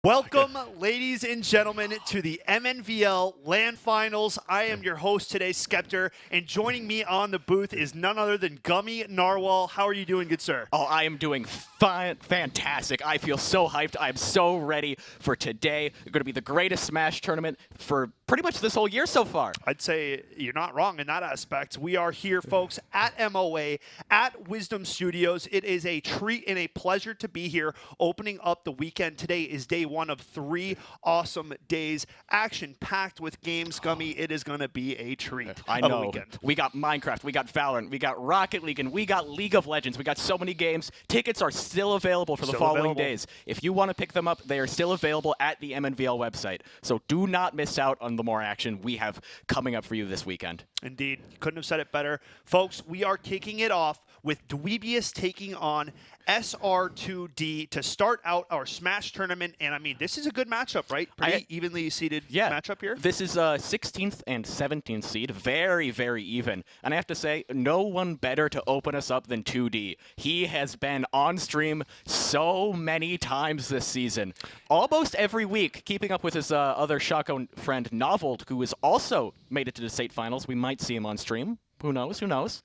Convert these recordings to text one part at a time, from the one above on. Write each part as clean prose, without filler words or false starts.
Welcome, ladies and gentlemen, to the MNVL LAN Finals. I am your host today, Skeptor, and joining me on the booth is none other than Gummy Narwhal. How are you doing, good sir? Oh, I am doing fantastic. I feel so hyped. I'm so ready for today. It's going to be the greatest Smash tournament for pretty much this whole year so far. I'd say you're not wrong in that aspect. We are here, folks, at MOA, at Wisdom Studios. It is a treat and a pleasure to be here opening up the weekend. Today is day one of 3 awesome days, action-packed with games, Gummy. It is going to be a treat. I know. We got Minecraft, we got Valorant, we got Rocket League, and we got League of Legends. We got so many games. Tickets are still available for the following days. If you want to pick them up, they are still available at the MNVL website. So do not miss out on the more action we have coming up for you this weekend. Indeed. Couldn't have said it better. Folks, we are kicking it off with Dweebius taking on SR2D to start out our Smash tournament. And, I mean, this is a good matchup, right? Pretty evenly seeded matchup here. This is a 16th and 17th seed. Very, very even. And I have to say, no one better to open us up than 2D. He has been on stream so many times this season. Almost every week, keeping up with his other shotgun friend, Novold, who has also made it to the state finals. We might see him on stream. Who knows? Who knows?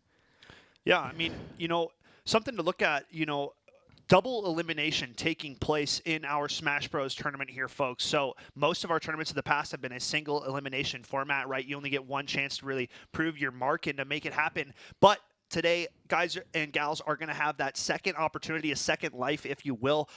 Yeah, I mean, you know, something to look at, you know, double elimination taking place in our Smash Bros tournament here, folks. So most of our tournaments in the past have been a single elimination format, right? You only get one chance to really prove your mark and to make it happen. But today, guys and gals are going to have that second opportunity, a second life, if you will.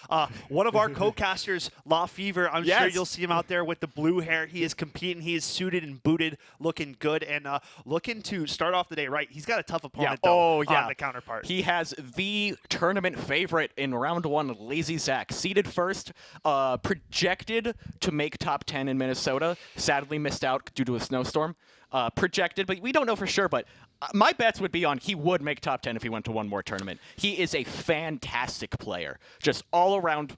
One of our co-casters, La Fever, I'm sure you'll see him out there with the blue hair. He is competing. He is suited and booted, looking good, and looking to start off the day right. He's got a tough opponent, though, the counterpart. He has the tournament favorite in round 1, Lazy Zach. Seeded first, projected to make top 10 in Minnesota. Sadly missed out due to a snowstorm. Projected, but we don't know for sure, but my bets would be on he would make top 10 if he went to one more tournament. He is a fantastic player. Just all around,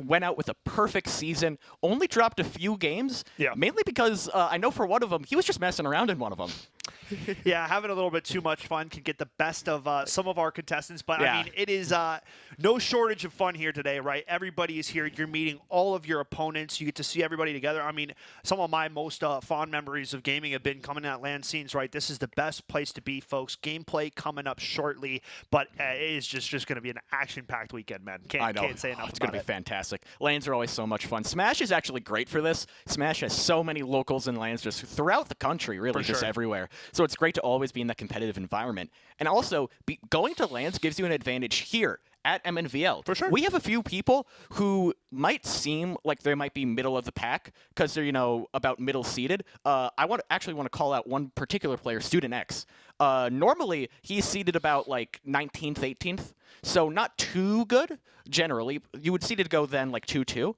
went out with a perfect season, only dropped a few games, mainly because I know for one of them, he was just messing around in one of them. Yeah, having a little bit too much fun can get the best of some of our contestants. But, I mean, it is no shortage of fun here today, right? Everybody is here. You're meeting all of your opponents. You get to see everybody together. I mean, some of my most fond memories of gaming have been coming at LAN scenes, right? This is the best place to be, folks. Gameplay coming up shortly. But it is just going to be an action-packed weekend, man. Can't say enough It's going to be fantastic. LANs are always so much fun. Smash is actually great for this. Smash has so many locals and LANs just throughout the country, really, just everywhere. So it's great to always be in that competitive environment. And also, going to LANs gives you an advantage here at MNVL. For sure. We have a few people who might seem like they might be middle of the pack because they're, you know, about middle seeded. I actually want to call out one particular player, Student X. Normally, he's seeded about like 19th, 18th, so not too good generally. You would seeded go then like 2-2,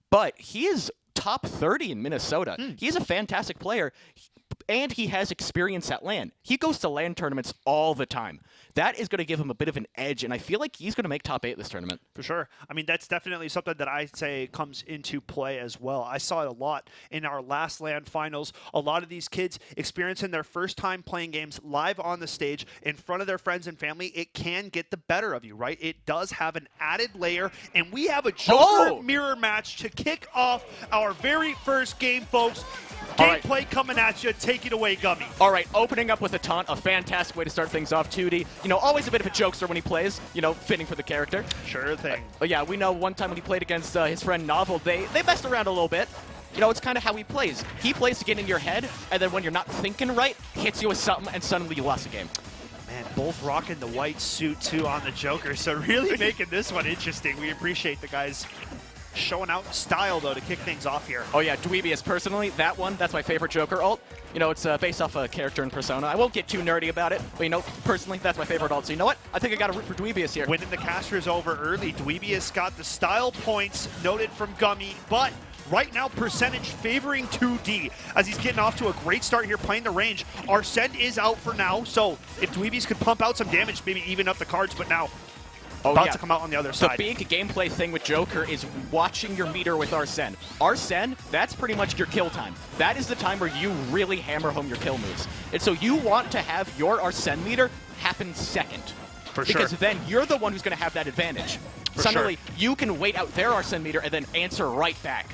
but he is top 30 in Minnesota. He's a fantastic player. And he has experience at LAN. He goes to LAN tournaments all the time. That is going to give him a bit of an edge, and I feel like he's going to make top 8 this tournament. For sure. I mean, that's definitely something that I say comes into play as well. I saw it a lot in our last LAN finals. A lot of these kids experiencing their first time playing games live on the stage in front of their friends and family. It can get the better of you, right? It does have an added layer, and we have a Joker mirror match to kick off our very first game, folks. Gameplay coming at you. Take it away, Gummy. All right, opening up with a taunt, a fantastic way to start things off. 2D, you know, always a bit of a jokester when he plays, you know, fitting for the character. Sure thing. Yeah, we know one time when he played against his friend Novel, they messed around a little bit. You know, it's kind of how he plays. He plays to get in your head, and then when you're not thinking right, hits you with something, and suddenly you lost the game. Man, both rocking the white suit, too, on the Joker, so really making this one interesting. We appreciate the guys showing out style, though, to kick things off here. Oh, yeah, Dweebius, personally, that's my favorite Joker ult. You know, it's based off a character in Persona. I won't get too nerdy about it, but, you know, personally, that's my favorite ult. So, you know what? I think I got to root for Dweebius here. Winning the casters over early. Dweebius got the style points noted from Gummy, but right now, percentage favoring 2D as he's getting off to a great start here playing the range. Arsene is out for now, so if Dweebius could pump out some damage, maybe even up the cards, but now about to come out on the other side. The big gameplay thing with Joker is watching your meter with Arsene. Arsene, that's pretty much your kill time. That is the time where you really hammer home your kill moves. And so you want to have your Arsene meter happen second. For sure. Because then you're the one who's going to have that advantage. Suddenly, you can wait out their Arsene meter and then answer right back.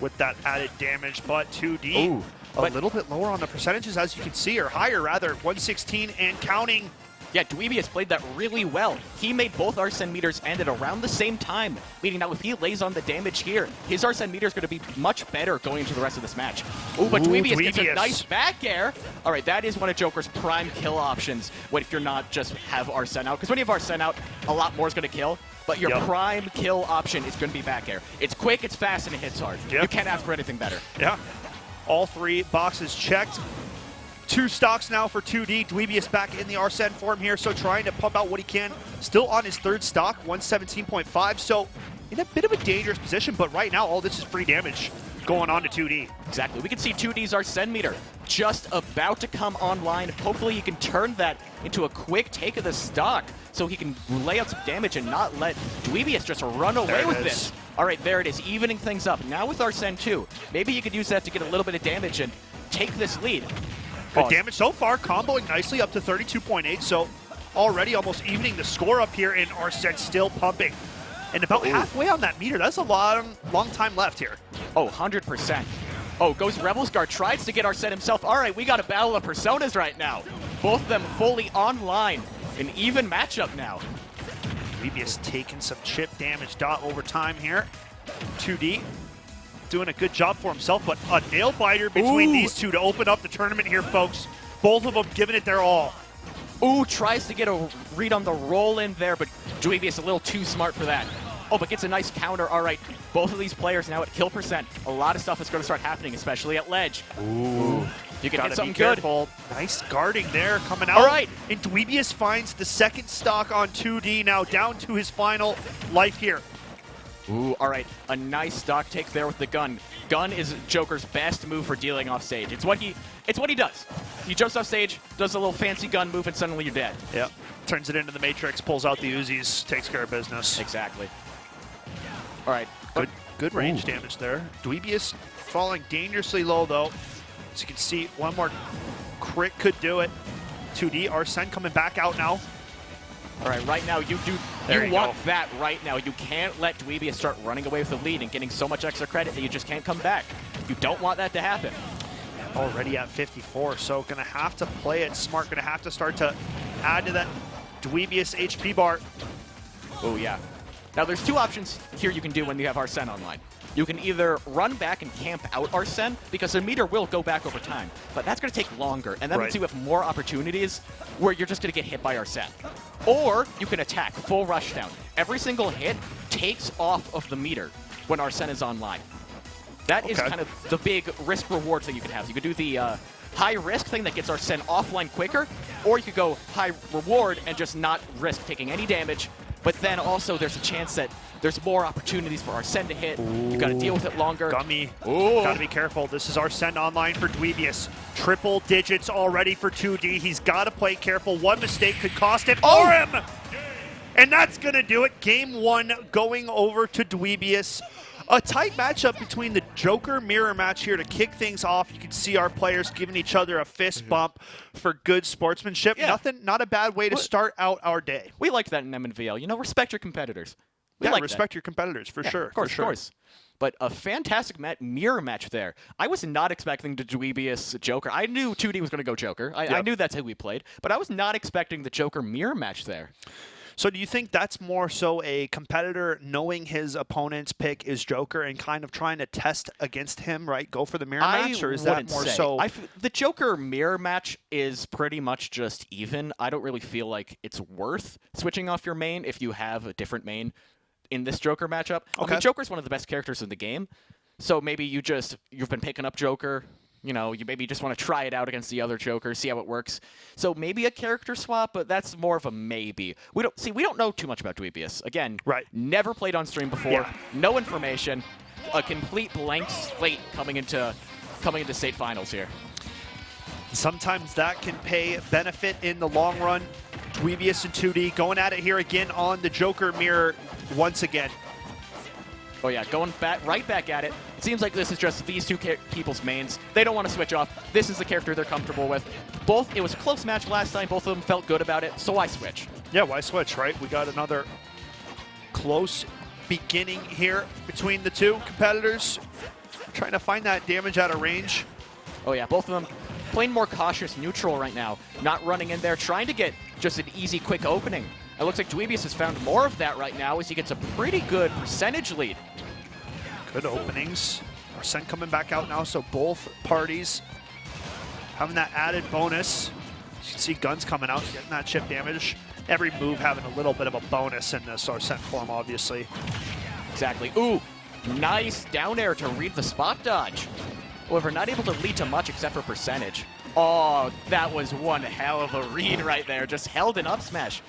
With that added damage, but 2D a little bit lower on the percentages, as you can see, or higher rather, 116 and counting. Yeah, Dweebius played that really well. He made both Arsene meters end at around the same time, meaning that if he lays on the damage here, his Arsene meter is going to be much better going into the rest of this match. Ooh, but Dweebius gets a nice back air. All right, that is one of Joker's prime kill options, if you're not just have Arsene out. Because when you have Arsene out, a lot more is going to kill. But your prime kill option is going to be back air. It's quick, it's fast, and it hits hard. You can't ask for anything better. Yeah. All 3 boxes checked. 2 stocks now for 2D. Dweebius back in the Arsene form here, so trying to pump out what he can. Still on his 3rd stock, 117.5, so in a bit of a dangerous position, but right now all this is free damage going on to 2D. Exactly. We can see 2D's Arsene meter just about to come online. Hopefully he can turn that into a quick take of the stock so he can lay out some damage and not let Dweebius just run away with this. All right, there it is, evening things up. Now with Arsene 2, maybe you could use that to get a little bit of damage and take this lead. Good damage so far, comboing nicely up to 32.8, so already almost evening the score up here, and Arsene still pumping. And about halfway on that meter. That's a long time left here. Oh, 100%. Oh, goes Rebels Guard, tries to get Arsene himself. All right, we got a battle of personas right now. Both of them fully online. An even matchup now. Dweebius taking some chip damage over time here. 2D doing a good job for himself, but a nail biter between these two to open up the tournament here, folks. Both of them giving it their all. Ooh, tries to get a read on the roll in there, but Dweebius a little too smart for that. Oh, but gets a nice counter. All right, both of these players now at kill percent. A lot of stuff is going to start happening, especially at ledge. Ooh. You can hit something good. Careful. Nice guarding there coming out. All right. And Dweebius finds the 2nd stock on 2D, now down to his final life here. Ooh, all right. A nice stock take there with the gun. Gun is Joker's best move for dealing off stage. It's what he does. He jumps off stage, does a little fancy gun move, and suddenly you're dead. Yep. Turns it into the Matrix, pulls out the Uzis, takes care of business. Exactly. All right. Good range damage there. Dweebius falling dangerously low, though. As you can see, one more crit could do it. 2D, Arsene coming back out now. All right, right now, you want that right now. You can't let Dweebius start running away with the lead and getting so much extra credit that you just can't come back. You don't want that to happen. Already at 54, so going to have to play it smart. Going to have to start to add to that Dweebius HP bar. Oh, yeah. Now, there's 2 options here you can do when you have Arsene online. You can either run back and camp out Arsene, because the meter will go back over time, but that's going to take longer, and that means you have more opportunities where you're just going to get hit by Arsene. Or you can attack, full rushdown. Every single hit takes off of the meter when Arsene is online. That is kind of the big risk-reward thing you can have. You could do the high-risk thing that gets Arsene offline quicker, or you could go high-reward and just not risk taking any damage, but then also there's a chance that there's more opportunities for Arsene to hit. You got to deal with it longer. Gummy. Got to be careful. This is Arsene online for Dweebius. Triple digits already for 2D. He's got to play careful. One mistake could cost it for him. And that's going to do it. Game 1 going over to Dweebius. A tight matchup between the Joker mirror match here to kick things off. You can see our players giving each other a fist bump for good sportsmanship. Not a bad way to start out our day. We like that in MNVL. You know, respect your competitors. Respect your competitors, for sure. Of course. But a fantastic mirror match there. I was not expecting the Dweebius Joker. I knew 2D was going to go Joker. I knew that's how we played. But I was not expecting the Joker mirror match there. So do you think that's more so a competitor knowing his opponent's pick is Joker and kind of trying to test against him, right? Go for the mirror match? Or is that more so? The Joker mirror match is pretty much just even. I don't really feel like it's worth switching off your main if you have a different main in this Joker matchup. I mean, Joker's one of the best characters in the game. So maybe you've been picking up Joker. You know, you maybe just want to try it out against the other Joker, see how it works. So maybe a character swap, but that's more of a maybe. We don't know too much about Dweebius. Again, never played on stream before, no information, a complete blank slate coming into state finals here. Sometimes that can pay benefit in the long run. Dweebius and 2D going at it here again on the Joker mirror once again. Oh yeah, going right back at it. It seems like this is just these two people's mains. They don't want to switch off. This is the character they're comfortable with. It was a close match last time. Both of them felt good about it, so why switch? Yeah, why switch, right? We got another close beginning here between the two competitors. Trying to find that damage out of range. Oh yeah, both of them playing more cautious neutral right now. Not running in there, trying to get just an easy, quick opening. It looks like Dweebius has found more of that right now as he gets a pretty good percentage lead. Good openings. Arsene coming back out now, so both parties having that added bonus. You can see guns coming out, getting that chip damage. Every move having a little bit of a bonus in this Arsene form, obviously. Exactly. Ooh, nice down air to read the spot dodge. However, not able to lead to much except for percentage. Oh, that was one hell of a read right there. Just held an up smash.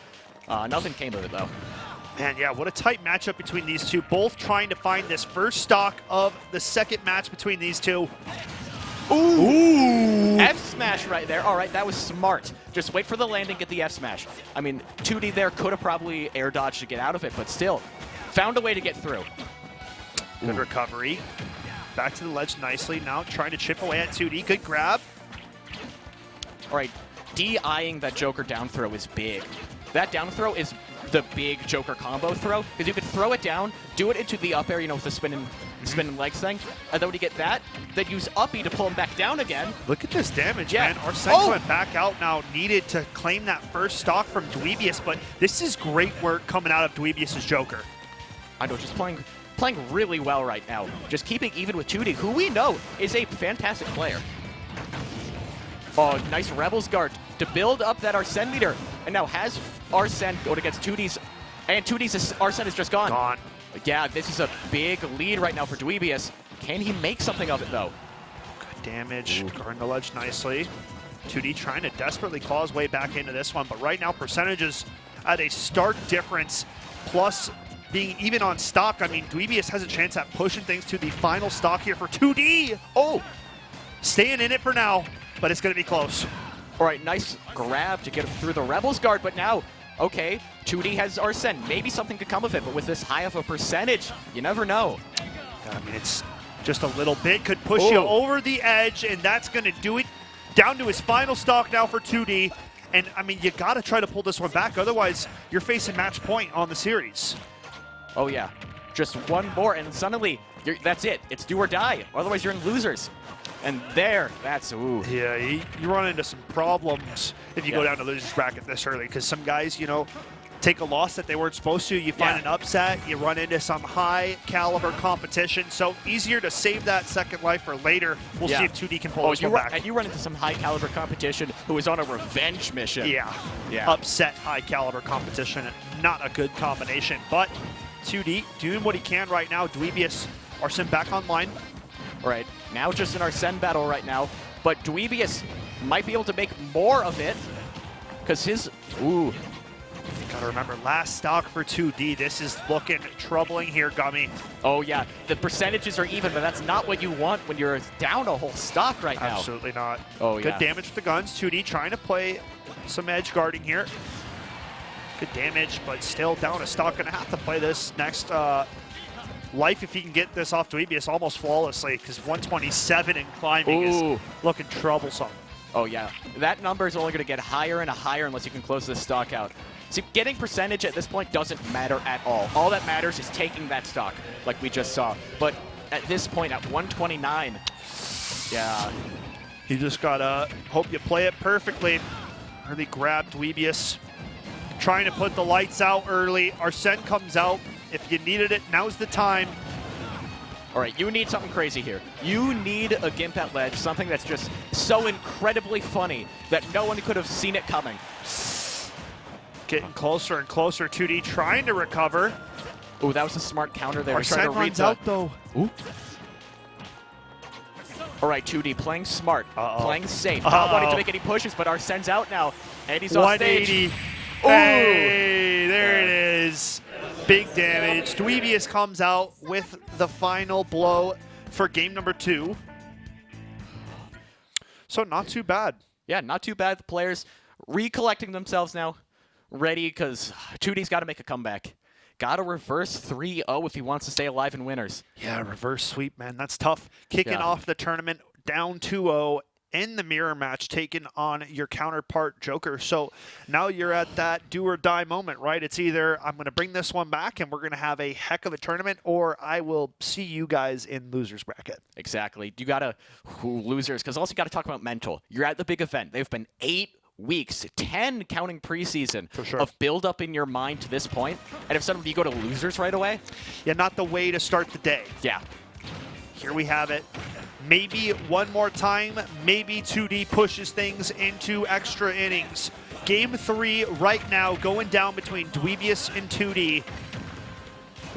Nothing came of it, though. Man, yeah, what a tight matchup between these two. Both trying to find this first stock of the second match between these two. Ooh! F smash right there. All right, that was smart. Just wait for the landing, get the F smash. I mean, 2D there could have probably air dodged to get out of it, but still, found a way to get through. Good recovery. Back to the ledge nicely. Now trying to chip away at 2D. Good grab. All right, D-eyeing that Joker down throw is big. That down throw is the big Joker combo throw, because you could throw it down, do it into the up air, you know, with the spinning legs thing, and then when you get that, then use uppy to pull him back down again. Look at this damage, Yeah. man. Arsene went back out now, needed to claim that first stock from Dweebius, but this is great work coming out of Dweebius' Joker. I know, just playing really well right now. Just keeping even with 2D, who we know is a fantastic player. Oh, nice Rebels guard to build up that Arsene meter. And now has Arsene going against 2D's, and 2D's Arsene is just gone. Gone. Yeah, this is a big lead right now for Dweebius. Can he make something of it, though? Good damage. Guarding the ledge nicely. 2D trying to desperately claw his way back into this one, but right now percentages at a stark difference, plus being even on stock. I mean, Dweebius has a chance at pushing things to the final stock here for 2D. Oh, staying in it for now, but it's going to be close. All right, nice grab to get through the Rebels guard, but now, okay, 2D has Arsene. Maybe something could come of it, but with this high of a percentage, you never know. I mean, it's just a little bit. Could push you over the edge, and that's going to do it. Down to his final stock now for 2D. And, I mean, you got to try to pull this one back. Otherwise, you're facing match point on the series. Oh, yeah. Just one more, and suddenly, that's it. It's do or die. Otherwise, you're in losers. And there, that's, ooh. Yeah, you run into some problems if you go down to losers bracket this early, because some guys, you know, take a loss that they weren't supposed to. You find an upset, you run into some high caliber competition. So easier to save that second life for later. We'll see if 2D can pull this one back. And you run into some high caliber competition who is on a revenge mission. Yeah. Upset high caliber competition. Not a good combination, but 2D doing what he can right now. Dweebius, Arsene back online. All right, now just an Arsene battle right now, but Dweebius might be able to make more of it because his, Gotta remember, last stock for 2D. This is looking troubling here, Gummy. Oh yeah, the percentages are even, but that's not what you want when you're down a whole stock right now. Absolutely not. Oh yeah. Good damage with the guns. 2D trying to play some edge guarding here. Good damage, but still down a stock. Gonna have to play this next life if he can get this off Dweebius almost flawlessly, because 127 in climbing is looking troublesome. Oh yeah, that number is only going to get higher and higher unless you can close this stock out. See, getting percentage at this point doesn't matter at all. All that matters is taking that stock, like we just saw. But at this point, at 129, yeah. You just gotta hope you play it perfectly. Really grab Dweebius. Trying to put the lights out early. Arsene comes out. If you needed it, now's the time. All right, you need something crazy here. You need a gimp at ledge, something that's just so incredibly funny that no one could have seen it coming. Getting closer and closer. 2D trying to recover. Oh, that was a smart counter there. Arsene runs out, though. Ooh. All right, 2D playing smart, playing safe, not wanting to make any pushes, but Arsene's out now, and he's off stage. 180. Hey, there it is. Big damage. Dweebius comes out with the final blow for game number 2. So not too bad. Yeah, not too bad. The players recollecting themselves now, ready, because 2D's got to make a comeback. Got to reverse 3-0 if he wants to stay alive in winners. Yeah, reverse sweep, man. That's tough. Kicking off the tournament down 2-0 in the mirror match, taking on your counterpart Joker. So now you're at that do or die moment, right? It's either I'm going to bring this one back and we're going to have a heck of a tournament, or I will see you guys in losers bracket. Exactly. You got to losers, because also you got to talk about mental. You're at the big event. They've been 8 weeks, 10 counting preseason of build up in your mind to this point, and if suddenly you go to losers right away, yeah, not the way to start the day. Yeah. Here we have it. Maybe one more time, maybe 2D pushes things into extra innings. Game 3 right now going down between Dweebius and 2D.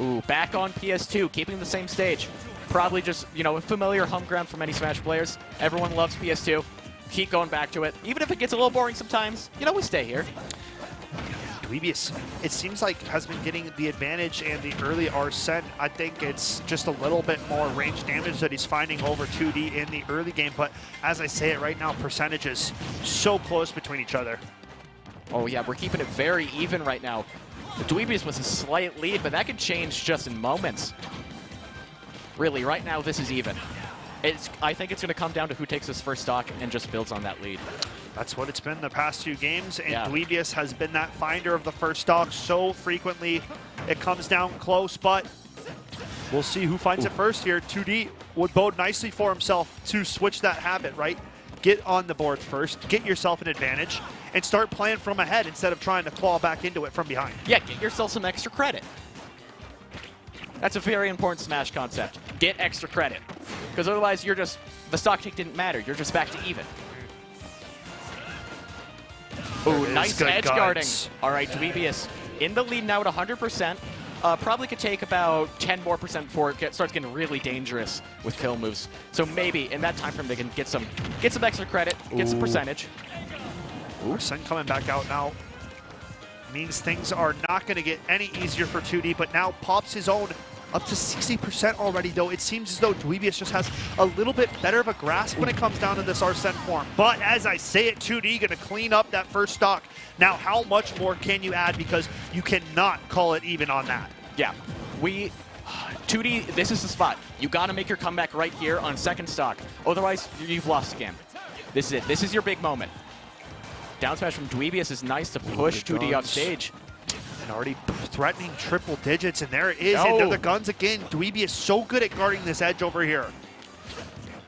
Ooh, back on PS2, keeping the same stage. Probably just, you know, a familiar home ground for many Smash players. Everyone loves PS2. Keep going back to it. Even if it gets a little boring sometimes, you know, we stay here. Dweebius, it seems like, has been getting the advantage and the early Arsene. I think it's just a little bit more range damage that he's finding over 2D in the early game. But as I say it right now, percentages so close between each other. Oh yeah, we're keeping it very even right now. The Dweebius was a slight lead, but that could change just in moments. Really, right now this is even. I think it's going to come down to who takes his first stock and just builds on that lead. That's what it's been the past 2 games, and yeah. Dweebius has been that finder of the first stock so frequently. It comes down close, but we'll see who finds it first here. 2D would bode nicely for himself to switch that habit, right? Get on the board first, get yourself an advantage, and start playing from ahead instead of trying to claw back into it from behind. Yeah, get yourself some extra credit. That's a very important Smash concept. Get extra credit. Because otherwise, you're just, the stock take didn't matter. You're just back to even. Ooh, nice edge guarding. All right, Dweebius in the lead now at 100%. Probably could take about 10% more before it starts getting really dangerous with kill moves. So maybe in that time frame they can get some extra credit, get some percentage. Arsene coming back out now means things are not going to get any easier for 2D, but now pops his own up to 60% already, though. It seems as though Dweebius just has a little bit better of a grasp when it comes down to this Arsene form. But as I say it, 2D going to clean up that first stock. Now, how much more can you add? Because you cannot call it even on that. Yeah, 2D, this is the spot. You got to make your comeback right here on second stock. Otherwise, you've lost the game. This is it. This is your big moment. Down smash from Dweebius is nice to push 2D off stage. And already threatening triple digits, and there it is. And there the guns again. Dweebius so good at guarding this edge over here.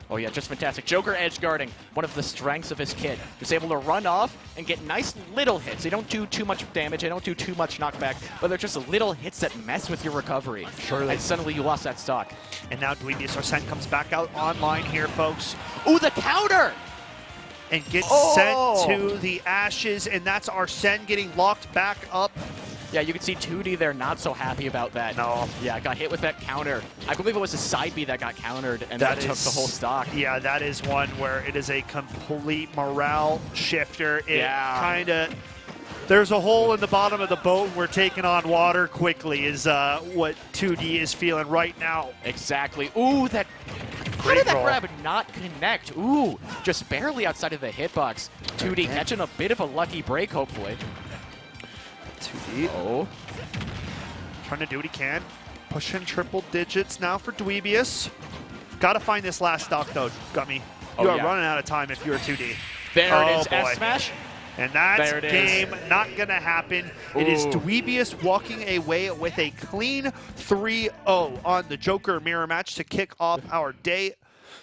Oh yeah, just fantastic. Joker edge guarding, one of the strengths of his kit. He's able to run off and get nice little hits. They don't do too much damage, they don't do too much knockback, but they're just little hits that mess with your recovery. Surely. And suddenly you lost that stock. And now Dweebius Arsene comes back out online here, folks. Ooh, the counter! And gets sent to the ashes, and that's Arsene getting locked back up. Yeah, you can see 2D there not so happy about that. No. Yeah, got hit with that counter. I believe it was a side B that got countered and that took the whole stock. Yeah, that is one where it is a complete morale shifter. It kind of, there's a hole in the bottom of the boat and we're taking on water quickly is what 2D is feeling right now. Exactly. Ooh, that... How did that grab not connect? Ooh, just barely outside of the hitbox. 2D catching a bit of a lucky break, hopefully. 2D. Oh. Trying to do what he can. Pushing triple digits now for Dweebius. Got to find this last stock, though, Gummy. You are running out of time if you're 2D. There it is, F-Smash. And that's game not going to happen. It is Dweebius walking away with a clean 3-0 on the Joker mirror match to kick off our day.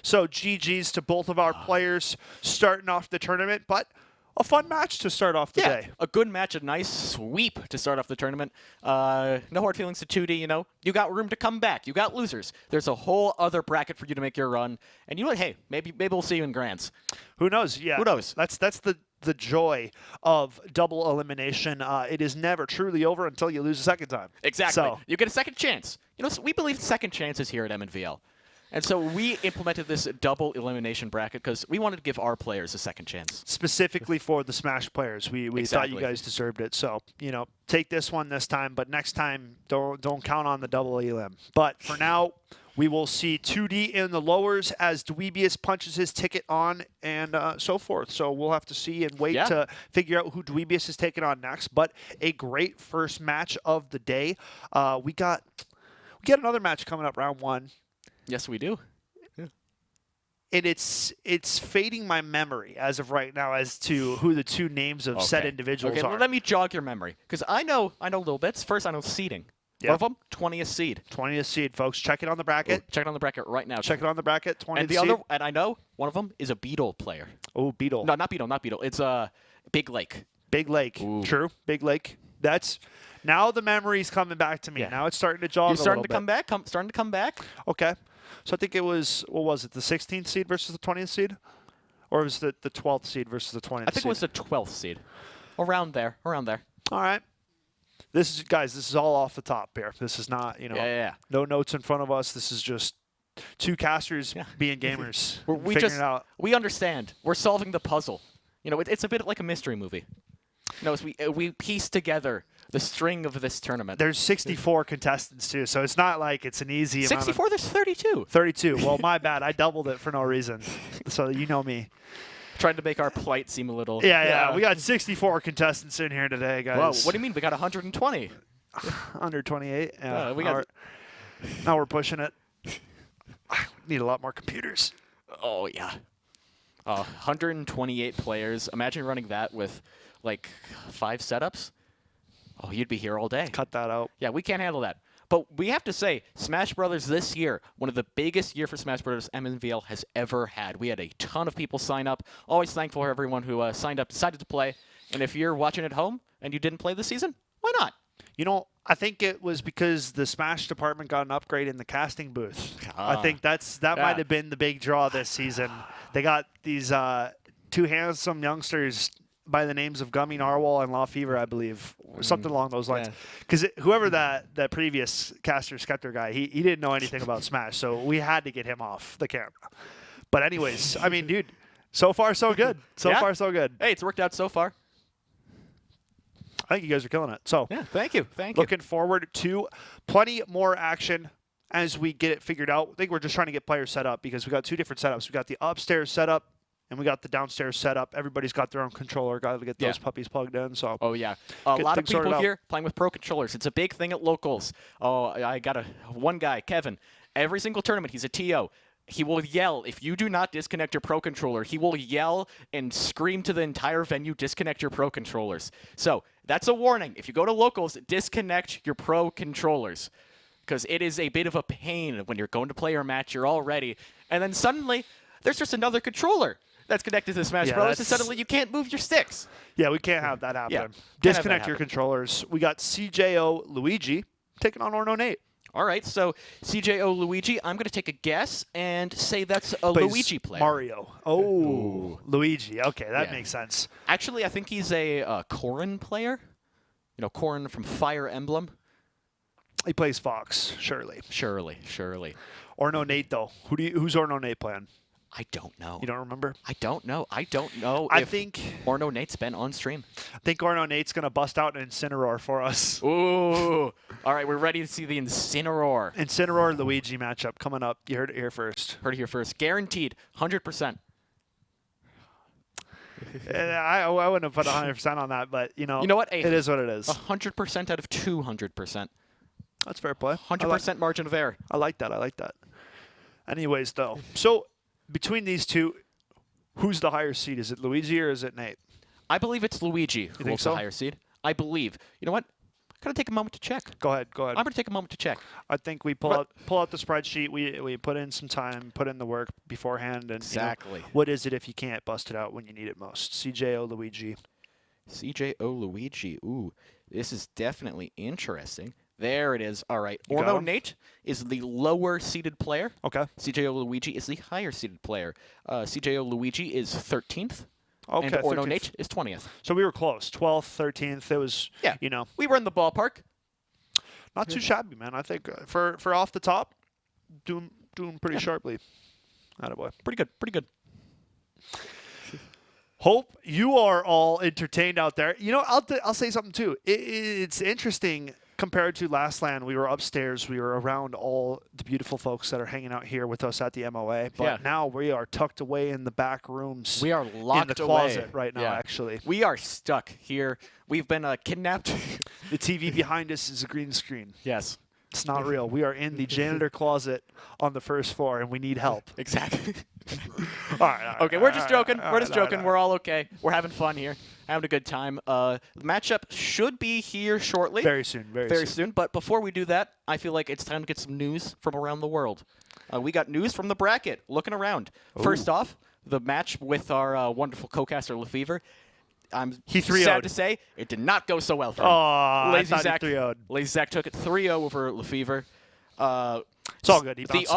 So GG's to both of our players starting off the tournament, but a fun match to start off the day. A good match, a nice sweep to start off the tournament. No hard feelings to 2D, you know. You got room to come back. You got losers. There's a whole other bracket for you to make your run. And you know what? Hey, maybe we'll see you in Grands. Who knows? Yeah. Who knows? That's the joy of double elimination. It is never truly over until you lose a second time. Exactly. So you get a second chance. You know, we believe second chances here at MNVL. And so we implemented this double elimination bracket because we wanted to give our players a second chance. Specifically for the Smash players. We thought you guys deserved it. So, you know, take this one this time, but next time don't count on the double elim. But for now, we will see 2D in the lowers as Dweebius punches his ticket on and so forth. So we'll have to see and wait to figure out who Dweebius is taking on next. But a great first match of the day. We got another match coming up, round 1. Yes, we do. Yeah. and it's fading my memory as of right now as to who the two names of said individuals are. Well, let me jog your memory, because I know little bits. First, I know seeding. Yep. One of them, 20th seed. 20th seed, folks. Check it on the bracket. Check it on the bracket right now. Check it on the bracket. 20th and the seed. other, and I know one of them is a Beetle player. Oh, Beetle. No, not Beetle. It's Big Lake. Big Lake. Ooh. True. Big Lake. That's now the memory's coming back to me. Yeah. Now it's starting to jog. You're starting to come back. Starting to come back. Okay. So I think it was, what was it, the 16th seed versus the 20th seed? Or was it the 12th seed versus the 20th seed? I think it was the 12th seed. Around there. All right. This is all off the top here. This is not, no notes in front of us. This is just two casters being gamers. Figuring it out. We understand. We're solving the puzzle. It's a bit like a mystery movie. As we piece together the string of this tournament. There's 64 contestants, too, so it's not like it's an easy 64? There's 32. 32. Well, my bad. I doubled it for no reason. So you know me. Trying to make our plight seem a little... Yeah. We got 64 contestants in here today, guys. Whoa, what do you mean? We got 120. Under 28. Yeah, now we're pushing it. Need a lot more computers. Oh, yeah. 128 players. Imagine running that with, 5 setups. Oh, you'd be here all day. Cut that out. Yeah, we can't handle that. But we have to say, Smash Brothers this year, one of the biggest year for Smash Brothers MNVL has ever had. We had a ton of people sign up. Always thankful for everyone who signed up, decided to play. And if you're watching at home and you didn't play this season, why not? I think it was because the Smash department got an upgrade in the casting booth. I think that might have been the big draw this season. They got these two handsome youngsters by the names of Gummy Narwhal and Law Fever, I believe, or something along those lines. Because whoever that previous caster Skeptor guy, he didn't know anything about Smash, so we had to get him off the camera. But anyways, I mean, dude, so far so good. So far so good. Hey, it's worked out so far. I think you guys are killing it. So yeah, thank you. Looking forward to plenty more action as we get it figured out. I think we're just trying to get players set up because we got two different setups. We got the upstairs setup and we got the downstairs setup. Everybody's got their own controller. Got to get those puppies plugged in. So a lot of people here playing with pro controllers. It's a big thing at locals. Oh, I got one guy, Kevin. Every single tournament, he's a TO. He will yell, if you do not disconnect your pro controller, he will yell and scream to the entire venue, disconnect your pro controllers. So that's a warning. If you go to locals, disconnect your pro controllers because it is a bit of a pain when you're going to play your match, you're all ready, and then suddenly there's just another controller that's connected to Smash Bros. And suddenly you can't move your sticks. Yeah, we can't have that happen. Yeah, disconnect your controllers. We got CJO Luigi taking on Orno Nate. All right, so CJO Luigi, I'm going to take a guess and say that's a Luigi player. Mario. Oh, Luigi. Okay, that makes sense. Actually, I think he's a Corrin player. Corrin from Fire Emblem. He plays Fox, surely. Surely. Orno Nate, though. Who's Orno Nate playing? I don't know. You don't remember? I don't know. I think Orno Nate's been on stream. I think Orno Nate's going to bust out an Incineroar for us. Ooh. All right, we're ready to see the Incineroar. Incineroar-Luigi matchup coming up. You heard it here first. Guaranteed. 100%. I wouldn't have put 100% on that, but, You know what? It is what it is. 100% out of 200%. That's fair play. 100% margin of error. I like that. Anyways, though. So, between these two, who's the higher seed? Is it Luigi or is it Nate? I believe it's Luigi who holds the higher seed. I believe. You know what? I'm going to take a moment to check. Go ahead. I'm going to take a moment to check. I think we pull out the spreadsheet. We put in some time, put in the work beforehand. And exactly. What is it if you can't bust it out when you need it most? CJO Luigi. CJO Luigi. Ooh, this is definitely interesting. There it is. All right. Orno Nate is the lower-seeded player. Okay. CJO Luigi is the higher-seeded player. CJO Luigi is 13th. Okay. And Orno Nate is 20th. So we were close. 12th, 13th. It was, we were in the ballpark. Not too shabby, man. I think for off the top, doing pretty sharply. Attaboy. Pretty good. Hope you are all entertained out there. I'll say something, too. It's interesting. Compared to last LAN, we were upstairs. We were around all the beautiful folks that are hanging out here with us at the MOA. But now we are tucked away in the back rooms. We are locked in the closet right now, Yeah. actually. We are stuck here. We've been kidnapped. The TV behind us is a green screen. Yes. It's not real. We are in the janitor closet on the first floor, and we need help. Exactly. All right. Okay, we're just joking. We're just joking. We're all okay. We're having fun here. Having a good time. The matchup should be here shortly. Very soon. Very soon. But before we do that, I feel like it's time to get some news from around the world. We got news from the bracket. Looking around. Ooh. First off, the match with our wonderful co-caster Lefevre. He 3-0'd. Sad to say, it did not go so well for him. Oh, Lazy Zach 3-0'd. Lazy Zach took it 3-0 over Lefevre. It's all good. He bounced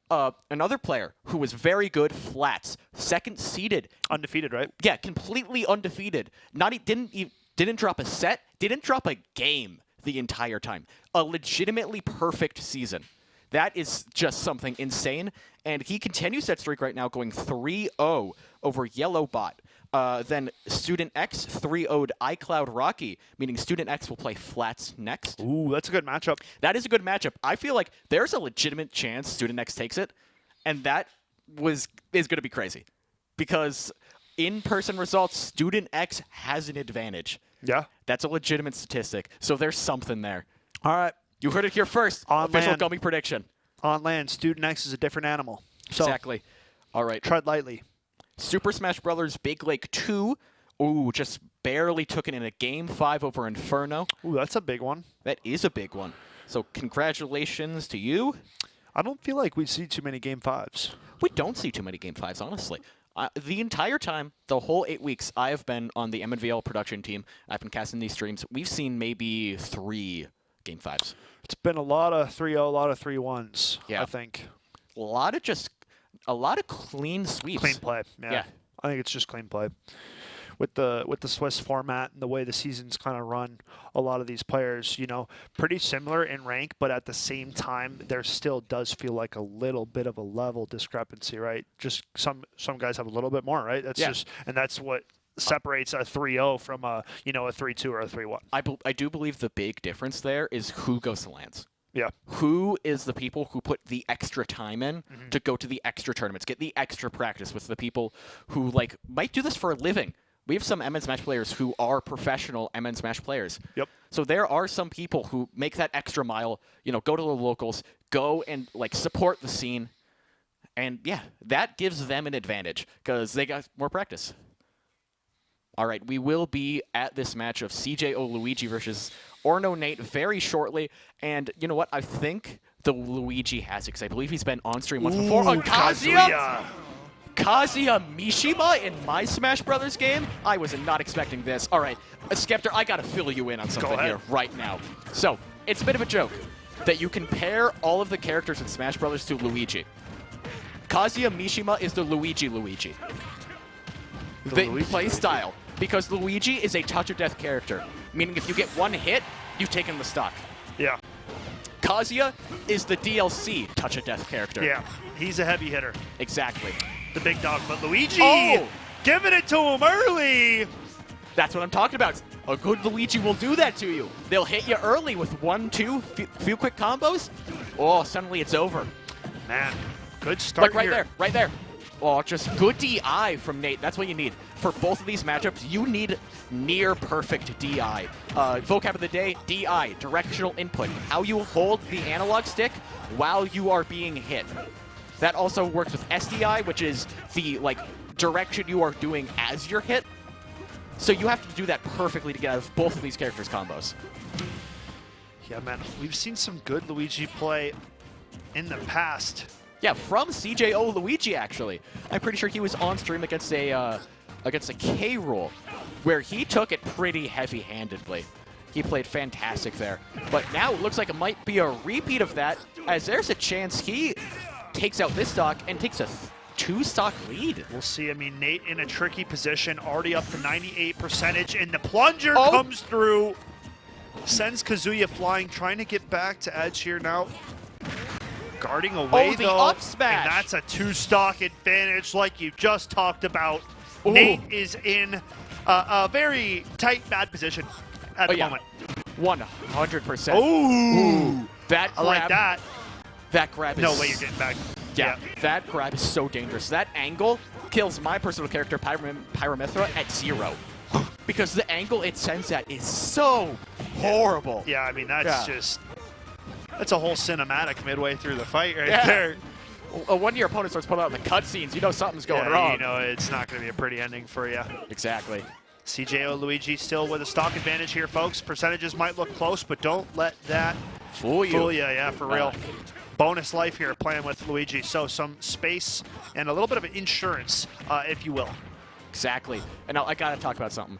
back. Another player who was very good, Flats, second seeded, undefeated, right? Yeah, completely undefeated. Didn't drop a set, didn't drop a game the entire time. A legitimately perfect season. That is just something insane. And he continues that streak right now, going 3-0 over Yellowbot. Then Student X 3-0'd iCloud Rocky, meaning Student X will play Flats next. Ooh, that's a good matchup. That is a good matchup. I feel like there's a legitimate chance Student X takes it, and that is going to be crazy. Because in-person results, Student X has an advantage. Yeah. That's a legitimate statistic. So there's something there. All right. You heard it here first. On Official land. Gummy prediction. On land, Student X is a different animal. So Exactly. All right. tread lightly. Super Smash Bros. Big Lake 2. Ooh, just barely took it in a Game 5 over Inferno. Ooh, that's a big one. That is a big one. So congratulations to you. I don't feel like we see too many Game 5s. We don't see too many Game 5s, honestly. The entire time, the whole 8 weeks, I have been on the MNVL production team. I've been casting these streams. We've seen maybe 3 Game 5s. It's been a lot of 3-0, a lot of 3-1s, Yeah. I think. A lot of clean sweeps. Clean play. Yeah. I think it's just clean play. With the Swiss format and the way the season's kind of run, a lot of these players, pretty similar in rank, but at the same time, there still does feel like a little bit of a level discrepancy, right? Just some guys have a little bit more, right? That's what separates a 3-0 from a 3-2 or a 3-1. I do believe the big difference there is who goes to lands. Yeah. Who is the people who put the extra time in to go to the extra tournaments, get the extra practice with the people who might do this for a living. We have some MN Smash players who are professional MN Smash players. Yep. So there are some people who make that extra mile, go to the locals, go and support the scene. And yeah, that gives them an advantage because they got more practice. All right, we will be at this match of CJO Luigi versus Orno Nate very shortly. And you know what? I think the Luigi has it because I believe he's been on stream once before. Kazuya! Kazuya Mishima in my Smash Brothers game? I was not expecting this. All right, Skeptor, I got to fill you in on something here right now. So, it's a bit of a joke that you compare all of the characters in Smash Brothers to Luigi. Kazuya Mishima is the Luigi. The play style. Because Luigi is a touch-of-death character, meaning if you get one hit, you take in the stock. Yeah. Kazuya is the DLC touch-of-death character. Yeah, he's a heavy hitter. Exactly. The big dog, but Luigi giving it to him early. That's what I'm talking about. A good Luigi will do that to you. They'll hit you early with 1, 2, few quick combos. Oh, suddenly it's over. Man, good start here. Right there. Oh, just good DI from Nate. That's what you need. For both of these matchups, you need near-perfect DI. Vocab of the day, DI, directional input. How you hold the analog stick while you are being hit. That also works with SDI, which is the direction you are doing as you're hit. So you have to do that perfectly to get out of both of these characters' combos. Yeah, man. We've seen some good Luigi play in the past. Yeah, from CJO Luigi, actually. I'm pretty sure he was on stream against a K-Rool, where he took it pretty heavy-handedly. He played fantastic there. But now it looks like it might be a repeat of that, as there's a chance he takes out this stock and takes a 2-stock lead. We'll see. I mean, Nate in a tricky position, already up to 98%, and the plunger comes through. Sends Kazuya flying, trying to get back to edge here now. Guarding away, the though, up smash. And that's a 2-stock advantage like you just talked about. Ooh. Nate is in a very tight, bad position at the moment. 100%. Ooh. That grab, I like that. That grab is... No way you're getting back. Yeah, that grab is so dangerous. That angle kills my personal character, Pyromithra, at 0. Because the angle it sends at is so horrible. Yeah, I mean, that's just... That's a whole cinematic midway through the fight right there. When your opponent starts pulling out the cutscenes, you know something's going Yeah, wrong. you know it's not going to be a pretty ending for you. Exactly. CJO Luigi still with a stock advantage here, folks. Percentages might look close, but don't let that Fool you. Fool you, yeah, for real. Bonus life here playing with Luigi. So some space and a little bit of insurance, if you will. Exactly. And now I got to talk about something.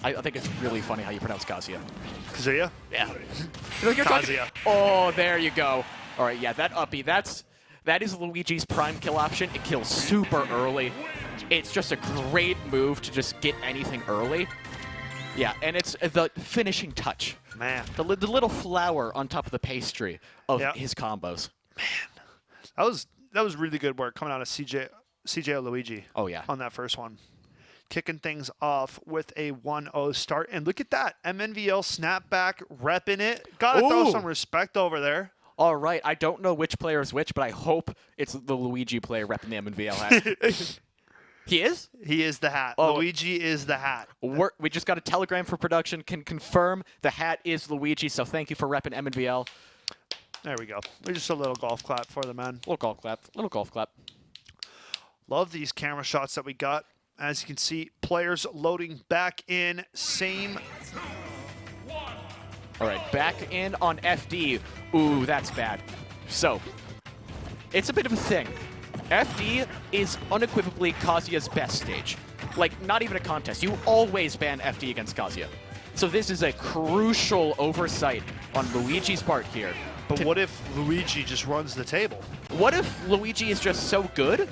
I think it's really funny how you pronounce Kazuya. Kazuya? Yeah. You're Kazuya. Oh, there you go. All right, yeah, that uppy, that is Luigi's prime kill option. It kills super early. It's just a great move to just get anything early. Yeah, and it's the finishing touch. Man. The little flower on top of the pastry of his combos. Man. That was really good work coming out of CJO Luigi. Oh, yeah. On that first one. Kicking things off with a 1-0 start. And look at that. MNVL snapback, repping it. Gotta throw some respect over there. All right. I don't know which player is which, but I hope it's the Luigi player repping the MNVL hat. He is? He is the hat. Oh. Luigi is the hat. We just got a telegram for production. Can confirm the hat is Luigi, so thank you for repping MNVL. There we go. Just a little golf clap for the man. Little golf clap. Little golf clap. Love these camera shots that we got. As you can see, players loading back in. Same. All right, back in on FD. Ooh, that's bad. So, it's a bit of a thing. FD is unequivocally Kazuya's best stage. Like, not even a contest. You always ban FD against Kazuya. So this is a crucial oversight on Luigi's part here. But what if Luigi just runs the table? What if Luigi is just so good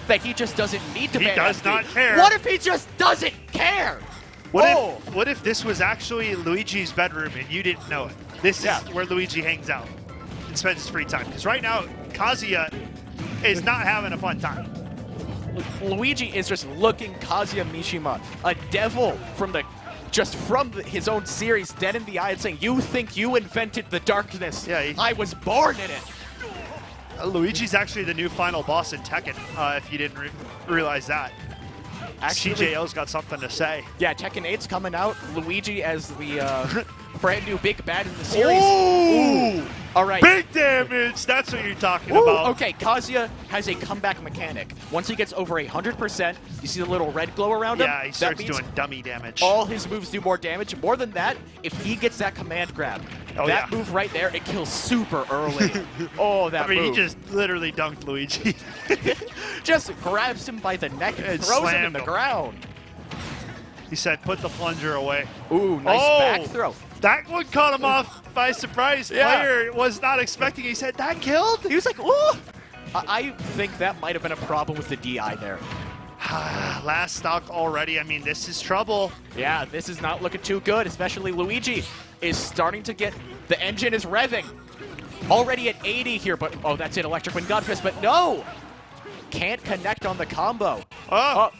that he just doesn't need to ban FD? He does not care. What if he just doesn't care? What if this was actually Luigi's bedroom and you didn't know it? This is where Luigi hangs out and spends his free time. Because right now, Kazuya is not having a fun time. Luigi is just looking Kazuya Mishima, a devil from his own series, dead in the eye and saying, "You think you invented the darkness? Yeah, I was born in it." Luigi's actually the new final boss in Tekken, if you didn't realize that. Actually, CJO's got something to say. Yeah, Tekken 8's coming out. Luigi as the brand new big bad in the series. Ooh! All right. Big damage! That's what you're talking about. Okay, Kazuya has a comeback mechanic. Once he gets over 100%, you see the little red glow around him? Yeah, he starts doing dummy damage. All his moves do more damage. More than that, if he gets that command grab, that move right there, it kills super early. Oh, that move. He just literally dunked Luigi. Just grabs him by the neck and throws him in the ground. He said, put the plunger away. Ooh, nice back throw. That one caught him off by surprise. Player was not expecting. He said, that killed? He was like, ooh. I think that might have been a problem with the DI there. Last stock already. I mean, this is trouble. Yeah, this is not looking too good, especially Luigi is starting to get, the engine is revving. Already at 80 here, but, oh, that's it, Electric Wind Godfist, but no! Can't connect on the combo. Oh.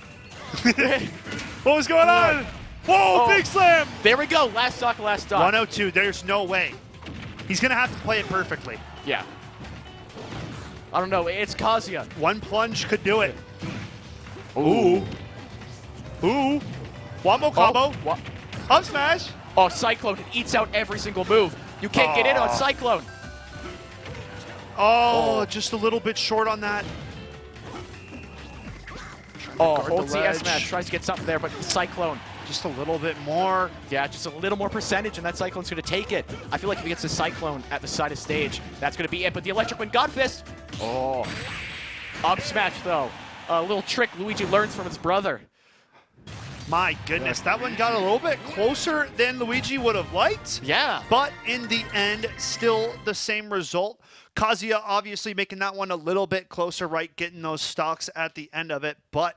What was going on? Whoa, big slam! There we go, last stock, last stock. 102, there's no way. He's going to have to play it perfectly. Yeah. I don't know, it's Kazuya. One plunge could do it. Ooh. Ooh. Wombo combo. Up smash. Oh, Cyclone, it eats out every single move. You can't get in on Cyclone. Oh, just a little bit short on that. Oh, holds the S smash, tries to get something there, but Cyclone. Just a little bit more. Yeah, just a little more percentage, and that Cyclone's going to take it. I feel like if he gets the Cyclone at the side of stage, that's going to be it. But the Electric Wind Godfist. Oh. Up smash, though. A little trick Luigi learns from his brother. My goodness, that one got a little bit closer than Luigi would have liked. Yeah. But in the end, still the same result. Kazuya obviously making that one a little bit closer, right? Getting those stocks at the end of it. But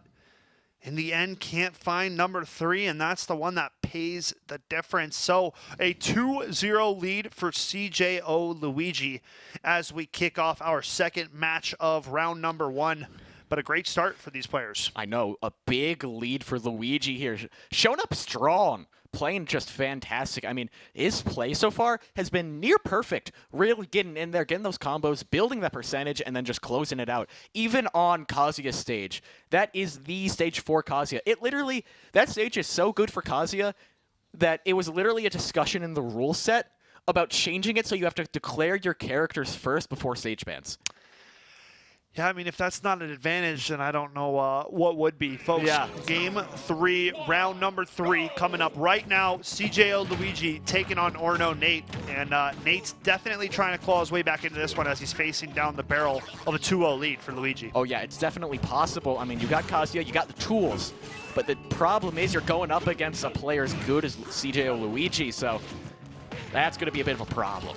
in the end, can't find number 3, and that's the one that pays the difference. So a 2-0 lead for CJO Luigi as we kick off our second match of round number 1. But a great start for these players. I know, a big lead for Luigi here. Shown up strong, playing just fantastic. I mean, his play so far has been near perfect. Really getting in there, getting those combos, building that percentage, and then just closing it out. Even on Kazuya's stage. That is the stage for Kazuya. That stage is so good for Kazuya that it was literally a discussion in the rule set about changing it so you have to declare your characters first before stage bans. Yeah, I mean, if that's not an advantage, then I don't know what would be. Folks, Yeah. Game 3, round number 3, coming up right now. CJO Luigi taking on Orno Nate. And Nate's definitely trying to claw his way back into this one as he's facing down the barrel of a 2-0 lead for Luigi. Oh, yeah, it's definitely possible. I mean, you got Kazuya, you got the tools. But the problem is you're going up against a player as good as CJO Luigi, so that's going to be a bit of a problem.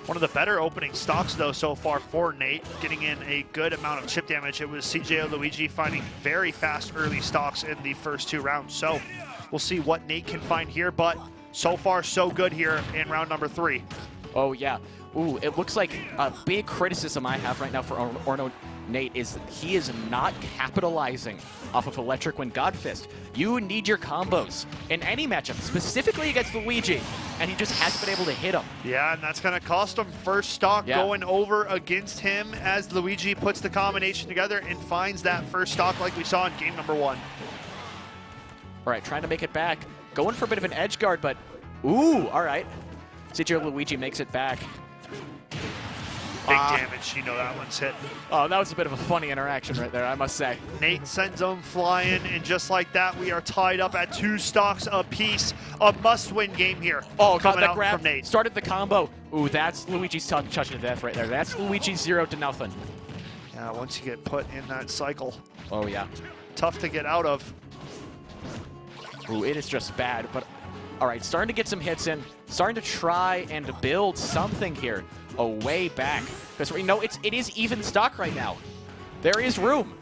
One of the better opening stocks, though, so far for Nate, getting in a good amount of chip damage. It was CJO Luigi finding very fast early stocks in the first 2 rounds. So we'll see what Nate can find here, but so far so good here in round number 3. Oh, yeah. Ooh, it looks like a big criticism I have right now for Orno Nate is that he is not capitalizing off of Electric Wind Godfist. You need your combos in any matchup, specifically against Luigi, and he just hasn't been able to hit him. Yeah, and that's going to cost him first stock going over against him as Luigi puts the combination together and finds that first stock like we saw in game number 1. All right, trying to make it back. Going for a bit of an edge guard, but ooh, all right. CJO Luigi makes it back. Big damage, you know that one's hit. Oh, that was a bit of a funny interaction right there, I must say. Nate sends him flying, and just like that, we are tied up at 2 stocks apiece. A must-win game here. Oh, got coming that out grab. from Nate. Started the combo. Ooh, that's Luigi's touching to death right there. That's Luigi 0-0. Yeah, once you get put in that cycle, Oh, yeah. tough to get out of. Ooh, it is just bad, but all right, starting to get some hits in, starting to try and build something here. A way back, because we know it is even stock right now. There is room.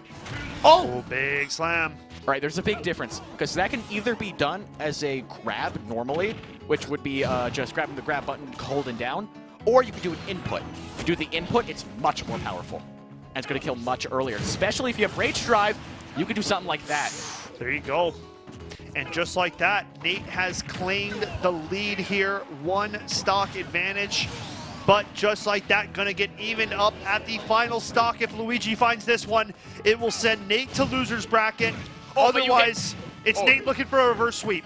Oh, big slam. All right, there's a big difference, because that can either be done as a grab normally, which would be just grabbing the grab button, holding down, or you can do an input. If you do the input, it's much more powerful, and it's going to kill much earlier, especially if you have Rage Drive. You can do something like that. There you go. And just like that, Nate has claimed the lead here. 1 stock advantage. But just like that, gonna get evened up at the final stock. If Luigi finds this one, it will send Nate to loser's bracket. Otherwise, it's Nate looking for a reverse sweep.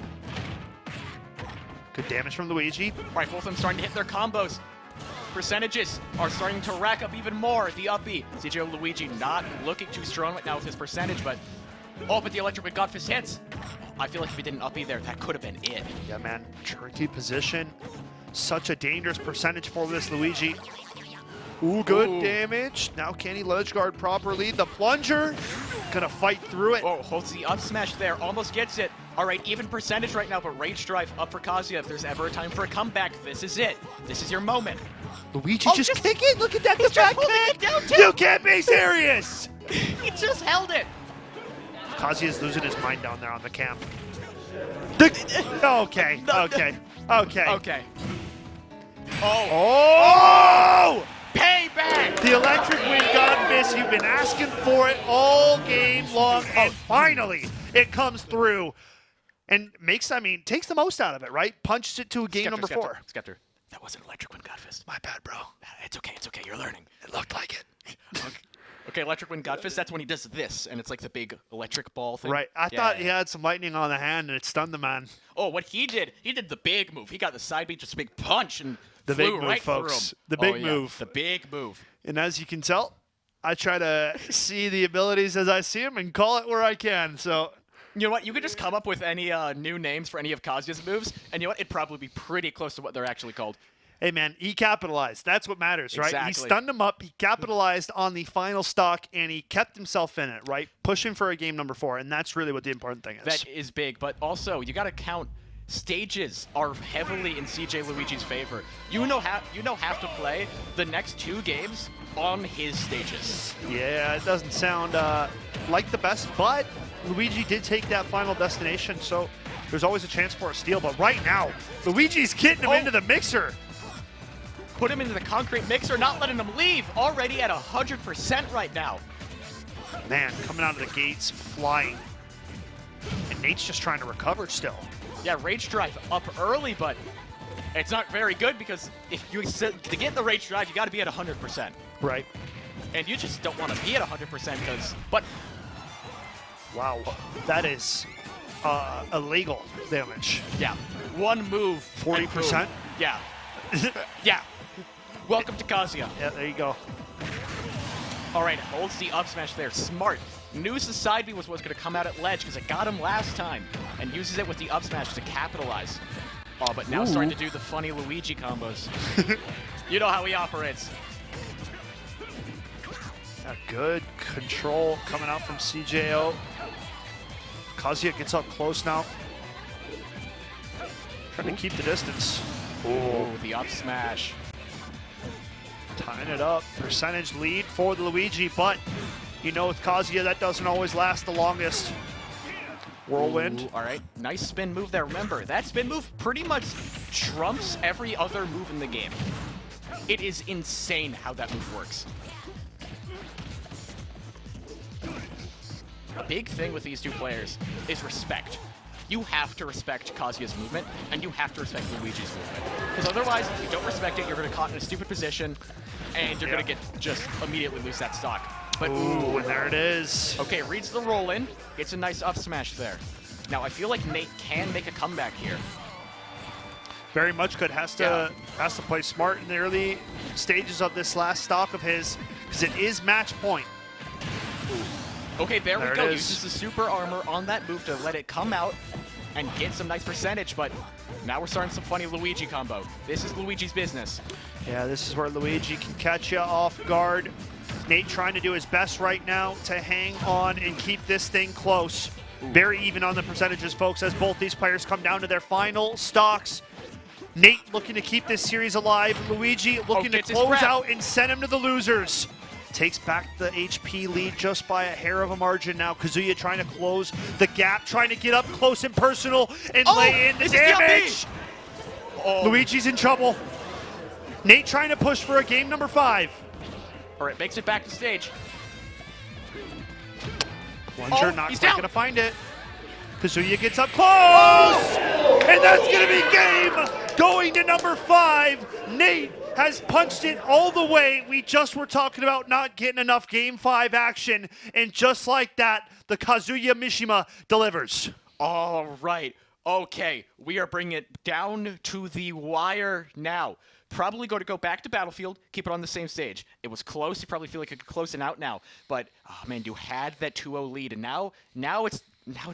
Good damage from Luigi. All right, both of them starting to hit their combos. Percentages are starting to rack up even more. The up B, CJO Luigi not looking too strong right now with his percentage, but but the Electric Wind Godfist hits. I feel like if he didn't up B there, that could have been it. Yeah, man, tricky position. Such a dangerous percentage for this Luigi. Ooh, good damage. Now can he ledge guard properly? The plunger, gonna fight through it. Oh, holds the up smash there, almost gets it. All right, even percentage right now, but Rage Drive up for Kazuya. If there's ever a time for a comeback, this is it. This is your moment. Luigi just kick it. Look at that. He's just holding it down too. You can't be serious. He just held it. Kazuya's losing his mind down there on the cam. Okay. Oh! Payback! The Electric Wind Godfist, you've been asking for it all game long, and finally it comes through and takes the most out of it, right? Punched it to a game number 4. Skeptor, that wasn't Electric Wind Godfist. My bad, bro. It's okay, you're learning. It looked like it. Okay, Electric Wind Godfist, that's when he does this, and it's like the big electric ball thing. Right, I thought he had some lightning on the hand and it stunned the man. Oh, what he did the big move. He got the side beat, just a big punch, and the flew big move, right folks. through him. The big move. The big move. And as you can tell, I try to see the abilities as I see them and call it where I can, so... You know what? You could just come up with any new names for any of Kazuya's moves, and you know what? It'd probably be pretty close to what they're actually called. Hey, man, he capitalized. That's what matters, right? Exactly. He stunned him up. He capitalized on the final stock, and he kept himself in it, right? Pushing for a game number 4, and that's really what the important thing is. That is big, but also, you got to count stages are heavily in CJ Luigi's favor. You know have to play the next 2 games on his stages. Yeah, it doesn't sound like the best, but Luigi did take that final destination, so there's always a chance for a steal. But right now, Luigi's getting him into the mixer. Put him into the concrete mixer, not letting him leave. Already at 100% right now. Man, coming out of the gates, flying. And Nate's just trying to recover still. Yeah, Rage Drive up early, but it's not very good because if you to get the Rage Drive, you got to be at 100%. Right. And you just don't want to be at 100% because, but... Wow, that is illegal damage. Yeah, one move. 40%? Yeah. Yeah. Welcome to Kazuya. Yeah, there you go. All right, holds the up smash there. Smart. Knew the side B was what's going to come out at ledge because it got him last time, and uses it with the up smash to capitalize. Oh, but now starting to do the funny Luigi combos. You know how he operates. Good control coming out from CJO. Kazuya gets up close now. Trying to keep the distance. Oh, the up smash. Tying it up. Percentage lead for the Luigi, but you know with Kazuya that doesn't always last the longest. Whirlwind. Ooh, all right, nice spin move there. Remember, that spin move pretty much trumps every other move in the game. It is insane how that move works. A big thing with these two players is respect. You have to respect Kazuya's movement, and you have to respect Luigi's movement. Because otherwise, if you don't respect it, you're going to caught in a stupid position, and you're going to get just immediately lose that stock. But ooh, and there it is. Okay, reads the roll in, gets a nice up smash there. Now I feel like Nate can make a comeback here. Very much could. Has to play smart in the early stages of this last stock of his, because it is match point. Okay, there we go. It Uses the super armor on that move to let it come out and get some nice percentage, but now we're starting some funny Luigi combo. This is Luigi's business. Yeah, this is where Luigi can catch you off guard. Nate trying to do his best right now to hang on and keep this thing close. Very even on the percentages, folks, as both these players come down to their final stocks. Nate looking to keep this series alive. Luigi looking to close out and send him to the losers. Takes back the HP lead just by a hair of a margin now. Kazuya trying to close the gap, trying to get up close and personal and lay in the damage. Luigi's in trouble. Nate trying to push for a game number 5. All right, makes it back to stage. Plunger not quite going to find it. Kazuya gets up close! And that's going to be game going to number 5. Nate has punched it all the way. We just were talking about not getting enough game 5 action. And just like that, the Kazuya Mishima delivers. All right. Okay, we are bringing it down to the wire now. Probably going to go back to Battlefield, keep it on the same stage. It was close. You probably feel like it could close it out now. But, oh man, you had that 2-0 lead, and now it's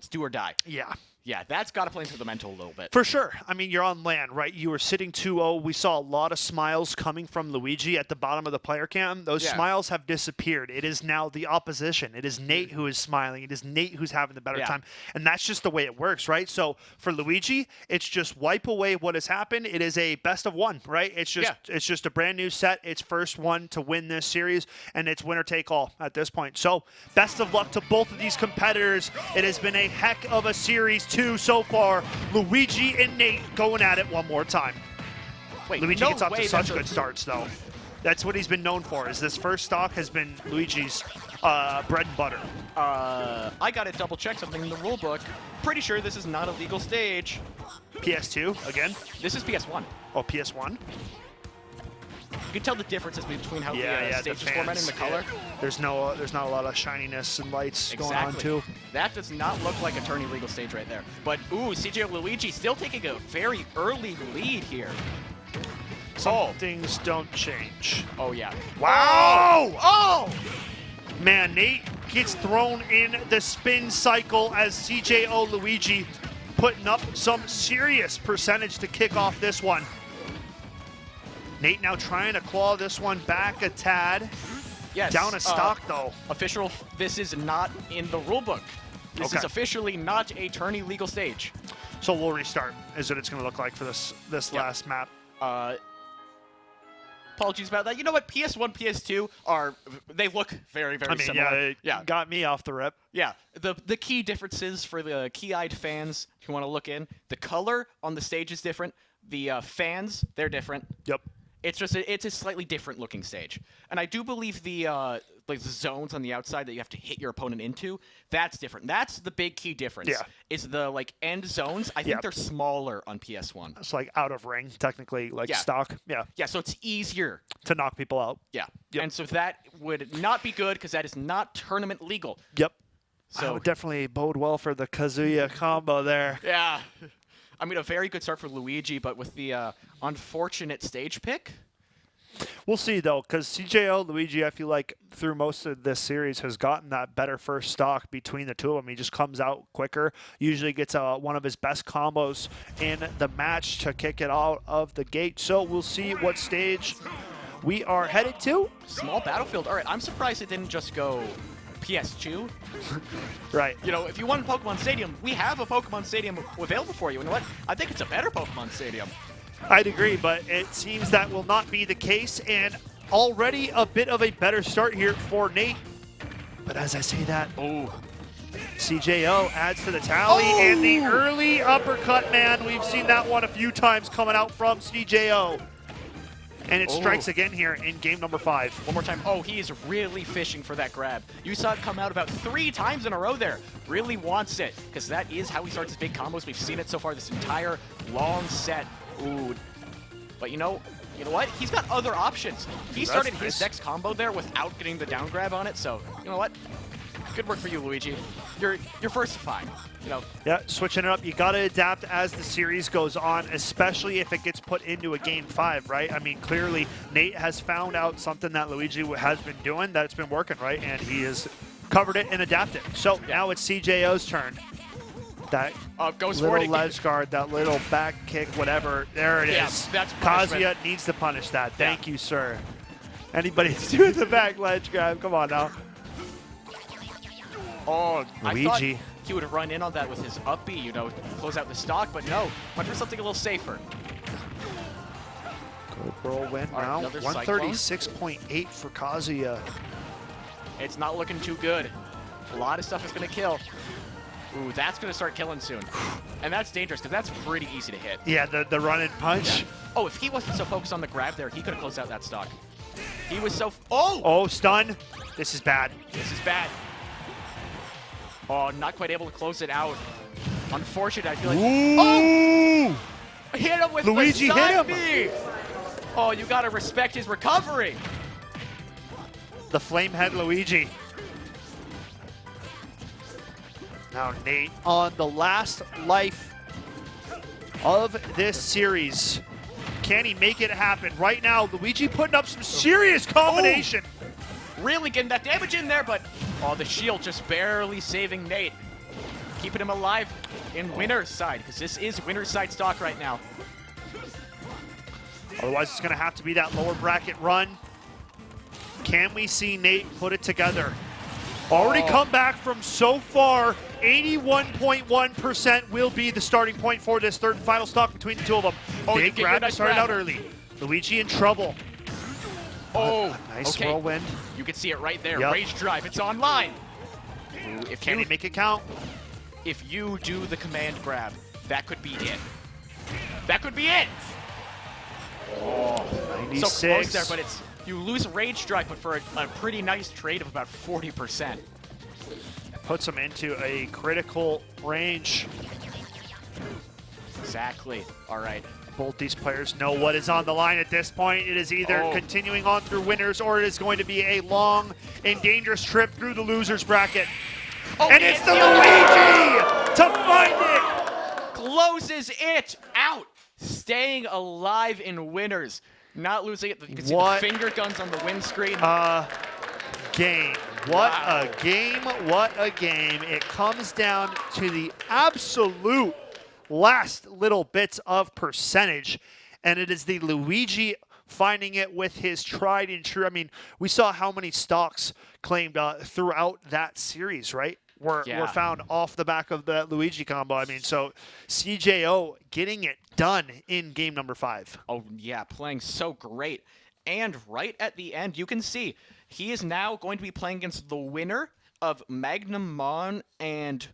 do or die. Yeah. Yeah, that's got to play into the mental a little bit. For sure. I mean, you're on land, right? You were sitting 2-0. We saw a lot of smiles coming from Luigi at the bottom of the player cam. Those smiles have disappeared. It is now the opposition. It is Nate who is smiling. It is Nate who's having the better time. And that's just the way it works, right? So for Luigi, it's just wipe away what has happened. It is a best of one, right? It's just a brand new set. It's first one to win this series, and it's winner take all at this point. So best of luck to both of these competitors. It has been a heck of a series so far. Luigi and Nate going at it one more time. Wait, Luigi gets off to such good starts, though. That's what he's been known for, is this first stock has been Luigi's bread and butter. I got to double check something in the rule book. Pretty sure this is not a legal stage. PS2, again? This is PS1. Oh, PS1? You can tell the differences between how the stage is formatting the color. There's not a lot of shininess and lights going on too. That does not look like a tourney legal stage right there. But ooh, CJ Luigi still taking a very early lead here. Some things don't change. Oh yeah. Wow! Oh! Man, Nate gets thrown in the spin cycle as CJO Luigi putting up some serious percentage to kick off this one. Nate now trying to claw this one back a tad. Yes. Down a stock, though. Official, this is not in the rulebook. This is officially not a tourney legal stage. So we'll restart, is what it's going to look like for this last map. Apologies about that. You know what? PS1, PS2 they look very, very similar. Yeah, got me off the rip. Yeah. The key differences for the key-eyed fans, if you want to look in, the color on the stage is different. The fans, they're different. Yep. It's a slightly different looking stage, and I do believe the zones on the outside that you have to hit your opponent into, that's different. That's the big key difference. Yeah. Is the end zones? I think they're smaller on PS1. It's like out of ring, technically, stock. Yeah. Yeah. So it's easier to knock people out. Yeah. Yep. And so that would not be good because that is not tournament legal. Yep. So that would definitely bode well for the Kazuya combo there. Yeah. I mean, a very good start for Luigi, but with the unfortunate stage pick. We'll see, though, because CJO, Luigi, I feel like through most of this series has gotten that better first stock between the two of them. He just comes out quicker, usually gets one of his best combos in the match to kick it out of the gate. So we'll see what stage we are headed to. Small battlefield. All right, I'm surprised it didn't just go PS2. Right. You know, if you want Pokemon Stadium, we have a Pokemon Stadium available for you. You know what? I think it's a better Pokemon Stadium. I'd agree, but it seems that will not be the case, and already a bit of a better start here for Nate. But as I say that, CJO adds to the tally, and the early uppercut, man, we've seen that one a few times coming out from CJO. And it strikes again here in game number 5. One more time. Oh, he is really fishing for that grab. You saw it come out about 3 times in a row there. Really wants it, because that is how he starts his big combos. We've seen it so far this entire long set. Ooh. But you know what? He's got other options. He started his next combo there without getting the down grab on it, so you know what? Good work for you, Luigi. You're first to 5. You know. Yeah, switching it up. You got to adapt as the series goes on, especially if it gets put into a game 5, right? I mean, clearly Nate has found out something that Luigi has been doing that's been working, right? And he has covered it and adapted. So now it's CJO's turn. That goes little forward ledge guard, that little back kick, whatever. There it is. That's Kazuya needs to punish that. Thank you, sir. Anybody that's doing the back ledge grab, come on now. Oh, Luigi. I thought he would run in on that with his up B, you know, close out the stock, but no. Went for something a little safer. Go win now. 136.8 for Kazuya. It's not looking too good. A lot of stuff is going to kill. Ooh, that's going to start killing soon. And that's dangerous, because that's pretty easy to hit. Yeah, the run and punch. Yeah. Oh, if he wasn't so focused on the grab there, he could have closed out that stock. He was so... Oh, stun. This is bad. This is bad. Oh, not quite able to close it out. Unfortunate, I feel like... Ooh! Oh! Hit him with Luigi the hit him! B. Oh, you got to respect his recovery. The Flamehead Luigi. Now Nate on the last life of this series. Can he make it happen? Right now, Luigi putting up some serious combination. Really getting that damage in there, but the shield just barely saving Nate. Keeping him alive in winner's side, because this is winner's side stock right now. Otherwise, it's going to have to be that lower bracket run. Can we see Nate put it together? Already come back from so far. 81.1% will be the starting point for this third and final stock between the two of them. Big grab started out early. Luigi in trouble. Nice whirlwind. You can see it right there. Rage drive. It's online. Ooh, can he make it count? If you do the command grab, that could be it. That could be it. Oh, 96. So close there, but you lose Rage Strike, but for a pretty nice trade of about 40%. Puts him into a critical range. Exactly. All right. Both these players know what is on the line at this point. It is either continuing on through winners, or it is going to be a long and dangerous trip through the losers bracket. And it's the Luigi to find it. Closes it out. Staying alive in winners. Not losing it. You can see the finger guns on the win screen. Game. What a game. What a game. It comes down to the absolute last little bits of percentage. And it is the Luigi finding it with his tried and true. I mean, we saw how many stocks claimed throughout that series, right? Were found off the back of the Luigi combo. I mean, so CJO getting it done in game number 5. Oh, yeah, playing so great. And right at the end, you can see he is now going to be playing against the winner of Magnum Mon and...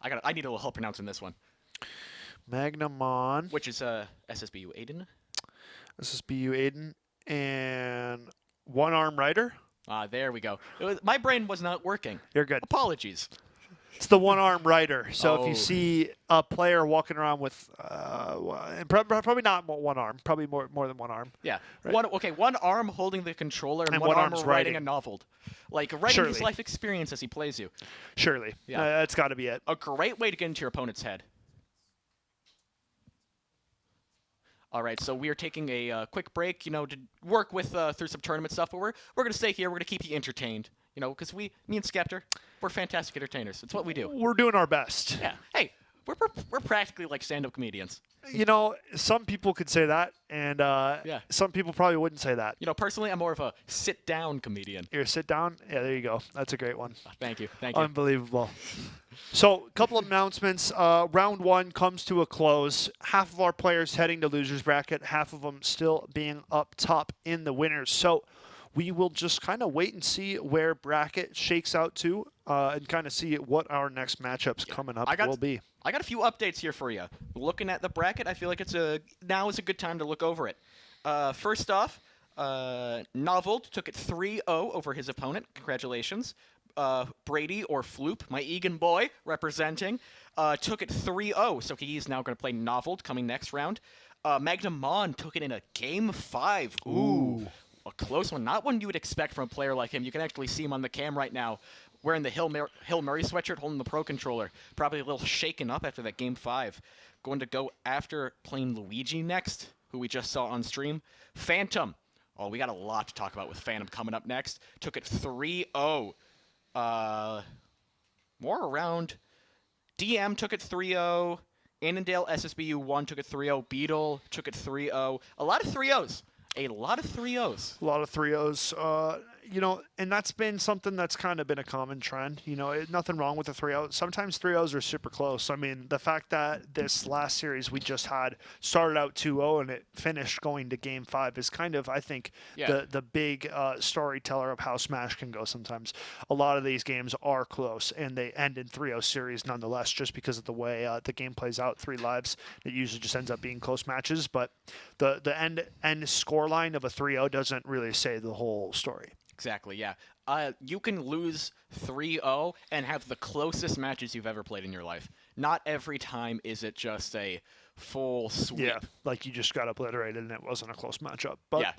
I need a little help pronouncing this one. Magnum Mon. Which is SSBU Aiden. SSBU Aiden and One Arm Rider. There we go. My brain was not working. You're good. Apologies. It's the One Arm Rider. So if you see a player walking around with, probably not one arm, probably more than one arm. Yeah. Right? One arm holding the controller and one arm writing a novel. Like writing his life experience as he plays you. Surely. Yeah. That's got to be it. A great way to get into your opponent's head. All right, so we are taking a quick break, to work with through some tournament stuff, but we're gonna stay here. We're gonna keep you entertained, because me and Skeptor, we're fantastic entertainers. It's what we do. We're doing our best. Yeah. Hey, we're practically like stand-up comedians. Some people could say that, and some people probably wouldn't say that. Personally, I'm more of a sit-down comedian. You're a sit down? Yeah, there you go. That's a great one. Thank you. Unbelievable. So, a couple of announcements. Round 1 comes to a close. Half of our players heading to losers bracket, half of them still being up top in the winners. So, we will just kind of wait and see where bracket shakes out to, and kind of see what our next matchups coming up will be. I got a few updates here for you. Looking at the bracket, I feel like now is a good time to look over it. First off, Novold took it 3-0 over his opponent. Congratulations. Brady, or Floop, my Egan boy, representing, took it 3-0, so he's now going to play Novold coming next round. Magnum Mon took it in a Game 5. Ooh. A close one. Not one you would expect from a player like him. You can actually see him on the cam right now, wearing the Hill Murray sweatshirt, holding the Pro Controller. Probably a little shaken up after that Game 5. Going to go after playing Luigi next, who we just saw on stream. Phantom. Oh, we got a lot to talk about with Phantom coming up next. Took it 3-0. More around. DM took it 3-0. Annandale SSBU 1 took it 3-0. Beetle took it 3-0. A lot of 3-0s. A lot of 3-0s. A lot of 3-0s. And that's been something that's kind of been a common trend. Nothing wrong with the 3-0. Sometimes 3-0s are super close. I mean, the fact that this last series we just had started out 2-0 and it finished going to Game 5 is kind of, I think, the big storyteller of how Smash can go sometimes. A lot of these games are close, and they end in 3-0 series nonetheless, just because of the way the game plays out. 3 lives, it usually just ends up being close matches, but the end scoreline of a 3-0 doesn't really say the whole story. Exactly, yeah. You can lose 3-0 and have the closest matches you've ever played in your life. Not every time is it just a full sweep. Yeah, like you just got obliterated and it wasn't a close matchup. But yeah.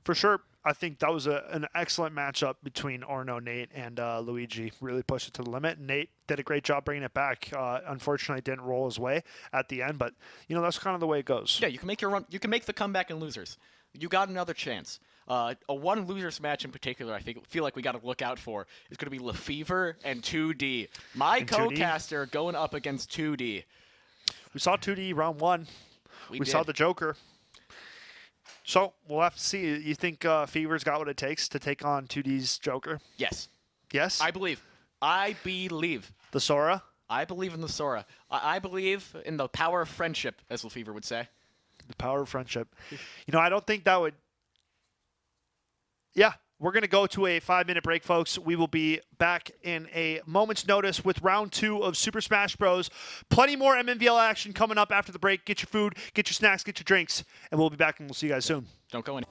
For sure, I think that was an excellent matchup between Orno, Nate, and Luigi. Really pushed it to the limit. Nate did a great job bringing it back. Unfortunately, didn't roll his way at the end, but that's kind of the way it goes. Yeah, you can make your run. You can make the comeback in losers. You got another chance. A one losers match in particular, I feel like we got to look out for is going to be LeFever and 2D. My co-caster going up against 2D. We saw 2D round 1. We saw the Joker. So we'll have to see. You think Fever's got what it takes to take on 2D's Joker? Yes. Yes? I believe. The Sora? I believe in the Sora. I believe in the power of friendship, as LeFever would say. The power of friendship. I don't think that would... Yeah, we're going to go to a 5-minute break, folks. We will be back in a moment's notice with round 2 of Super Smash Bros. Plenty more MNVL action coming up after the break. Get your food, get your snacks, get your drinks, and we'll be back, and we'll see you guys soon. Don't go in.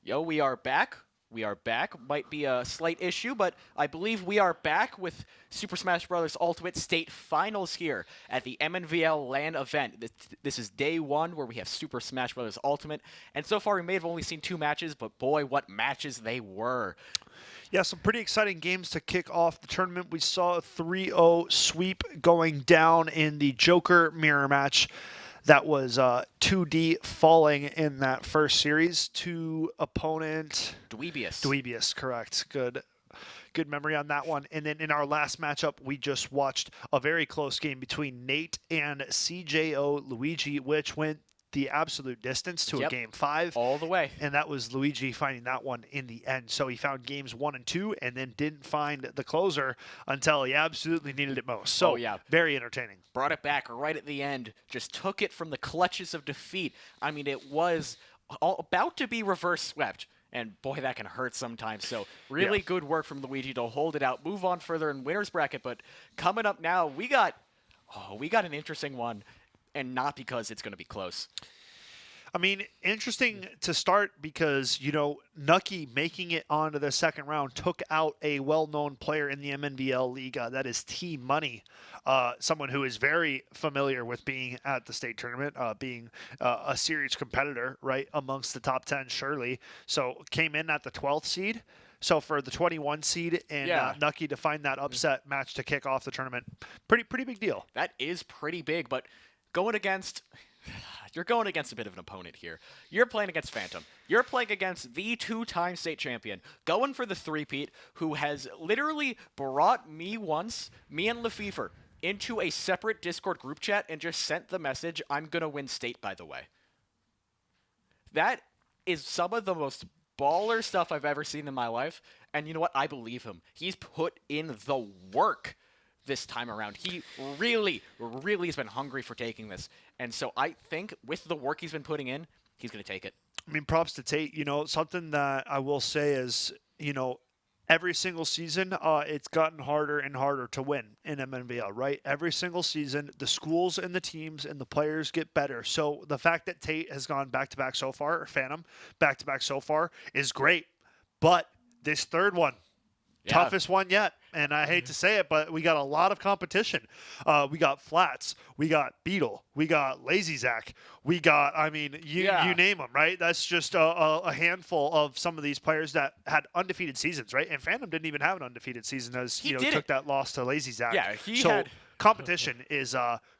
Yo, we are back. We are back. Might be a slight issue, but I believe we are back with Super Smash Bros. Ultimate State Finals here at the MNVL LAN event. This is day one where we have Super Smash Bros. Ultimate, and so far we may have only seen 2 matches, but boy, what matches they were. Yeah, some pretty exciting games to kick off the tournament. We saw a 3-0 sweep going down in the Joker mirror match. That was 2D falling in that first series to opponent Dweebius. Dweebius, correct. Good memory on that one. And then in our last matchup, we just watched a very close game between Nate and CJO Luigi, which went the absolute distance to a game 5. All the way. And that was Luigi finding that one in the end. So he found games 1 and 2 and then didn't find the closer until he absolutely needed it most. So very entertaining. Brought it back right at the end. Just took it from the clutches of defeat. I mean, it was about to be reverse swept. And boy, that can hurt sometimes. So really good work from Luigi to hold it out, move on further in winner's bracket. But coming up now, we got an interesting one. And not because it's going to be close. I mean, interesting to start because, you know, Nucky making it onto the second round took out a well-known player in the MNVL League. That is T-Money, someone who is very familiar with being at the state tournament, being a serious competitor, right, amongst the top 10, surely. So came in at the 12th seed. So for the 21 seed and Nucky to find that upset match to kick off the tournament, pretty big deal. That is pretty big, but you're going against a bit of an opponent here. You're playing against Phantom. You're playing against the 2-time state champion, going for the three-peat, who has literally brought me and Lefevre, into a separate Discord group chat and just sent the message, "I'm going to win state, by the way." That is some of the most baller stuff I've ever seen in my life, and you know what? I believe him. He's put in the work this time around. He really has been hungry for taking this. And so I think with the work he's been putting in, he's going to take it. I mean, props to Tate. You know, something that I will say is, you know, every single season, it's gotten harder and harder to win in MNVL, right? Every single season, the schools and the teams and the players get better. So the fact that Tate has gone back-to-back so far, or Phantom back-to-back so far, is great. But this third one, toughest one yet. And I hate to say it, but we got a lot of competition. We got Flats. We got Beetle. We got Lazy Zach. We got, I mean, you name them, right? That's just a handful of some of these players that had undefeated seasons, right? And Phantom didn't even have an undefeated season as, took that loss to Lazy Zach. Yeah, competition is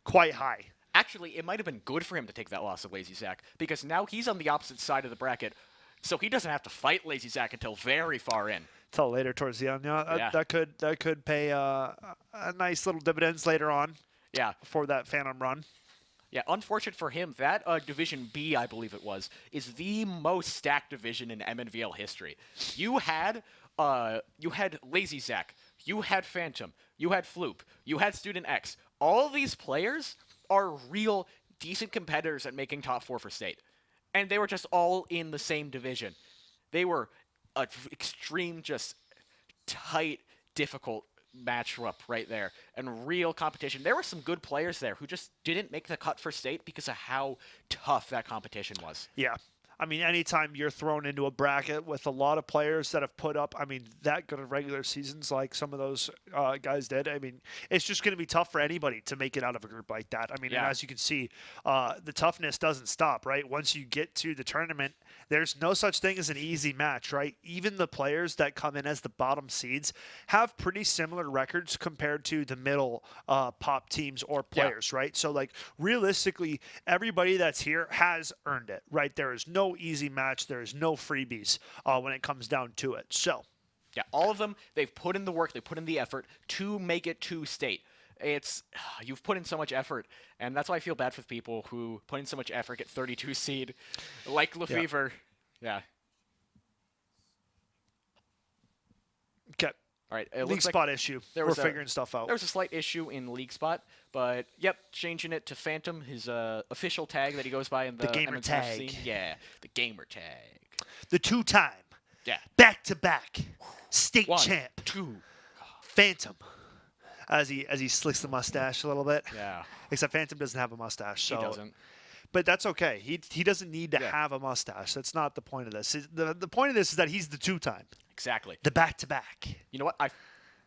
quite high. Actually, it might have been good for him to take that loss to Lazy Zach because now he's on the opposite side of the bracket, so he doesn't have to fight Lazy Zach until very far in. Till later towards the end. That could pay a nice little dividends later on. Yeah. For that Phantom run. Yeah, unfortunate for him, that Division B, I believe it was, is the most stacked division in MNVL history. You had Lazy Zach, you had Phantom, you had Floop, you had Student X. All these players are real decent competitors at making top 4 for state. And they were just all in the same division. They were an extreme, just tight, difficult matchup right there, and real competition. There were some good players there who just didn't make the cut for state because of how tough that competition was. Yeah. I mean, anytime you're thrown into a bracket with a lot of players that have put up, I mean, that good of regular seasons like some of those guys did, I mean, it's just going to be tough for anybody to make it out of a group like that. I mean, and as you can see, the toughness doesn't stop, right? Once you get to the tournament, there's no such thing as an easy match, right? Even the players that come in as the bottom seeds have pretty similar records compared to the middle pop teams or players, right? So, like, realistically, everybody that's here has earned it, right? There is no easy match. There is no freebies when it comes down to it. So, yeah, all of them, they've put in the work, they put in the effort to make it to state. You've put in so much effort, and that's why I feel bad for the people who put in so much effort, get 32 seed, like Lefevre. Yeah. Okay. All right. League spot issue. We're figuring stuff out. There was a slight issue in league spot, but changing it to Phantom, his official tag that he goes by in the gamer tag. Scene. Yeah, the gamer tag. The 2-time. Yeah. Back-to-back state 1, champ. 2. Phantom. As he slicks the mustache a little bit. Yeah. Except Phantom doesn't have a mustache. So he doesn't. But that's okay. He doesn't need to have a mustache. That's not the point of this. The point of this is that he's the two-time. Exactly. The back-to-back. You know what?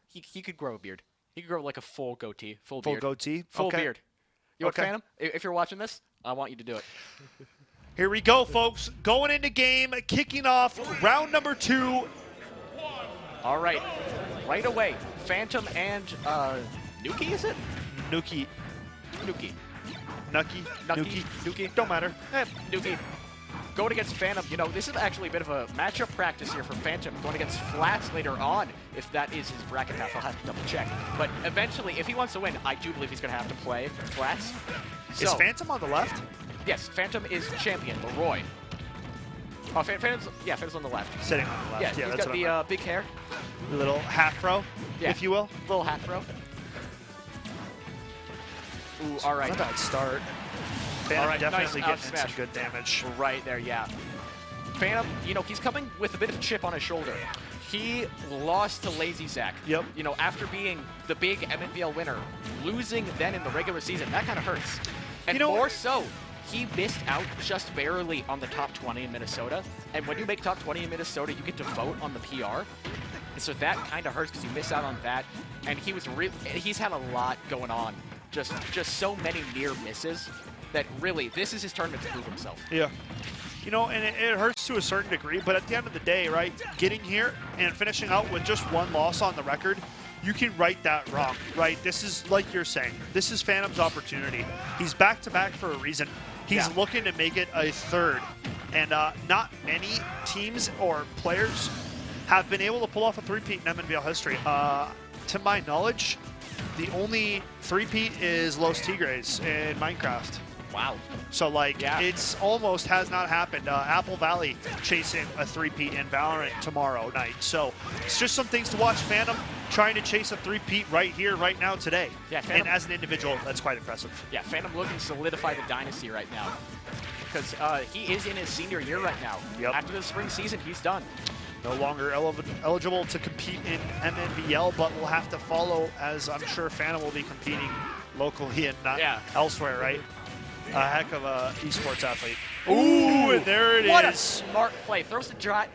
He could grow a beard. He could grow like a full goatee, full Full beard. goatee? Full Okay. beard. You know what, Phantom? If you're watching this, I want you to do it. Here we go, folks. Going into game, kicking off round number 2. All right. Right away, Phantom and Nuki, is it? Nuki. Nuki. Don't matter. Nuki. Going against Phantom, you know, this is actually a bit of a matchup practice here for Phantom. Going against Flats later on, if that is his bracket path. I'll have to double check. But eventually, if he wants to win, I do believe he's going to have to play Flats. Is Phantom on the left? Yes, Phantom is champion, Leroy. Oh, Phantom's on the left. Sitting on the left. Yeah, Yeah, he's got the big hair. The little half throw, if you will. Little hat throw. Ooh, all right. Not a bad start. Phantom All right, definitely nice getting in some good damage. Right there, yeah. Phantom, you know, he's coming with a bit of chip on his shoulder. He lost to Lazy Zach. Yep. You know, after being the big MNVL winner, losing then in the regular season, that kind of hurts. And more so, he missed out just barely on the top 20 in Minnesota. And when you make top 20 in Minnesota, you get to vote on the PR. And so that kind of hurts because you miss out on that. And he's had a lot going on. Just so many near misses that really, this is his tournament to prove himself. Yeah. You know, and it hurts to a certain degree, but at the end of the day, right, getting here and finishing out with just one loss on the record, you can right that wrong, right? This is, like you're saying, this is Phantom's opportunity. He's back-to-back for a reason. He's looking to make it a third. And not many teams or players have been able to pull off a three-peat in MNVL history. To my knowledge, the only three-peat is Los Tigres in Minecraft. Wow. So, like, it's almost has not happened. Apple Valley chasing a three-peat in Valorant tomorrow night. So, it's just some things to watch. Phantom trying to chase a three-peat right here, right now, today. Yeah, Phantom, and as an individual, that's quite impressive. Yeah, Phantom looking to solidify the dynasty right now. Because he is in his senior year right now. Yep. After the spring season, he's done. No longer eligible to compete in MNVL, but will have to follow, as I'm sure Phantom will be competing locally and not elsewhere, right? A heck of a esports athlete. Ooh, and there it is. What a smart play. Throws the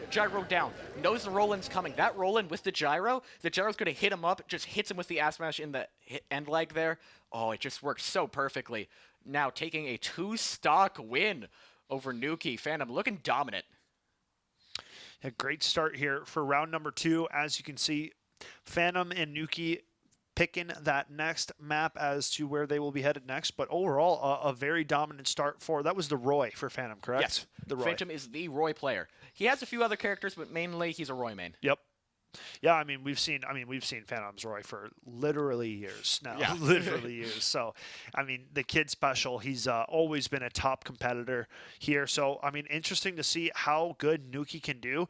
gyro down. Knows the roll-in's coming. That roll-in with the gyro's going to hit him up. Just hits him with the ass smash in the end leg there. Oh, it just works so perfectly. Now taking a 2-stock win over Nuki. Phantom looking dominant. A great start here for round number 2. As you can see, Phantom and Nuki picking that next map as to where they will be headed next. But overall, a very dominant start for, that was the Roy for Phantom, correct? Yes. The Roy. Phantom is the Roy player. He has a few other characters, but mainly he's a Roy main. Yep. Yeah, I mean we've seen Phantom's Roy for literally years now. Yeah. Literally years. So, I mean, the kid special, he's always been a top competitor here. So, I mean, interesting to see how good Nuki can do.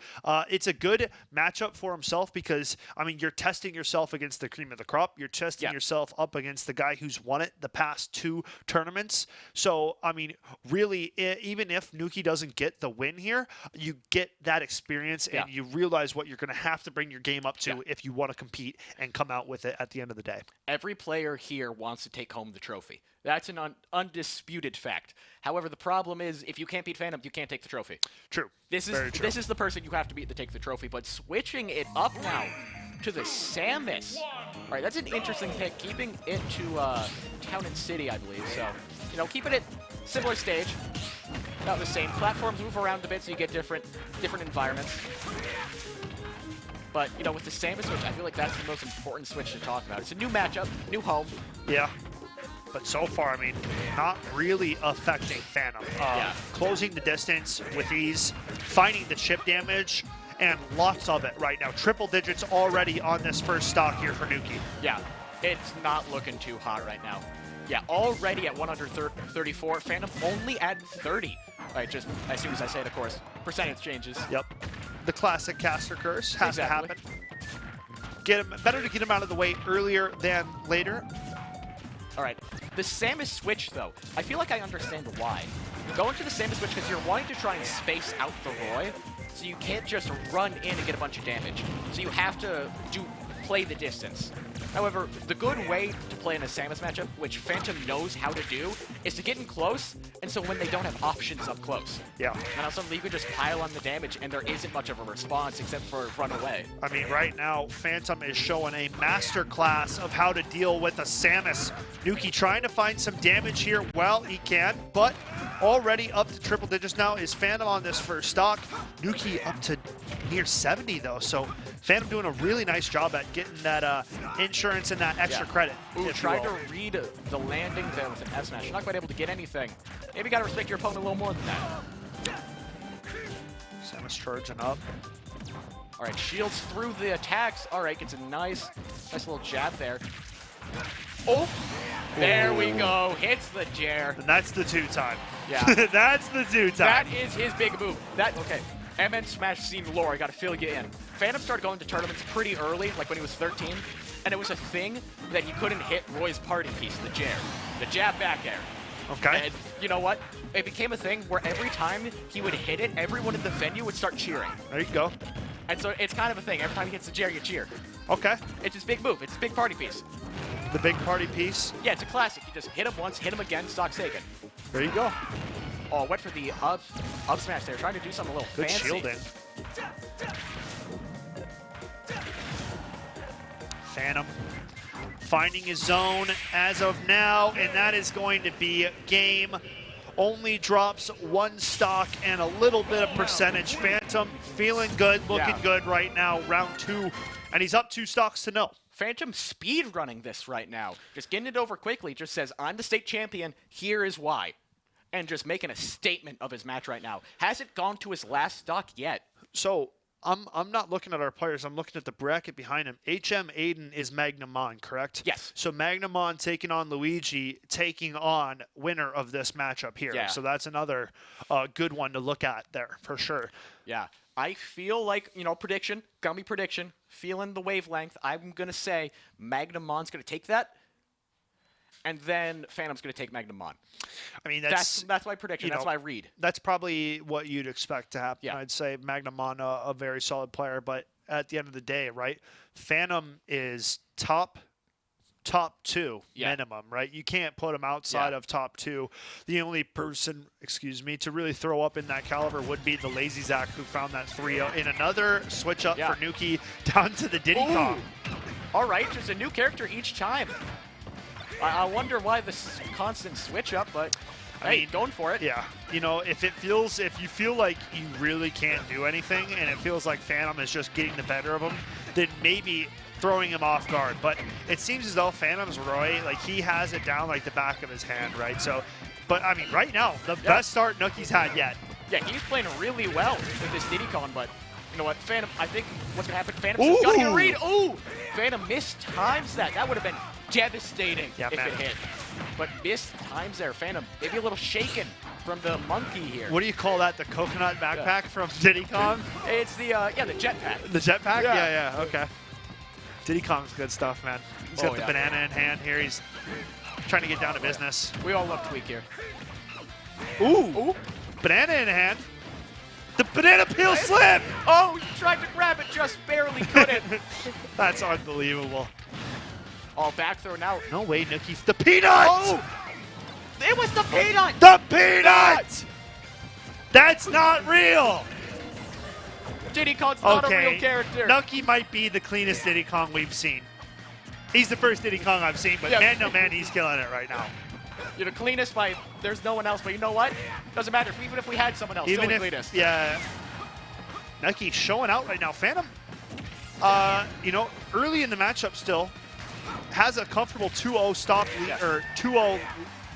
It's a good matchup for himself because, I mean, you're testing yourself against the cream of the crop. You're testing yourself up against the guy who's won it the past 2 tournaments. So, I mean, really, even if Nuki doesn't get the win here, you get that experience and you realize what you're going to have to bring your game up to if you want to compete and come out with it at the end of the day. Every player here wants to take home the trophy. That's an undisputed fact. However, the problem is if you can't beat Phantom, you can't take the trophy. True. This is the person you have to beat to take the trophy. But switching it up now to the Samus. All right, that's an interesting pick. Keeping it to Town and City, I believe. So, you know, keeping it similar stage. About the same. Platforms move around a bit so you get different environments. But, you know, with the Samus switch, I feel like that's the most important switch to talk about. It's a new matchup, new home. Yeah. But so far, I mean, not really affecting Phantom. Closing the distance with ease, finding the chip damage, and lots of it right now. Triple digits already on this first stock here for Nuki. Yeah, it's not looking too hot right now. Yeah, already at 134. Phantom only at 30. All right, just as soon as I say it, of course, percentage changes. Yep. The classic caster curse has to happen. Better to get him out of the way earlier than later. All right. The Samus switch, though, I feel like I understand why. Go into the Samus switch because you're wanting to try and space out the Roy, so you can't just run in and get a bunch of damage. So you have to play the distance. However, the good way to play in a Samus matchup, which Phantom knows how to do, is to get in close, and so when they don't have options up close. Yeah. And now suddenly you can just pile on the damage, and there isn't much of a response except for run away. I mean, right now, Phantom is showing a masterclass of how to deal with a Samus. Nuki trying to find some damage here. Well, he can, but already up to triple digits now is Phantom on this first stock. Nuki up to near 70, though, so Phantom doing a really nice job at getting that insurance and that extra credit. Ooh, trying to read the landing there with an F smash. You're not quite able to get anything. Maybe you gotta respect your opponent a little more than that. Samus charging up. All right, shields through the attacks. All right, gets a nice little jab there. Oh, there we go. Hits the Jer. And that's the 2-time. Yeah. That's the 2-time. That is his big move. Okay. MN Smash scene lore, I gotta fill you in. Phantom started going to tournaments pretty early, like when he was 13, and it was a thing that he couldn't hit Roy's party piece, the Jer. The jab back air. Okay. And you know what? It became a thing where every time he would hit it, everyone in the venue would start cheering. There you go. And so it's kind of a thing. Every time he hits the Jer, you cheer. Okay. It's his big move. It's his big party piece. The big party piece. Yeah, it's a classic. You just hit him once, hit him again, stock taken. There you go. Oh, went for the up smash there. Trying to do something a little Good fancy. shielding. Phantom finding his zone as of now, and that is going to be game. Only drops one stock and a little bit of percentage. Phantom feeling good, looking good right now, round 2, and he's up 2 stocks to 0. Phantom speed running this right now. Just getting it over quickly. Just says, I'm the state champion. Here is why. And just making a statement of his match right now. Hasn't gone to his last stock yet. So I'm not looking at our players. I'm looking at the bracket behind him. HM Aiden is Magnamon, correct? Yes. So Magnamon taking on Luigi, taking on winner of this matchup here. Yeah. So that's another good one to look at there for sure. Yeah. I feel like, prediction, gummy prediction, feeling the wavelength. I'm going to say Magnamon's going to take that. And then Phantom's going to take Magnamon. I mean, that's my prediction. That's my read. That's probably what you'd expect to happen. Yeah. I'd say Magnamon, a very solid player. But at the end of the day, right, Phantom is top 2 minimum, right? You can't put him outside of top 2. The only person, to really throw up in that caliber would be the Lazy Zach, who found that 3-0 in another switch up for Nuki down to the Diddy Kong. All right, just a new character each time. I wonder why this constant switch up, but I mean, going for it. Yeah. If you feel like you really can't do anything and it feels like Phantom is just getting the better of him, then maybe throwing him off guard. But it seems as though Phantom's Roy, like he has it down like the back of his hand, right? So, but I mean, right now, the best start Nuki's had yet. Yeah, he's playing really well with this Diddy Kong, but you know what, Phantom, I think what's going to happen, Phantom's got to get a read. Ooh! Phantom mistimes that. That would have been devastating if it hit. But missed times there. Phantom maybe a little shaken from the monkey here. What do you call that? The coconut backpack from Diddy Kong? It's the jetpack. The jetpack? Yeah, okay. Diddy Kong's good stuff, man. He's got the banana in hand here. He's trying to get down to business. We all love Tweak here. Ooh. Banana in hand. The banana peel slip! Oh, he tried to grab it, just barely couldn't. That's unbelievable. Oh, back throw now. No way, Nuki. The peanut! Oh! It was the peanut! The peanut! That's not real! Diddy Kong's not a real character. Nuki might be the cleanest Diddy Kong we've seen. He's the first Diddy Kong I've seen, but man, he's killing it right now. You're the cleanest by, there's no one else, but you know what? Doesn't matter. Even if we had someone else, still the cleanest. Yeah. Nuki showing out right now. Phantom, early in the matchup still, has a comfortable 2-0 stop lead, or 2-0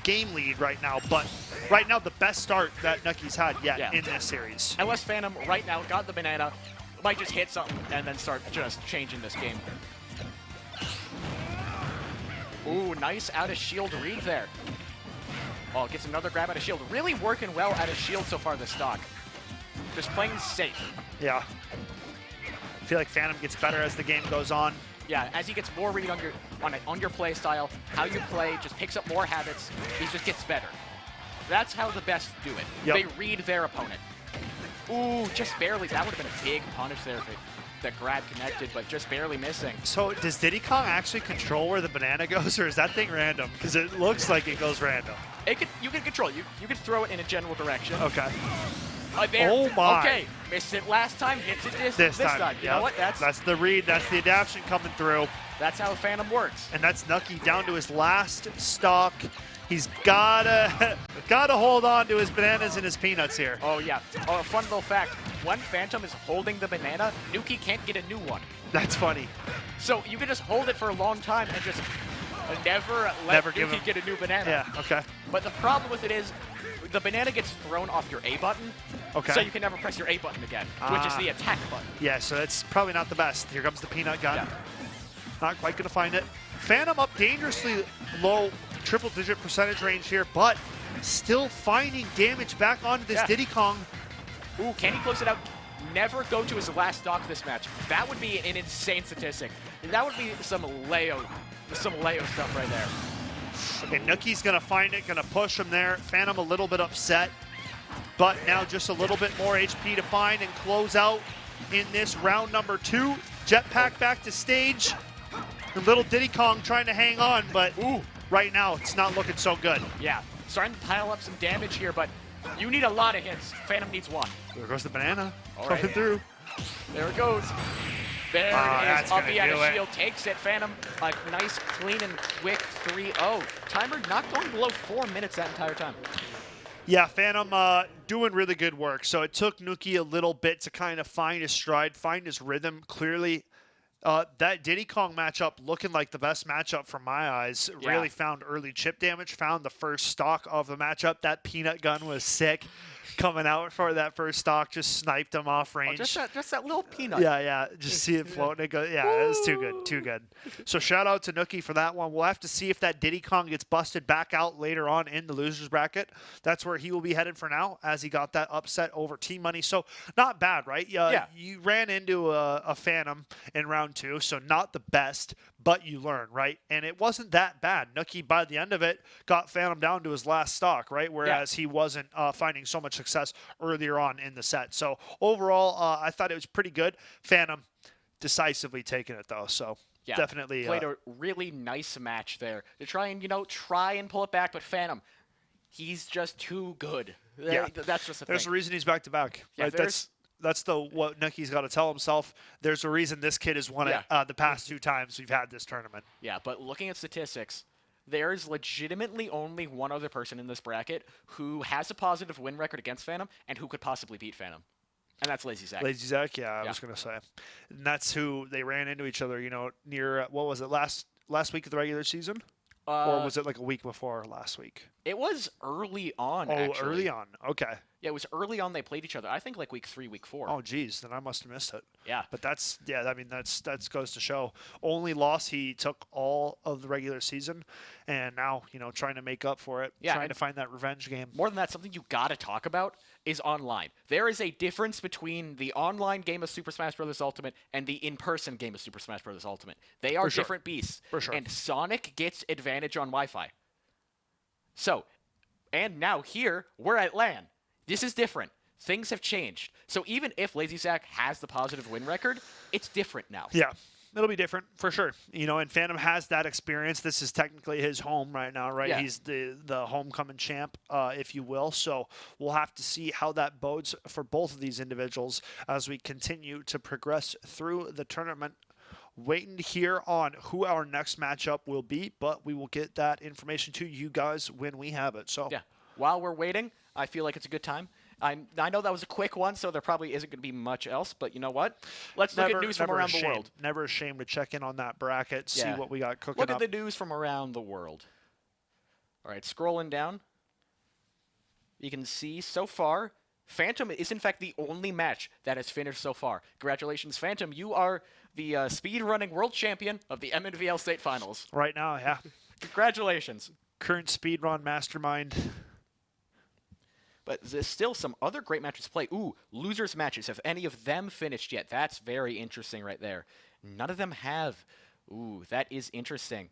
game lead right now, but right now the best start that Nuki's had yet in this series. Unless Phantom right now got the banana, might just hit something and then start just changing this game. Ooh, nice out of shield read there. Oh, gets another grab out of shield. Really working well out of shield so far this stock. Just playing safe. Yeah. I feel like Phantom gets better as the game goes on. Yeah, as he gets more read on your play style, how you play, just picks up more habits, he just gets better. That's how the best do it. Yep. They read their opponent. Ooh, just barely. That would have been a big punish there if that grab connected, but just barely missing. So does Diddy Kong actually control where the banana goes, or is that thing random? Because it looks like it goes random. You can control it. You can throw it in a general direction. Okay. There. Oh my. Okay, missed it last time, hits it this time. You know what? That's the read. That's the adaptation coming through. That's how Phantom works. And that's Nucky down to his last stock. He's gotta hold on to his bananas and his peanuts here. Oh yeah. Oh, a fun little fact: when Phantom is holding the banana, Nuki can't get a new one. That's funny. So you can just hold it for a long time and just never let Nuki get a new banana. Yeah. Okay. But the problem with it is, the banana gets thrown off your A button, okay. So you can never press your A button again, which is the attack button. Yeah, so that's probably not the best. Here comes the peanut gun. Yeah. Not quite going to find it. Phantom up dangerously low triple-digit percentage range here, but still finding damage back onto this Diddy Kong. Ooh, can he close it out? Never go to his last stock this match. That would be an insane statistic. That would be some Leo stuff right there. Okay, Nuki's going to find it, going to push him there. Phantom a little bit upset, but now just a little bit more HP to find and close out in this round number 2. Jetpack back to stage. The little Diddy Kong trying to hang on, but right now it's not looking so good. Yeah, starting to pile up some damage here, but you need a lot of hits. Phantom needs one. There goes the banana. Coming through. There it goes. There it is. Up out of shield, takes it. Phantom, a nice, clean, and quick 3-0. Timer not going below 4 minutes that entire time. Yeah, Phantom doing really good work. So it took Nuki a little bit to kind of find his stride, find his rhythm. Clearly, that Diddy Kong matchup looking like the best matchup from my eyes. Yeah. Really found early chip damage, found the first stock of the matchup. That peanut gun was sick. Coming out for that first stock, just sniped him off range. Oh, just that little peanut. Yeah. Just see it floating. It goes, yeah, it was too good. So shout out to Nuki for that one. We'll have to see if that Diddy Kong gets busted back out later on in the losers bracket. That's where he will be headed for now, as he got that upset over Team Money. So not bad, right? Yeah. You ran into a Phantom in round 2, so not the best, but you learn, right? And it wasn't that bad. Nuki, by the end of it, got Phantom down to his last stock, right? Whereas he wasn't finding so much success earlier on in the set. So overall, I thought it was pretty good. Phantom decisively taking it, though. So definitely played a really nice match there to try and pull it back. But Phantom, he's just too good. Yeah, that's just the thing. There's a reason he's back to back. Yeah, right? That's what Nuki's got to tell himself. There's a reason this kid has won it the past 2 times we've had this tournament. Yeah, but looking at statistics, there's legitimately only one other person in this bracket who has a positive win record against Phantom and who could possibly beat Phantom. And that's Lazy Zach. Lazy Zach, I was going to say. And that's who they ran into each other, near, what was it, last week of the regular season? Or was it like a week before last week? It was early on, actually. Early on. Okay. Yeah, it was early on they played each other. I think like week 3, week 4. Oh, geez. Then I must have missed it. Yeah. But that goes to show. Only loss, he took all of the regular season. And now, trying to make up for it. Yeah, trying to find that revenge game. More than that, something you got to talk about is online. There is a difference between the online game of Super Smash Bros. Ultimate and the in-person game of Super Smash Bros. Ultimate. They are different beasts. For sure. And Sonic gets advantage on Wi-Fi. So, and now here, we're at LAN. This is different. Things have changed. So even if Lazy Zach has the positive win record, it's different now. Yeah. It'll be different for sure. And Phantom has that experience. This is technically his home right now, right? Yeah. He's the homecoming champ, if you will. So we'll have to see how that bodes for both of these individuals as we continue to progress through the tournament. Waiting to hear on who our next matchup will be, but we will get that information to you guys when we have it. So while we're waiting, I feel like it's a good time. I know that was a quick one, so there probably isn't going to be much else, but you know what? Let's look at news from around the world. Never ashamed to check in on that bracket, see what we got cooking up. Look at the news from around the world. All right, scrolling down. You can see so far, Phantom is in fact the only match that has finished so far. Congratulations, Phantom. You are the speedrunning world champion of the MNVL State Finals. Right now, yeah. Congratulations. Current speedrun mastermind. But there's still some other great matches to play. Ooh, losers matches. Have any of them finished yet? That's very interesting right there. None of them have. Ooh, that is interesting.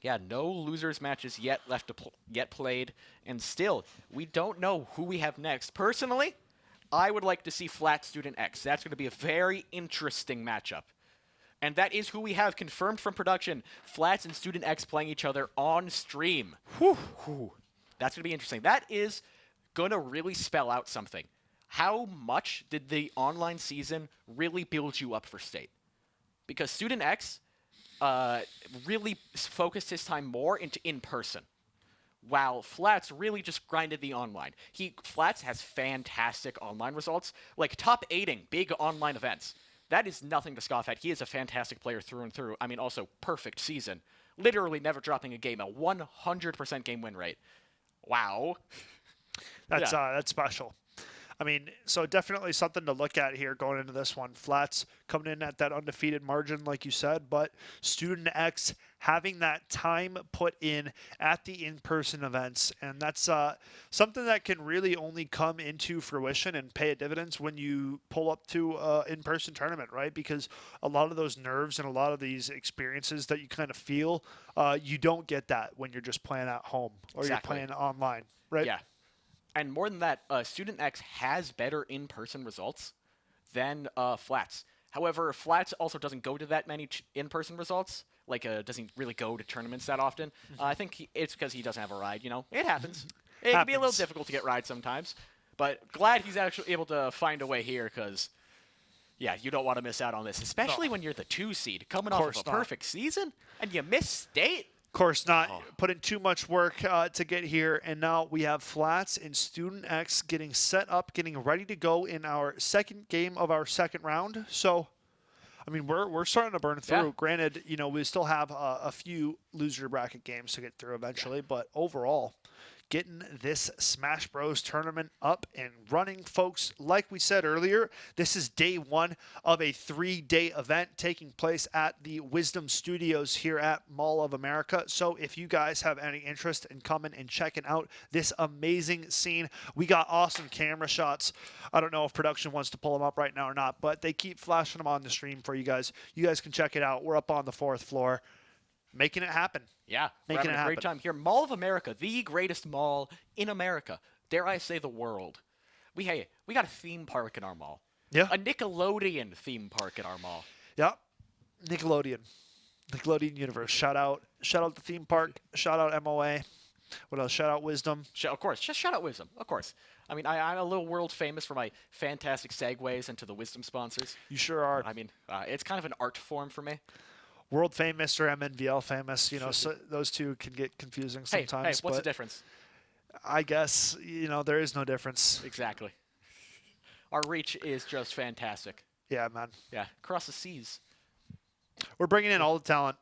Yeah, no losers matches yet left to get played. And still, we don't know who we have next. Personally, I would like to see Flat Student X. That's going to be a very interesting matchup. And that is who we have confirmed from production. Flats and Student X playing each other on stream. Whew. Whew. That's going to be interesting. That is going to really spell out something. How much did the online season really build you up for state? Because Student X really focused his time more into in-person, while Flats really just grinded the online. Flats has fantastic online results, like top 8ing big online events. That is nothing to scoff at. He is a fantastic player through and through. I mean, also perfect season. Literally never dropping a game, a 100% game win rate. Wow. That's special. I mean, so definitely something to look at here going into this one. Flats coming in at that undefeated margin, like you said, but Student X having that time put in at the in-person events. And that's something that can really only come into fruition and pay a dividends when you pull up to an in-person tournament, right? Because a lot of those nerves and a lot of these experiences that you kind of feel, you don't get that when you're just playing at home or you're playing online, right? Yeah. And more than that, Student X has better in-person results than Flats. However, Flats also doesn't go to that many in-person results. Like, doesn't really go to tournaments that often. I think it's because he doesn't have a ride, you know? It happens. It can be a little difficult to get rides sometimes. But glad he's actually able to find a way here because, yeah, you don't want to miss out on this. Especially when you're the 2 seed coming off of a perfect season and you miss state. Of course not. Put in too much work to get here, and now we have Flats and Student X getting set up, getting ready to go in our second game of our second round. So, I mean, we're starting to burn through. Yeah. Granted, you know, we still have a few loser bracket games to get through eventually, but overall, getting this Smash Bros. Tournament up and running, folks. Like we said earlier, this is day 1 of a 3-day event taking place at the Wisdom Studios here at Mall of America. So if you guys have any interest in coming and checking out this amazing scene, we got awesome camera shots. I don't know if production wants to pull them up right now or not, but they keep flashing them on the stream for you guys. You guys can check it out. We're up on the 4th floor. Making it happen. Yeah, we're having a great time here. Mall of America, the greatest mall in America. Dare I say the world. We got a theme park in our mall. Yeah. A Nickelodeon theme park in our mall. Yeah. Nickelodeon Universe. Shout out the theme park. Shout out MOA. What else? Shout out Wisdom. Of course. Just shout out Wisdom. Of course. I mean, I'm a little world famous for my fantastic segues into the Wisdom sponsors. You sure are. I mean, it's kind of an art form for me. World famous or MNVL famous, you know, so those two can get confusing sometimes. Hey, what's the difference? I guess, you know, there is no difference. Exactly. Our reach is just fantastic. Yeah, man. Yeah, across the seas. We're bringing in all the talent.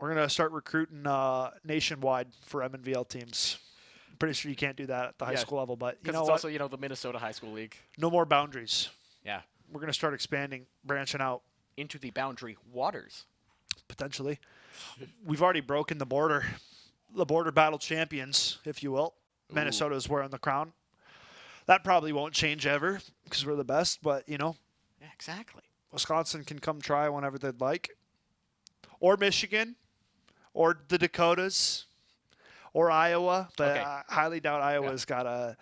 We're going to start recruiting nationwide for MNVL teams. I'm pretty sure you can't do that at the high school level, but you know it's what? also, you know, the Minnesota High School League. No more boundaries. Yeah. We're going to start expanding, branching out. Into the boundary waters. Potentially. We've already broken the border battle champions, if you will. Ooh. Minnesota's wearing the crown. That probably won't change ever because we're the best, but, you know. Yeah, exactly. Wisconsin can come try whenever they'd like. Or Michigan. Or the Dakotas. Or Iowa. But I highly doubt Iowa's got a...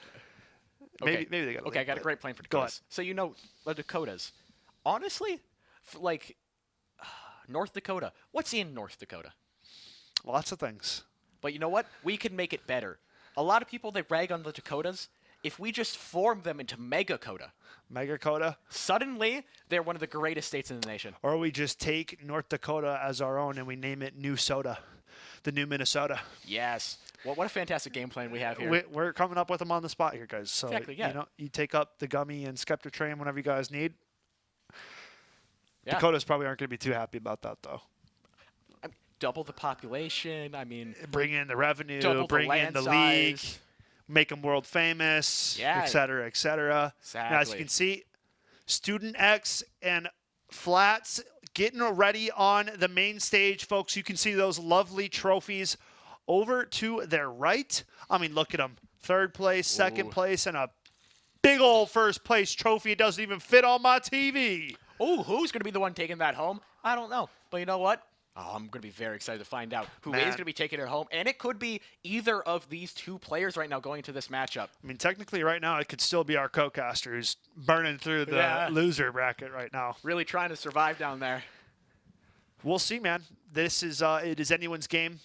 Maybe they got a... Okay, I got a great plan for Dakotas. So, you know, the Dakotas. Honestly, like... North Dakota. What's in North Dakota? Lots of things. But you know what? We can make it better. A lot of people, they rag on the Dakotas. If we just form them into Megakota. Megakota? Suddenly, they're one of the greatest states in the nation. Or we just take North Dakota as our own and we name it New Soda. The new Minnesota. Yes. Well, what a fantastic game plan we have here. We're coming up with them on the spot here, guys. So, exactly, yeah. You know, you take up the Gummy and Skeptor train whenever you guys need. Yeah. Dakotas probably aren't going to be too happy about that, though. I mean, double the population. I mean, bring in the revenue, bring in the league, make them world famous, et cetera, et cetera. Exactly. Now, as you can see, Student X and Flats getting ready on the main stage, folks. You can see those lovely trophies over to their right. I mean, look at them. 3rd place, 2nd place, and a big old 1st place trophy. It doesn't even fit on my TV. Oh, who's going to be the one taking that home? I don't know. But you know what? Oh, I'm going to be very excited to find out who is going to be taking it home. And it could be either of these 2 players right now going into this matchup. I mean, technically right now it could still be our co-caster who's burning through the loser bracket right now. Really trying to survive down there. We'll see, man. This is it is anyone's game.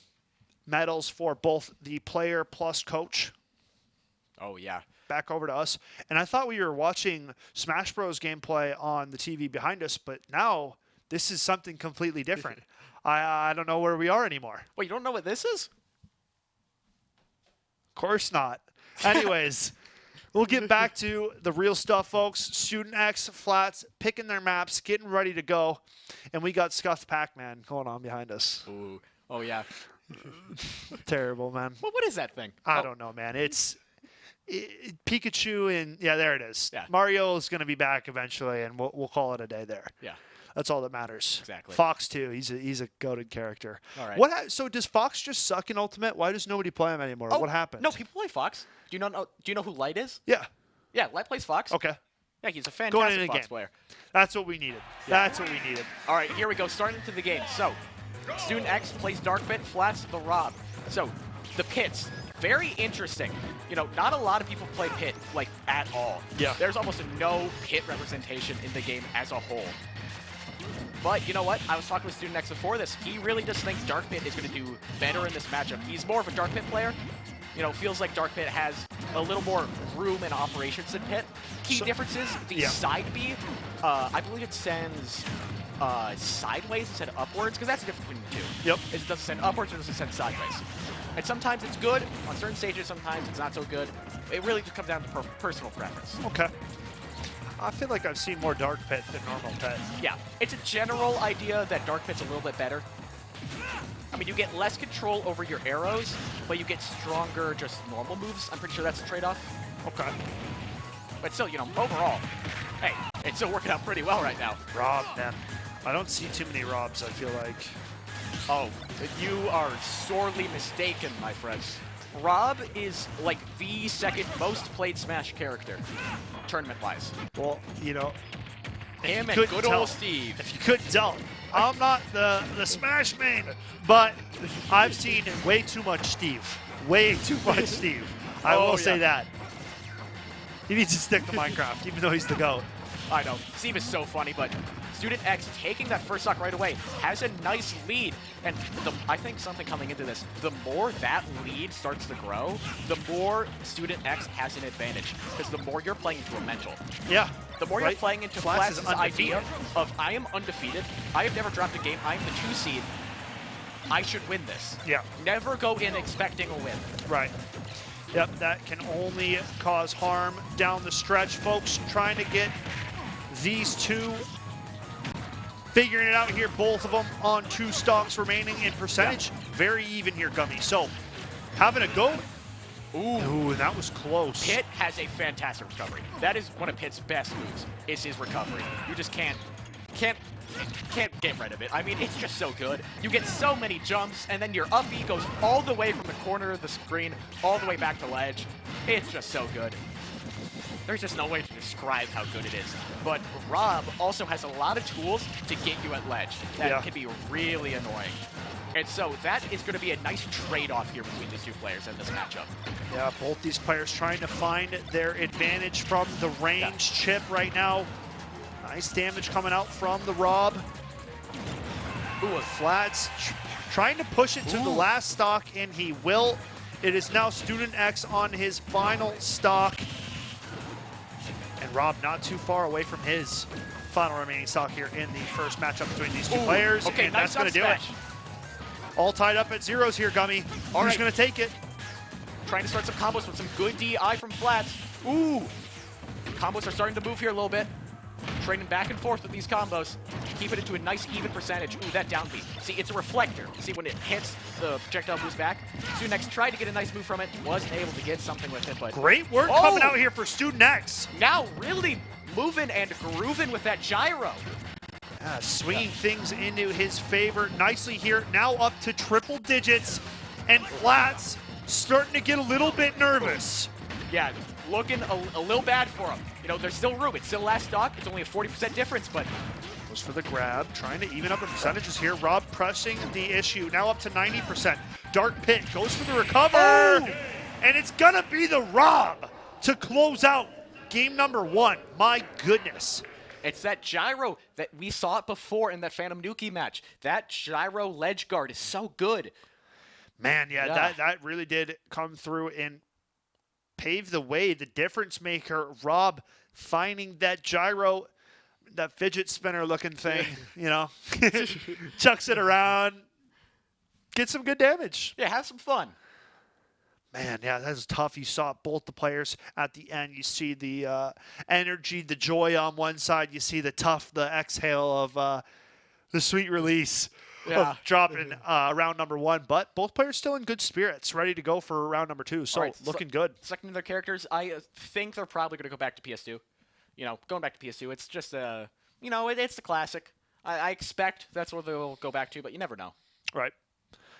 Medals for both the player plus coach. Oh, yeah. Back over to us. And I thought we were watching Smash Bros. Gameplay on the TV behind us, but now this is something completely different. I don't know where we are anymore. Wait, you don't know what this is? Of course not. Anyways, we'll get back to the real stuff, folks. Student X, Flats, picking their maps, getting ready to go. And we got Scuffed Pac-Man going on behind us. Ooh. Oh, yeah. Terrible, man. Well, what is that thing? I don't know, man. It's Pikachu and, yeah, there it is. Yeah. Mario is going to be back eventually, and we'll call it a day there. Yeah. That's all that matters. Exactly. Fox, too. He's a goated character. All right. So does Fox just suck in Ultimate? Why does nobody play him anymore? What happened? No, people play Fox. Do you know who Light is? Yeah. Yeah, Light plays Fox. Okay. Yeah, he's a Going in fantastic Fox again. player. That's what we needed. Yeah. That's what we needed. All right, here we go. Starting into the game. So, Student X plays Dark Pit, Flats the Rob. So, the pits, very interesting. You know, not a lot of people play pit, like, at all. Yeah. There's almost no pit representation in the game as a whole. But you know what? I was talking with Student X before this. He really just thinks Dark Pit is going to do better in this matchup. He's more of a Dark Pit player. You know, feels like Dark Pit has a little more room and operations than Pit. Key differences, the side B, I believe it sends sideways instead of upwards, because that's the difference between the two. Yep. It doesn't send upwards or doesn't send sideways. And sometimes it's good. On certain stages, sometimes it's not so good. It really just comes down to personal preference. Okay. I feel like I've seen more Dark Pit than normal Pit. Yeah, it's a general idea that Dark Pit's a little bit better. I mean, you get less control over your arrows, but you get stronger just normal moves. I'm pretty sure that's a trade-off. Okay. But still, you know, overall, hey, it's still working out pretty well right now. Rob, man. I don't see too many Robs, I feel like. Oh, you are sorely mistaken, my friends. Rob is like the second most played Smash character, tournament-wise. Well, you know, Him and good old Steve. If you couldn't tell, I'm not the Smash main, but I've seen way too much Steve. Way too much Steve. I will say that. He needs to stick to Minecraft, even though he's the GOAT. I know. Steve is so funny, but Student X taking that first stock right away has a nice lead. And I think something coming into this, the more that lead starts to grow, the more Student X has an advantage. Because the more you're playing into a mental. Yeah. The more you're playing into Flats' undefeated. idea of, I am undefeated, I have never dropped a game, I am the 2 seed, I should win this. Yeah. Never go in expecting a win. Right. Yep, that can only cause harm down the stretch, folks. Trying to get these two figuring it out here, both of them on 2 stocks remaining in percentage. Yeah. Very even here, Gummy. So, having a go. Ooh, that was close. Pit has a fantastic recovery. That is one of Pit's best moves, is his recovery. You just can't get rid of it. I mean, it's just so good. You get so many jumps, and then your up B goes all the way from the corner of the screen, all the way back to ledge. It's just so good. There's just no way to describe how good it is. But Rob also has a lot of tools to get you at ledge. That can be really annoying. And so that is going to be a nice trade-off here between these 2 players in this matchup. Yeah, both these players trying to find their advantage from the range chip right now. Nice damage coming out from the Rob. Ooh, Flats trying to push it to the last stock, and he will. It is now Student X on his final stock. And Rob not too far away from his final remaining stock here in the first matchup between these 2 players. Okay, and nice that's going to do it. All tied up at zeros here, Gummy. Who's going to take it? Trying to start some combos with some good DI from Flats. Ooh. Combos are starting to move here a little bit. Trading back and forth with these combos. Keep it into a nice even percentage. Ooh, that down B. See, it's a reflector. See, when it hits, the projectile moves back. Student X tried to get a nice move from it. Wasn't able to get something with it, but... Great work coming out here for Student X. Now really moving and grooving with that gyro. Swinging things into his favor nicely here. Now up to triple digits. And Flats starting to get a little bit nervous. Yeah, looking a little bad for him. You know, there's still room. It's still last stock. It's only a 40% difference, but... Goes for the grab, trying to even up the percentages here. Rob pressing the issue, now up to 90%. Dark Pit goes for the recover, and it's going to be the Rob to close out game number 1. My goodness. It's that gyro that we saw it before in that Phantom Nuki match. That gyro ledge guard is so good. Man, yeah. That really did come through and pave the way. The difference maker, Rob, finding that gyro, that fidget spinner looking thing, you know, chucks it around, get some good damage. Yeah, have some fun. Man, yeah, that was tough. You saw both the players at the end. You see the energy, the joy on one side. You see the exhale of the sweet release of dropping round number 1. But both players still in good spirits, ready to go for round number 2. So looking good. Second to their characters, I think they're probably going to go back to PS2. You know, going back to PS2, it's just you know, it's the classic. I expect that's what they'll go back to, but you never know. Right.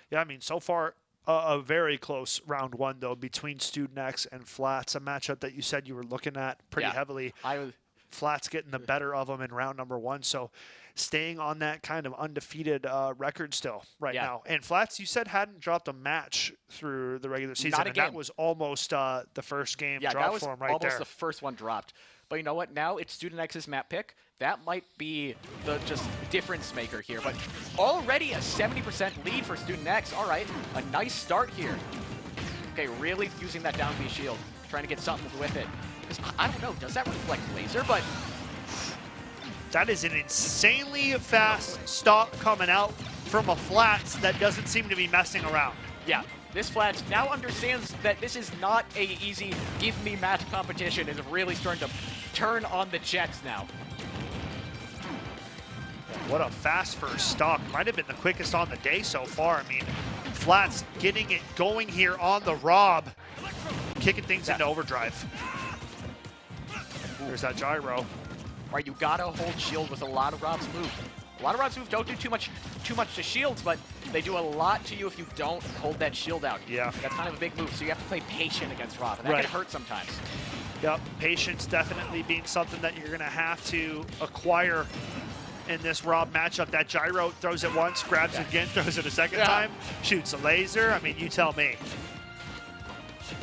Yeah, I mean, so far, a very close round 1, though, between Student X and Flats, a matchup that you said you were looking at pretty heavily. Flats getting the better of them in round number 1, so staying on that kind of undefeated record still now. And Flats, you said, hadn't dropped a match through the regular season, and that was almost the first game dropped for him right there. Yeah, that was almost the first one dropped. But you know what? Now it's Student X's map pick. That might be the just difference maker here. But already a 70% lead for Student X. All right, a nice start here. Okay, really using that down B shield, trying to get something with it. I don't know, does that reflect laser? But that is an insanely fast stock coming out from a Flats that doesn't seem to be messing around. Yeah. This Flats now understands that this is not a easy give me match competition. Is really starting to turn on the Jets now. What a fast first stock. Might have been the quickest on the day so far. I mean, Flats getting it going here on the Rob. Kicking things into overdrive. There's that gyro. All right, you gotta hold shield with a lot of Rob's move. A lot of Rob's moves don't do too much to shields, but they do a lot to you if you don't hold that shield out. Yeah. That's kind of a big move, so you have to play patient against Rob, and that can hurt sometimes. Yep, patience definitely being something that you're going to have to acquire in this Rob matchup. That gyro throws it once, grabs it again, throws it a second time, shoots a laser. I mean, you tell me.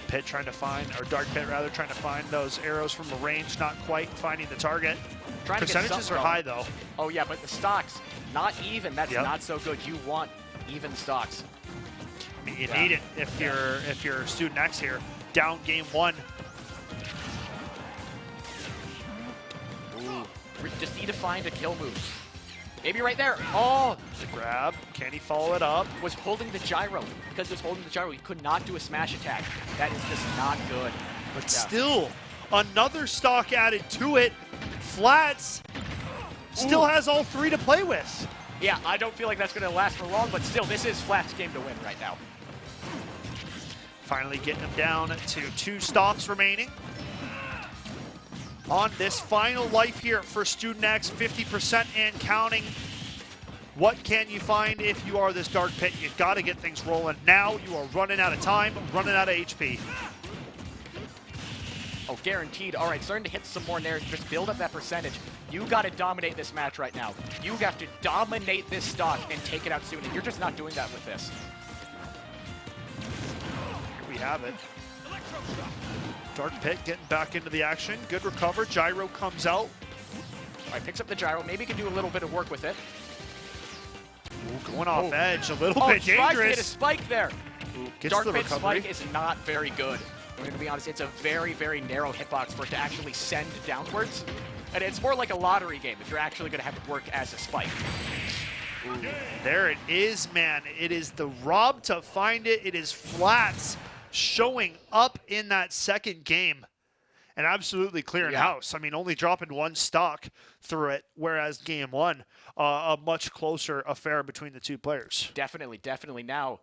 Pit trying to find, or Dark Pit rather, trying to find those arrows from the range, not quite finding the target. Percentages are high though. Oh yeah, but the stocks, not even. That's not so good. You want even stocks. I mean, you need it if you're Student X here. Down game 1. Ooh. Just need to find a kill move. Maybe right there. Oh! The grab. Can he follow it up? Was holding the gyro. Because he was holding the gyro, he could not do a smash attack. That is just not good. But still, another stock added to it. Flats still has all 3 to play with. Yeah, I don't feel like that's going to last for long, but still, this is Flats' game to win right now. Finally getting him down to 2 stocks remaining. On this final life here for Student X, 50% and counting. What can you find if you are this Dark Pit? You've got to get things rolling. Now you are running out of time, running out of HP. Oh, guaranteed. All right, starting to hit some more nairs. Just build up that percentage. You got to dominate this match right now. You have to dominate this stock and take it out soon, and you're just not doing that with this. Here we have it. Dark Pit getting back into the action. Good recover. Gyro comes out. All right, picks up the gyro. Maybe he can do a little bit of work with it. Ooh, going off edge. A little bit dangerous. Tries to hit a spike there. Ooh, Dark Pit spike is not very good. I'm going to be honest, it's a very, very narrow hitbox for it to actually send downwards. And it's more like a lottery game if you're actually going to have it work as a spike. Ooh. There it is, man. It is the Rob to find it. It is Flats showing up in that second game and absolutely clearing house. I mean, only dropping 1 stock through it, whereas game 1, a much closer affair between the 2 players. Definitely, definitely. Now,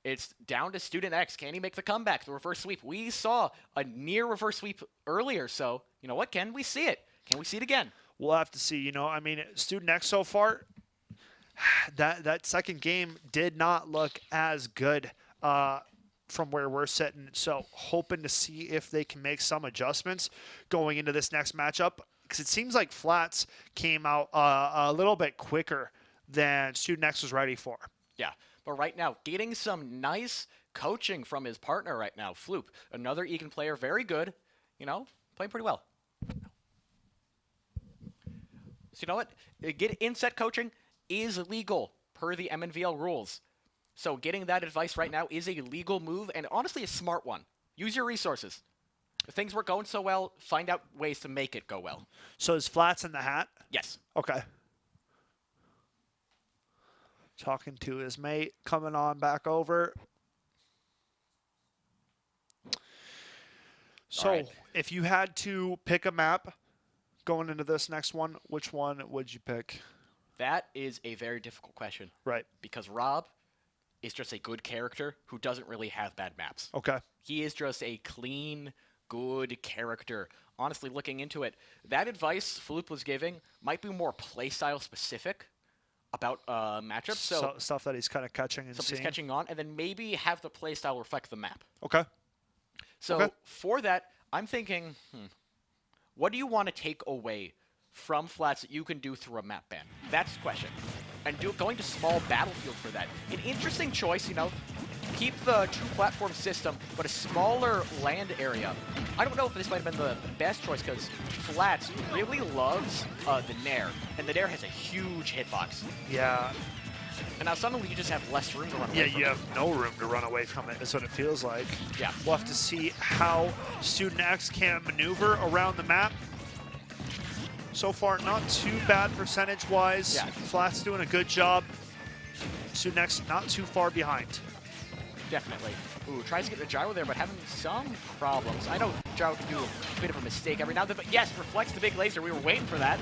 it's down to Student X. Can he make the comeback, the reverse sweep? We saw a near reverse sweep earlier, so you know what? Can we see it? Can we see it again? We'll have to see. You know, I mean, Student X so far, that second game did not look as good from where we're sitting. So hoping to see if they can make some adjustments going into this next matchup, because it seems like Flats came out a little bit quicker than Student X was ready for. Yeah, but right now, getting some nice coaching from his partner right now, Floop, another Egan player, very good, you know, playing pretty well. So you know what? Get inset coaching is legal per the MNVL rules. So getting that advice right now is a legal move and honestly a smart one. Use your resources. If things weren't going so well, find out ways to make it go well. So is Flats in the hat? Yes. Okay. Talking to his mate, coming on back over. So right. if you had to pick a map going into this next one, which one would you pick? That is a very difficult question. Right. Because Rob is just a good character who doesn't really have bad maps. Okay. He is just a clean, good character. Honestly, looking into it, that advice Philippe was giving might be more playstyle specific about matchups. So stuff that he's kind of catching and stuff seeing. he's catching on, and then maybe have the playstyle reflect the map. Okay. So for that, I'm thinking, what do you want to take away from Flats that you can do through a map ban? That's the question. And going to small battlefield for that. An interesting choice, you know. Keep the two-platform system, but a smaller land area. I don't know if this might have been the best choice, because Flats really loves the Nair, and the Nair has a huge hitbox. Yeah. And now suddenly you just have less room to run away from you have no room to run away from it, is what it feels like. Yeah. We'll have to see how Student X can maneuver around the map. So far, not too bad percentage-wise. Yeah. Flats doing a good job. Student X not too far behind. Definitely. Ooh, tries to get the gyro there, but having some problems. I know gyro can do a bit of a mistake every now and then, but yes, reflects the big laser. We were waiting for that.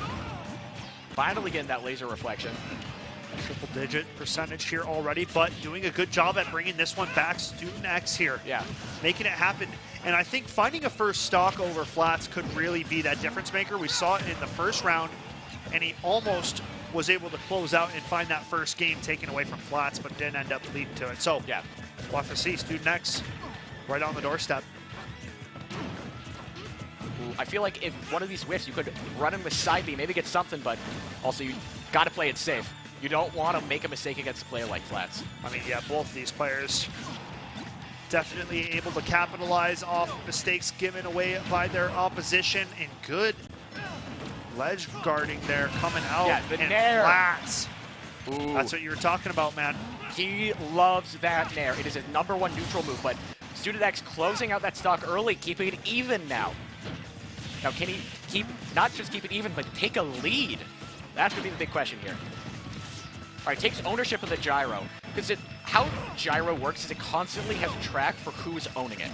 Finally getting that laser reflection. Triple-digit percentage here already, but doing a good job at bringing this one back. Student X here. Yeah. Making it happen. And I think finding a first stock over Flats could really be that difference maker. We saw it in the first round, and he almost was able to close out and find that first game taken away from Flats, but didn't end up leading to it. So Yeah. we'll have to see. Student X right on the doorstep. Ooh, I feel like if one of these whiffs, you could run in with side B, maybe get something, but also you got to play it safe. You don't want to make a mistake against a player like Flats. I mean, yeah, both of these players definitely able to capitalize off mistakes given away by their opposition, and good ledge guarding there coming out. Yeah, the and Nair. Flats. Ooh. That's what you were talking about, man. He loves that Nair. It is his #1 neutral move, but Student X closing out that stock early, keeping it even now. Now, can he not just keep it even, but take a lead? That's going to be the big question here. All right, takes ownership of the gyro. Because how gyro works is it constantly has a track for who's owning it.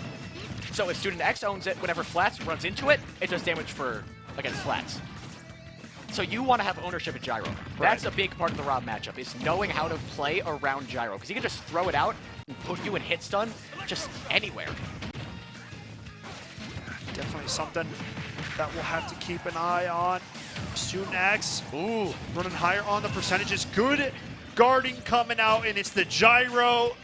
So if Student X owns it, whenever Flats runs into it, it does damage against Flats. So you want to have ownership of gyro. That's a big part of the Rob matchup, is knowing how to play around gyro. Because he can just throw it out and put you in hit stun just anywhere. Definitely something that we'll have to keep an eye on. Student X, ooh, running higher on the percentages. Good guarding coming out, and it's the gyro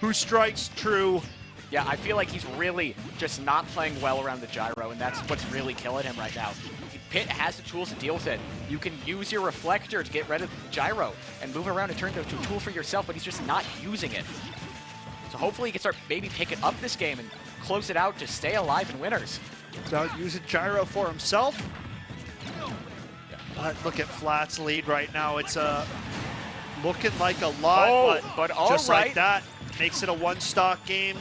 who strikes true. Yeah, I feel like he's really just not playing well around the gyro, and that's what's really killing him right now. Pit has the tools to deal with it. You can use your reflector to get rid of the gyro and move around and turn it into a tool for yourself, but he's just not using it. So hopefully he can start maybe picking up this game and close it out to stay alive in winners. So using gyro for himself. Look at Flats' lead right now. It's looking like a lot, but all just right. like that, makes it a one-stock game.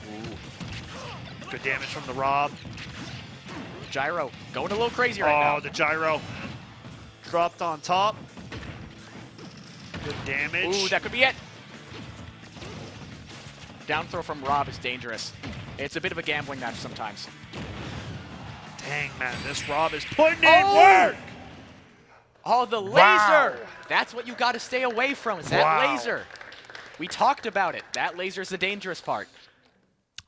Ooh. Good damage from the Rob. Gyro going a little crazy right now. Oh, the gyro dropped on top. Good damage. Ooh, that could be it. Down throw from Rob is dangerous. It's a bit of a gambling match sometimes. Dang, man, this Rob is putting in work. Oh, the laser. Wow. That's what you got to stay away from, is that laser. We talked about it. That laser is the dangerous part.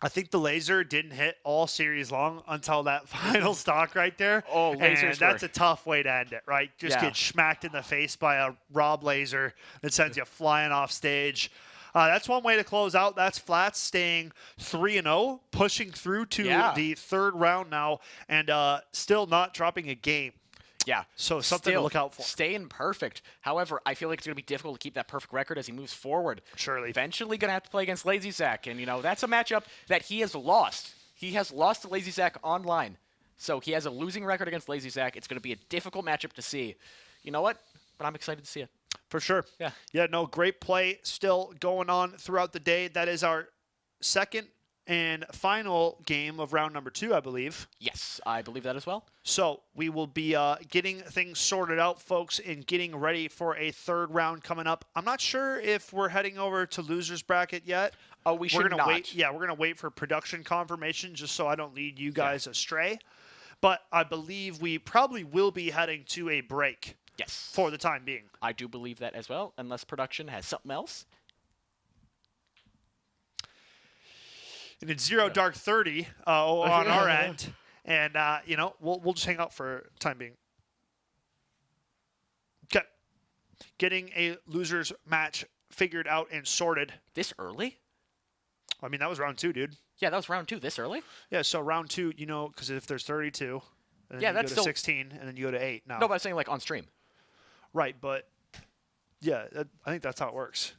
I think the laser didn't hit all series long until that final stock right there. Oh, lasers and that's a tough way to end it, right? Just get smacked in the face by a Rob laser that sends you flying off stage. That's one way to close out. That's Flats staying 3-0, pushing through to the third round now, and still not dropping a game. Yeah. So something to look out for. Staying perfect. However, I feel like it's going to be difficult to keep that perfect record as he moves forward. Surely. Eventually going to have to play against Lazy Zach. And, you know, that's a matchup that he has lost. He has lost to Lazy Zach online. So he has a losing record against Lazy Zach. It's going to be a difficult matchup to see. You know what? But I'm excited to see it. For sure. Yeah. Yeah, no, great play still going on throughout the day. That is our second and final game of round number 2, I believe. Yes, I believe that as well. So we will be getting things sorted out, folks, and getting ready for a third round coming up. I'm not sure if we're heading over to losers bracket yet. Oh, we should not. Wait. Yeah, we're going to wait for production confirmation just so I don't lead you guys astray. But I believe we probably will be heading to a break. Yes. For the time being. I do believe that as well, unless production has something else. And it's 0 dark 30 on our end. And, we'll just hang out for time being. Okay. Getting a losers match figured out and sorted. This early? I mean, that was round 2, dude. Yeah, that was round 2 this early? Yeah, so round 2, because if there's 32, and then you go to 16, and then you go to 8. No, but I'm saying like on stream. Right, but yeah, I think that's how it works.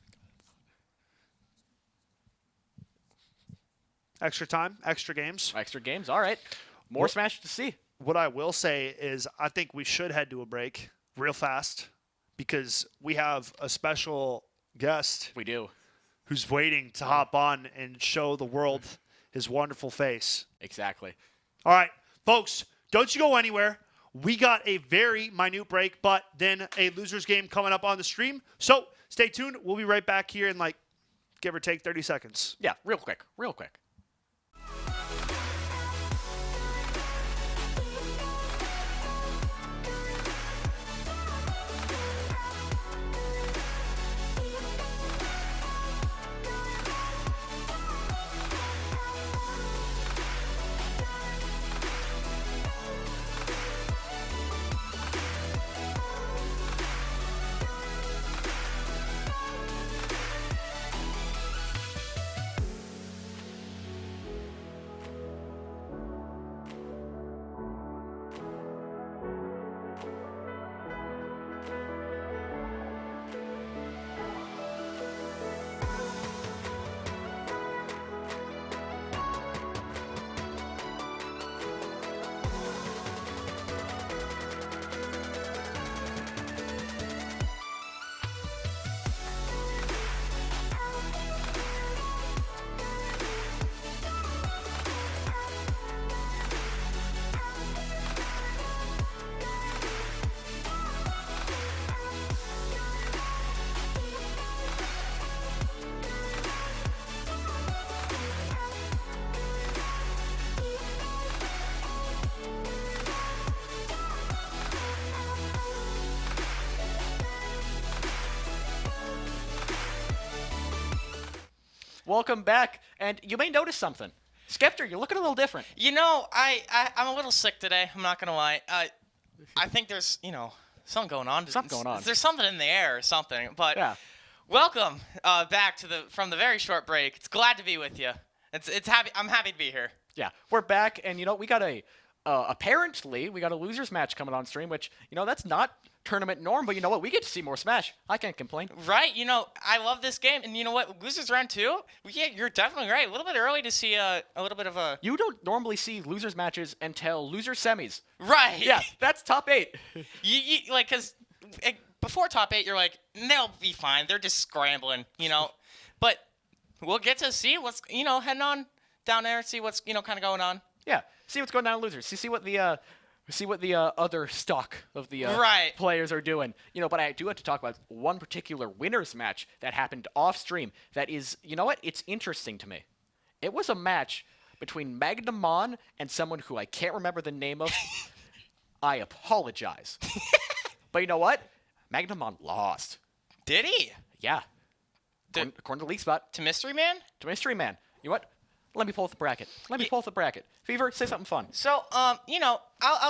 Extra time, extra games. Extra games, all right. More Smash to see. What I will say is I think we should head to a break real fast because we have a special guest. We do. Who's waiting to hop on and show the world his wonderful face. Exactly. All right, folks, don't you go anywhere. We got a very minute break, but then a losers game coming up on the stream. So stay tuned. We'll be right back here in give or take 30 seconds. Yeah, real quick. Welcome back, and you may notice something. Skeptor, you're looking a little different. You know, I'm a little sick today. I'm not gonna lie. I think there's something going on. Something going on. There's something in the air or something. But yeah. Welcome back from the very short break. It's glad to be with you. I'm happy to be here. Yeah, we're back, and we got apparently we got a losers match coming on stream, which that's not tournament norm, but you know what? We get to see more Smash. I can't complain. Right. I love this game, and you know what? Losers round 2. Yeah, you're definitely right. A little bit early to see a little bit of a. You don't normally see losers matches until loser semis. Right. Yeah, that's top 8. you because before top 8, you're like, they'll be fine. They're just scrambling, But we'll get to see what's heading on down there. See what's kind of going on. Yeah. See what's going on in losers. See what the other stock of the players are doing. But I do have to talk about one particular winners match that happened off stream. That is, it's interesting to me. It was a match between Magnamon and someone who I can't remember the name of. I apologize. But you know what? Magnamon lost. Did he? Yeah. According to League Spot. To Mystery Man? To Mystery Man. You know what? Let me pull up the bracket. Fever, say something fun. So, I'll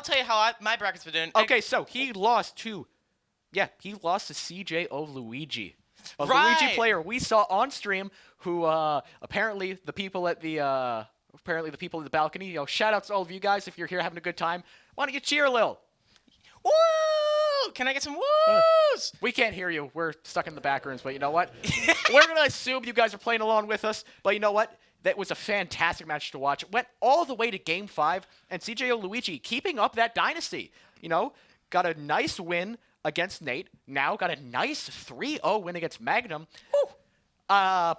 tell you how my bracket's been doing. Okay, so he lost to CJ Luigi. A Right. Luigi player we saw on stream who apparently the people at the balcony, shout outs to all of you guys if you're here having a good time. Why don't you cheer a little? Woo! Can I get some woos? We can't hear you. We're stuck in the back rooms, but you know what? We're going to assume you guys are playing along with us, but you know what? that was a fantastic match to watch. Went all the way to Game 5, and CJ Luigi keeping up that dynasty. You know, got a nice win against Nate. Now got a nice 3-0 win against Magnum. A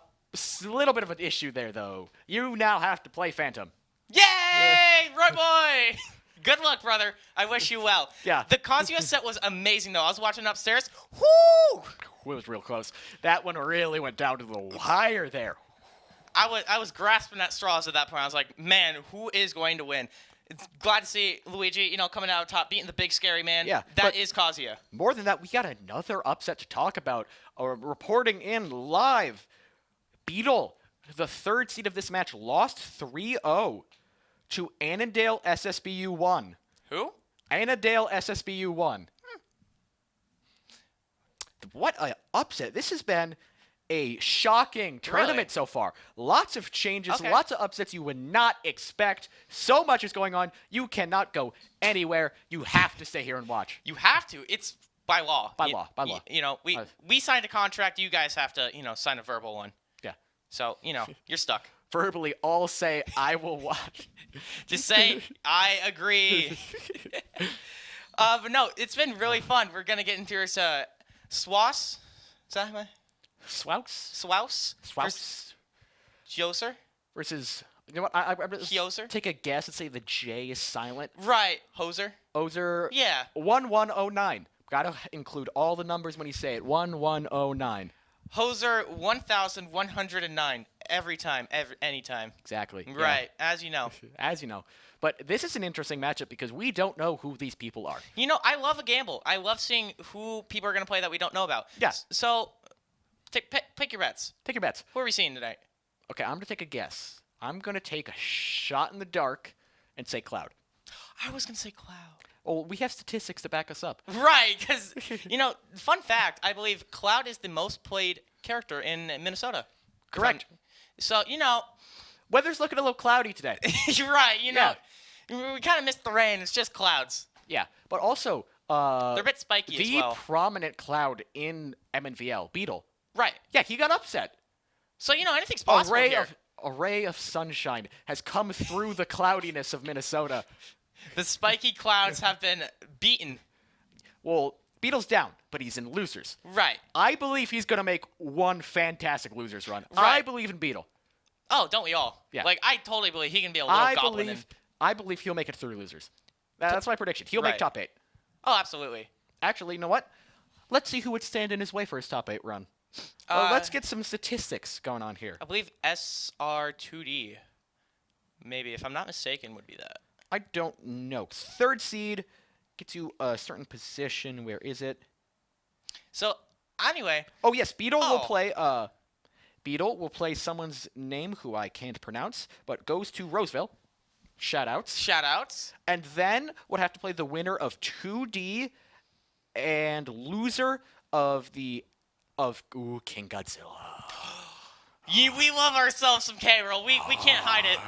little bit of an issue there, though. You now have to play Phantom. Yay! Right, boy! Good luck, brother. I wish you well. Yeah. The Kazuya set was amazing, though. I was watching upstairs. Whoo! It was real close. That one really went down to the wire there. I was grasping at straws at that point. I was like, man, who is going to win? Glad to see Luigi, you know, coming out top, beating the big scary man. Yeah, that is Kazuya. More than that, we got another upset to talk about. Reporting in live, Beetle, the third seed of this match, lost 3-0 to Annandale SSBU 1. Who? Annandale SSBU 1. What an upset. This has been a shocking tournament so far. Lots of changes, lots of upsets you would not expect. So much is going on. You cannot go anywhere. You have to stay here and watch. You have to. It's by law. By law. You know, we signed a contract. You guys have to, you know, sign a verbal one. Yeah. So, you know, you're stuck. Verbally all say, I will watch. Just say, I agree. But no, it's been really fun. We're going to get into this SWAS. Is that my? Swouse? Joser? Versus, you know what, I Hyoser? take a guess and say the J is silent. Right. Hoser? Ozer. Yeah. 1109. Gotta include all the numbers when you say it. 1109. Hoser 1109. Every time. Anytime. Exactly. Right. Yeah. As you know. As you know. But this is an interesting matchup because we don't know who these people are. You know, I love a gamble. I love seeing who people are going to play that we don't know about. Yeah. So, pick your bets. Take your bets. Who are we seeing tonight? Okay, I'm going to take a guess. I'm going to take a shot in the dark and say Cloud. I was going to say Cloud. Oh, we have statistics to back us up. Right, because, you know, fun fact, I believe Cloud is the most played character in Minnesota. Correct. So, you know. Weather's looking a little cloudy today. You're right, you know. Yeah. We kind of missed the rain. It's just clouds. Yeah, but also. They're a bit spiky as well. The prominent Cloud in MNVL, Beetle. Right. Yeah, he got upset. So, you know, anything's possible here. A ray of sunshine has come through the cloudiness of Minnesota. The spiky clouds have been beaten. Well, Beetle's down, but he's in losers. Right. I believe he's going to make one fantastic losers run. Right. I believe in Beetle. Oh, don't we all? Yeah. Like, I totally believe he can be a little goblin. I believe he'll make it through losers. That's my prediction. He'll make top 8. Oh, absolutely. Actually, you know what? Let's see who would stand in his way for his top 8 run. Well, let's get some statistics going on here. I believe SR2D, maybe, if I'm not mistaken, would be that. I don't know. Third seed gets you a certain position. Where is it? So, anyway. Oh, yes. Beetle will play... Beetle will play someone's name who I can't pronounce, but goes to Roseville. Shoutouts. Shoutouts. And then would have to play the winner of 2D and loser of King Godzilla. We love ourselves some K-Roll. We can't hide it.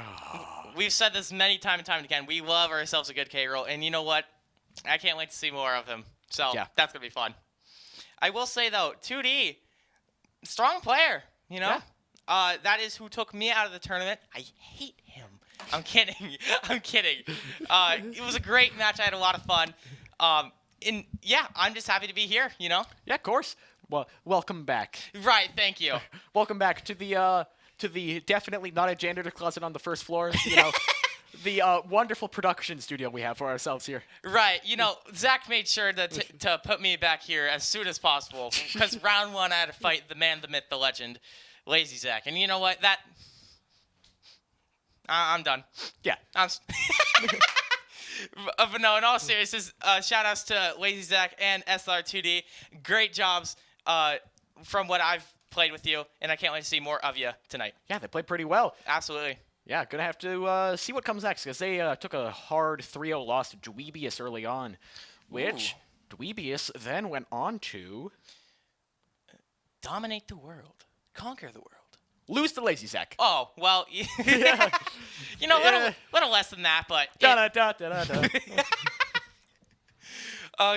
We've said this many time and time again. We love ourselves a good K-Roll. And you know what? I can't wait to see more of him. So that's going to be fun. I will say, though, 2D, strong player, you know? Yeah. That is who took me out of the tournament. I hate him. I'm kidding. I'm kidding. It was a great match. I had a lot of fun. And, yeah, I'm just happy to be here, you know? Yeah, of course. Well, welcome back. Right, thank you. Welcome back to the definitely not a janitor closet on the first floor, you know, the wonderful production studio we have for ourselves here. Right. You know, Zach made sure to put me back here as soon as possible because round 1 I had to fight the man, the myth, the legend, Lazy Zach. And you know what? I'm done. Yeah. But no, in all seriousness, shout-outs to Lazy Zach and SR2D. Great jobs from what I've played with you, and I can't wait to see more of you tonight. Yeah, they played pretty well. Absolutely. Yeah, gonna have to see what comes next, because they took a hard 3-0 loss to Dweebius early on, which Dweebius then went on to... dominate the world. Conquer the world. Lose to Lazy Zach. Oh, well, you know, little less than that, but...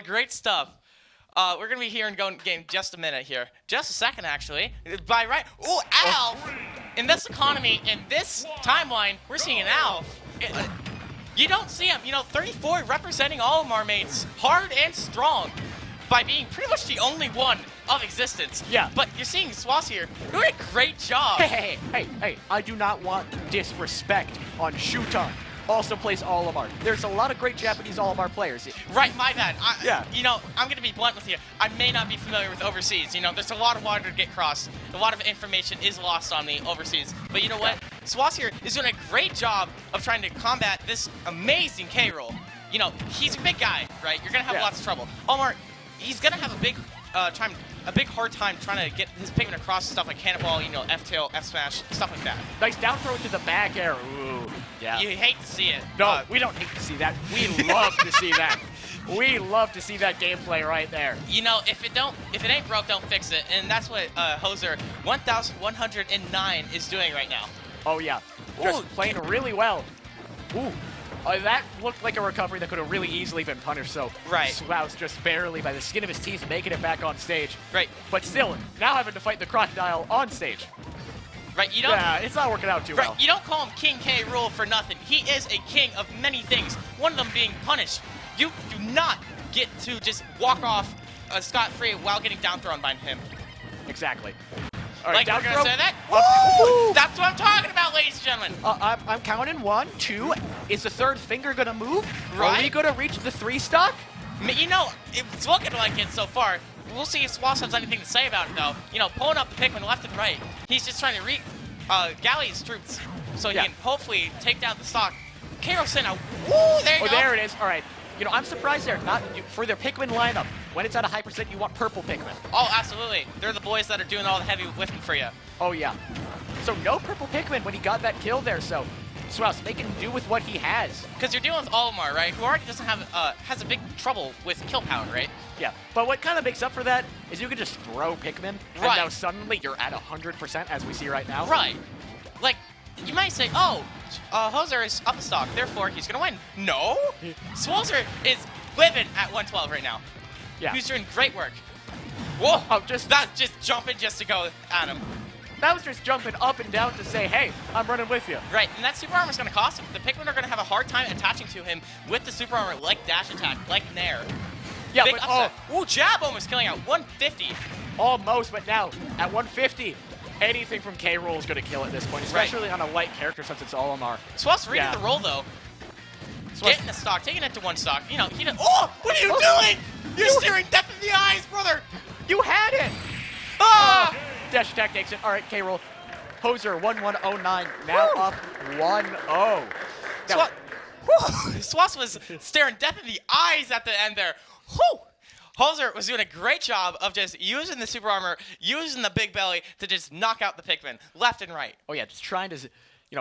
Great stuff. We're going to be here and going game just a minute here. Just a second, actually. By right... Ooh, ow! in this economy, in this timeline, we're seeing an Alf. You don't see him. 34 representing all Olimar mates, hard and strong, by being pretty much the only one of existence. Yeah. But you're seeing Swass here doing a great job. Hey, I do not want disrespect on Shuton. Also plays Olimar. There's a lot of great Japanese Olimar players. Right, my bad. Yeah. I'm going to be blunt with you. I may not be familiar with overseas. There's a lot of water to get crossed. A lot of information is lost on me overseas. But you know what? Swass here is doing a great job of trying to combat this amazing K-roll. He's a big guy, right? You're going to have lots of trouble. Olimar, he's going to have a big hard time trying to get his Pikmin across stuff like Cannonball, F-Tail, F-Smash, stuff like that. Nice down throw to the back air. Ooh, yeah. You hate to see it. No, we don't hate to see that. We love to see that. We love to see that gameplay right there. If it ain't broke, don't fix it, and that's what Hoser 1109 is doing right now. Oh yeah, just playing really well. Ooh. That looked like a recovery that could have really easily been punished, so Swaus just barely, by the skin of his teeth, making it back on stage. Right. But still, now having to fight the crocodile on stage. Right, Yeah, it's not working out too well. You don't call him King K. Rool for nothing. He is a king of many things, one of them being punished. You do not get to just walk off scot-free while getting down thrown by him. Exactly. All right, like, we're going to say that? Woo! That's what I'm talking about, ladies and gentlemen. I'm counting 1, 2. Is the third finger going to move? Right. Are we going to reach the 3 stock? It's looking like it so far. We'll see if Swass has anything to say about it, though. Pulling up the Pikmin left and right. He's just trying to galley his troops so he can hopefully take down the stock. K-roll sent out. Woo! There you go. There it is. All right. I'm surprised there. For their Pikmin lineup, when it's at a high percent, you want purple Pikmin. Oh, absolutely. They're the boys that are doing all the heavy lifting for you. Oh, yeah. So no purple Pikmin when he got that kill there, so Swaus, they can do with what he has. Because you're dealing with Olimar, right? Who already doesn't have, has a big trouble with kill power, right? Yeah, but what kind of makes up for that is you can just throw Pikmin, and now suddenly you're at 100% as we see right now. Right. Like, you might say, Hoser is up a stock, therefore he's going to win. No! Swolzer is living at 112 right now. Yeah. He's doing great work. Whoa! That's just jumping just to go at him. That was just jumping up and down to say, hey, I'm running with you. Right, and that super armor's going to cost him. The Pikmin are going to have a hard time attaching to him with the super armor like dash attack, like Nair. Yeah, big but upset. Ooh, jab almost killing out 150. Almost, but now at 150. Anything from K-Roll is going to kill at this point, especially on a light character since it's Olimar. Swass reading the roll, though. Getting the stock, taking it to one stock. Oh, what are you doing? You're staring death in the eyes, brother. You had it. Ah! Dash attack takes it. All right, K-Roll. Hoser 1109, now up 1-0. Swass was staring death in the eyes at the end there. Whew. Hoser was doing a great job of just using the super armor, using the big belly to just knock out the Pikmin left and right. Oh yeah, just trying to,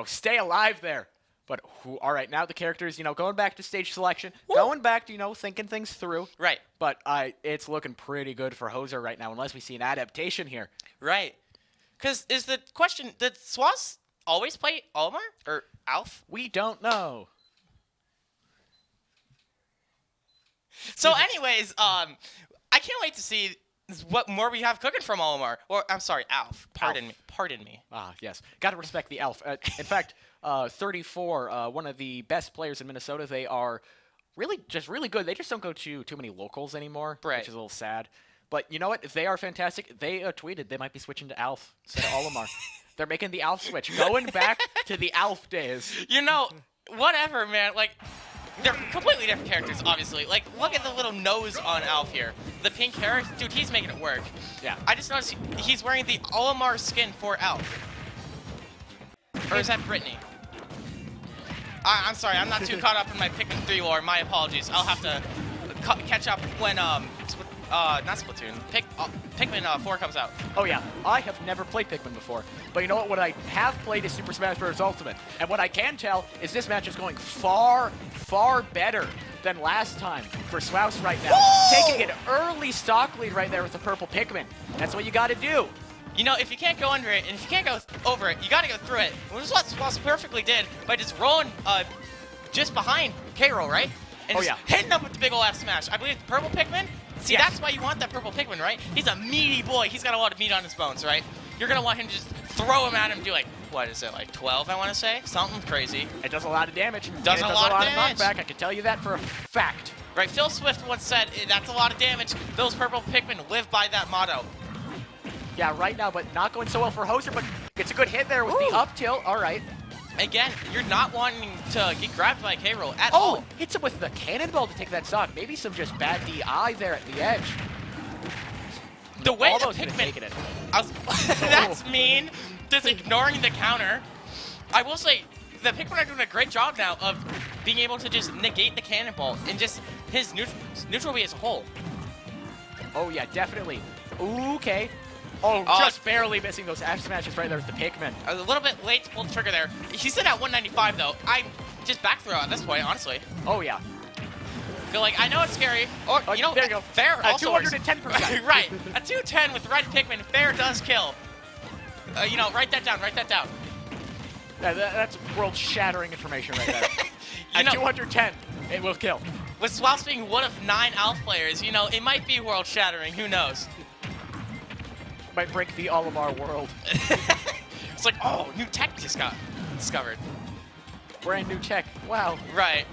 stay alive there. But all right, now the characters, going back to stage selection, going back to, thinking things through. Right. But it's looking pretty good for Hoser right now, unless we see an adaptation here. Right. Because is the question, did Swass always play Olimar or Alf? We don't know. So anyways, I can't wait to see what more we have cooking from Olimar. Or, I'm sorry, Alf. Pardon me. Ah, yes. Got to respect the Alf. In fact, 34, one of the best players in Minnesota. They are really good. They just don't go to too many locals anymore, which is a little sad. But you know what? They are fantastic. They tweeted they might be switching to Alf instead of Olimar. They're making the Alf switch. Going back to the Alf days. Whatever, man. Like, they're completely different characters, obviously. Like, look at the little nose on Alf here. The pink hair, dude, he's making it work. Yeah. I just noticed he's wearing the Olimar skin for Alf. Or is that Brittany? I'm sorry, I'm not too caught up in my Pikmin 3 lore. My apologies. I'll have to catch up when, not Splatoon, Pikmin 4 comes out. Oh yeah, I have never played Pikmin before. But you know what? What I have played is Super Smash Bros. Ultimate. And what I can tell is this match is going far, far better than last time for Swaus right now. Whoa! Taking an early stock lead right there with the purple Pikmin. That's what you got to do. If you can't go under it, and if you can't go over it, you got to go through it. Which is what Swass perfectly did by just rolling just behind K-Roll, right? And hitting him with the big ol' F smash. I believe the purple Pikmin. See, that's why you want that purple Pikmin, right? He's a meaty boy. He's got a lot of meat on his bones, right? you're going to want him to just throw him at him and do like, what is it, like 12, I want to say? Something crazy. It does a lot of damage. Does a lot of damage. Knockback, I can tell you that for a fact. Right, Phil Swift once said, that's a lot of damage. Those purple Pikmin live by that motto. Yeah, right now, but not going so well for Hoser, but gets a good hit there with the up tilt. All right. Again, you're not wanting to get grabbed by K-Roll at all. Oh, hits him with the cannonball to take that stock. Maybe some just bad DI there at the edge. The way the Almost Pikmin... taken it. That's mean. Just ignoring the counter. I will say, the Pikmin are doing a great job now of being able to just negate the cannonball and just his neutral B as a whole. Oh, yeah, definitely. Okay. Oh, just barely missing those F smashes right there with the Pikmin. A little bit late to pull the trigger there. He's in at 195, though. I just back throw at this point, honestly. Oh, yeah. Feel like, I know it's scary. Or, you know, there you go. fair also 210%. Right. A 210 with red Pikmin. Fair does kill. You know, write that down. Write that down. Yeah, that's world-shattering information right there. At 210, it will kill. With Swallows being one of 9 ALF players, you know, it might be world-shattering. Who knows? Might break the Olimar world. It's like, oh, new tech just got discovered. Brand new tech. Wow. Right.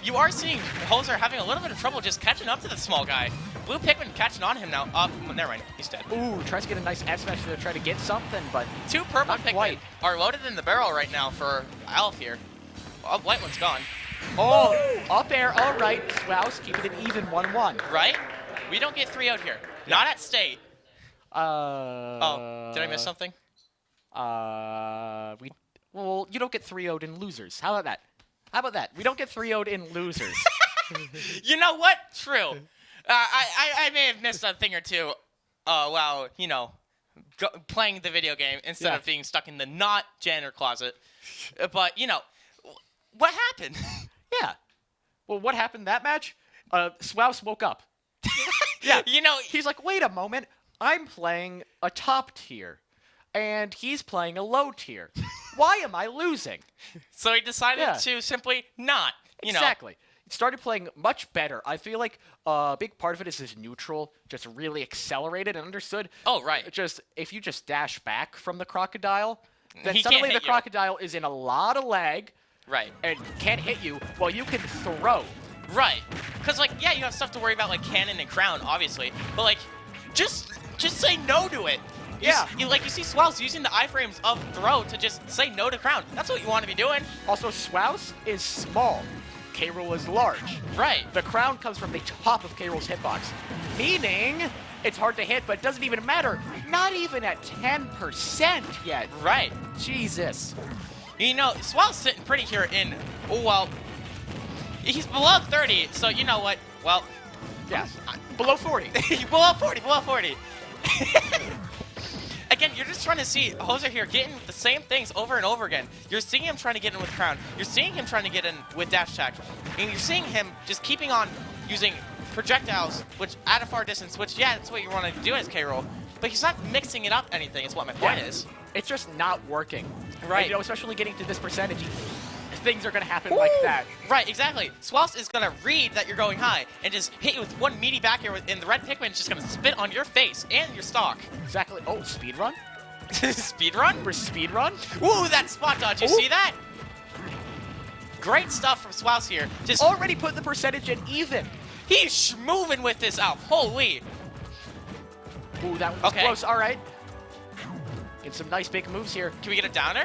You are seeing Hoser having a little bit of trouble just catching up to the small guy. Blue Pikmin catching on him now. Never mind. He's dead. Ooh, tries to get a nice F smash to try to get something, but 2 purple not Pikmin quite. are loaded in the barrel right now for ALF here. White one's gone. Oh, up air. All right. Swouse keeping it even 1-1. Right? We don't get 3 out here. Not at state. Oh, did I miss something? Well, you don't get 3-0'd in losers. How about that? How about that? We don't get 3-0'd in losers. You know what? True. I may have missed a thing or two while, you know, playing the video game instead of being stuck in the not janitor closet. But, you know, what happened? Yeah. Well, what happened that match? Swouse woke up. Yeah. You know, he's like, wait a moment. I'm playing a top tier, and he's playing a low tier. Why am I losing? So he decided to simply not, you know. Exactly. He started playing much better. I feel like a big part of it is his neutral just really accelerated and understood. Oh, right. Just if you just dash back from the crocodile, then He suddenly can't the hit you. crocodile is in a lot of lag. Right. And can't hit you while you can throw. Right. Because, like, yeah, you have stuff to worry about, like cannon and crown, obviously. But, like, just say no to it. Like, you see Swouse using the iframes of throw to just say no to crown. That's what you want to be doing. Also, Swouse is small. K-Roll is large. Right. The crown comes from the top of K-Roll's hitbox, meaning it's hard to hit, but it doesn't even matter. Not even at 10% yet. Right. Jesus. You know, Swell's sitting pretty here in, he's below 30, so you know what? Well, yeah, below 40. below 40, below 40. Again, you're just trying to see Hoser here getting the same things over and over again. You're seeing him trying to get in with Crown. You're seeing him trying to get in with Dash Attack. And you're seeing him just keeping on using projectiles, which at a far distance, which, yeah, that's what you want to do as K-Roll. But he's not mixing it up anything, is what my point is. It's just not working. Right. And, you know, especially getting to this percentage, things are going to happen like that. Right, exactly. Swells is going to read that you're going high and just hit you with one meaty back air, and the red Pikmin is just going to spit on your face and your stock. Exactly. Oh, speed run? Speed run? For speed run? Ooh, that spot dodge. You see that? Great stuff from Swouse here. Just already put the percentage in even. He's moving with this Alf. Holy. Ooh, that was close. All right. Get some nice big moves here. Can we get a downer?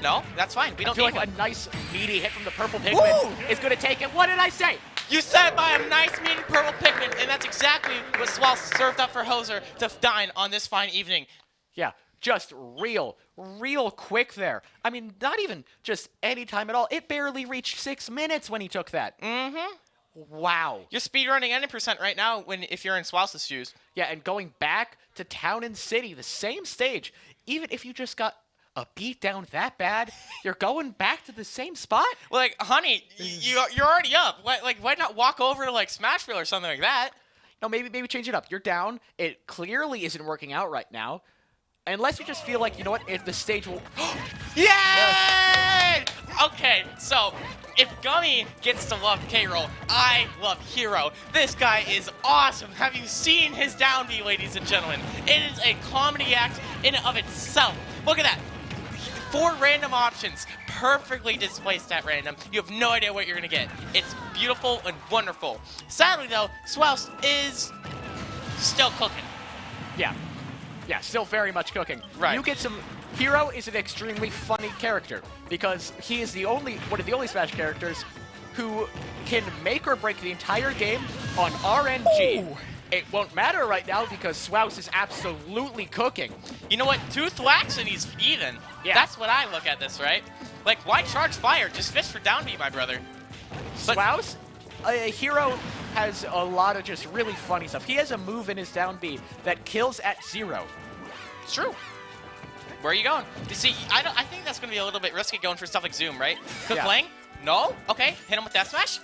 No, that's fine. We don't feel need like one. a nice meaty hit from the purple Pikmin is going to take it. What did I say? You said by a nice meaty purple Pikmin, and that's exactly what Swell served up for Hoser to dine on this fine evening. Yeah, just real quick there. I mean, not even just any time at all. It barely reached 6 minutes when he took that. Mm-hmm. Wow. You're speedrunning any % right now if you're in Swell's shoes. Yeah, and going back to Town and City, the same stage, even if you just got a beat down that bad, you're going back to the same spot? Well, like, honey, you're already up. Why not walk over to, like, Smashville or something like that? No, maybe change it up. You're down. It clearly isn't working out right now. Unless you just feel like, you know what, if the stage will... Yay! Okay, so If Gummy gets to love K-Roll, I love Hero. This guy is awesome. Have you seen his down B, ladies and gentlemen? It is a comedy act in and of itself. Look at that. 4 random options, perfectly displaced at random. You have no idea what you're going to get. It's beautiful and wonderful. Sadly, though, Swouse is still cooking. Yeah. Yeah, still very much cooking. Right. You get some... Hero is an extremely funny character because he is one of the only Smash characters who can make or break the entire game on RNG. Ooh. It won't matter right now because Swouse is absolutely cooking. You know what? 2 thwacks and he's even. Yeah. That's what I look at this, right? Like, why charge fire? Just fish for down B, my brother. Swouse, Hero has a lot of just really funny stuff. He has a move in his down B that kills at 0. It's true. Where are you going? You see, I think that's going to be a little bit risky going for stuff like Zoom, right? Cook Lang? No? Okay, hit him with that smash.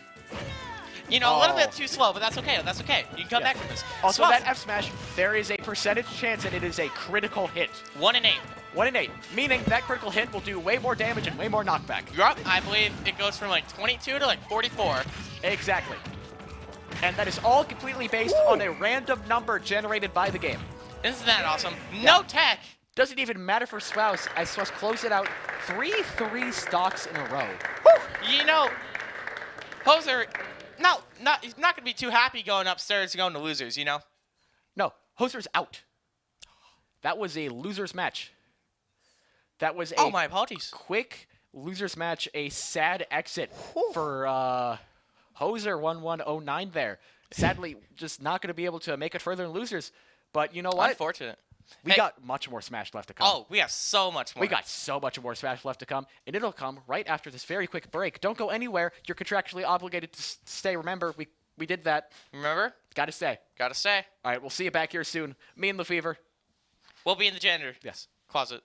You know, a little bit too slow, but that's okay. That's okay. You can come back from this. Also, that F smash, there is a percentage chance that it is a critical hit. 1 in 8. 1 in 8, meaning that critical hit will do way more damage and way more knockback. Yup, I believe it goes from like 22 to like 44. Exactly. And that is all completely based on a random number generated by the game. Isn't that awesome? No tech. Doesn't even matter for Swouse, as Swouse closed it out 3 stocks in a row. Whew. You know, Hoser, he's not going to be too happy going upstairs going to losers, you know? No, Hoser's out. That was a losers match. That was a my apologies. Quick losers match, a sad exit for Hoser 1109 there. Sadly, just not going to be able to make it further in losers. But you know what? Unfortunate. We got much more Smash left to come. Oh, we have so much more. We got so much more Smash left to come, and it'll come right after this very quick break. Don't go anywhere. You're contractually obligated to stay. Remember, we did that. Remember? Gotta stay. Gotta stay. All right, we'll see you back here soon. Me and Lefevre. We'll be in the janitor. Yes. Closet.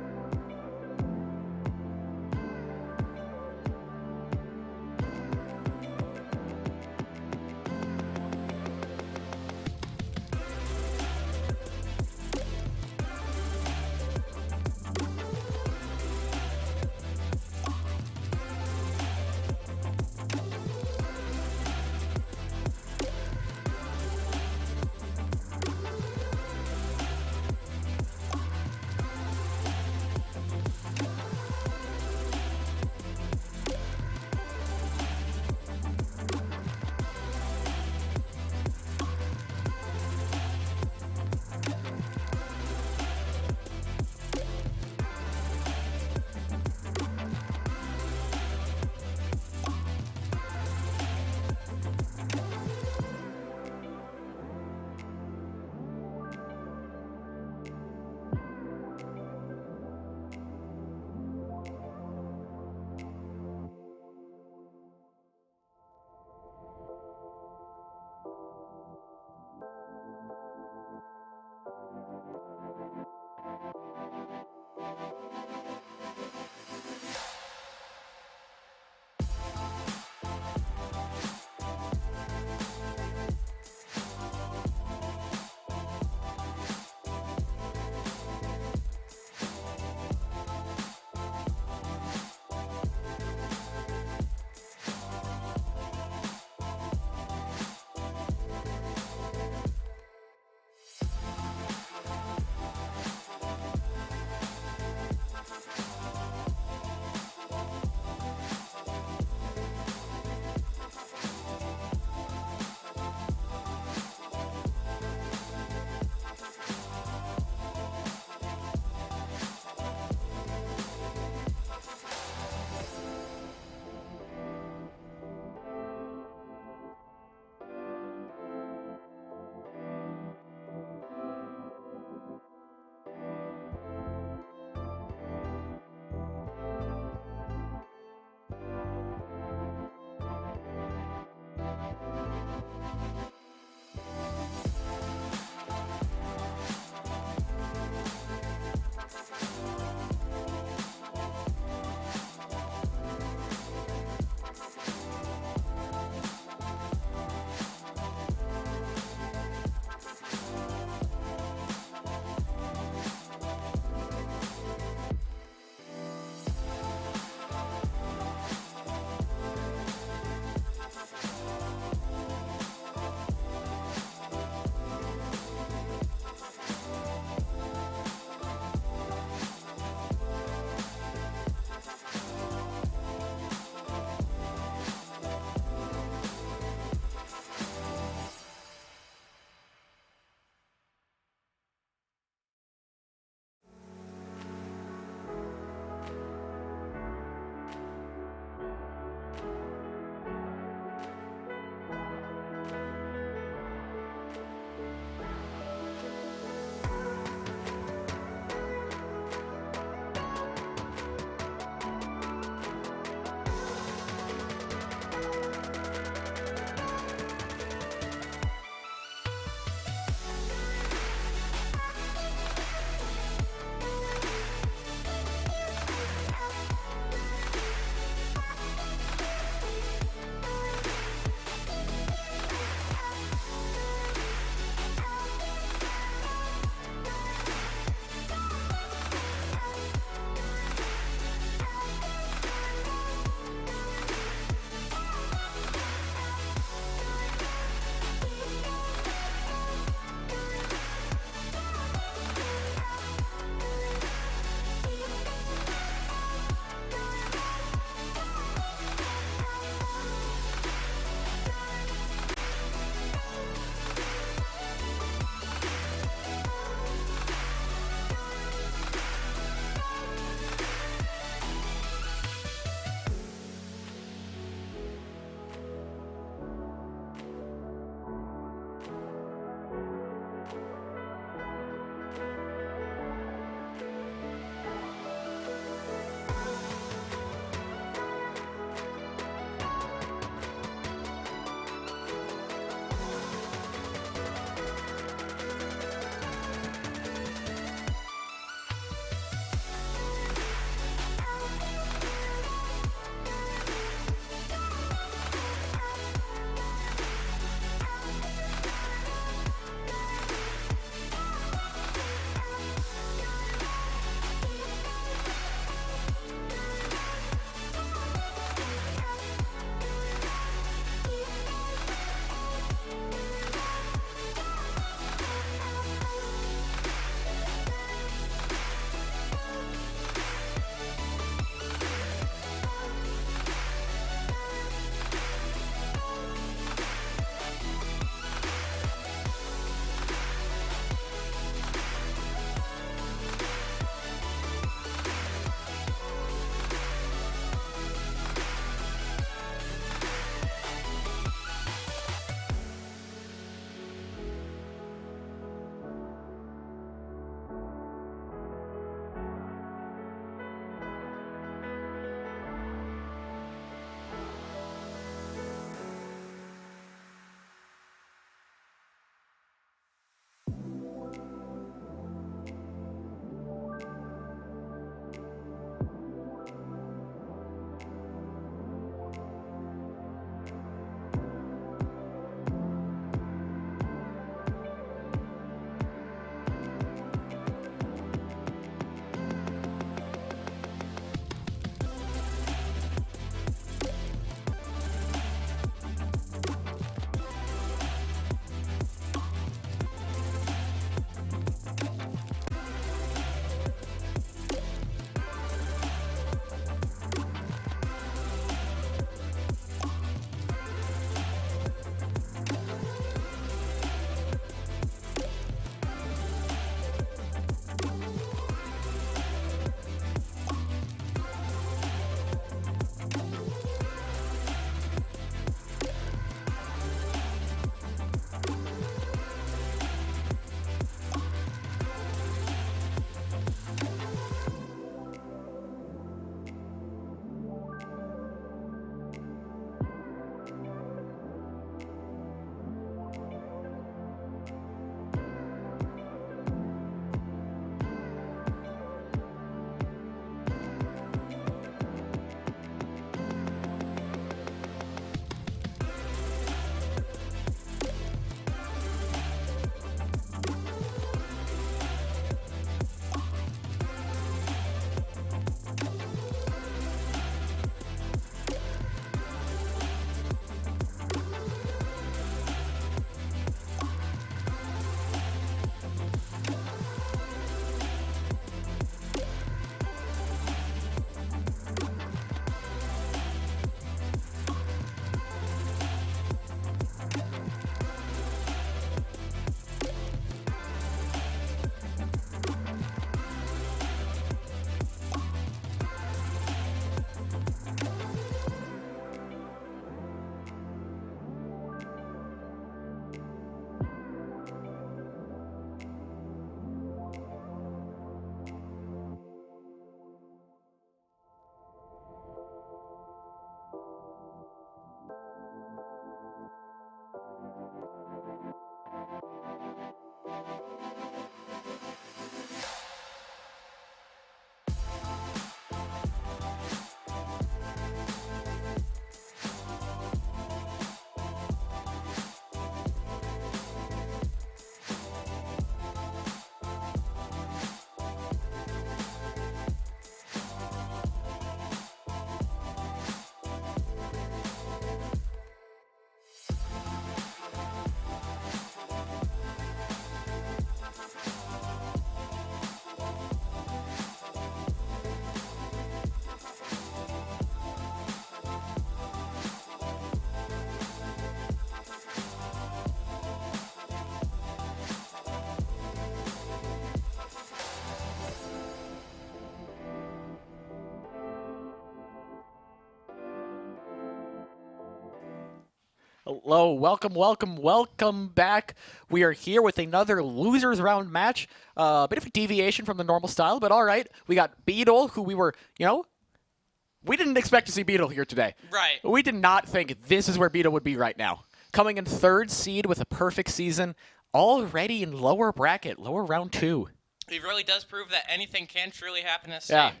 Hello, welcome back. We are here with another losers round match. A bit of a deviation from the normal style, but all right. We got Beetle, who we were, we didn't expect to see Beetle here today. Right. We did not think this is where Beetle would be right now. Coming in 3rd seed with a perfect season, already in lower bracket, lower round 2. It really does prove that anything can truly happen in this Yeah. state.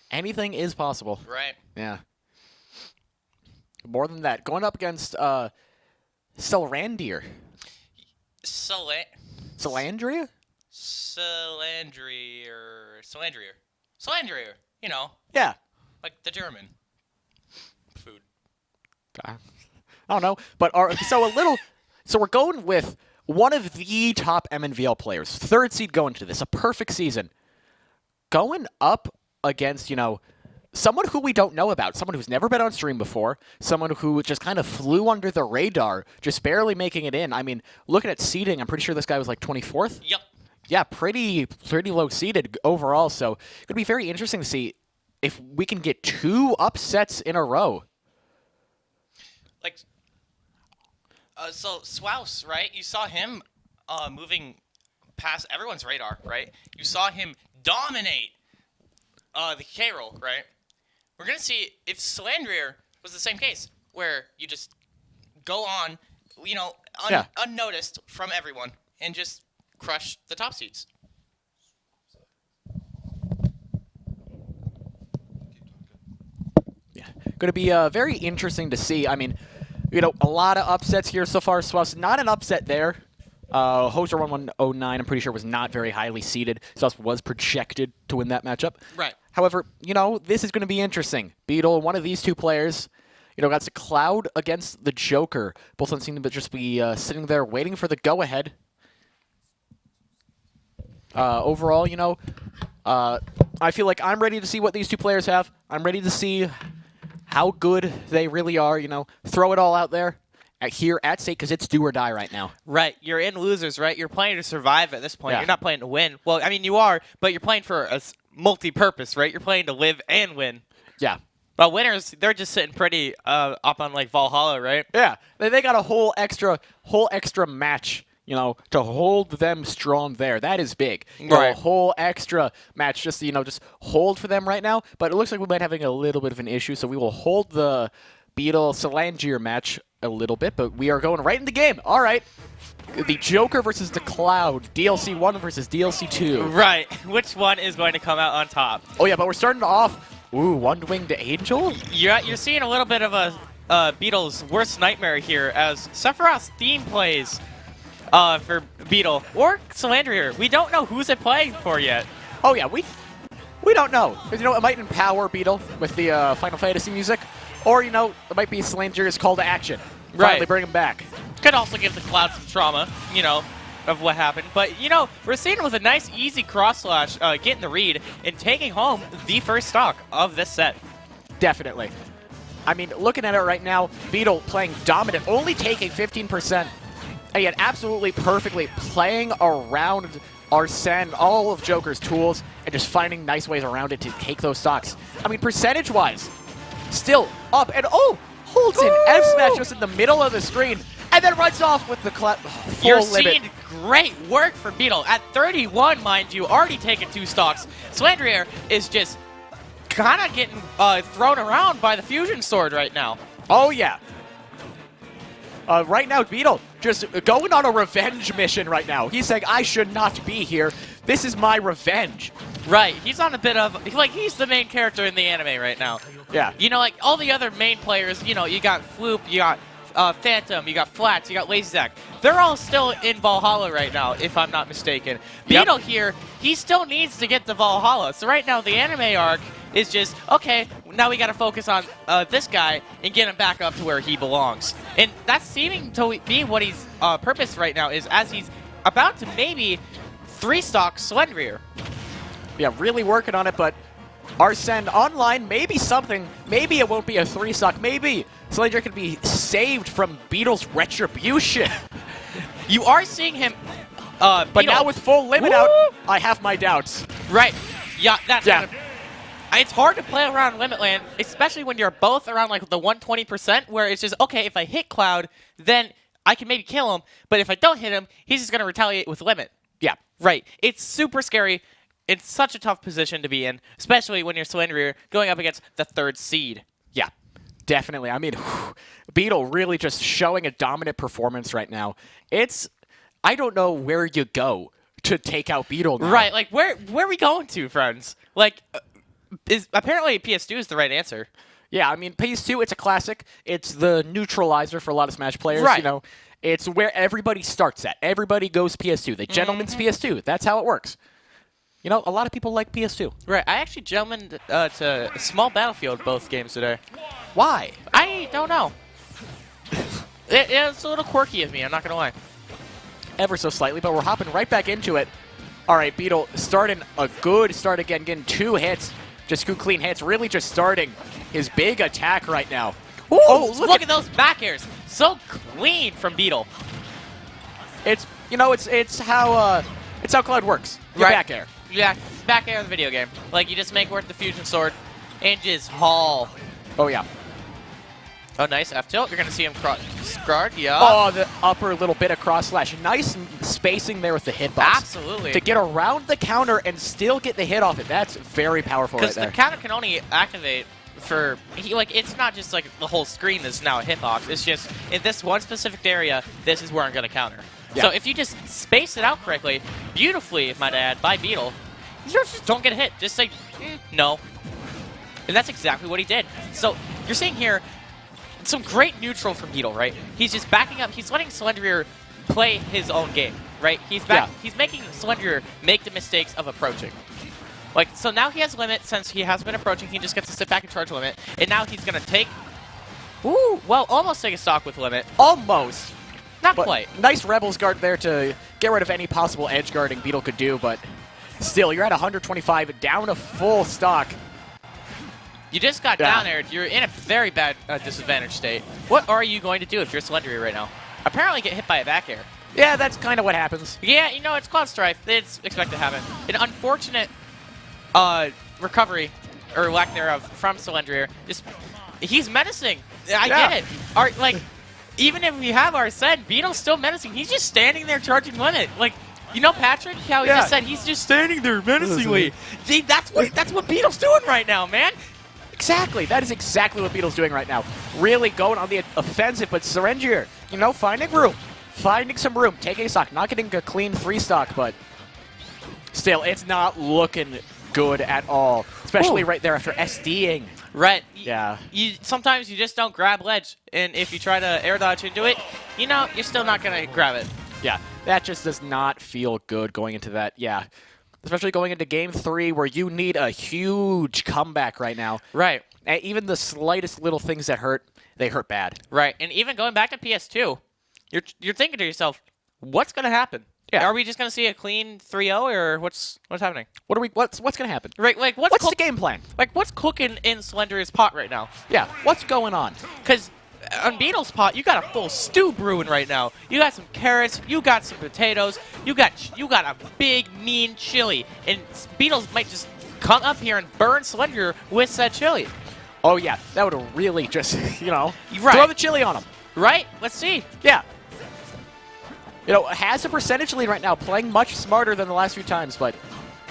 Anything is possible. Right. Yeah. More than that. Going up against Salandrier. Salandria? Salandrier. Yeah. Like the German food. I don't know. But so we're going with one of the top MNVL players. 3rd seed going to this. A perfect season. Going up against, someone who we don't know about, someone who's never been on stream before, someone who just kind of flew under the radar, just barely making it in. I mean, looking at seeding, I'm pretty sure this guy was like 24th. Yep. Yeah, pretty low seeded overall, so it's going to be very interesting to see if we can get 2 upsets in a row. Like, so Swaus, right? You saw him moving past everyone's radar, right? You saw him dominate the K-roll, right? We're going to see if Salandrier was the same case, where you just go on, unnoticed from everyone and just crush the top seeds. Yeah, going to be very interesting to see. I mean, a lot of upsets here so far. Swaus, not an upset there. Hoser 1109, I'm pretty sure, was not very highly seeded. Swaus was projected to win that matchup. Right. However, this is going to be interesting. Beetle, one of these 2 players, got Cloud against the Joker. Both of them seem to just be sitting there waiting for the go-ahead. Overall, I feel like I'm ready to see what these 2 players have. I'm ready to see how good they really are, throw it all out there here at stake because it's do or die right now. Right. You're in losers, right? You're playing to survive at this point. Yeah. You're not playing to win. Well, I mean, you are, but you're playing for a multi-purpose, right? You're playing to live and win. Yeah. Well, winners, they're just sitting pretty up on, like, Valhalla, right? Yeah. They got a whole extra match, to hold them strong there. That is big. Right. A whole extra match just to, just hold for them right now. But it looks like we might be having a little bit of an issue, so we will hold the Beetle-Salandrier match a little bit, but we are going right in the game. All right. The Joker versus the Cloud. DLC 1 versus DLC 2. Right. Which one is going to come out on top? Oh, yeah, but we're starting off... Ooh, One-Winged Angel? You're seeing a little bit of a Beetle's worst nightmare here as Sephiroth's theme plays for Beetle or Salandrier. We don't know who's it playing for yet. Oh, yeah, we don't know. Because, it might empower Beetle with the Final Fantasy music. Or, it might be Salandrier's call to action. Finally Right. bring him back. Could also give the Cloud some trauma, of what happened. But, we're seeing with a nice, easy cross-slash, getting the read and taking home the first stock of this set. Definitely. I mean, looking at it right now, Beetle playing dominant, only taking 15%. And yet absolutely perfectly playing around Arsene, all of Joker's tools, and just finding nice ways around it to take those stocks. I mean, percentage-wise, still up. And, holds in F-Smash just in the middle of the screen, and then runs off with the full You're limit. seeing great work for Beetle. At 31, mind you, already taking 2 stocks. Salandrier is just kind of getting thrown around by the Fusion Sword right now. Oh, yeah. Right now, Beetle just going on a revenge mission right now. He's saying, I should not be here. This is my revenge. Right. He's on a bit of, he's the main character in the anime right now. Yeah. All the other main players, you got Floop, you got Phantom, you got Flats, you got Lazy Zack. They're all still in Valhalla right now, if I'm not mistaken. Beetle here, he still needs to get to Valhalla. So right now, the anime arc is just, okay, now we got to focus on this guy and get him back up to where he belongs. And that's seeming to be what he's purpose right now, is as he's about to maybe 3-stock Salandrier. Yeah, really working on it, but Arsene online, maybe something. Maybe it won't be a 3-stock. Maybe Salandrier could be saved from Beetle's retribution. You are seeing him, but now with full limit out, I have my doubts. Right. Yeah, that's Yeah. It's hard to play around Limit Land, especially when you're both around like the 120%, where it's just, okay, if I hit Cloud, then I can maybe kill him, but if I don't hit him, he's just going to retaliate with Limit. Yeah. Right. It's super scary. It's such a tough position to be in, especially when you're Slendrier going up against the 3rd seed. Yeah, definitely. I mean, Beetle really just showing a dominant performance right now. I don't know where you go to take out Beetle now. Right, like, where are we going to, friends? Like, apparently PS2 is the right answer. Yeah, I mean, PS2, it's a classic. It's the neutralizer for a lot of Smash players. Right. You know, it's where everybody starts at. Everybody goes PS2. The gentleman's PS2. That's how it works. You know, a lot of people like PS2. Right, I actually jumped to a small Battlefield both games today. Why? I don't know. It's a little quirky of me, I'm not going to lie. Ever so slightly, but we're hopping right back into it. All right, Beetle starting a good start again, getting 2 hits. Just 2 clean hits, really just starting his big attack right now. Ooh, oh, look at those back airs. So clean from Beetle. It's, you know, it's how Cloud works. Your back air. Yeah, back air of the video game. Like, you just make work the fusion sword and just haul. Oh, yeah. Oh, nice F tilt. You're going to see him guard. Yeah. Oh, the upper little bit of cross slash. Nice spacing there with the hitbox. Absolutely. To get around the counter and still get the hit off it. That's very powerful right there. Because the counter can only activate for, it's not just like the whole screen is now a hitbox. It's just, in this one specific area, this is where I'm going to counter. Yeah. So if you just space it out correctly, beautifully, might add, by Beetle, you just don't get hit. Just say, no. And that's exactly what he did. So you're seeing here some great neutral from Beetle, right? He's just backing up. He's letting Slendrier play his own game, right? He's making Slendrier make the mistakes of approaching. Like, so now he has Limit. Since he has been approaching, he just gets to sit back and charge Limit. And now he's going to take, almost take a stock with Limit. Almost. Not quite. Nice Rebels guard there to get rid of any possible edge guarding Beetle could do, but still, you're at 125, down a full stock. You just got down aired. You're in a very bad disadvantaged state. What are you going to do if you're Slendrier right now? Apparently get hit by a back air. Yeah, that's kind of what happens. Yeah, you know, it's Cloud Strife. It's expected to happen. An unfortunate recovery, or lack thereof, from Slendrier. He's menacing. I get it. Like, even if we have Arsene, Beetle's still menacing. He's just standing there charging Limit. Like, you know Patrick? How he just said he's just standing there menacingly. See, that's what Beetle's doing right now, man. Exactly. That is exactly what Beetle's doing right now. Really going on the offensive, but Slendrier, you know, finding room. Finding some room. Taking a stock. Not getting a clean 3 stock, but still, it's not looking good at all. Especially right there after SDing. Right. Yeah. Sometimes you just don't grab ledge, and if you try to air dodge into it, you know, you're still not going to grab it. Yeah. That just does not feel good going into that. Yeah. Especially going into Game 3 where you need a huge comeback right now. Right. And even the slightest little things that hurt, they hurt bad. Right. And even going back to PS2, you're thinking to yourself, what's going to happen? Yeah. Are we just going to see a clean 3-0 or what's happening? What's going to happen? Right. Like what's the game plan? Like what's cooking in Slendrier's pot right now? Yeah. What's going on? Cuz on Beetle's pot, you got a full stew brewing right now. You got some carrots, you got some potatoes, you got a big mean chili, and Beetle's might just come up here and burn Slendrier with said chili. Oh yeah, that would really just, you know, throw the chili on him. Right? Let's see. Yeah. You know, has a percentage lead right now, playing much smarter than the last few times, but,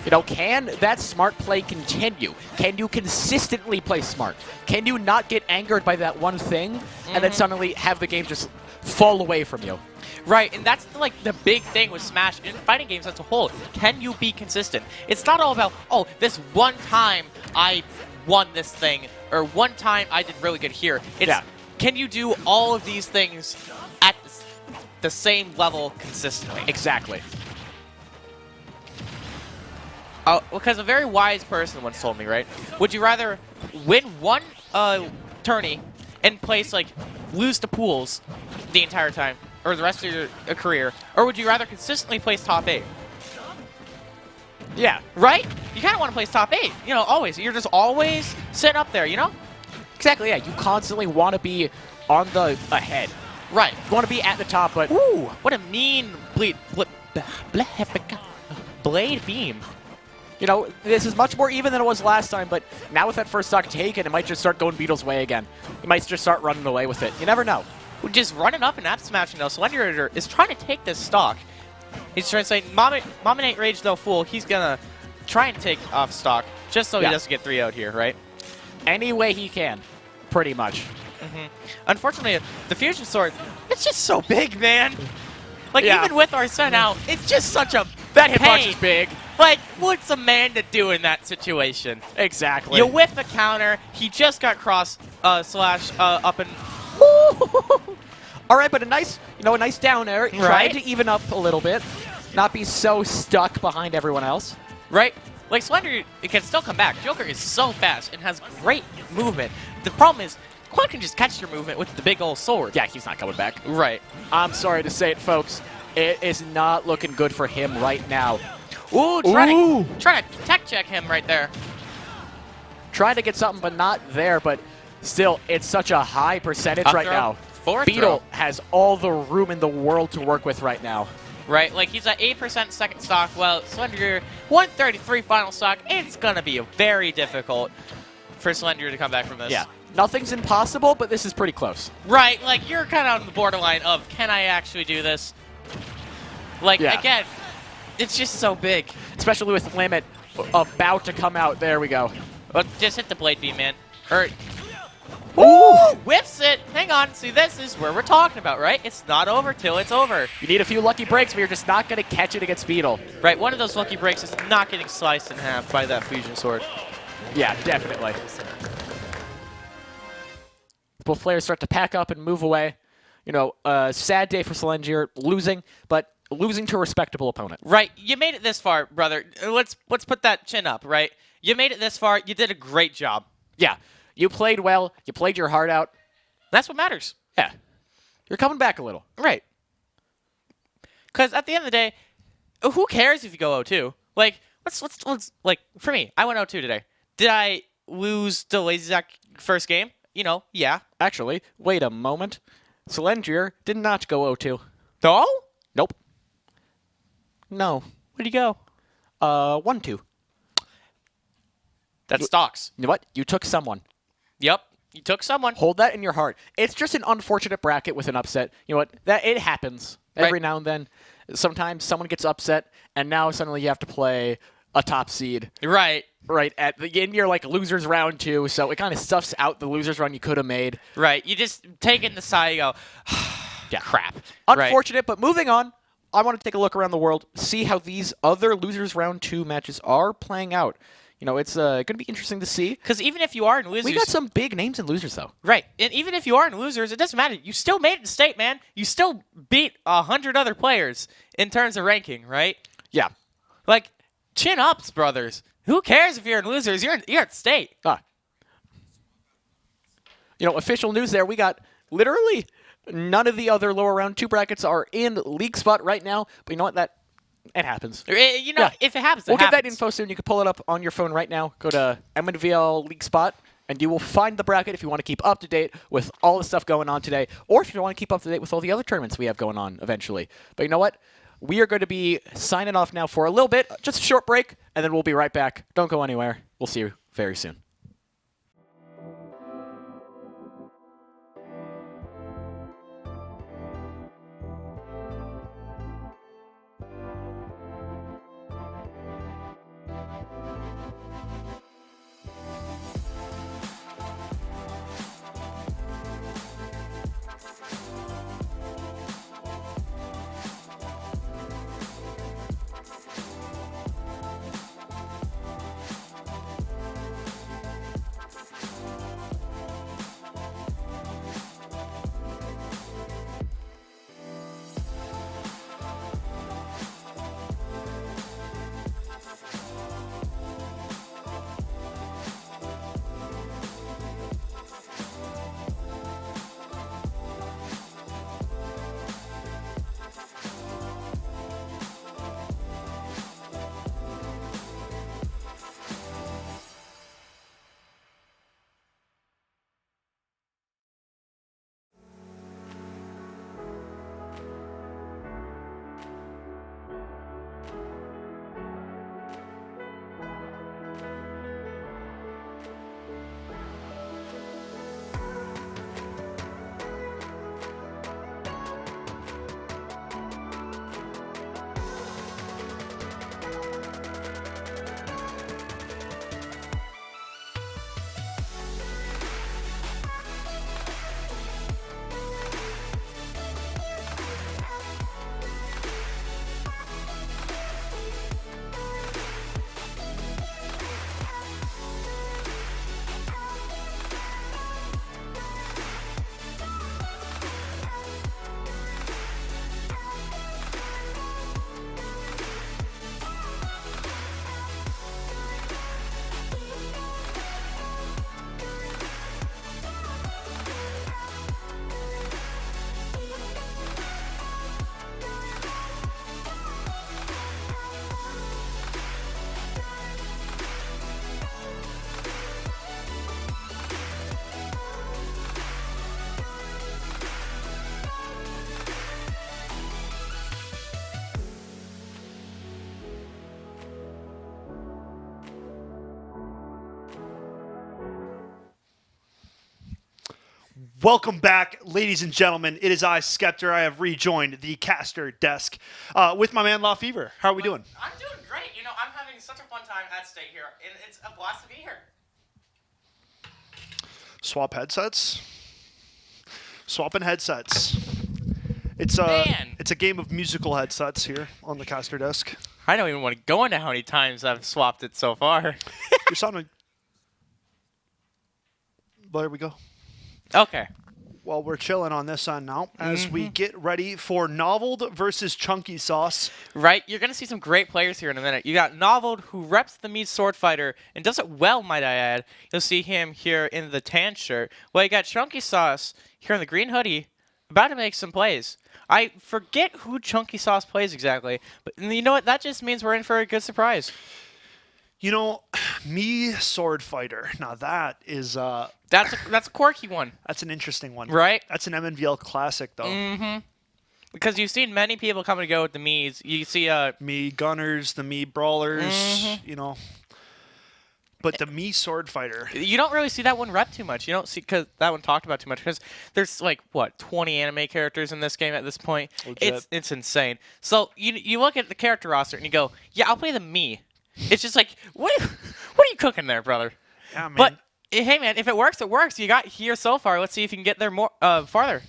you know, can that smart play continue? Can you consistently play smart? Can you not get angered by that one thing and then suddenly have the game just fall away from you? Right, and that's like the big thing with Smash and fighting games as a whole. Can you be consistent? It's not all about, oh, this one time I won this thing, or one time I did really good here. It's, can you do all of these things at the same level consistently? Exactly. Because a very wise person once told me, right? Would you rather win one tourney and place, like, lose to pools the entire time, or the rest of your career, or would you rather consistently place top 8? Yeah. Right? You kind of want to place top 8, you know, always. You're just always sitting up there, you know? Exactly, yeah. You constantly want to be on the ahead. Right. You want to be at the top, but... Ooh, what a mean blade beam. You know, this is much more even than it was last time, but now with that first stock taken, it might just start going Beetle's way again. He might just start running away with it. You never know. Just running up and smashing though. Slender is trying to take this stock. He's trying to say, Mominate Rage though fool. He's gonna try and take off stock just so he doesn't get 3-0'd here, right? Any way he can, pretty much. Unfortunately, the Fusion Sword, it's just so big, man. Like, even with our son out, it's just such a That hitbox pain. is big. Like, what's a man to do in that situation? Exactly. You whiff the counter. He just got cross slash up and... All right, but a nice down air. Trying Right. to even up a little bit. Not be so stuck behind everyone else. Right? Like, Slender, it can still come back. Joker is so fast and has great movement. The problem is, Quad can just catch your movement with the big old sword. Yeah, he's not coming back. Right. I'm sorry to say it, folks. It is not looking good for him right now. Ooh, trying to tech check him right there. Trying to get something, but not there. But still, it's such a high percentage Up right throw. now. Forward Beetle throw. has all the room in the world to work with right now. Right, like he's at 8% second stock, well, Slender 133 final stock. It's going to be very difficult for Slender to come back from this. Yeah, nothing's impossible, but this is pretty close. Right, like you're kind of on the borderline of, can I actually do this? Like, again, it's just so big. Especially with Limit about to come out. There we go. Well, just hit the blade beam, man. Ooh! Whiffs it! Hang on, see, this is where we're talking about, right? It's not over till it's over. You need a few lucky breaks, but you're just not going to catch it against Beetle. Right, one of those lucky breaks is not getting sliced in half by that Fusion Sword. Yeah, definitely. Both players start to pack up and move away. You know, sad day for Slender, losing, but losing to a respectable opponent. Right, you made it this far, brother. Let's put that chin up, right? You made it this far. You did a great job. Yeah, you played well. You played your heart out. That's what matters. Yeah, you're coming back a little. Right. Because at the end of the day, who cares if you go 0-2? Like, let's like, for me, I went 0-2 today. Did I lose the Lazy Zack first game? You know, yeah. Actually, wait a moment. Slender did not go 0-2. No? Nope. No. Where'd he go? 1-2. That's stocks. You know what? You took someone. Yep. You took someone. Hold that in your heart. It's just an unfortunate bracket with an upset. You know what? It happens every now and then. Sometimes someone gets upset, and now suddenly you have to play a top seed. Right. Right in your like losers round 2, so it kind of stuffs out the losers run you could have made. Right. You just take it in the side. You go, Yeah, crap. Unfortunate, but moving on. I want to take a look around the world, see how these other losers round 2 matches are playing out. You know, it's going to be interesting to see. Because even if you are in losers, We got some big names in losers, though. right, and even if you are in losers, it doesn't matter. You still made it to state, man. You still beat 100 other players in terms of ranking, right? Yeah. Like, chin ups, brothers. Who cares if you're in losers? You're at state. You know, official news there. We got literally none of the other lower round 2 brackets are in league spot right now. But you know what? It happens. You know, if it happens, We'll get that info soon. You can pull it up on your phone right now. Go to MNVL League Spot, and you will find the bracket if you want to keep up to date with all the stuff going on today, or if you want to keep up to date with all the other tournaments we have going on eventually. But you know what? We are going to be signing off now for a little bit, just a short break, and then we'll be right back. Don't go anywhere. We'll see you very soon. Welcome back, ladies and gentlemen. It is I, Skeptor. I have rejoined the caster desk with my man La Fever. How are we doing? I'm doing great. You know, I'm having such a fun time at state here, and it's a blast to be here. Swap headsets. Swapping headsets. It's a game of musical headsets here on the caster desk. I don't even want to go into how many times I've swapped it so far. You're sounding. There we go. Okay. Well, we're chilling on this end now as we get ready for Noveled versus Chunky Sauce. Right, you're going to see some great players here in a minute. You got Noveled, who reps the Mii Sword Fighter and does it well, might I add. You'll see him here in the tan shirt. Well, you got Chunky Sauce here in the green hoodie, about to make some plays. I forget who Chunky Sauce plays exactly, but you know what? That just means we're in for a good surprise. You know, Mii Sword Fighter. Now that is That's a quirky one. that's an interesting one. Right? That's an MNVL classic though. Mm-hmm. Because you've seen many people come and go with the Miis. You see Mii Gunners, the Mii Brawlers, you know. But the Mii Sword Fighter. You don't really see that one rep too much. You don't see that one talked about too much because there's like what 20 anime characters in this game at this point. Legit. It's insane. So you look at the character roster and you go, yeah, I'll play the Mii. It's just like what are you cooking there, brother? Yeah, man. But hey, man, if it works, it works. You got here so far. Let's see if you can get there more farther.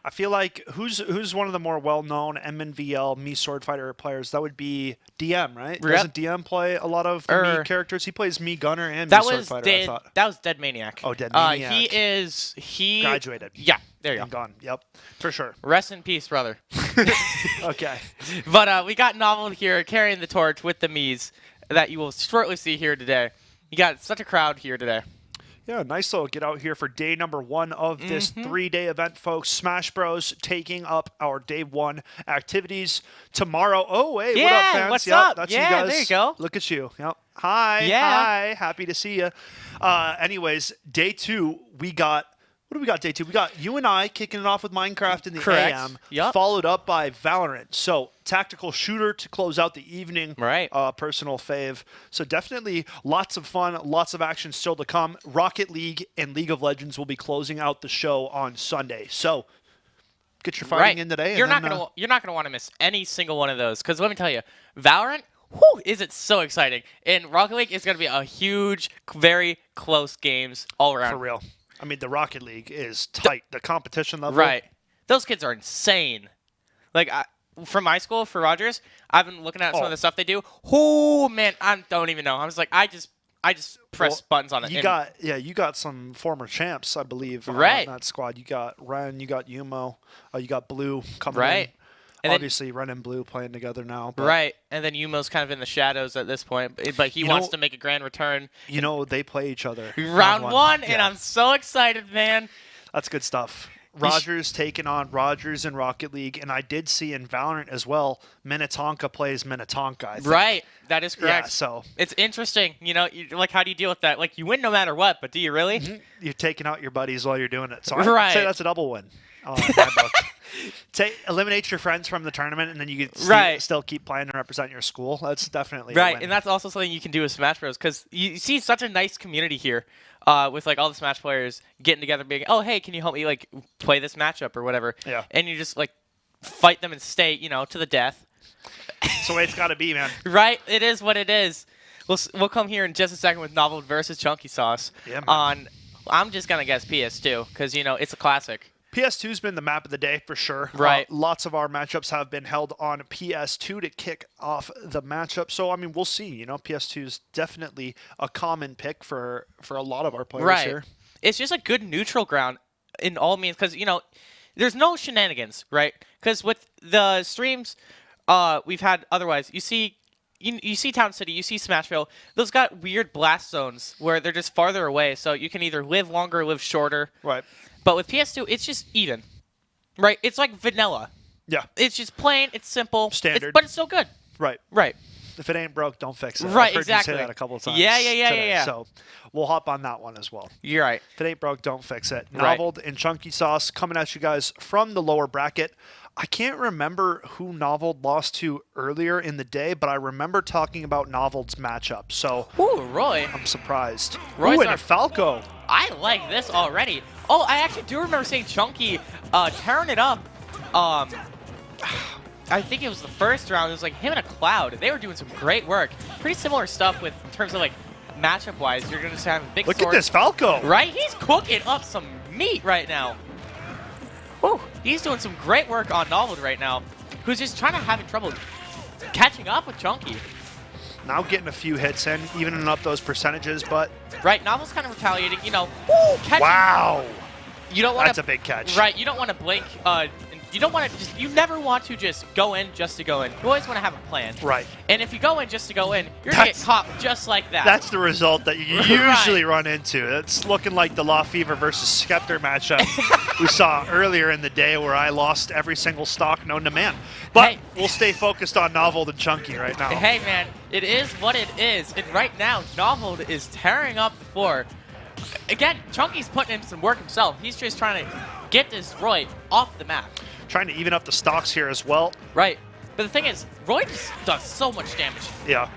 I feel like who's one of the more well-known MNVL Mii Sword Fighter players? That would be DM, right? Yep. Doesn't DM play a lot of the Mii characters? He plays Mii Gunner and That Mii Sword was Fighter, I thought. that was Dead Maniac. Oh, Dead Maniac. He Graduated. Yeah, there you go. And gone. Yep, for sure. Rest in peace, brother. Okay. But we got Novel here carrying the torch with the Miis that you will shortly see here today. You got such a crowd here today. Yeah, nice little get out here for day number 1 of this 3-day event, folks. Smash Bros taking up our day 1 activities tomorrow. Oh, hey, Yeah, what up, fans? what's Yep, up? That's Yeah, you guys. there you go. Look at you. Yep. Hi. Yeah. Hi. Happy to see you. Anyways, day 2, we got. What do we got day 2? We got you and I kicking it off with Minecraft in the Correct. AM, Yup. followed up by Valorant. So tactical shooter to close out the evening. Right. Personal fave. So definitely lots of fun, lots of action still to come. Rocket League and League of Legends will be closing out the show on Sunday. So get your fighting in today. You're and not gonna want to miss any single one of those because let me tell you, Valorant. Whew, is it so exciting? And Rocket League is gonna be a huge, very close games all around. for real. I mean, the Rocket League is tight. The competition level. Right. Those kids are insane. Like, from my school, for Rogers, I've been looking at some of the stuff they do. Oh, man, I don't even know. I was like, I just press buttons on it. You got some former champs, I believe, Right. on that squad. You got Ren, you got Yumo, you got Blue coming Right. in. And obviously, Ren and Blue playing together now. But, right. And then Yumo's kind of in the shadows at this point, but he wants to make a grand return. You know, they play each other. Round one, and Yeah. I'm so excited, man. That's good stuff. Rogers taking on Rogers in Rocket League, and I did see in Valorant as well, Minnetonka plays Minnetonka, I think. Right. That is correct. Yeah, so it's interesting. You know, like, how do you deal with that? Like, you win no matter what, but do you really? you're taking out your buddies while you're doing it. So I'd Right. say that's a double win. In my book. Eliminate your friends from the tournament, and then you can still keep playing and represent your school. That's definitely a win. And that's also something you can do with Smash Bros. Because you see such a nice community here, with like all the Smash players getting together, being, oh, hey, can you help me like play this matchup or whatever? Yeah. And you just like fight them and stay, to the death. That's the way it's got to be, man. Right? It is what it is. We'll come here in just a second with Novel versus Chunky Sauce. Yeah, man. I'm just gonna guess PS2 because it's a classic. PS2's been the map of the day for sure. Right. Lots of our matchups have been held on PS2 to kick off the matchup. So, I mean, we'll see. PS2 is definitely a common pick for a lot of our players here. It's just a good neutral ground in all means because, there's no shenanigans, right? Because with the streams we've had otherwise, you see Town City, you see Smashville, those got weird blast zones where they're just farther away, so you can either live longer or live shorter. Right. But with PS2, it's just even, right? It's like vanilla. Yeah. It's just plain, it's simple. Standard. But it's still good. Right. Right. if it ain't broke, don't fix it. Right, I've heard exactly. you say that a couple of times. Yeah. So we'll hop on that one as well. You're right. If it ain't broke, don't fix it. Right. Noveled and Chunky Sauce coming at you guys from the lower bracket. I can't remember who Noveled lost to earlier in the day, but I remember talking about Noveled's matchup. So Ooh, Roy. I'm surprised. Roy's Ooh, and our- a Falco. I like this already. Oh, I actually do remember seeing Chunky tearing it up. I think it was the first round. It was like him and a Cloud. They were doing some great work. Pretty similar stuff with in terms of like matchup-wise. You're going to have a big Look sword. at this Falco. Right? He's cooking up some meat right now. Woo. He's doing some great work on Noveled right now, who's just trying to having trouble catching up with Chunky. Now getting a few hits in, evening up those percentages, but Right, Novel's kind of retaliating, you know. Woo, catching. wow. You don't want That's a big catch. Right, you don't want to blink. You don't want to just. You never want to just go in just to go in. You always want to have a plan. Right. And if you go in just to go in, you're gonna get caught just like that. That's the result that you Right. usually run into. It's looking like the Law Fever versus Skeptor matchup we saw earlier in the day where I lost every single stock known to man. But Hey. we'll stay focused on Noveled and Chunky right now. Hey man, it is what it is. And right now, Noveled is tearing up the floor. Again, Chunky's putting in some work himself. He's just trying to get this Roy off the map. Trying to even up the stocks here as well. Right. But the thing is, Roy just does so much damage. Yeah.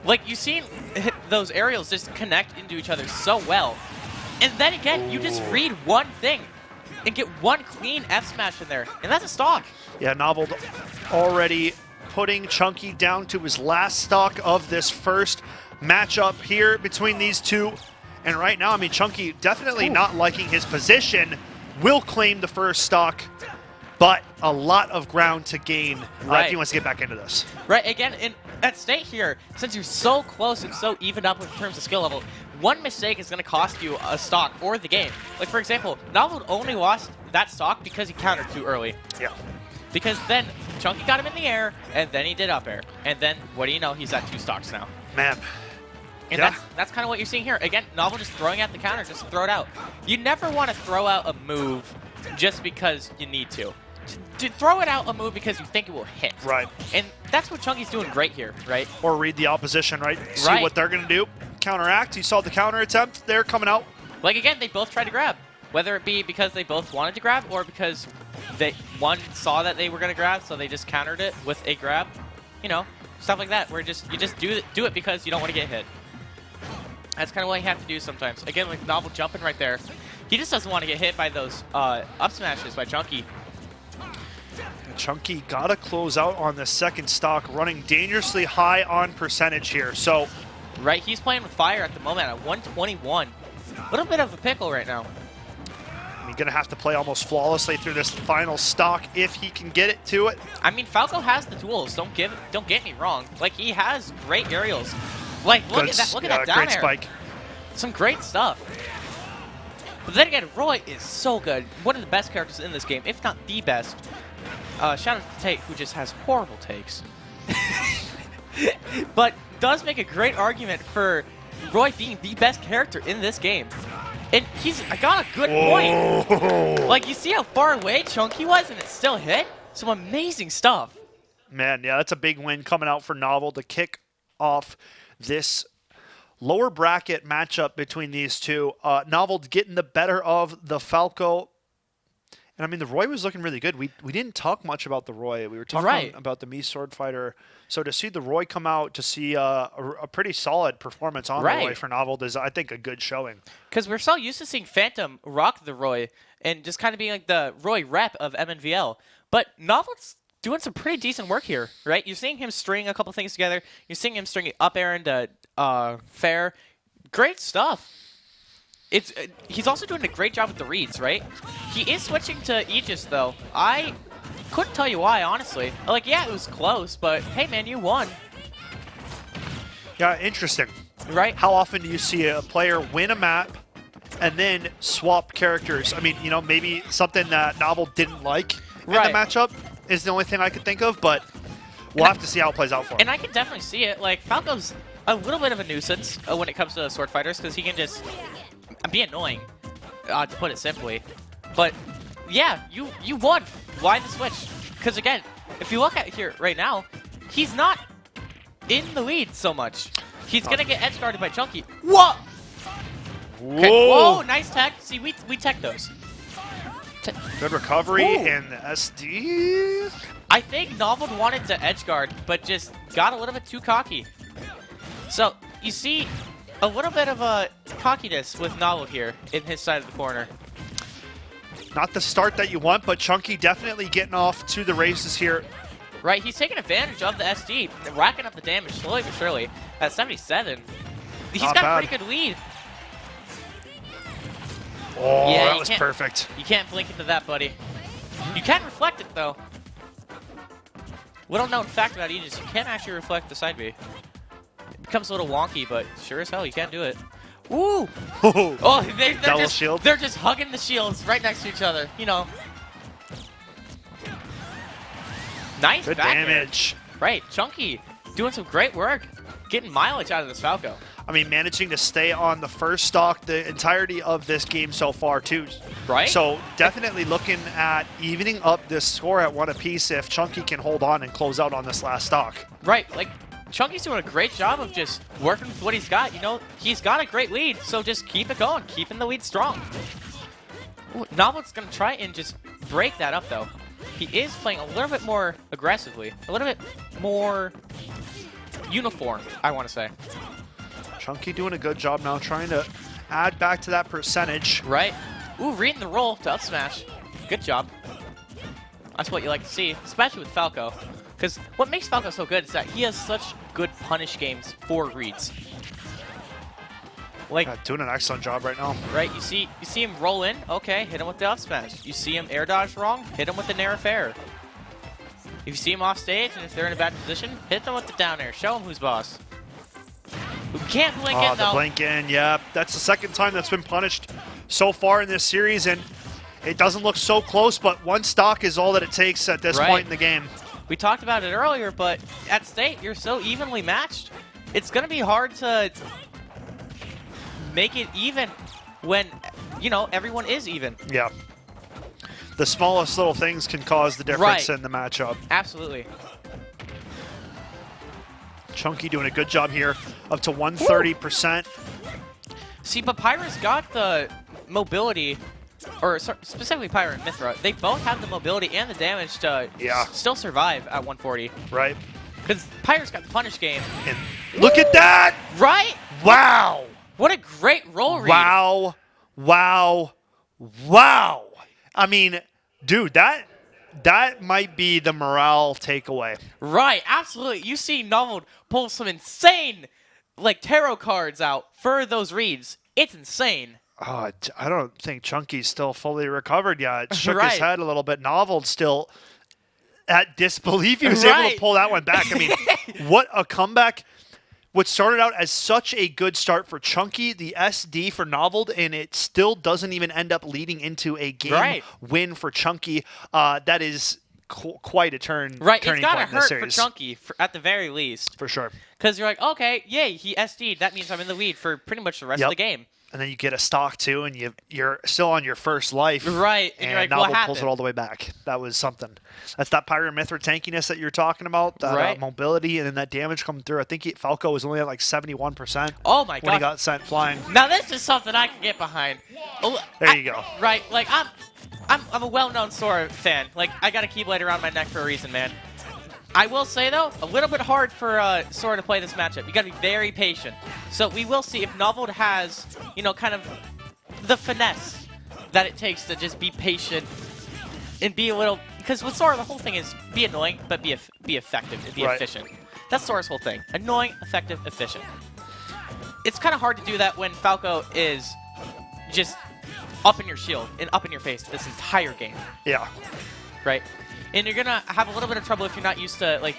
Like, you've seen those aerials just connect into each other so well. And then again, you just read one thing and get one clean F smash in there. And that's a stock. Yeah, Noveled already putting Chunky down to his last stock of this first matchup here between these two. And right now, I mean, Chunky definitely not liking his position, will claim the first stock, but a lot of ground to gain if he wants to get back into this. Right, again, at state here, since you're so close and so even up in terms of skill level, one mistake is going to cost you a stock or the game. Like, for example, Novel only lost that stock because he countered too early. Yeah. Because then Chunky got him in the air, and then he did up air. And then, what do you know, he's at 2 stocks now. Man. And Yeah. that's kind of what you're seeing here. Again, Novel just throwing out the counter, just throw it out. You never want to throw out a move just because you need to. To throw it out a move because you think it will hit. Right. And that's what Chunky's doing great here, right? Or read the opposition, right? See Right. what they're going to do. Counteract. You saw the counter attempt there coming out. Like, again, they both tried to grab. Whether it be because they both wanted to grab or because one saw that they were going to grab, so they just countered it with a grab. You know, stuff like that, where you just do it because you don't want to get hit. That's kind of what you have to do sometimes. Again, like Novel jumping right there. He just doesn't want to get hit by those up smashes by Chunky. And Chunky got to close out on the second stock, running dangerously high on percentage here. So, Right, he's playing with fire at the moment at 121. A little bit of a pickle right now. he's going to have to play almost flawlessly through this final stock if he can get it to it. I mean, Falco has the tools. Don't get me wrong. Like, he has great aerials. Like, look at that. Look at that down great air. spike. Some great stuff. But then again, Roy is so good. One of the best characters in this game, if not the best. Shout out to Tate, who just has horrible takes. But does make a great argument for Roy being the best character in this game. And he's got a good point. Like, you see how far away Chunky was and it still hit? Some amazing stuff. Man, yeah, that's a big win coming out for Novel to kick off this lower bracket matchup between these two. Novel getting the better of the Falco. And I mean, the Roy was looking really good. We didn't talk much about the Roy. We were talking about the Mii Sword Fighter. So to see the Roy come out, to see a pretty solid performance on the Roy for Novel is, I think, a good showing. Because we're so used to seeing Phantom rock the Roy and just kind of being like the Roy rep of MNVL. But Novel's doing some pretty decent work here, right? You're seeing him string a couple things together. You're seeing him string up air into fair. Great stuff. He's also doing a great job with the reads, right? He is switching to Aegis, though. I couldn't tell you why, honestly. Like, yeah, it was close, but hey, man, you won. Yeah, interesting. Right? How often do you see a player win a map and then swap characters? I mean, you know, maybe something that Novel didn't like in the matchup is the only thing I could think of, but we'll have to see how it plays out for him. And I can definitely see it. Like, Falco's a little bit of a nuisance when it comes to sword fighters because he can just be annoying, to put it simply. But yeah, you won. Why the switch? Because again, if you look at here right now, he's not in the lead so much. He's going to get edge guarded by Chunky. Whoa! Okay. Whoa! Whoa, nice tech. See, we tech those. Good recovery Ooh. in the SD. I think Novel wanted to edge guard, but just got a little bit too cocky. So, you see a little bit of a cockiness with Novel here in his side of the corner. Not the start that you want, but Chunky definitely getting off to the races here. Right, he's taking advantage of the SD, racking up the damage slowly but surely at 77. He's Not got bad. a pretty good lead. Oh, Yeah, that you was can't- perfect. You can't blink into that, buddy. You can reflect it, though. Little known fact about Aegis, you can actually reflect the side B. It becomes a little wonky, but sure as hell, you can do it. Ooh! Oh, they're just hugging the shields right next to each other, you know. Nice Good back air. damage. Right, Chunky doing some great work, getting mileage out of this Falco. I mean, managing to stay on the first stock the entirety of this game so far, too. Right? So definitely looking at evening up this score at 1 apiece if Chunky can hold on and close out on this last stock. Right, like, Chunky's doing a great job of just working with what he's got. You know, he's got a great lead, so just keep it going, keeping the lead strong. Ooh, Novel's going to try and just break that up, though. He is playing a little bit more aggressively, a little bit more uniform, I want to say. Chunky doing a good job now, trying to add back to that percentage. Right. Ooh, reading the roll to up smash. Good job. That's what you like to see, especially with Falco. Because what makes Falco so good is that he has such good punish games for reads. Like, Doing an excellent job right now. right, you see him roll in, okay, hit him with the up smash. You see him air dodge wrong, hit him with the nair fair. If you see him off stage and if they're in a bad position, hit them with the down air. Show him who's boss. We can't blink Oh, in the though. blink in, yeah. That's the second time that's been punished so far in this series, and it doesn't look so close, but one stock is all that it takes at this Right. point in the game. We talked about it earlier, but at state, you're so evenly matched. It's going to be hard to make it even when, you know, everyone is even. Yeah. The smallest little things can cause the difference Right. in the matchup. Absolutely. Chunky doing a good job here, up to 130%. See, but Pyra's got the mobility, or specifically Pyra and Mithra, they both have the mobility and the damage to still survive at 140. Right. Because Pyra's got the punish game. And look at that! Right? Wow! What a great roll read. Wow. Wow. Wow. I mean, dude, that might be the morale takeaway. Right, absolutely. You see Novel pull some insane, like, tarot cards out for those reads. It's insane. I don't think Chunky's still fully recovered yet. Shook Right. his head a little bit. Novel's still at disbelief. He was able Right. to pull that one back. I mean, what a comeback. What started out as such a good start for Chunky, the SD for Novel, and it still doesn't even end up leading into a game win for Chunky. That is quite a turning Right, it's point got to in this hurt for series. Chunky, at the very least. For sure. Because you're like, okay, yay, he SD'd. That means I'm in the lead for pretty much the rest of the game. And then you get a stock too, and you're still on your first life. Right, and you're like, what Novel pulls it happened? all the way back. That was something. That's that Pyra Mithra tankiness that you're talking about, that Right. mobility, and then that damage coming through. I think Falco was only at like 71%. Oh my when he god. got sent flying. Now this is something I can get behind. There you go. Right, like I'm a well-known Sora fan. Like I got a Keyblade around my neck for a reason, man. I will say though, a little bit hard for Sora to play this matchup. You got to be very patient. So we will see if Novel has, you know, kind of the finesse that it takes to just be patient and be a little. Because with Sora, the whole thing is be annoying, but be effective and be efficient. That's Sora's whole thing: annoying, effective, efficient. It's kind of hard to do that when Falco is just up in your shield and up in your face this entire game. Yeah. Right? And you're going to have a little bit of trouble if you're not used to, like,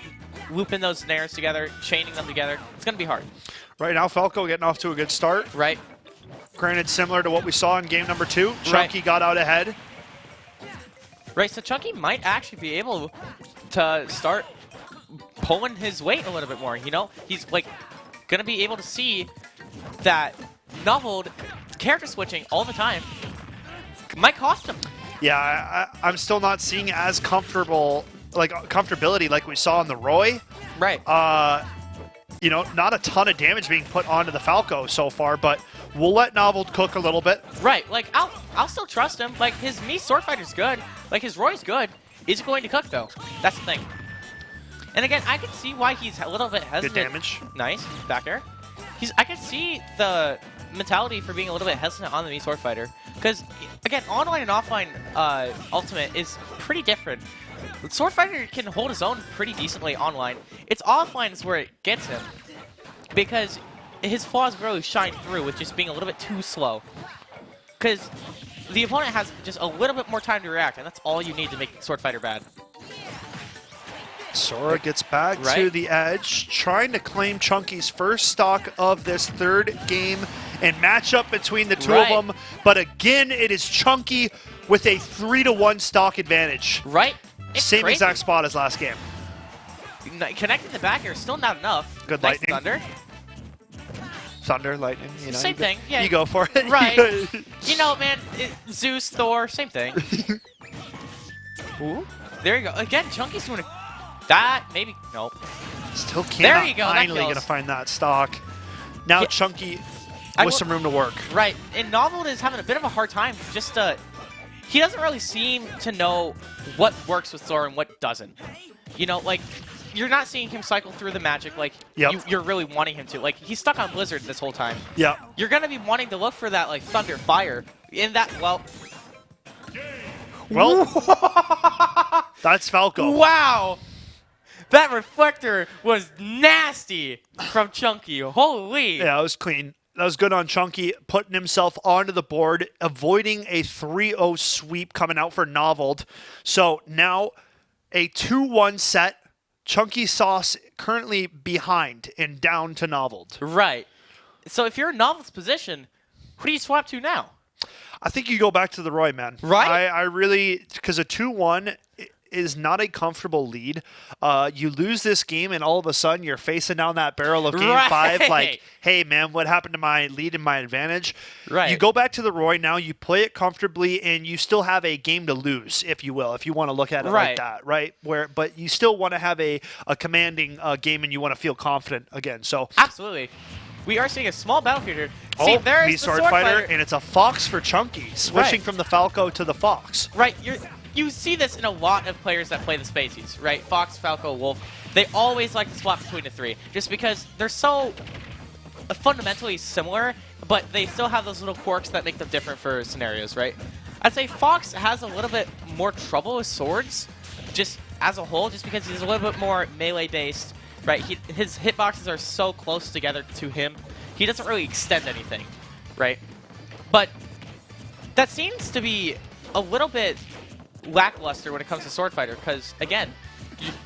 looping those snares together, chaining them together. It's going to be hard. Right now, Falco getting off to a good start. Right? Granted, similar to what we saw in game number 2. Chunky got out ahead. Right, so Chunky might actually be able to start pulling his weight a little bit more, you know? He's, like, going to be able to see that Novel character switching all the time might cost him. Yeah, I'm still not seeing as comfortability like we saw in the Roy. Right. you know, not a ton of damage being put onto the Falco so far, but we'll let Novel cook a little bit. Right, like, I'll still trust him. Like, his Mii Sword Fighter's good. Like, his Roy's good. Is it going to cook, though? That's the thing. And again, I can see why he's a little bit hesitant. Good damage. Nice. Back air. I can see the mentality for being a little bit hesitant on the Mii Sword Fighter. Because, again, online and offline Ultimate is pretty different. Sword Fighter can hold his own pretty decently online. It's offline is where it gets him. Because his flaws really shine through with just being a little bit too slow. Because the opponent has just a little bit more time to react, and that's all you need to make Sword Fighter bad. Sora gets back to the edge, trying to claim Chunky's first stock of this third game and matchup between the two of them. But again, it is Chunky with a 3-1 stock advantage. Right? It's Same crazy. exact spot as last game. Connecting the back air, still not enough. Good nice lightning. Thunder. Thunder, lightning, you know. Same thing, yeah. You go for it. Right. You know, man, Zeus, Thor, same thing. Ooh. There you go. Again, Chunky's doing that. Maybe. Nope. Still can't. There you go. Finally going to find that stock. Now Chunky with some room to work. Right. And Novel is having a bit of a hard time. Just he doesn't really seem to know what works with Thor and what doesn't. You know, like, you're not seeing him cycle through the magic like you're really wanting him to. Like, he's stuck on Blizzard this whole time. Yeah. You're going to be wanting to look for that, like, Thunder, Fire. In that, well, that's Falco. Wow. That reflector was nasty from Chunky. Holy. Yeah, it was clean. That was good on Chunky, putting himself onto the board, avoiding a 3-0 sweep coming out for Noveled. So now a 2-1 set. Chunky Sauce currently behind and down to Noveled. Right. So if you're in Novel's position, who do you swap to now? I think you go back to the Roy, man. Right? I really, because a 2-1 is not a comfortable lead. You lose this game, and all of a sudden you're facing down that barrel of Game 5. Like, hey, man, what happened to my lead and my advantage? Right. You go back to the Roy now. You play it comfortably, and you still have a game to lose, if you will, if you want to look at it like that, right? But you still want to have a commanding game, and you want to feel confident again. So absolutely. We are seeing a small battlefield here. See, there's Mii Sword Fighter, and it's a Fox for Chunky, switching from the Falco to the Fox. Right. You see this in a lot of players that play the Spaceys, right? Fox, Falco, Wolf. They always like to swap between the three, just because they're so fundamentally similar, but they still have those little quirks that make them different for scenarios, right? I'd say Fox has a little bit more trouble with swords, just as a whole, just because he's a little bit more melee-based, right? His hitboxes are so close together to him, he doesn't really extend anything, right? But that seems to be a little bit lackluster when it comes to Sword Fighter, because again,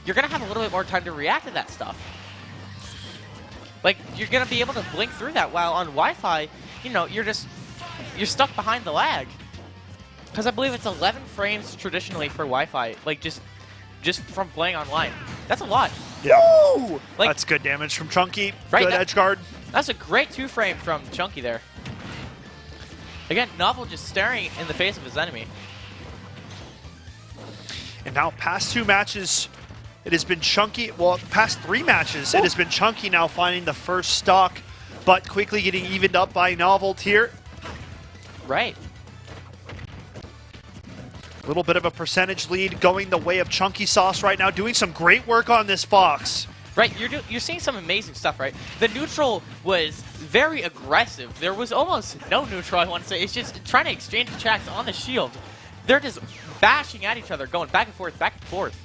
you're gonna have a little bit more time to react to that stuff. Like, you're gonna be able to blink through that, while on Wi-Fi, you know, you're stuck behind the lag. Because I believe it's 11 frames traditionally for Wi-Fi, like just from playing online. That's a lot. Yeah. Woo! Like, that's good damage from Chunky. Right, good edge guard. That's a great 2-frame from Chunky there. Again, Novel just staring in the face of his enemy. And now, past 2 matches, it has been Chunky. Well, past 3 matches, it has been Chunky now finding the first stock, but quickly getting evened up by Noveled here. Right. A little bit of a percentage lead going the way of Chunky Sauce right now, doing some great work on this Fox. Right, you're seeing some amazing stuff, right? The neutral was very aggressive. There was almost no neutral, I want to say. It's just trying to exchange attacks on the shield. They're just bashing at each other, going back and forth, back and forth.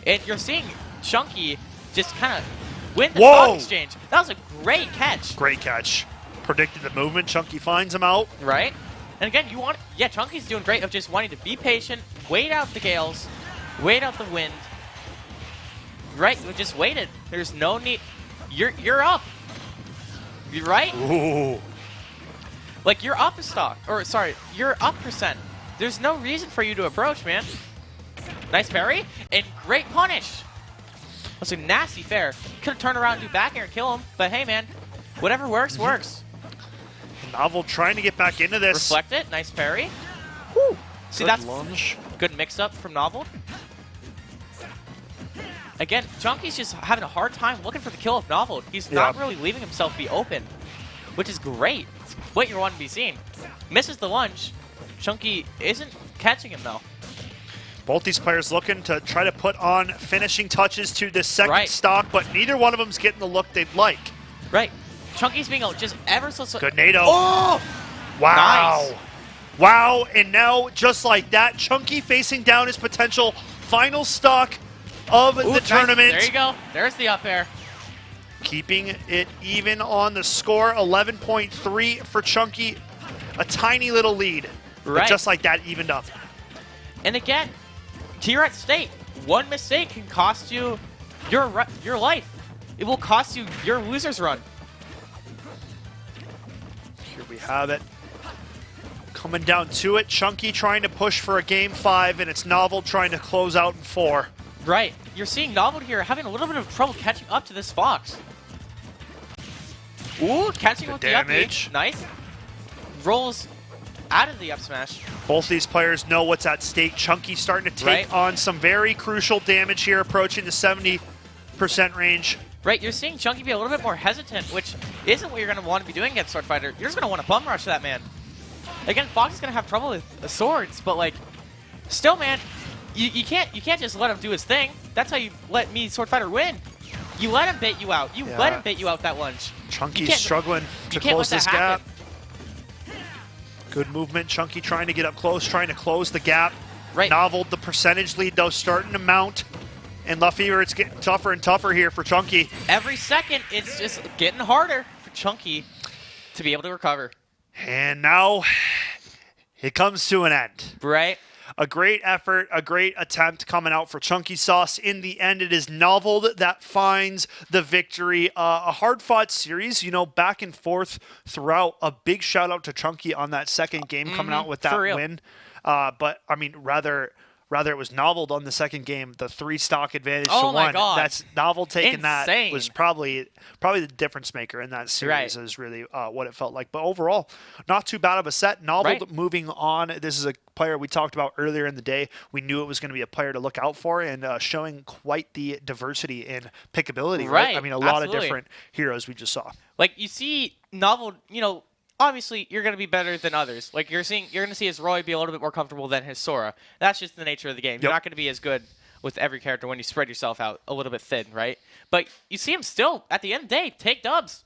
And you're seeing Chunky just kind of win the stock exchange. That was a great catch. Great catch. Predicted the movement. Chunky finds him out. Right? And again, Chunky's doing great of just wanting to be patient, wait out the gales, wait out the wind. Right? We just waited. There's no need. You're up. You right? Ooh. Like, you're up a stock. Or, sorry, you're up percent. There's no reason for you to approach, man. Nice parry, and great punish. That's a nasty fair. Could have turned around and do back air and kill him, but hey, man, whatever works, works. Novel trying to get back into this. Reflect it, nice parry. Woo. See, good that's lunge. Good mix-up from Novel. Again, Chunky's just having a hard time looking for the kill of Novel. He's not really leaving himself be open, which is great. It's what you want to be seeing. Misses the lunge. Chunky isn't catching him, though. Both these players looking to try to put on finishing touches to this second stock, but neither one of them's getting the look they'd like. Right. Chunky's being just ever so... Good NATO. Oh! Wow. Nice. Wow, and now, just like that, Chunky facing down his potential final stock of the tournament. There you go. There's the up air. Keeping it even on the score, 11.3 for Chunky. A tiny little lead, but just like that, evened up. And again, T-Ret State, one mistake can cost you your life. It will cost you your loser's run. Here we have it. Coming down to it, Chunky trying to push for a game 5, and it's Novel trying to close out in 4. Right. You're seeing Novel here having a little bit of trouble catching up to this Fox. Ooh, catching with the up B. Nice. Rolls out of the up smash. Both these players know what's at stake. Chunky starting to take on some very crucial damage here, approaching the 70% range. Right, you're seeing Chunky be a little bit more hesitant, which isn't what you're going to want to be doing against Sword Fighter. You're just going to want to bum rush that man. Again, Fox is going to have trouble with the swords, but like, still, man, you can't just let him do his thing. That's how you let me Sword Fighter win. You let him bait you out. You let him bait you out that lunge. Chunky's struggling to close this gap. Good movement. Chunky trying to get up close, trying to close the gap. Right. Novel, the percentage lead, though, starting to mount. And Lefevre, it's getting tougher and tougher here for Chunky. Every second, it's just getting harder for Chunky to be able to recover. And now it comes to an end. Right. A great effort, a great attempt coming out for Chunky Sauce. In the end, it is Novel that finds the victory. A hard-fought series, you know, back and forth throughout. A big shout-out to Chunky on that second game coming out with that win. But, I mean, rather it was Novel on the second game, the 3-stock advantage to 1. My God. That's Novel taking Insane. that was probably the difference maker in that series is really what it felt like. But overall, not too bad of a set. Novel moving on. This is a player we talked about earlier in the day. We knew it was going to be a player to look out for, and showing quite the diversity in pickability. Right. I mean, a lot of different heroes we just saw. Like, you see Novel, you know, obviously, you're going to be better than others. Like, you're going to see his Roy be a little bit more comfortable than his Sora. That's just the nature of the game. You're not going to be as good with every character when you spread yourself out a little bit thin, right? But you see him still, at the end of the day, take dubs.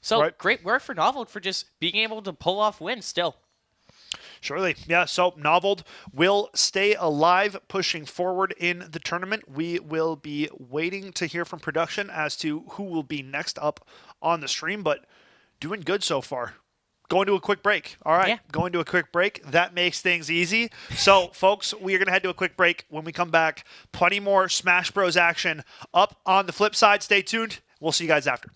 So, great work for Novel for just being able to pull off wins still. Surely. Yeah, so Novel will stay alive, pushing forward in the tournament. We will be waiting to hear from production as to who will be next up on the stream, but doing good so far. Going to a quick break. All right, going to a quick break. That makes things easy. So, folks, we are going to head to a quick break. When we come back, plenty more Smash Bros. Action up on the flip side. Stay tuned. We'll see you guys after.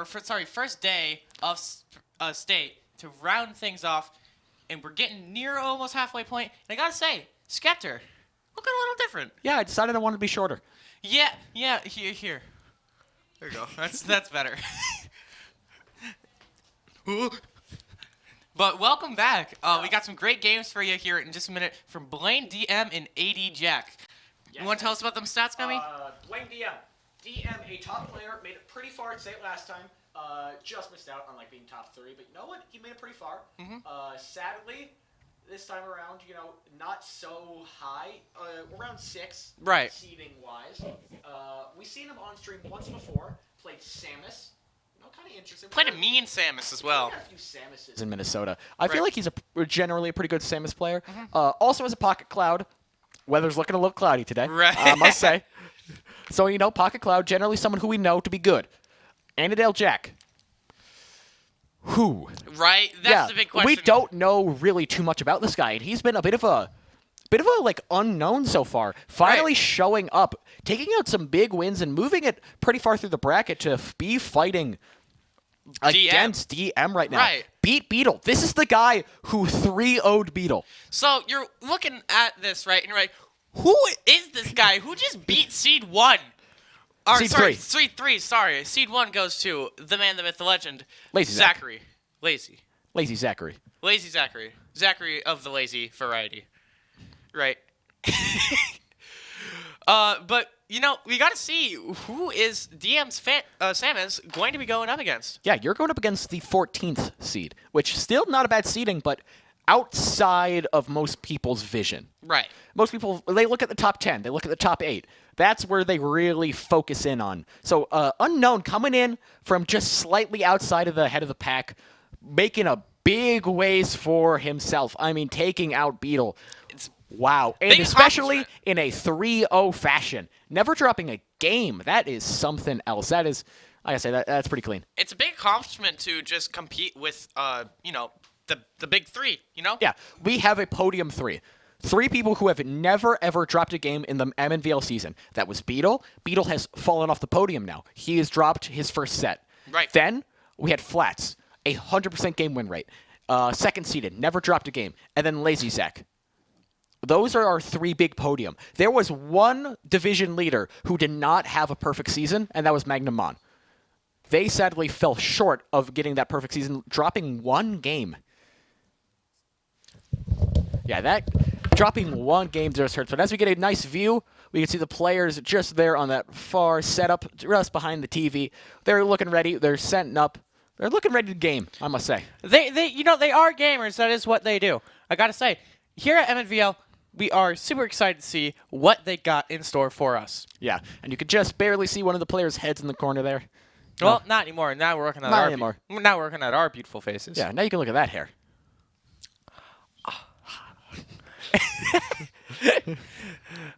first day of state to round things off, and we're getting near almost halfway point. And I gotta say, Skeptor, looking a little different. Yeah, I decided I wanted to be shorter. Yeah, here. There you go. That's better. But welcome back. We got some great games for you here in just a minute from Blaine DM and AD Jack. Yes. You want to tell us about them stats, Gummy? Blaine DM. DM, a top player, made it pretty far at state last time. Just missed out on being top 3, but you know what? He made it pretty far. Sadly, this time around, not so high. Around 6, right? Seeding-wise, we've seen him on stream once before. Played Samus. Kind of interesting. Played a mean Samus as well. Got a few Samuses in Minnesota. I feel like he's generally a pretty good Samus player. Also has a Pocket Cloud. Weather's looking a little cloudy today, I must say. So, Pocket Cloud, generally someone who we know to be good. Annadale Jack. Who? Right? That's the big question. We don't know really too much about this guy, and he's been a bit of a unknown so far. Finally showing up, taking out some big wins and moving it pretty far through the bracket to be fighting against DM right now. Right. Beat Beetle. This is the guy who 3-0'd Beetle. So you're looking at this, right? And you're like, who is this guy who just beat Seed 1? Or, Seed sorry, 3. Seed 3, sorry. Seed 1 goes to the man, the myth, the legend. Lazy Zachary. Lazy Zachary. Lazy Zachary. Zachary of the lazy variety. Right. But, we got to see who is DM's Samus going to be going up against. Yeah, you're going up against the 14th seed, which still not a bad seeding, but outside of most people's vision. Right. Most people, they look at the top 10, they look at the top 8. That's where they really focus in on. So, Unknown coming in from just slightly outside of the head of the pack, making a big ways for himself. I mean, taking out Beetle. Wow. And especially in a 3-0 fashion. Never dropping a game. That is something else. That is, like I say, that's pretty clean. It's a big accomplishment to just compete with, the big 3, Yeah. We have a podium 3. 3 people who have never, ever dropped a game in the MNVL season. That was Beetle. Beetle has fallen off the podium now. He has dropped his first set. Right. Then we had Flats, 100% game win rate. Second seeded, never dropped a game. And then Lazy Zach. Those are our 3 big podium. There was one division leader who did not have a perfect season, and that was Magnum Mon. They sadly fell short of getting that perfect season, dropping 1 game. Yeah, dropping 1 game just hurts. But as we get a nice view, we can see the players just there on that far setup, just behind the TV. They're looking ready. They're setting up. They're looking ready to game, I must say. They are gamers. That is what they do. I got to say, here at MNVL, we are super excited to see what they got in store for us. Yeah, and you could just barely see one of the players' heads in the corner there. Well, not anymore. Now we're looking at now we're looking at our beautiful faces. Yeah, now you can look at that hair.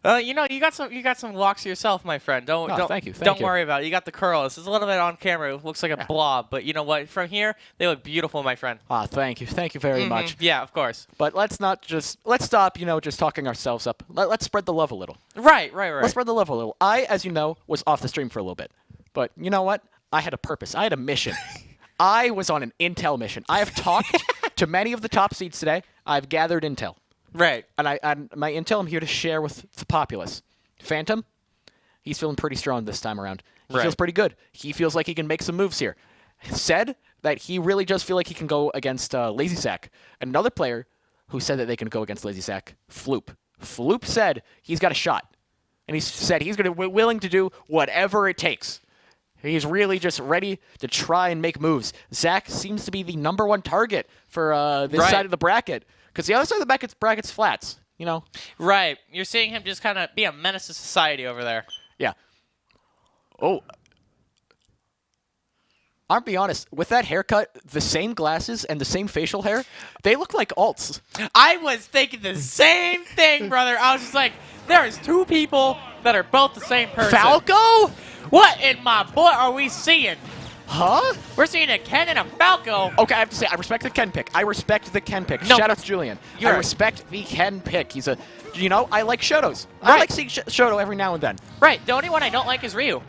You got some locks yourself, my friend. Thank you. Don't worry about it. You got the curl. This is a little bit on camera. It looks like a blob, but you know what? From here, they look beautiful, my friend. Thank you very much. Yeah, of course. But let's stop, just talking ourselves up. Let's spread the love a little. Right. Let's spread the love a little. I, as you know, was off the stream for a little bit, but you know what? I had a purpose. I had a mission. I was on an intel mission. I have talked to many of the top seeds today. I've gathered intel. Right. And my intel I'm here to share with the populace. Phantom, he's feeling pretty strong this time around. He feels pretty good. He feels like he can make some moves here. Said that he really does feel like he can go against Lazy Zach. Another player who said that they can go against Lazy Zach, Floop. Floop said he's got a shot. And he said he's willing to do whatever it takes. He's really just ready to try and make moves. Zach seems to be the #1 target for this side of the bracket. Because the other side of the bracket's Flats, Right. You're seeing him just kind of be a menace to society over there. Yeah. Oh. I'll be honest. With that haircut, the same glasses, and the same facial hair, they look like alts. I was thinking the same thing, brother. I was just like, there's 2 people that are both the same person. Falco? What in my boy are we seeing? Huh? We're seeing a Ken and a Falco. Okay, I have to say, I respect the Ken pick. No. Shout out to Julian. I respect the Ken pick. He's a, I like Shotos. Right. I like seeing Shoto every now and then. Right. The only one I don't like is Ryu.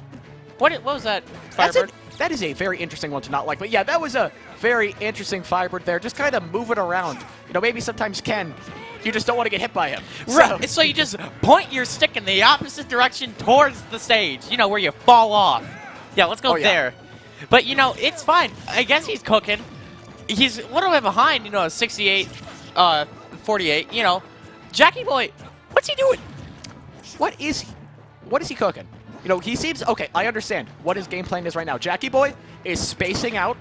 What was that, Firebird? that is a very interesting one to not like. But yeah, that was a very interesting Firebird there. Just kind of moving around. You know, maybe sometimes Ken, you just don't want to get hit by him. Right. So you just point your stick in the opposite direction towards the stage, you know, where you fall off. Yeah, let's go there. But, you know, it's fine. I guess he's cooking. He's a little bit behind, you know, 68, 48, you know. Jackie Boy, what's he doing? What is he cooking? You know, he seems, okay, I understand what his game plan is right now. Jackie Boy is spacing out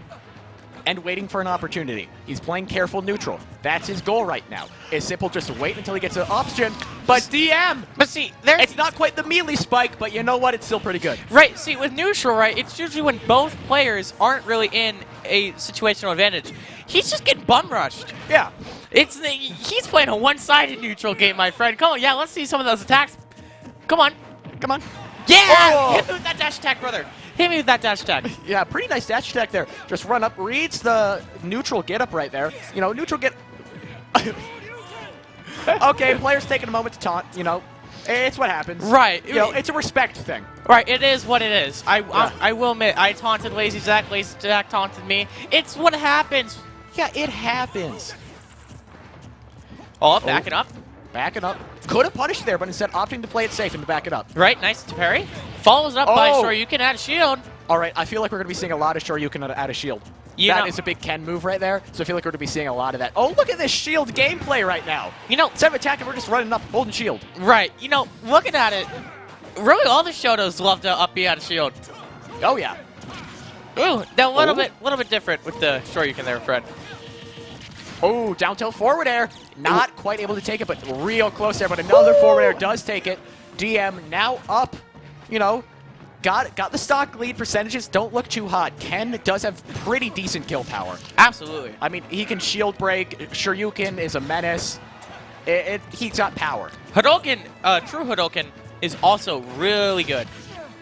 and waiting for an opportunity. He's playing careful neutral. That's his goal right now. Is simple just wait until he gets an option. But DM! But see, there's... It's not quite the melee spike, but you know what? It's still pretty good. Right, see, with neutral, right, it's usually when both players aren't really in a situational advantage. He's just getting bum rushed. Yeah. He's playing a one-sided neutral game, my friend. Come on, yeah, let's see some of those attacks. Come on. Come on. Yeah! Oh! Hit me with that dash attack, brother. Hit me with that dash attack. Yeah, pretty nice dash attack there. Just run up, reads the neutral get up right there. You know, neutral get... Okay, player's taking a moment to taunt, you know. It's what happens. Right. You know, it's a respect thing. Right, it is what it is. I will admit, I taunted Lazy Zach taunted me. It's what happens. Yeah, it happens. Oh, backing up. Backing up. Could have punished there, but instead opting to play it safe and to back it up. Right, nice to parry. Follows up by Shoryuken add a shield. All right, I feel like we're going to be seeing a lot of Shoryuken add a shield. That is a big Ken move right there, so I feel like we're going to be seeing a lot of that. Oh, look at this shield gameplay right now. You know, instead of attacking, we're just running up, holding shield. Right. You know, looking at it, really all the Shotos love to up B out of shield. Oh, yeah. Ooh, that little bit different with the Shoryuken there, Fred. Oh, down tilt forward air. Not quite able to take it, but real close there. But another forward air does take it. DM now up. You know, got the stock lead. Percentages don't look too hot. Ken does have pretty decent kill power. Absolutely. I mean, he can shield break. Shoryuken is a menace. He's got power. Hadouken, true Hadouken, is also really good.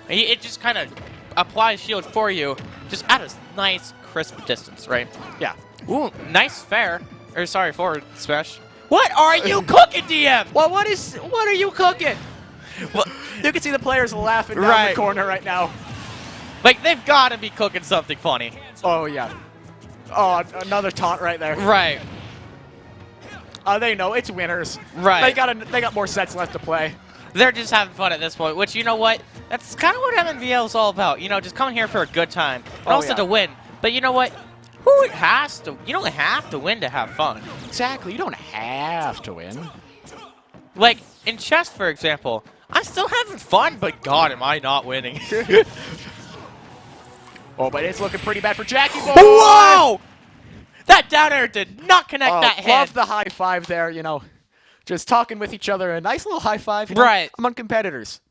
It just kind of applies shield for you, just at a nice, crisp distance, right? Yeah. Ooh, nice fair. Or sorry, forward smash. What are you cooking, DM? Well, what are you cooking? Well, you can see the players laughing down the corner right now. Like, they've got to be cooking something funny. Oh, yeah. Oh, another taunt right there. Right. They know it's winners. Right. They got more sets left to play. They're just having fun at this point, which, you know what? That's kind of what MNVL is all about. You know, just coming here for a good time. And also to win. But you know what? You don't have to win to have fun. Exactly. You don't have to win. Like, in chess, for example, I'm still having fun, but God, am I not winning. Oh, but it's looking pretty bad for Jackie Boy. Whoa! That down air did not connect that head. Love the high five there, you know. Just talking with each other. A nice little high five. You know, right. Among competitors.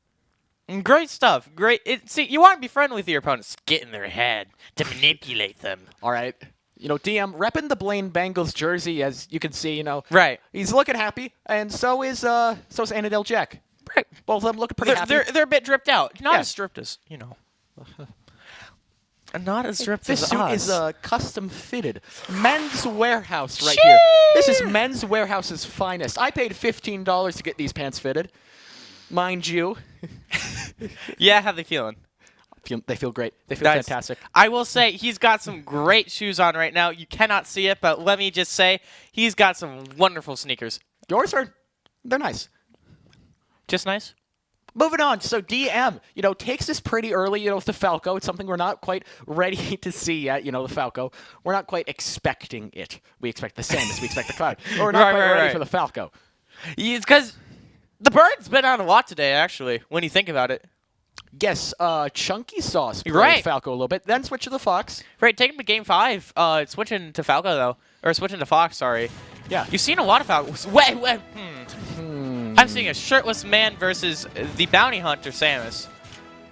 Great stuff. Great. See, you want to be friendly with your opponents. Get in their head to manipulate them. All right. You know, DM repping the Blaine Bengals jersey, as you can see, you know. Right. He's looking happy, and so is Annadale Jack. Right. Both of them looking pretty happy. They're a bit dripped out. Not as stripped as, you know. Not as stripped as us. This suit is custom fitted. Men's Warehouse right Sheesh. here. This is Men's Warehouse's finest. I paid $15 to get these pants fitted. Mind you. Yeah, how they feeling? They feel great. They feel fantastic. I will say he's got some great shoes on right now. You cannot see it, but let me just say he's got some wonderful sneakers. Yours they're nice. Just nice? Moving on. So DM, you know, takes this pretty early, you know, with the Falco. It's something we're not quite ready to see yet, you know, the Falco. We're not quite expecting it. We expect the Samus. We expect the Cloud. But we're not quite ready for the Falco. It's because the bird's been on a lot today, actually, when you think about it. Yes, Chunky Sauce played Falco a little bit, then switch to the Fox. Right, take him to Game 5. Switching to Falco, though. Or switching to Fox, sorry. Yeah. You've seen a lot of Falcos. I'm seeing a shirtless man versus the bounty hunter, Samus.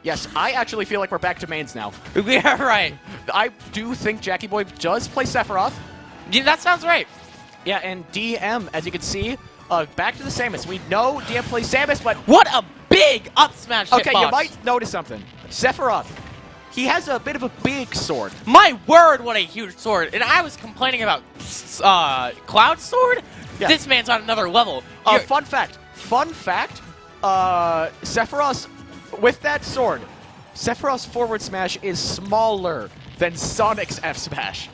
Yes, I actually feel like we're back to mains now. Yeah, right. I do think Jackie Boy does play Sephiroth. Yeah, that sounds right. Yeah, and DM, as you can see, back to the Samus. We know DM plays Samus, but... What a big up smash hitbox. Okay, you might notice something. Sephiroth, he has a bit of a big sword. My word, what a huge sword. And I was complaining about Cloud's sword. Yeah. This man's on another level. Fun fact, Sephiroth, with that sword, Sephiroth's forward smash is smaller than Sonic's F smash.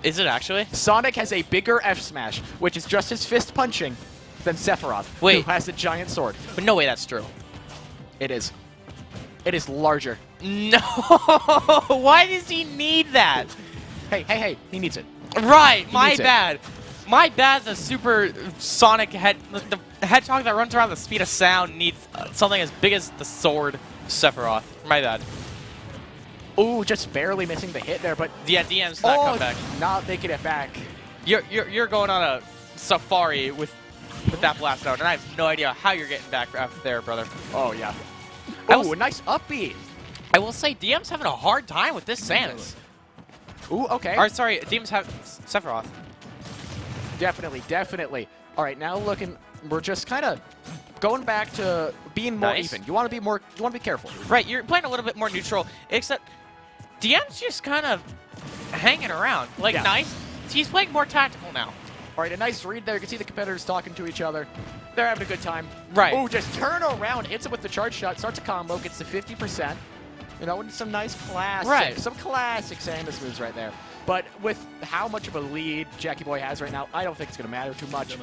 Is it actually? Sonic has a bigger F smash, which is just his fist punching, than Sephiroth, who has a giant sword. But no way that's true. It is. It is larger. No! Why does he need that? Hey, he needs it. Right, my needs it. bad. My bad, the super Sonic the hedgehog that runs around the speed of sound needs something as big as the sword Sephiroth. My bad. Ooh, just barely missing the hit there, but Yeah, DM's not come back. Not making it back. You're going on a safari with that blast out, and I have no idea how you're getting back after there, brother. Oh, yeah. I Ooh, a nice upbeat. I will say DM's having a hard time with this Samus. Ooh, okay. Or sorry, DM's have Sephiroth. Definitely. All right, now looking, we're just kind of going back to being more Nice. even. You want to be careful. Right, you're playing a little bit more neutral, except DM's just kind of hanging around. Like, Yeah. nice. He's playing more tactical now. All right, a nice read there. You can see the competitors talking to each other. They're having a good time. Right. Ooh, just turn around, hits it with the charge shot, starts a combo, gets to 50%. You know, and some nice classic, some classic Samus moves right there. But with how much of a lead Jackie Boy has right now, I don't think it's going to matter too much.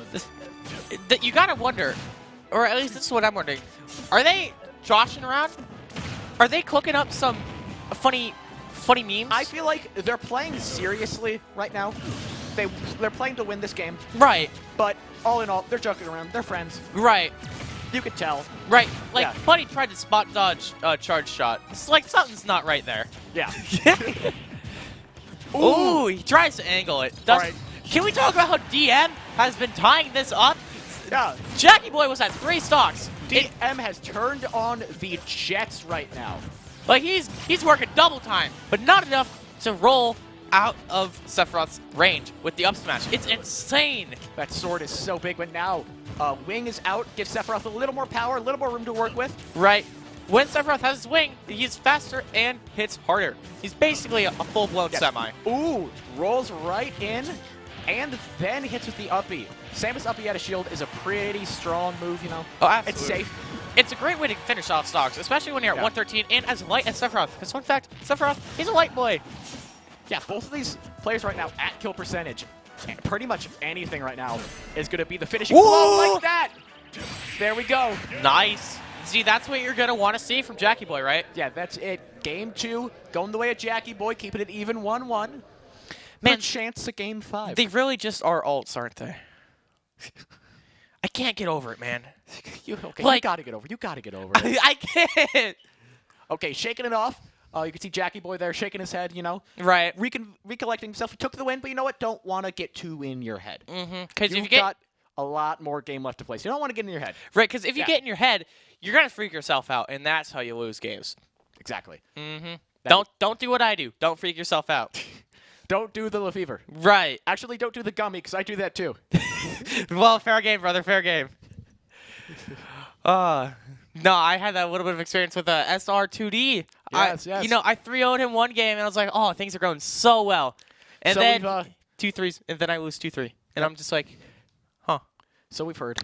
You gotta wonder, or at least this is what I'm wondering, are they joshing around? Are they cooking up some funny memes? I feel like they're playing seriously right now. They're playing to win this game. Right. But all in all, they're joking around. They're friends. Right. You could tell. Right. Like, Yeah. Buddy tried to spot dodge charge shot. It's like something's not right there. Yeah. Ooh, he tries to angle it. All right. Can we talk about how DM has been tying this up? Yeah. Jackie Boy was at 3 stocks. DM has turned on the jets right now. Like, he's working double time, but not enough to roll out of Sephiroth's range with the up smash. It's insane. That sword is so big, but now Wing is out, gives Sephiroth a little more power, a little more room to work with. Right. When Sephiroth has his wing, he's faster and hits harder. He's basically a full-blown semi. Ooh, rolls right in, and then hits with the uppy. Samus uppy out of shield is a pretty strong move, you know. Oh, absolutely. It's safe. It's a great way to finish off stocks, especially when you're at 113 and as light as Sephiroth. Because fun fact, Sephiroth, he's a light boy. Yeah, both of these players right now at kill percentage. Pretty much anything right now is going to be the finishing blow like that. There we go. Nice. See, that's what you're going to want to see from Jackie Boy, right? Yeah, that's it. Game 2, going the way of Jackie Boy, keeping it even 1-1. Man, chance to game 5. They really just are alts, aren't they? I can't get over it, man. You Like- gotta get over it. You gotta get over it. I can't. Okay, shaking it off. You can see Jackie Boy there shaking his head, you know. Right. Recollecting himself. He took the win, but you know what? Don't want to get too in your head. Mm-hmm. Because You've got a lot more game left to play, so you don't want to get in your head. Right, because if you get in your head, you're going to freak yourself out, and that's how you lose games. Exactly. Mm-hmm. Don't do what I do. Don't freak yourself out. Don't do the Lefevre. Right. Actually, don't do the gummy, because I do that too. Well, fair game, brother. Fair game. No, I had that little bit of experience with SR2D. Yes. You know, I 3-0'd him one game, and I was like, oh, things are going so well. And So then we've, 2-3s, and then I lose 2-3. And I'm just like, huh. So we've heard.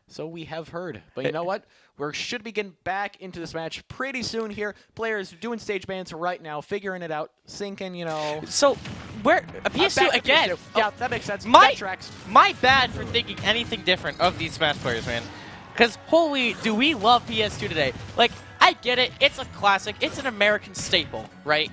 So we have heard. But you know what? We should be getting back into this match pretty soon here. Players doing stage bans right now, figuring it out, syncing, you know. So, where a PS2 back to again? PS2. Yeah, that makes sense. My That tracks. My bad for thinking anything different of these Smash players, man. Because holy, do we love PS2 today? Like, I get it. It's a classic. It's an American staple, right?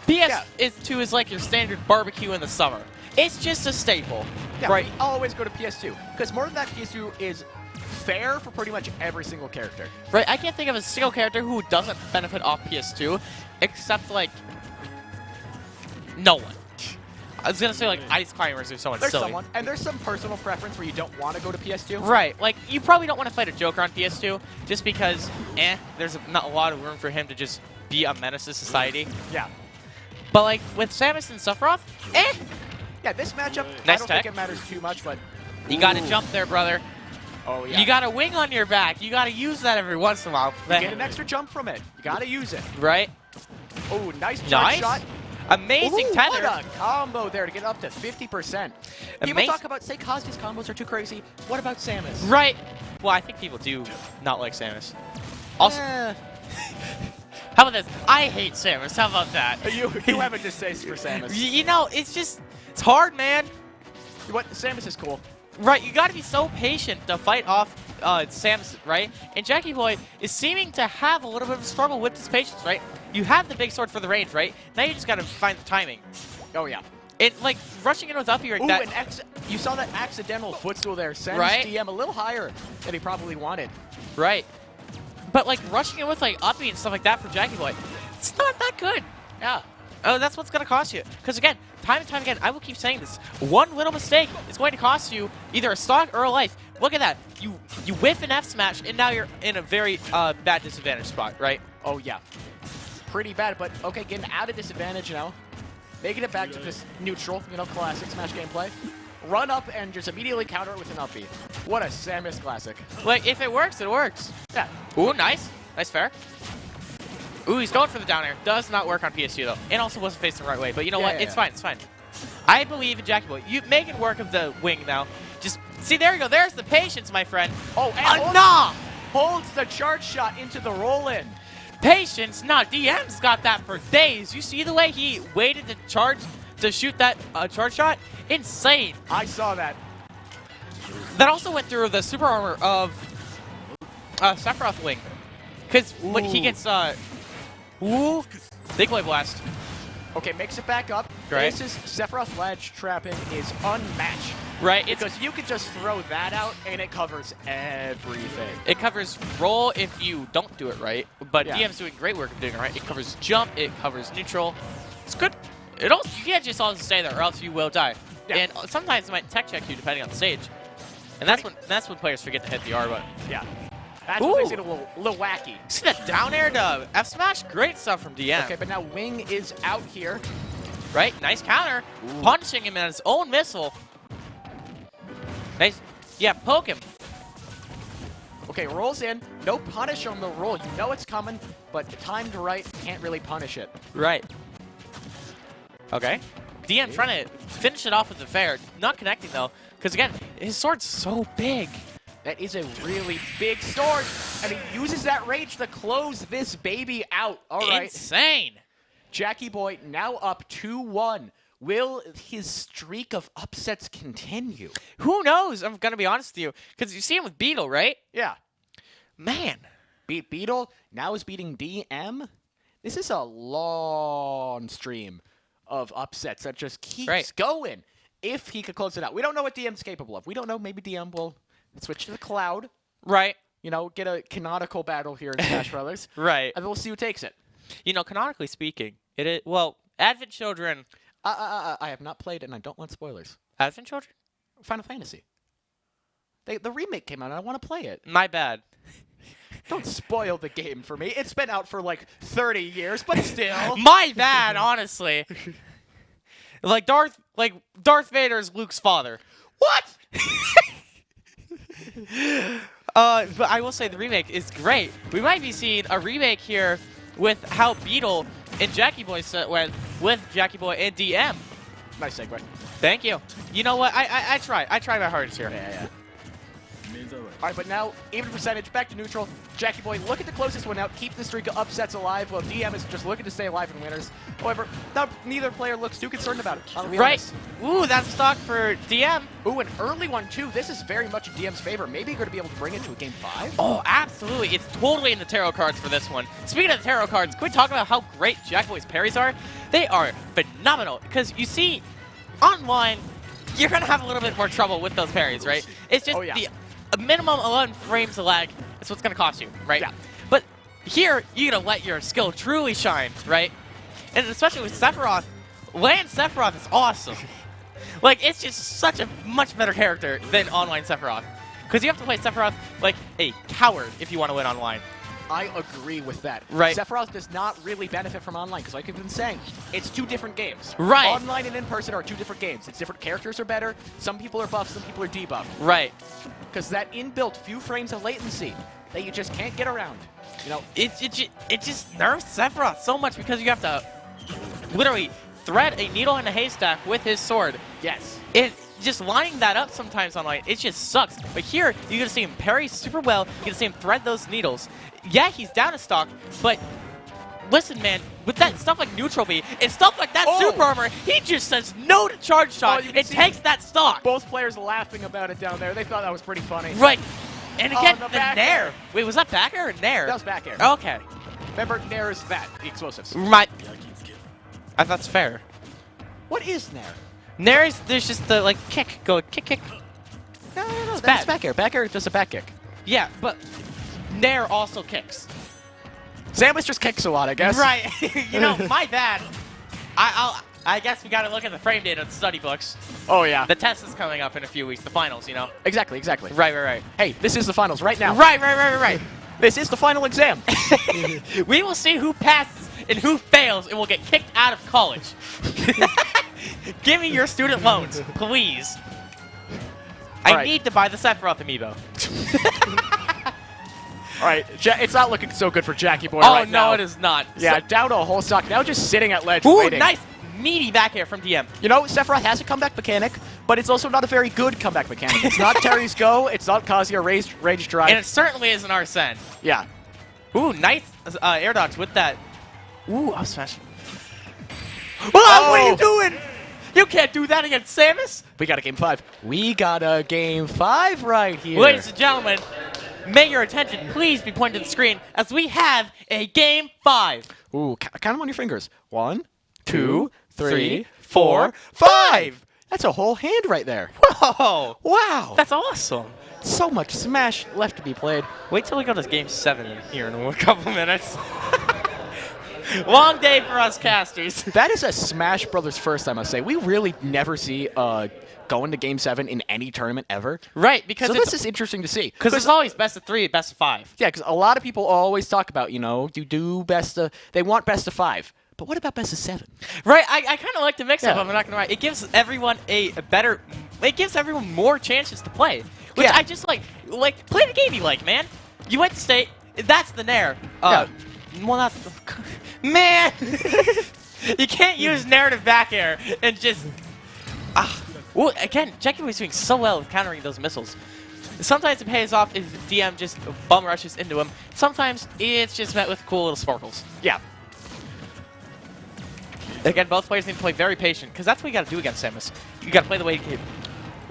PS2 is like your standard barbecue in the summer. It's just a staple, Yeah, right? we always go to PS2. Because more than that, PS2 is fair for pretty much every single character. Right. I can't think of a single character who doesn't benefit off PS2, except like no one. I was gonna say like Ice Climbers or someone There's silly. someone, and there's some personal preference where you don't want to go to PS2. Right, like, you probably don't want to fight a Joker on PS2, just because, there's not a lot of room for him to just be a menace to society. Yeah. But, like, with Samus and Sephiroth, Yeah, this matchup, I Nice don't tech. think it matters too much, but... you gotta jump there, brother. Oh, yeah. You got a wing on your back. You gotta use that every once in a while. Get an extra jump from it. You gotta use it. Right? Oh, nice charge shot. Amazing Ooh, tether. What a combo there to get up to 50%. People talk about, say, Kazuya's combos are too crazy. What about Samus? Right. Well, I think people do not like Samus. Also, How about this? I hate Samus. How about that? You have a distaste for Samus. You know, it's hard, man. What? Samus is cool. Right, you got to be so patient to fight off Samus, right? And Jackie Boy is seeming to have a little bit of a struggle with this patience, right? You have the big sword for the range, right? Now you just got to find the timing. Oh, yeah. It, like, rushing in with up here like Ooh, that. you saw that accidental footstool there. Sends Right? DM a little higher than he probably wanted. Right. But, like, rushing in with, like, uppy and stuff like that for Jackie Boy, it's not that good. Yeah. Oh, that's what's going to cost you. Because, again, time and time again, I will keep saying this. One little mistake is going to cost you either a stock or a life. Look at that. You whiff an F smash, and now you're in a very bad disadvantage spot, right? Oh, yeah. Pretty bad, but okay, getting out of disadvantage now. Making it back to just neutral, you know, classic Smash gameplay. Run up and just immediately counter it with an up B. What a Samus classic. Like, if it works, it works. Yeah. Ooh, nice. Nice fair. Ooh, he's going for the down air. Does not work on PSU, though. And also wasn't facing the right way. But you know what? It's fine. It's fine. I believe in Jackie Boy. You make it work of the wing now. Just, see, there you go. There's the patience, my friend. Oh, and holds the charge shot into the roll-in. Patience? Nah, DM's got that for days. You see the way he waited to charge to shoot that charge shot? Insane. I saw that. That also went through the super armor of Sephiroth wing. Because when he gets, big boy blast. Okay, makes it back up. Right. This is Sephiroth ledge trapping is unmatched. Right. Because you can just throw that out and it covers everything. It covers roll if you don't do it right, but Yeah. DM's doing great work of doing it right. It covers jump, it covers neutral. It's good. It also, you can't just always stay there or else you will die. Yeah. And sometimes it might tech check you depending on the stage. And that's when players forget to hit the R button. Yeah. That's what makes it a little wacky. See that down air to F smash? Great stuff from DM. Okay, but now Wing is out here. Right? Nice counter. Punishing him at his own missile. Nice. Yeah, poke him. Okay, rolls in. No punish on the roll. You know it's coming, but timed right, can't really punish it. Right. Okay. DM trying to finish it off with the fair. Not connecting, though. Because, again, his sword's so big. That is a really big sword, and he uses that rage to close this baby out. All right. Insane. Jackie Boy now up 2-1. Will his streak of upsets continue? Who knows? I'm going to be honest with you. Because you see him with Beetle, right? Yeah. Man. Beat Beetle, now is beating DM. This is a long stream of upsets that just keeps going. If he could close it out. We don't know what DM's capable of. We don't know. Maybe DM will switch to the cloud. Right. You know, get a canonical battle here in Smash Brothers. Right. And we'll see who takes it. You know, canonically speaking, it is, well, Advent Children. I have not played it, and I don't want spoilers. Advent Children? Final Fantasy. The remake came out, and I want to play it. My bad. Don't spoil the game for me. It's been out for like 30 years, but still. My bad, honestly. Like Darth Vader's Luke's father. What? But I will say the remake is great. We might be seeing a remake here with how Beetle and Jackie Boy went with Jackie Boy and DM. Nice segue. Thank you. You know what? I try. I try my hardest here. Yeah. All right, but now, even percentage, back to neutral. Jackie Boy, look at the closest one out. Keep the streak of upsets alive, while DM is just looking to stay alive in winners. However, neither player looks too concerned about it. I'll be honest. Ooh, that's stock for DM. Ooh, an early one, too. This is very much in DM's favor. Maybe you're going to be able to bring it to a game 5. Oh, absolutely. It's totally in the tarot cards for this one. Speaking of the tarot cards, can we talk about how great Jackie Boy's parries are? They are phenomenal. Because you see, online, you're going to have a little bit more trouble with those parries, right? It's just a minimum 11 frames of lag is what's going to cost you, right? Yeah. But here, you're going to let your skill truly shine, right? And especially with Sephiroth, Land Sephiroth is awesome. Like, it's just such a much better character than online Sephiroth. Because you have to play Sephiroth like a coward if you want to win online. I agree with that. Right. Sephiroth does not really benefit from online, because like I've been saying, it's 2 different games. Right. Online and in-person are 2 different games. It's different characters are better. Some people are buffed, some people are debuffed. Right. Because that inbuilt few frames of latency that you just can't get around. You know, it just nerfs Sephiroth so much because you have to literally thread a needle in a haystack with his sword. Yes. It just lining that up sometimes online, it just sucks. But here, you're going to see him parry super well. You're going to see him thread those needles. Yeah, he's down a stock, but listen, man, with that stuff like neutral B and stuff like that super armor, he just says no to charge shot and takes that stock. Both players laughing about it down there. They thought that was pretty funny. Right. And again, the the back nair. air. Wait, was that back air or nair? That was back air. Okay. Remember, nair is that, the explosives. I thought that's fair. What is nair? Nair is, there's just the, like, kick. Go kick, kick. No, It's that's bad. back air. Back air is just a back kick. Yeah, but nair also kicks. Samus just kicks a lot, I guess. Right. You know, my bad. I guess we got to look at the frame data of the study books. Oh, yeah. The test is coming up in a few weeks, the finals, you know. Exactly, exactly. Right. Hey, this is the finals right now. Right. This is the final exam. We will see who passes and who fails and will get kicked out of college. Give me your student loans, please. I need to buy the Sephiroth amiibo. All right, it's not looking so good for Jackie Boy Oh, right now. no, it is not. Yeah, down to a whole stock. Now just sitting at ledge Ooh, waiting. nice meaty back air from DM. You know, Sephiroth has a comeback mechanic, but it's also not a very good comeback mechanic. It's not Terry's Go. It's not Kazuya Rage Drive. And it certainly isn't Arsene. Yeah. Ooh, nice air dodge with that. Ooh, I'm smashing. Oh! What are you doing? You can't do that against Samus. We got a game 5. We got a game 5 right here. Ladies and gentlemen, may your attention please be pointed to the screen as we have a game 5. Ooh, count them on your fingers. 1, 2, 3, 3, 4, 5. That's a whole hand right there. Whoa! Wow. That's awesome. So much Smash left to be played. Wait till we go to game 7 in here in a couple minutes. Long day for us casters. That is a Smash Brothers first, I must say. We really never see going to Game 7 in any tournament ever. Right, because So this is interesting to see. Because it's always best of 3, best of 5. Yeah, because a lot of people always talk about, you know, you do best of... They want best of 5. But what about best of 7? Right, I kind of like the mix-up, Yeah. I'm not going to lie. It gives everyone a better... It gives everyone more chances to play. Which Yeah. I just like, play the game you like, man. You went to state, that's the nair. Yeah. Well, not... Man! You can't use narrative back air and just... Well, again, Jackie was doing so well with countering those missiles. Sometimes it pays off if DM just bum rushes into him. Sometimes it's just met with cool little sparkles. Yeah. Again, both players need to play very patient, because that's what you got to do against Samus. You got to play the way you can.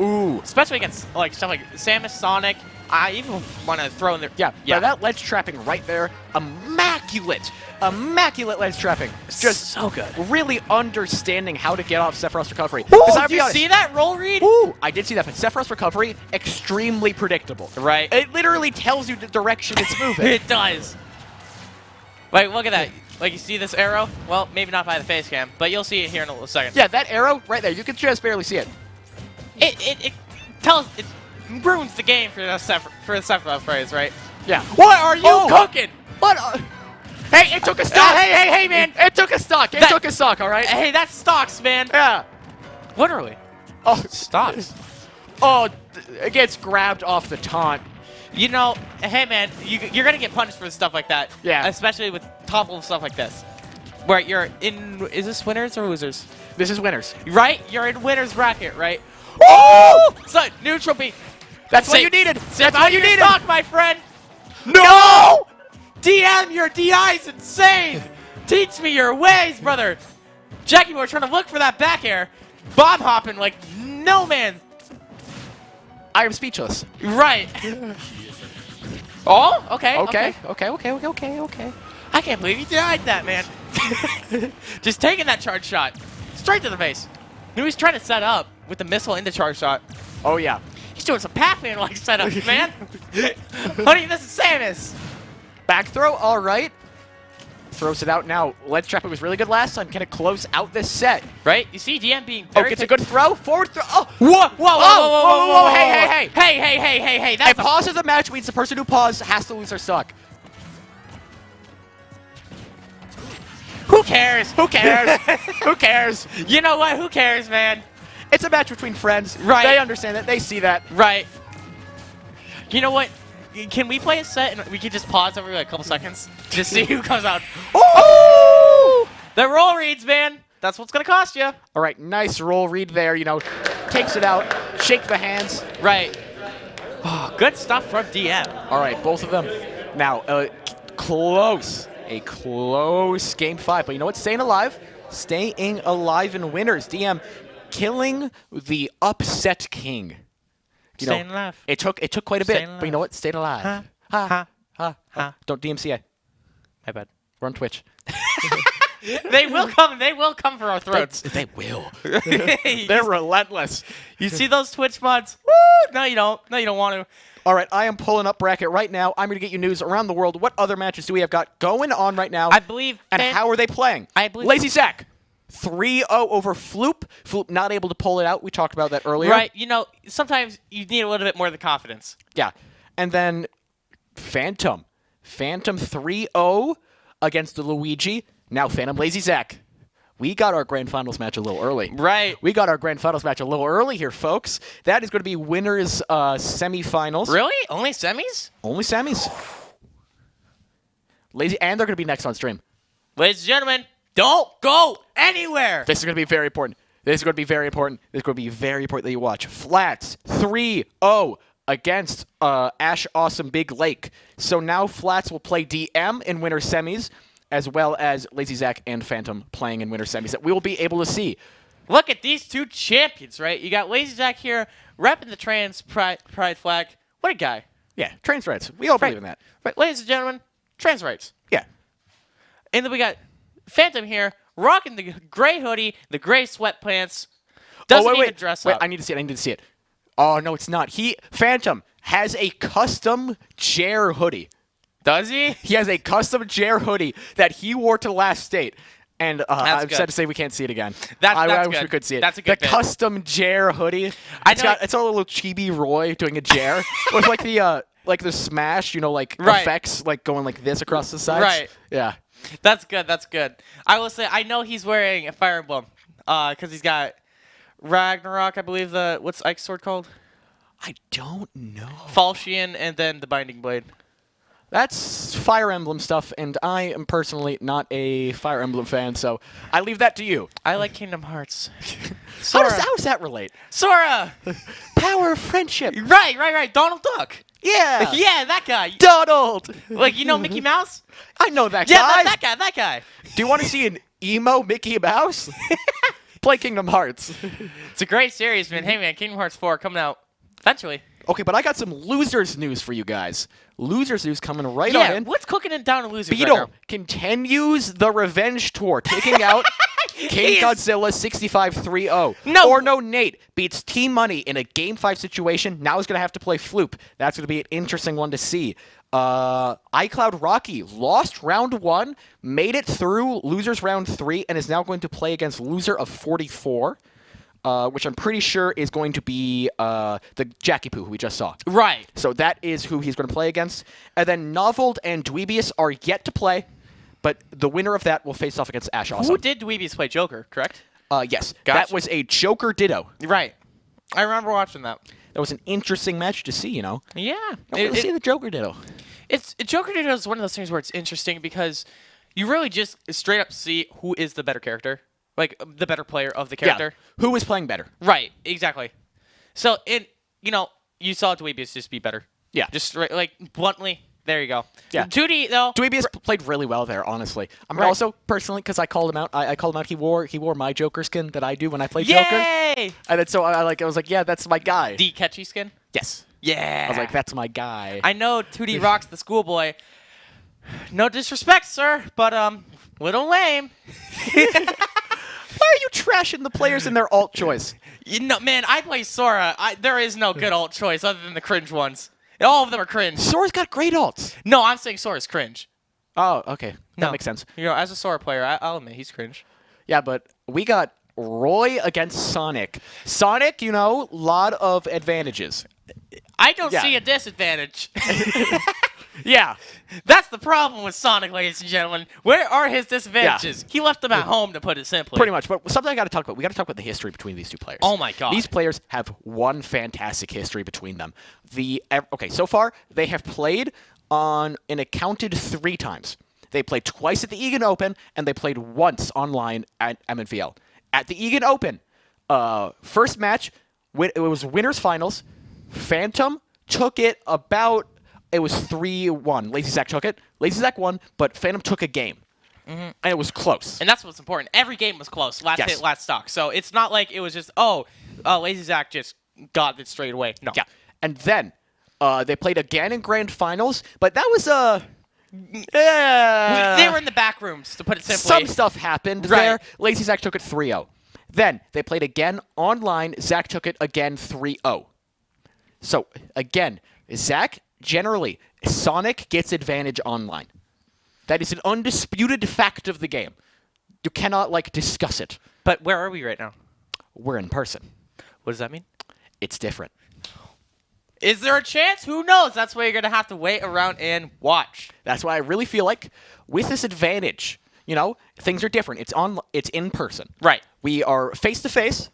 Ooh. Especially against like stuff like Samus, Sonic. I even want to throw in there. Yeah, that ledge trapping right there, immaculate. Immaculate ledge trapping. Just so good. Really understanding how to get off Sephiroth's recovery. Ooh, 'Cause I'll did be you honest, see that roll read? Ooh, I did see that, but Sephiroth's recovery, extremely predictable. Right. It literally tells you the direction it's moving. It does. Like, look at that. Like, you see this arrow? Well, maybe not by the face cam, but you'll see it here in a little second. Yeah, that arrow right there, you can just barely see it. It tells, it ruins the game for the Sephiroth phrase, right? Yeah. What are you cooking? What? Hey, it took a stock. Hey, man. It took a stock. It took a stock, all right? Hey, that's stocks, man. Yeah. Literally. Oh, Stocks. Oh, it gets grabbed off the taunt. You know, hey, man, you're going to get punished for stuff like that. Yeah. Especially with top-level stuff like this. Where you're in, is this winners or losers? This is winners. Right? You're in winners bracket, right? Woo! So, neutral B. That's what you needed. That's what you needed. Stock, my friend. No! DM, your DI's insane. Teach me your ways, brother. Jackie, we're trying to look for that back air. Bomb hopping like no man. I am speechless. Right. Oh, okay. Okay. I can't believe you denied that, man. Just taking that charge shot straight to the face. He was trying to set up with the missile into charge shot. Oh, yeah. He's doing some Pac-Man-like setups, man. Honey, this is Samus. Back throw, all right. Throws it out now. Ledge trapping was really good last time. Can it close out this set? Right? You see DM being Oh, very... gets a good throw. Forward throw. Oh, Whoa. Hey. Hey. It That's pauses the match means the person who paused has to lose their stock. Who cares? Who cares? Who cares? You know what? Who cares, man? It's a match between friends. Right. They understand that. They see that. Right. You know what? Can we play a set and we can just pause every like, couple seconds to see who comes out? Oh! The roll reads, man. That's what's gonna cost you. All right, nice roll read there. You know, takes it out, shake the hands. Right. Oh, good stuff from DM. All right, both of them. Now, close A close Game 5. But you know what? Staying alive. Staying alive in winners. DM killing the upset king. You know, Staying alive. It took quite a bit. Staying But you know what? Stayed alive. Don't DMCA. My bad. We're on Twitch. They will come. They will come for our throats. They will. They're relentless. You see those Twitch mods? Woo! No, you don't. No, you don't want to. All right, I am pulling up bracket right now. I'm going to get you news around the world. What other matches do we have got going on right now? I believe. And how are they playing? I believe. Lazy Zach, 3-0 over Floop. Floop not able to pull it out. We talked about that earlier. Right. You know, sometimes you need a little bit more of the confidence. Yeah. And then Phantom. Phantom 3-0 against the Luigi. Now Phantom Lazy Zach. We got our Grand Finals match a little early. Right. We got our Grand Finals match a little early here, folks. That is going to be winners semifinals. Really? Only semis? Only semis. Lazy, and they're going to be next on stream. Ladies and gentlemen, don't go anywhere. This is going to be very important. This is going to be very important. This is going to be very important that you watch. Flats 3-0 against Ash Awesome Big Lake. So now Flats will play DM in winter semis, as well as Lazy Zach and Phantom playing in winter semis that we will be able to see. Look at these two champions, right? You got Lazy Zach here repping the trans pride flag. What a guy. Yeah, trans rights. We all believe in that. Right, ladies and gentlemen, trans rights. Yeah. And then we got Phantom here rocking the gray hoodie, the gray sweatpants. Doesn't even dress wait, up. I need to see it. I need to see it. Oh, no, it's not. Phantom has a custom Jer hoodie. Does he? He has a custom Jer hoodie that he wore to last state. And I'm good. sad to say we can't see it again. That's I wish good. we could see it. That's a good The bit. custom Jer hoodie. It's a little chibi Roy doing a Jer with like the Smash, right. effects like going like this across the sides. Right. Yeah. That's good. That's good. I will say I know he's wearing a Fire Emblem because he's got Ragnarok. I believe what's Ike's sword called? I don't know. Falchion and then the Binding Blade. That's Fire Emblem stuff, and I am personally not a Fire Emblem fan, so I leave that to you. I like Kingdom Hearts. How does that relate? Sora! Power of friendship. Right. Donald Duck. Yeah. Yeah, that guy. Donald. Like, you know Mickey Mouse? I know that Yeah, guy. that guy. Do you want to see an emo Mickey Mouse? Play Kingdom Hearts. It's a great series, man. Hey, man, Kingdom Hearts 4 coming out eventually. Okay, but I got some losers news for you guys. Losers news coming right on in. What's cooking it down to losers Beetle right now? continues the revenge tour, taking out King Godzilla 65-3-0. No. Or no Nate beats Team Money in a Game 5 situation. Now he's going to have to play Floop. That's going to be an interesting one to see. iCloud Rocky lost round 1, made it through losers round 3, and is now going to play against loser of 44. Which I'm pretty sure is going to be the Jackie Poo, who we just saw. Right. So that is who he's going to play against. And then Noveled and Dweebius are yet to play, but the winner of that will face off against Ash Awesome. Who did Dweebies play Joker, correct? Yes. Gotcha. That was a Joker Ditto. Right. I remember watching that. That was an interesting match to see, you know. Yeah. I want to see the Joker Ditto. Joker Ditto is one of those things where it's interesting because you really just straight up see who is the better character. Like, the better player of the character. Yeah. Who is playing better? Right, exactly. So, you saw Dweebius just be better. Yeah. Just, bluntly, there you go. Yeah. 2D, though. Dweebius played really well there, honestly. I'm Right. also, personally, because I called him out, I called him out, he wore my Joker skin that I do when I play Yay! Joker. And then so I was like, yeah, that's my guy. The catchy skin? Yes. Yeah. I was like, that's my guy. I know 2D rocks the schoolboy. No disrespect, sir, but, little lame. Why are you trashing the players in their alt choice? Man, I play Sora. There is no good alt choice other than the cringe ones. All of them are cringe. Sora's got great alts. No, I'm saying Sora's cringe. Oh, okay. That No. makes sense. As a Sora player, I'll admit he's cringe. Yeah, but we got Roy against Sonic. Sonic, lot of advantages. I don't Yeah. see a disadvantage. Yeah. That's the problem with Sonic, ladies and gentlemen. Where are his disadvantages? He left them at home, to put it simply. Pretty much. But something I got to talk about. We got to talk about the history between these two players. Oh, my God. These players have one fantastic history between them. So far, they have played on an accounted 3 times. They played twice at the Egan Open, and they played once online at MNVL. At the Egan Open, first match, it was winners finals. Phantom took it about it was 3-1. Lazy Zach took it. Lazy Zach won, but Phantom took a game. And it was close. And that's what's important. Every game was close. Last hit, last stock. So it's not like it was just, Lazy Zach just got it straight away. No. Yeah. And then they played again in grand finals, but that was they were in the back rooms, to put it simply. Some stuff happened there. Lazy Zach took it 3-0. Then they played again online. Zach took it again 3-0. So, again, Zach, generally, Sonic gets advantage online. That is an undisputed fact of the game. You cannot, discuss it. But where are we right now? We're in person. What does that mean? It's different. Is there a chance? Who knows? That's why you're going to have to wait around and watch. That's why I really feel like with this advantage, things are different. It's in person. Right. We are face-to-face.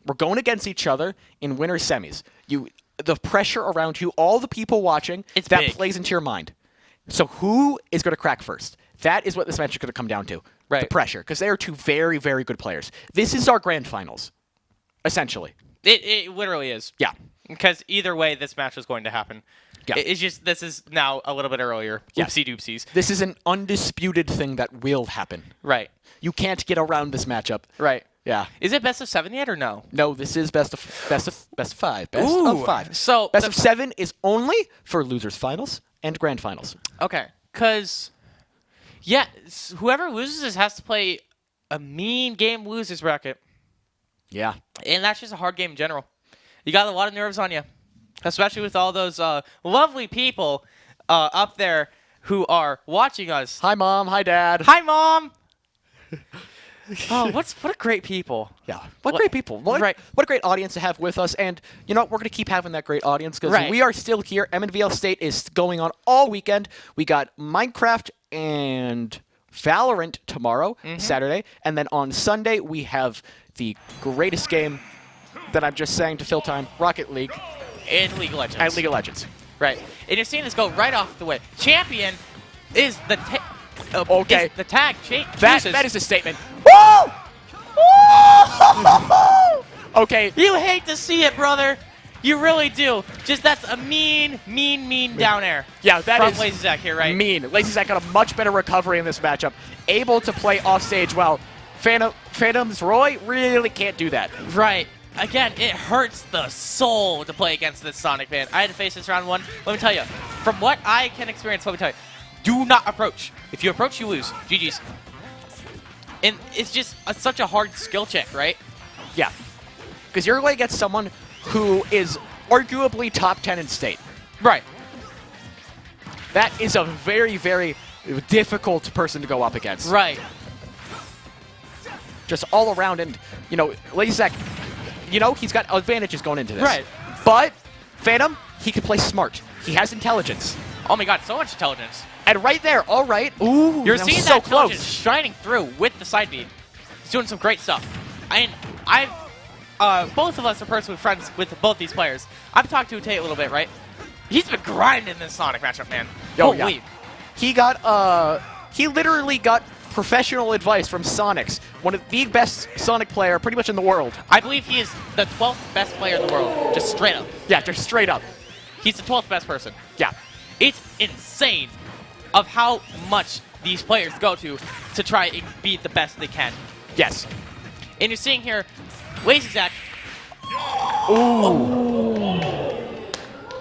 We're going against each other in winner semis. The pressure around you, all the people watching, that big. Plays into your mind. So who is going to crack first? That is what this match is going to come down to. Right. The pressure, because they are two very, very good players. This is our grand finals, essentially. It literally is. Yeah. Because either way, this match was going to happen. Yeah. It's just, this is now a little bit earlier. Yes. Oopsie doopsies. This is an undisputed thing that will happen. Right. You can't get around this matchup. Right. Yeah. Is it best of 7 yet or no? No, this is best of 5. Best Ooh. of 5. So best of 7 is only for losers finals and grand finals. Okay. Because, whoever loses has to play a mean game losers bracket. Yeah. And that's just a hard game in general. You got a lot of nerves on you, especially with all those lovely people up there who are watching us. Hi, Mom. Hi, Dad. Hi, Mom. Oh, what a great people. Yeah. What great people. What a great audience to have with us. And, we're going to keep having that great audience because we are still here. MNVL State is going on all weekend. We got Minecraft and Valorant tomorrow, Saturday. And then on Sunday, we have the greatest game that I'm just saying to fill time, Rocket League. And League of Legends. And League of Legends. Right. And you're seeing this go right off the way. Champion is the tag That is a statement. Woo! Okay. You hate to see it, brother. You really do. Just that's a mean down air. Yeah, that from is Lazy Zach here, right? Mean. Lazy Zach got a much better recovery in this matchup. Able to play off stage well. Phantom's Roy really can't do that. Right. Again, it hurts the soul to play against this Sonic, man. I had to face this round 1. Let me tell you, from what I can experience, let me tell you, do not approach. If you approach, you lose. GG's. And it's just such a hard skill check, right? Yeah. Because you're going to get someone who is arguably top 10 in state. Right. That is a very, very difficult person to go up against. Right. Just all around. And, Lazy Zach, he's got advantages going into this. Right. But Phantom, he can play smart. He has intelligence. Oh my god, so much intelligence. And right there, all right. Ooh, you're seeing so that intelligence close. shining through with the side beat. He's doing some great stuff. Both of us are personally friends with both these players. I've talked to Tate a little bit, right? He's been grinding this Sonic matchup, man. Holy. Yeah. He literally got professional advice from Sonics, one of the best Sonic player pretty much in the world. I believe he is the 12th best player in the world, just straight up. Yeah, just straight up. He's the 12th best person. Yeah. It's insane of how much these players go to try and be the best they can. Yes. And you're seeing here, Lazy Zach. Ooh.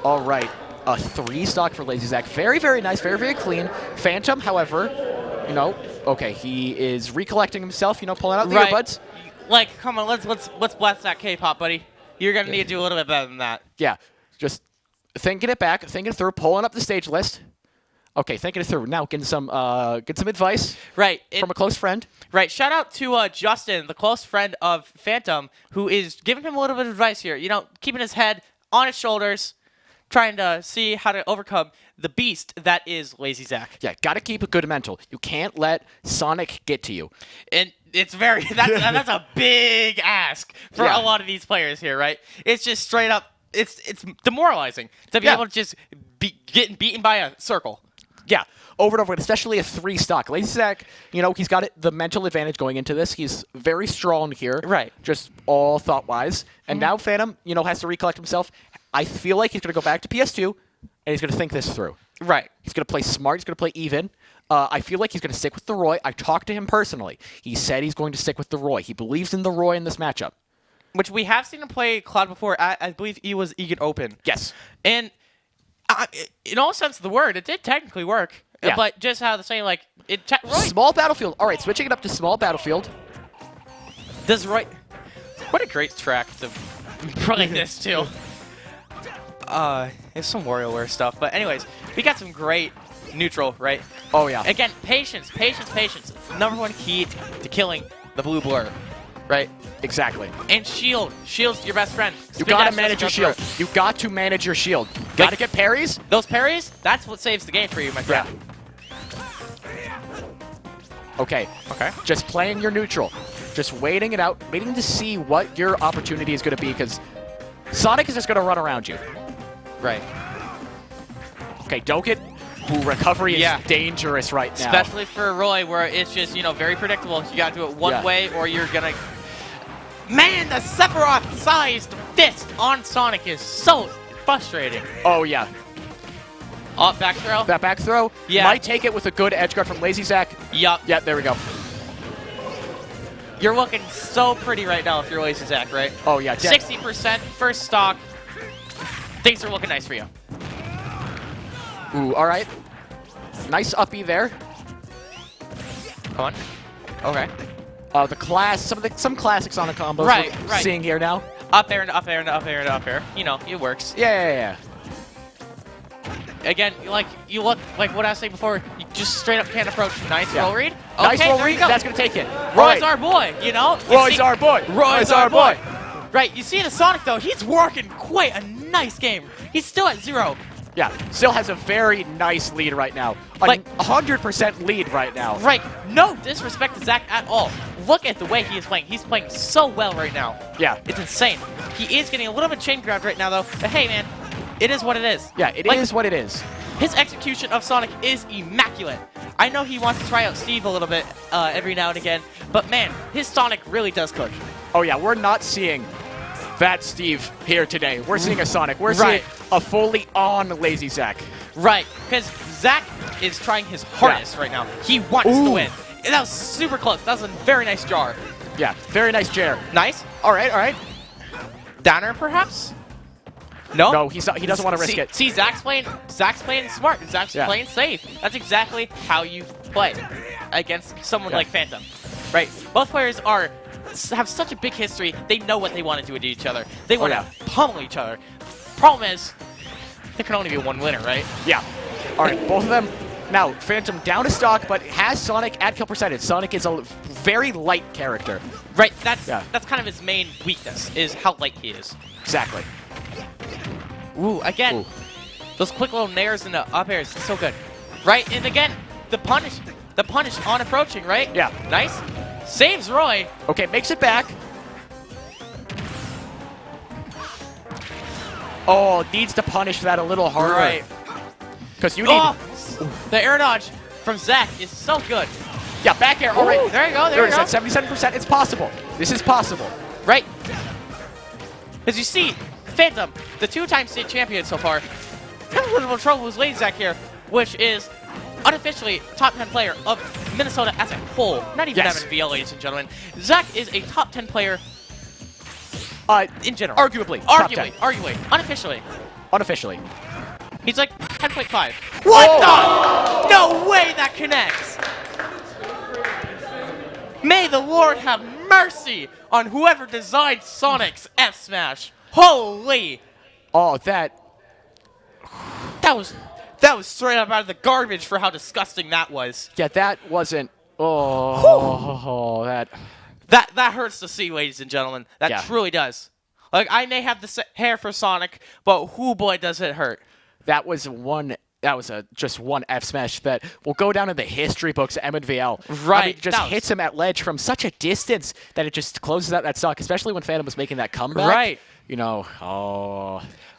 All right. A 3 stock for Lazy Zach. Very, very nice. Very, very clean. Phantom, however, okay, he is recollecting himself, pulling out the earbuds. Come on, let's blast that K-pop, buddy. You're going to need to do a little bit better than that. Yeah. Just thinking it back, thinking it through, pulling up the stage list. Okay, thinking it through. Now getting some advice from a close friend. Right. Shout out to Justin, the close friend of Phantom, who is giving him a little bit of advice here. Keeping his head on his shoulders, trying to see how to overcome the beast that is Lazy Zach. Yeah, got to keep a good mental. You can't let Sonic get to you. And it's that's a big ask for a lot of these players here, right? It's just straight up, it's demoralizing to be able to just be getting beaten by a circle. Yeah, over and over, especially a 3 stock. Lazy Zach, he's got the mental advantage going into this. He's very strong here. Right. Just all thought-wise. And now Phantom, has to recollect himself. I feel like he's going to go back to PS2, and he's going to think this through. Right. He's going to play smart. He's going to play even. I feel like he's going to stick with the Roy. I talked to him personally. He said he's going to stick with the Roy. He believes in the Roy in this matchup. Which we have seen him play Cloud before. I believe he was Egan Open. Yes. And in all sense of the word, it did technically work. Yeah. But just how the same, like, Roy Small battlefield. All right, switching it up to small battlefield. does Roy. What a great track to play this too. There's some WarioWare stuff, but anyways, we got some great neutral, right? Oh, yeah. Again, patience. It's the number one key to killing the blue blur, right? Exactly. And shield. Shield's your best friend. You Spin got to dash manage your doesn't go shield. through. You got to manage your shield. Got to get parries. Those parries, that's what saves the game for you, my friend. Okay. Just playing your neutral. Just waiting it out, waiting to see what your opportunity is going to be, because Sonic is just going to run around you. Right. Okay, don't get... Ooh, recovery Yeah. is dangerous right now. Especially for Roy, where it's just, very predictable. You got to do it one way, or you're going to... Man, the Sephiroth-sized fist on Sonic is so frustrating. Oh, yeah. Oh, back throw? That back throw might take it with a good edge guard from Lazy Zach. Yup. Yeah, there we go. You're looking so pretty right now if you're Lazy Zach, right? Oh, yeah. 60% first stock. Things are looking nice for you. Ooh, all right. Nice uppy there. Come on. Okay. The class, some classic Sonic combos we're seeing here now. Up air and up air and up air and up air. It works. Yeah. Again, you look like what I was saying before. You just straight up can't approach. Nice roll read. Okay, Nice roll there read. you go. That's gonna take it. Roy's our boy. Roy's our boy. Roy's our boy. Right. You see the Sonic though. He's working quite a nice game. He's still at 0. Yeah, still has a very nice lead right now. Like 100% lead right now. Right. No disrespect to Zach at all. Look at the way he is playing. He's playing so well right now. Yeah. It's insane. He is getting a little bit chain grabbed right now though. But hey man, it is what it is. Yeah, it is what it is. His execution of Sonic is immaculate. I know he wants to try out Steve a little bit every now and again, but man, his Sonic really does cook. Oh yeah, we're not seeing that Steve here today. We're seeing a Sonic. We're seeing a fully on Lazy Zach. Right, because Zach is trying his hardest right now. He wants to win. And that was super close. That was a very nice jar. Yeah, very nice jar. Nice. All right. Downer, perhaps? No? No, he doesn't want to risk it. See, Zach's playing smart. Zach's playing safe. That's exactly how you play against someone like Phantom. Right? Both players have such a big history. They know what they want to do to each other. They want to pummel each other. Problem is, there can only be one winner, right? Yeah. All right, both of them. Now, Phantom down to stock, but has Sonic at kill percentage. Sonic is a very light character. Right, that's kind of his main weakness, is how light he is. Exactly. Ooh, again, those quick little nairs and the up airs, so good. Right, and again, the punish on approaching, right? Yeah. Nice. Saves Roy. Okay, makes it back. Oh, needs to punish that a little harder. Right. Because you need... The air dodge from Zach is so good. Yeah, back air. All right. There you go. There you go. At 77%. It's possible. This is possible. Right. As you see, Phantom, the 2-time state champion so far, having a little trouble with Lazy Zach here, which is unofficially top 10 player of Minnesota as a whole. Not even MNVL, ladies and gentlemen. Zach is a top 10 player in general. Arguably. Unofficially. Unofficially. He's like 10.5. What the? No way that connects. May the Lord have mercy on whoever designed Sonic's F Smash. Holy. Oh, that was straight up out of the garbage for how disgusting that was. Yeah, that wasn't. That hurts to see, ladies and gentlemen. That truly does. Like, I may have the hair for Sonic, but whoo boy does it hurt. That was just one F smash that will go down in the history books of MNVL. Right. I mean, it just hits him at ledge from such a distance that it just closes out that stock, especially when Phantom was making that comeback. Right.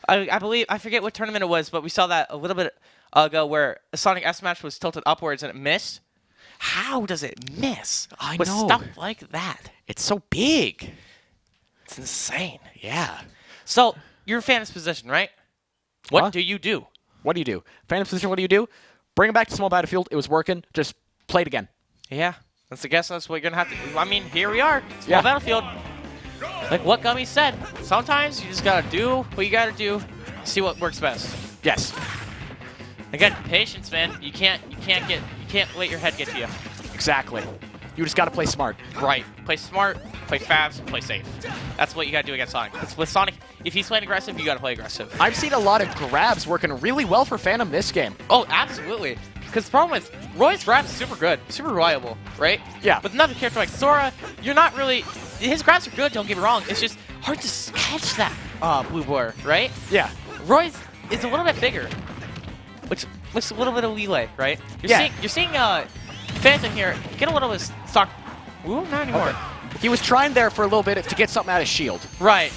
I believe, I forget what tournament it was, but we saw that a little bit ago where a Sonic F smash was tilted upwards and it missed. How does it miss? I with know. Stuff like that. It's so big. It's insane. Yeah. So, you're in Phantom's position, right? What do you do? What do you do? Phantom's position, what do you do? Bring him back to small battlefield. It was working. Just play it again. Yeah. I guess that's what you're going to have to... I mean, here we are. Small battlefield. Like what Gummy said, sometimes you just got to do what you got to do, see what works best. Yes. Again, patience, man. You can't let your head get to you. Exactly. You just got to play smart. Right. Play smart, play fast, play safe. That's what you got to do against Sonic. With Sonic, if he's playing aggressive, you got to play aggressive. I've seen a lot of grabs working really well for Phantom this game. Oh, absolutely. Because the problem is, Roy's grabs is super good, super reliable, right? Yeah. With another character like Sora, you're not really... His grabs are good, don't get me wrong. It's just hard to catch that blue blur, right? Yeah. Roy's is a little bit bigger, which looks a little bit of leeway, right? You're seeing Phantom here get a little bit of stock. Ooh, not anymore. Okay. He was trying there for a little bit to get something out of shield. Right.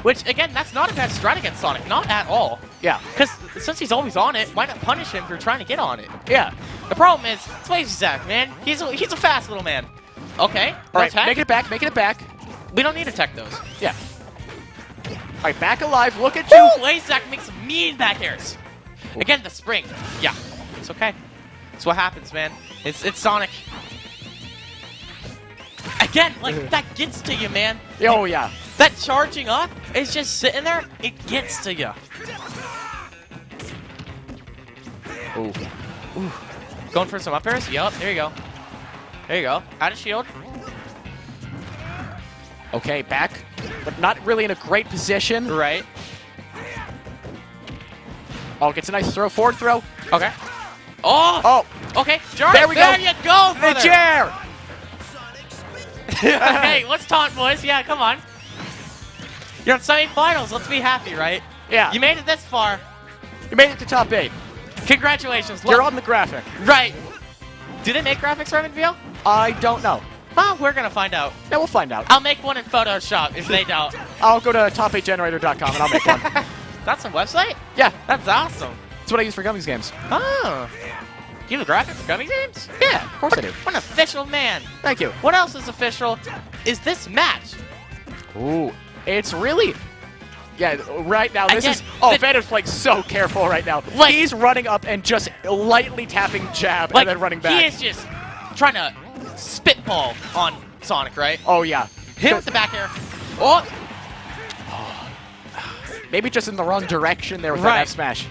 Which, again, that's not a bad strat against Sonic. Not at all. Yeah. Because since he's always on it, why not punish him for trying to get on it? Yeah. The problem is, it's Lazy Zach, man. He's a fast little man. Okay. All right, making it back, making it back. We don't need to tech those. Yeah. All right, back alive. Look at you. Ooh, Lazy Zach makes some mean back airs. Again, the spring. Yeah. It's okay. That's what happens, man. It's Sonic. Again, like, that gets to you, man. Oh, yeah. That charging up is just sitting there. It gets to you. Ooh. Ooh. Going for some up airs? Yup, there you go. There you go. Out of shield. Okay, back, but not really in a great position. Right. Oh, gets a nice throw, forward throw. Okay. Oh! Okay, Jar. There we go. There you go, brother. The chair! Hey, let's talk, boys. Yeah, come on. You're in semifinals. Let's be happy, right? Yeah. You made it this far. You made it to top 8. Congratulations. You're on the graphic. Right. Do they make graphics for MNVL? I don't know. Oh, we're going to find out. Yeah, we'll find out. I'll make one in Photoshop if they don't. I'll go to top8generator.com and I'll make one. That's a website? Yeah. That's awesome. That's what I use for Gummies games. Oh. You have a graphic for Gummy Games? Yeah, of course I do. What an official man. Thank you. What else is official is this match. Ooh, it's really... Yeah, right now, this Again, is... Oh, Phantom's playing so careful right now. Like, he's running up and just lightly tapping jab and then running back. He is just trying to spitball on Sonic, right? Oh, yeah. Hit with the back air. Oh! Maybe just in the wrong direction there with that F smash.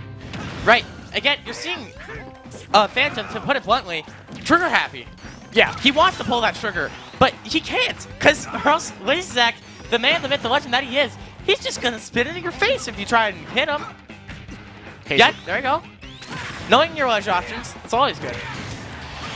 Right. Again, you're seeing Phantom, to put it bluntly, trigger happy. Yeah. He wants to pull that trigger, but he can't, because Lazy Zach, the man, the myth, the legend that he is, he's just going to spit it in your face if you try and hit him. Yeah, there you go. Knowing your ledge options, it's always good.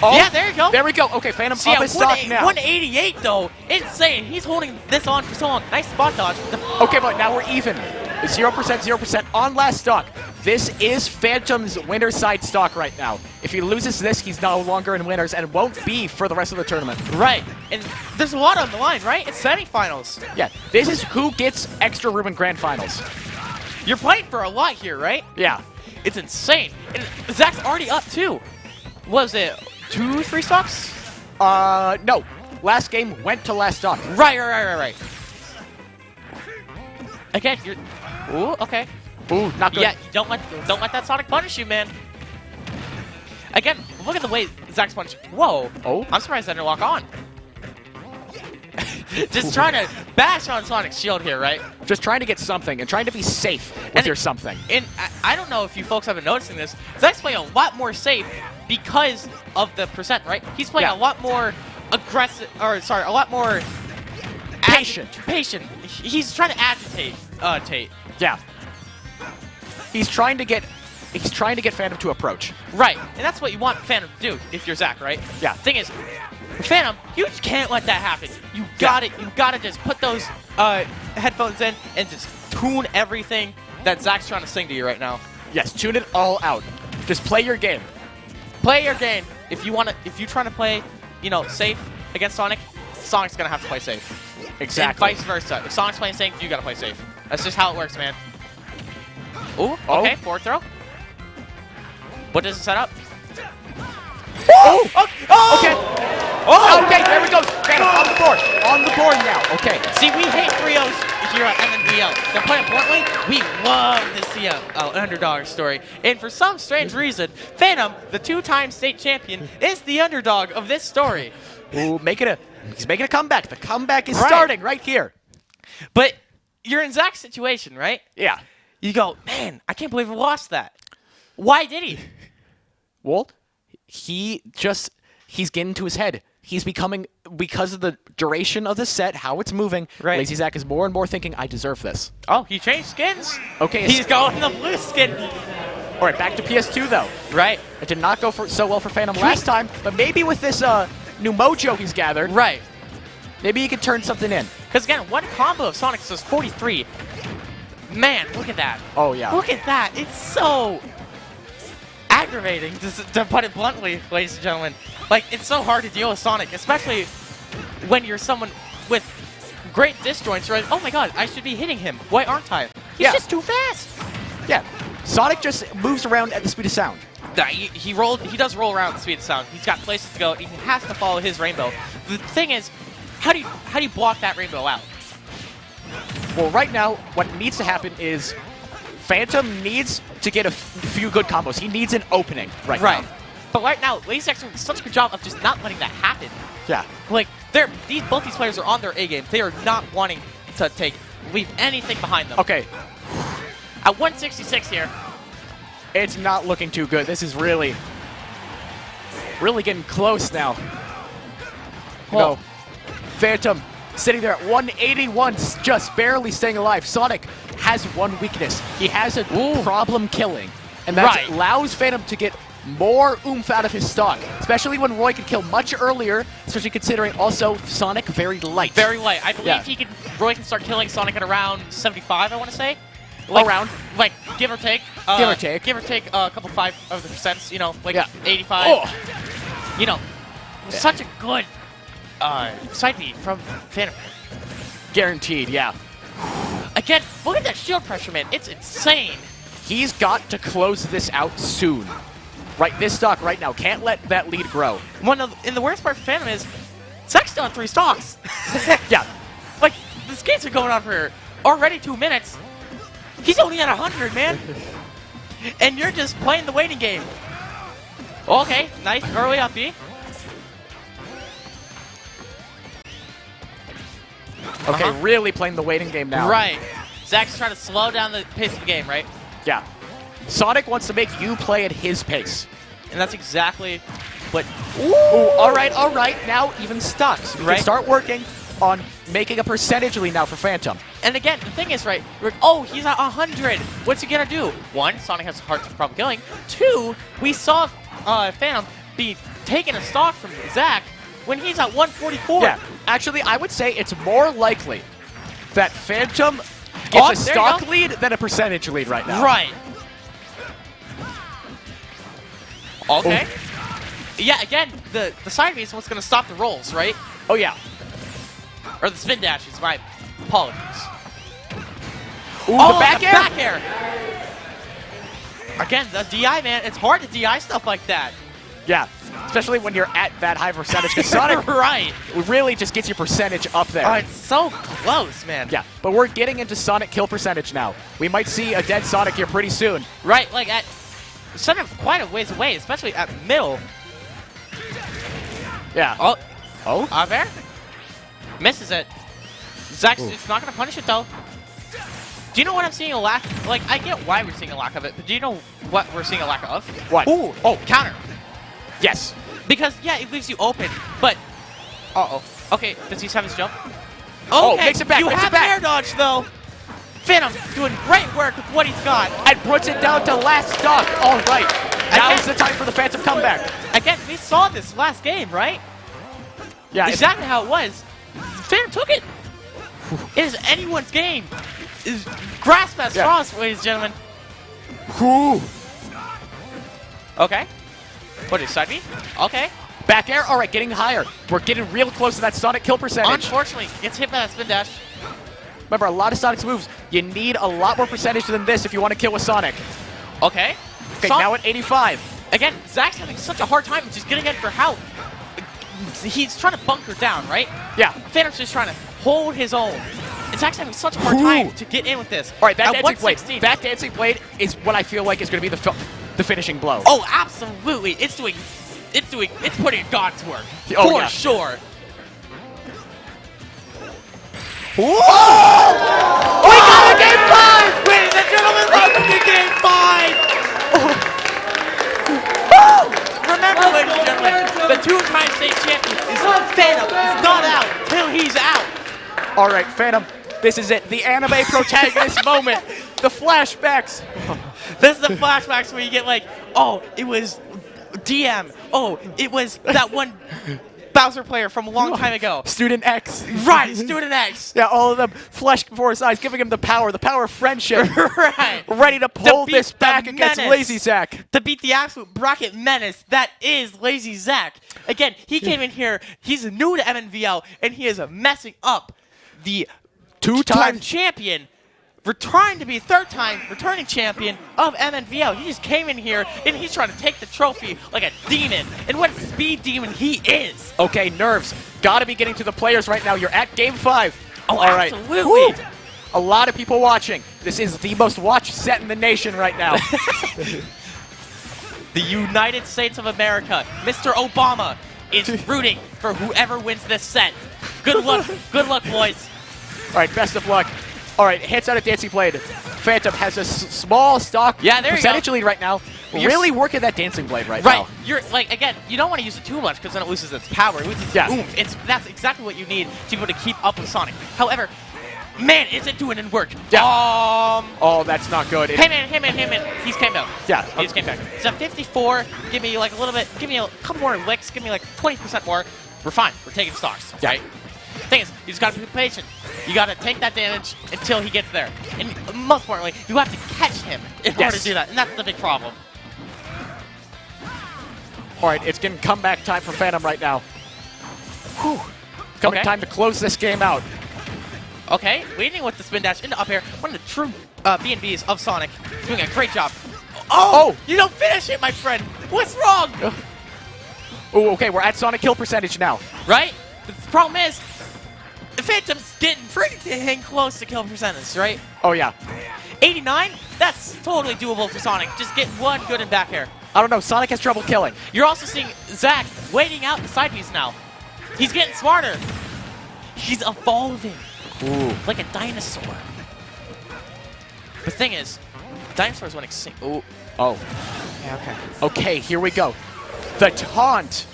Oh, yeah, there you go. There we go. Okay, Phantom up his stock now. 188, though. Insane. He's holding this on for so long. Nice spot dodge. Okay, but now we're even. 0%, 0% on last stock. This is Phantom's winner side stock right now. If he loses this, he's no longer in winners and won't be for the rest of the tournament. Right. And there's a lot on the line, right? It's semifinals. Yeah, this is who gets extra room in grand finals. You're playing for a lot here, right? Yeah. It's insane. And Zach's already up, too. Was it 2, 3 stocks? No. Last game went to last stock. Right. Again, you're... Ooh, okay. Ooh, not good. Yeah, don't let that Sonic punish you, man. Again, look at the way Zach's punish. Whoa. Oh. I'm surprised that didn't lock on. Just trying to bash on Sonic's shield here, right? Just trying to get something and trying to be safe with your something. And I don't know if you folks have been noticing this. Zach's playing a lot more safe because of the percent, right? He's playing a lot more aggressive, or sorry, a lot more patient. He's trying to agitate Tate. Yeah. He's trying to get Phantom to approach. Right, and that's what you want Phantom to do if you're Zach, right? Yeah. Thing is, Phantom, you just can't let that happen. You gotta just put those headphones in and just tune everything that Zach's trying to sing to you right now. Yes, tune it all out. Just play your game. Play your game. If you're trying to play, safe against Sonic, Sonic's gonna have to play safe. Exactly. And vice versa. If Sonic's playing safe, you gotta play safe. That's just how it works, man. Ooh, okay, forward throw. What does it set up? Oh! Okay. Oh! Okay, there we go. Phantom on the board. On the board now. Okay. See, we hate 3-0s here at MNVL. To put it bluntly, we love to see an underdog story. And for some strange reason, Phantom, the 2-time state champion, is the underdog of this story. Ooh, he's making a comeback. The comeback is starting right here. But you're in Zach's situation, right? Yeah. You go, man, I can't believe we lost that. Why did he? Well, he's getting to his head. He's becoming, because of the duration of the set, how it's moving, Lazy Zach is more and more thinking, I deserve this. Oh, he changed skins. Okay. He's going the blue skin. All right, back to PS2, though. Right. It did not go so well for Phantom last time, but maybe with this new mojo he's gathered, right, maybe he can turn something in. Because, again, one combo of Sonic's was 43. Man, look at that. Oh, yeah. Look at that. It's so aggravating, to put it bluntly, ladies and gentlemen. Like, it's so hard to deal with Sonic, especially when you're someone with great disjoints. You're like, oh my god, I should be hitting him. Why aren't I? He's just too fast. Yeah. Sonic just moves around at the speed of sound. He does roll around at the speed of sound. He's got places to go. He has to follow his rainbow. The thing is, how do you block that rainbow out? Well, right now, what needs to happen is Phantom needs to get a few good combos. He needs an opening right now. But right now, LazyZach's doing such a good job of just not letting that happen. Yeah. Like, both these players are on their A game. They are not wanting to leave anything behind them. Okay. At 166 here. It's not looking too good. This is really getting close now. No. Phantom sitting there at 181, just barely staying alive. Sonic has one weakness. He has a problem killing. And that allows Phantom to get more oomph out of his stock, especially when Roy could kill much earlier, especially considering also Sonic very light. Very light. I believe Roy can start killing Sonic at around 75, I want to say. Like, around. Like, give or take. Give or take. Give or take a couple 5 of the percents, you know, like 85. Oh. You know, such a good side beat from Phantom. Guaranteed, yeah. Again, look at that shield pressure, man. It's insane. He's got to close this out soon. Right, this stock right now. Can't let that lead grow. And the worst part for Phantom is, Zach's still on 3 stocks. Yeah. Like, this game's been going on for already 2 minutes. He's only at 100, man. And you're just playing the waiting game. Okay, nice early up B. Okay, really playing the waiting game now. Right. Zach's trying to slow down the pace of the game, right? Yeah. Sonic wants to make you play at his pace. And that's exactly what... Ooh, all right. Now even stocks. You can start working on making a percentage lead now for Phantom. And again, the thing is, he's at 100. What's he going to do? 1, Sonic has a hard problem killing. 2, we saw Phantom be taking a stock from Zach when he's at 144. Yeah, actually, I would say it's more likely that Phantom gets a stock lead than a percentage lead right now. Right. Okay. Yeah, again, the side B is what's going to stop the rolls, right? Oh, yeah. Or the spin dashes, my apologies. Ooh, the back air! Back air! Again, the DI, man, it's hard to DI stuff like that. Yeah, especially when you're at that high percentage, because Sonic really just gets your percentage up there. Oh, it's so close, man. Yeah, but we're getting into Sonic kill percentage now. We might see a dead Sonic here pretty soon. Right, like at Sonic quite a ways away, especially at middle. Yeah. Oh? There? Misses it. Zach's not going to punish it, though. Do you know what I'm seeing a lack? Like, I get why we're seeing a lack of it, but do you know what we're seeing a lack of? What? Ooh, counter. Yes. Because, yeah, it leaves you open, but... Okay, does he have his jump? Okay, makes it back, you have air dodge, though. Phantom doing great work with what he's got. And puts it down to last stock. All right. Now is the time for the Phantom comeback. Again, we saw this last game, right? Yeah. Exactly how it was. Phantom took it. It is anyone's game. Is grasp at straws, ladies and gentlemen. Okay. What is side B? Okay. Back air. All right, getting higher. We're getting real close to that Sonic kill percentage. Unfortunately, gets hit by that spin dash. Remember, a lot of Sonic's moves, you need a lot more percentage than this if you want to kill with Sonic. Okay. Okay, now at 85. Again, Zach's having such a hard time just getting in for help. he's trying to bunker down, right? Yeah. Phantom's just trying to hold his own. And Zach's having such a hard time to get in with this. All right, that At dancing blade. 116. That dancing blade is what I feel like is going to be the finishing blow. Oh, absolutely. It's putting in God's work. Oh, for yeah. sure. Whoa! We got a game 5! Ladies and gentlemen, welcome to game 5! Remember, ladies and gentlemen, the two-time state champion is Phantom. He's not out till he's out. All right, Phantom, this is it. The anime protagonist moment. The flashbacks. This is the flashbacks where you get like, oh, it was DM. Oh, it was that one Bowser player from a long time ago. Student X. Right, Student X. Yeah, all of them flesh before his eyes, giving him the power of friendship. Right. Ready to pull beat this the back against menace. Lazy Zach. To beat the absolute bracket menace that is Lazy Zach. Again, he came in here, he's new to MNVL, and he is messing up the two-time champion, trying to be third-time returning champion of MNVL. He just came in here, and he's trying to take the trophy like a demon. And what a speed demon he is. Okay, nerves. Gotta be getting to the players right now. You're at game 5. Oh, all right. absolutely. Woo. A lot of people watching. This is the most watched set in the nation right now. The United States of America, Mr. Obama, is rooting for whoever wins this set. Good luck, boys. All right, best of luck. All right, hits out a dancing blade. Phantom has a small stock percentage lead right now. Really working that dancing blade right now. Right. You're like, again, you don't want to use it too much because then it loses its power. It loses its oomph. That's exactly what you need to be able to keep up with Sonic. However, man, is it doing in work? Yeah. Oh, that's not good. Hey man. He's came out. Yeah. He just came back. It's at 54. Give me like a little bit. Give me a couple more licks. Give me like 20% more. We're fine. We're taking stocks. Yeah. Right? Thing is, you just gotta be patient. You gotta take that damage until he gets there. And most importantly, you have to catch him in order to do that. And that's the big problem. All right, it's getting comeback time for Phantom right now. Whew. Coming time to close this game out. Okay, leading with the spin dash into up air. One of the true B&Bs of Sonic. Doing a great job. Oh! You don't finish it, my friend! What's wrong? Oh, okay, we're at Sonic kill percentage now. Right? But the problem is, the Phantom's getting pretty dang close to kill percentage, right? Oh, yeah. 89? That's totally doable for Sonic. Just get one good and back air. I don't know, Sonic has trouble killing. You're also seeing Zach waiting out the side piece now. He's getting smarter. He's evolving. Ooh. Like a dinosaur. The thing is, dinosaurs went extinct. Ooh. Oh. Yeah, okay. Okay, here we go. The taunt.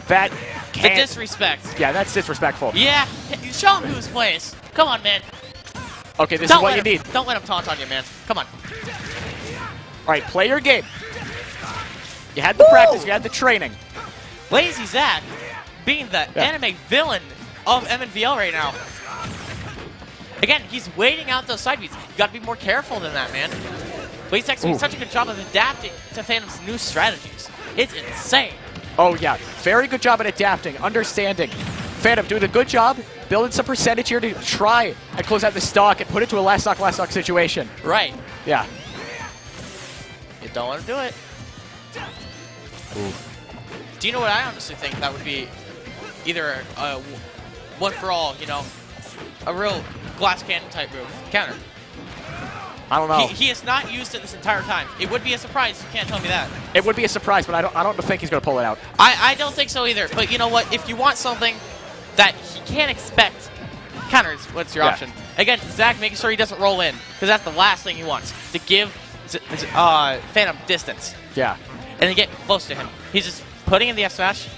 That The disrespect. Yeah, that's disrespectful. Yeah, show him who's plays. Come on, man. Okay, this is what you need. Don't let him taunt on you, man. Come on. All right, play your game. You had the practice, you had the training. Lazy Zach being the anime villain of MNVL right now. Again, he's waiting out those side beats. You gotta be more careful than that, man. Lazy Zach's doing such a good job of adapting to Phantom's new strategies. It's insane. Oh, yeah. Very good job at adapting, understanding. Phantom doing a good job, building some percentage here to try and close out the stock and put it to a last stock situation. Right. Yeah. You don't want to do it. Ooh. Do you know what I honestly think that would be either a one for all, you know, a real glass cannon type move? Counter. I don't know. He has not used it this entire time. It would be a surprise. You can't tell me that. It would be a surprise, but I don't think he's going to pull it out. I don't think so either. But you know what? If you want something that he can't expect, counters. What's your option? Again, Zach making sure he doesn't roll in, because that's the last thing he wants, to give Phantom distance. Yeah. And then get close to him. He's just putting in the F smash,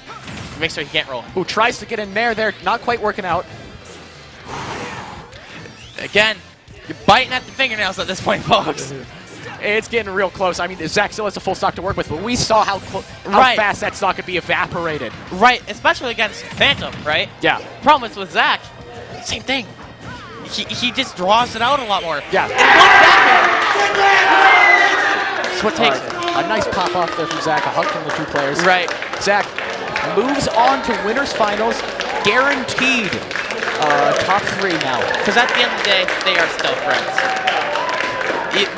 make sure he can't roll. Who tries to get in there, not quite working out. Again, you're biting at the fingernails at this point, folks. It's getting real close. I mean, Zach still has a full stock to work with, but we saw how fast that stock could be evaporated. Right, especially against Phantom, right? Yeah. Problem is with Zach, same thing. He just draws it out a lot more. Yeah. That's what takes it. A nice pop off there from Zach, a hug from the two players. Right. Zach moves on to winners finals, guaranteed top 3 now. Because at the end of the day, they are still friends.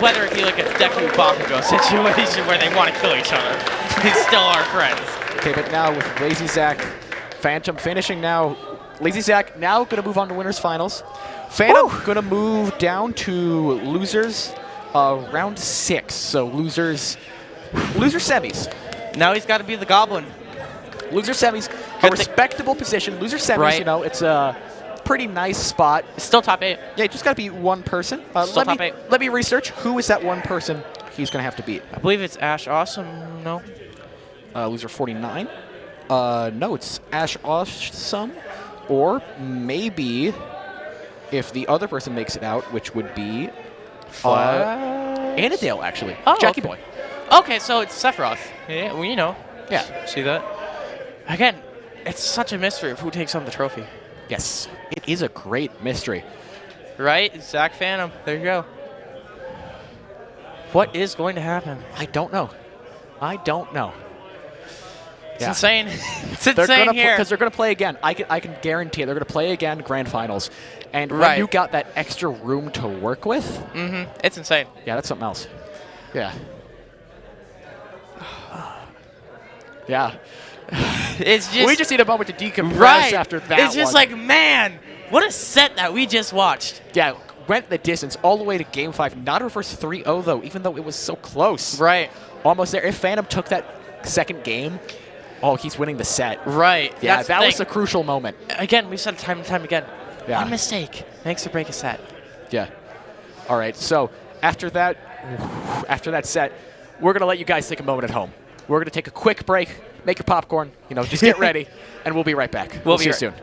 Whether it be like a Deku Bakugo situation where they want to kill each other, they still are friends. Okay, but now with Lazy Zach Phantom finishing now. Lazy Zach now going to move on to winners finals. Phantom going to move down to losers round 6. So loser semis. Now he's got to be the Goblin. Loser semis, a respectable position. Loser semis, Right. you know, it's a pretty nice spot. It's still top 8. Yeah, you just got to beat one person. Still top 8. Let me research. Who is that one person he's going to have to beat? I believe it's Ash Awesome. No. Loser 49. No, it's Ash Awesome. Or maybe if the other person makes it out, which would be Annadale, actually. Oh, Jackie okay. Boy. Okay, so it's Sephiroth. Yeah, well, you know. Yeah. See that? Again, it's such a mystery of who takes home the trophy. Yes, it is a great mystery. Right? Zach Phantom. There you go. What is going to happen? I don't know. It's insane. It's insane here. Because they're going to play again. I can guarantee it. They're going to play again grand finals. And when Right. you got that extra room to work with, Mm-hmm. It's insane. yeah, that's something else. Yeah. Yeah. It's just We just need a moment to decompress right after that It's just one. like, man, what a set that we just watched. Yeah, went the distance all the way to Game 5. Not a reverse 3-0, though, even though it was so close. Right. Almost there. If Phantom took that second game, oh, he's winning the set. Right. Yeah, That's that the was thing. a crucial moment. Again, we've said it time and time again. Yeah. One mistake makes or break a set. Yeah. All right, so after that set, we're going to let you guys take a moment at home. We're going to take a quick break, make your popcorn, you know, just get ready, and we'll be right back. We'll see you soon.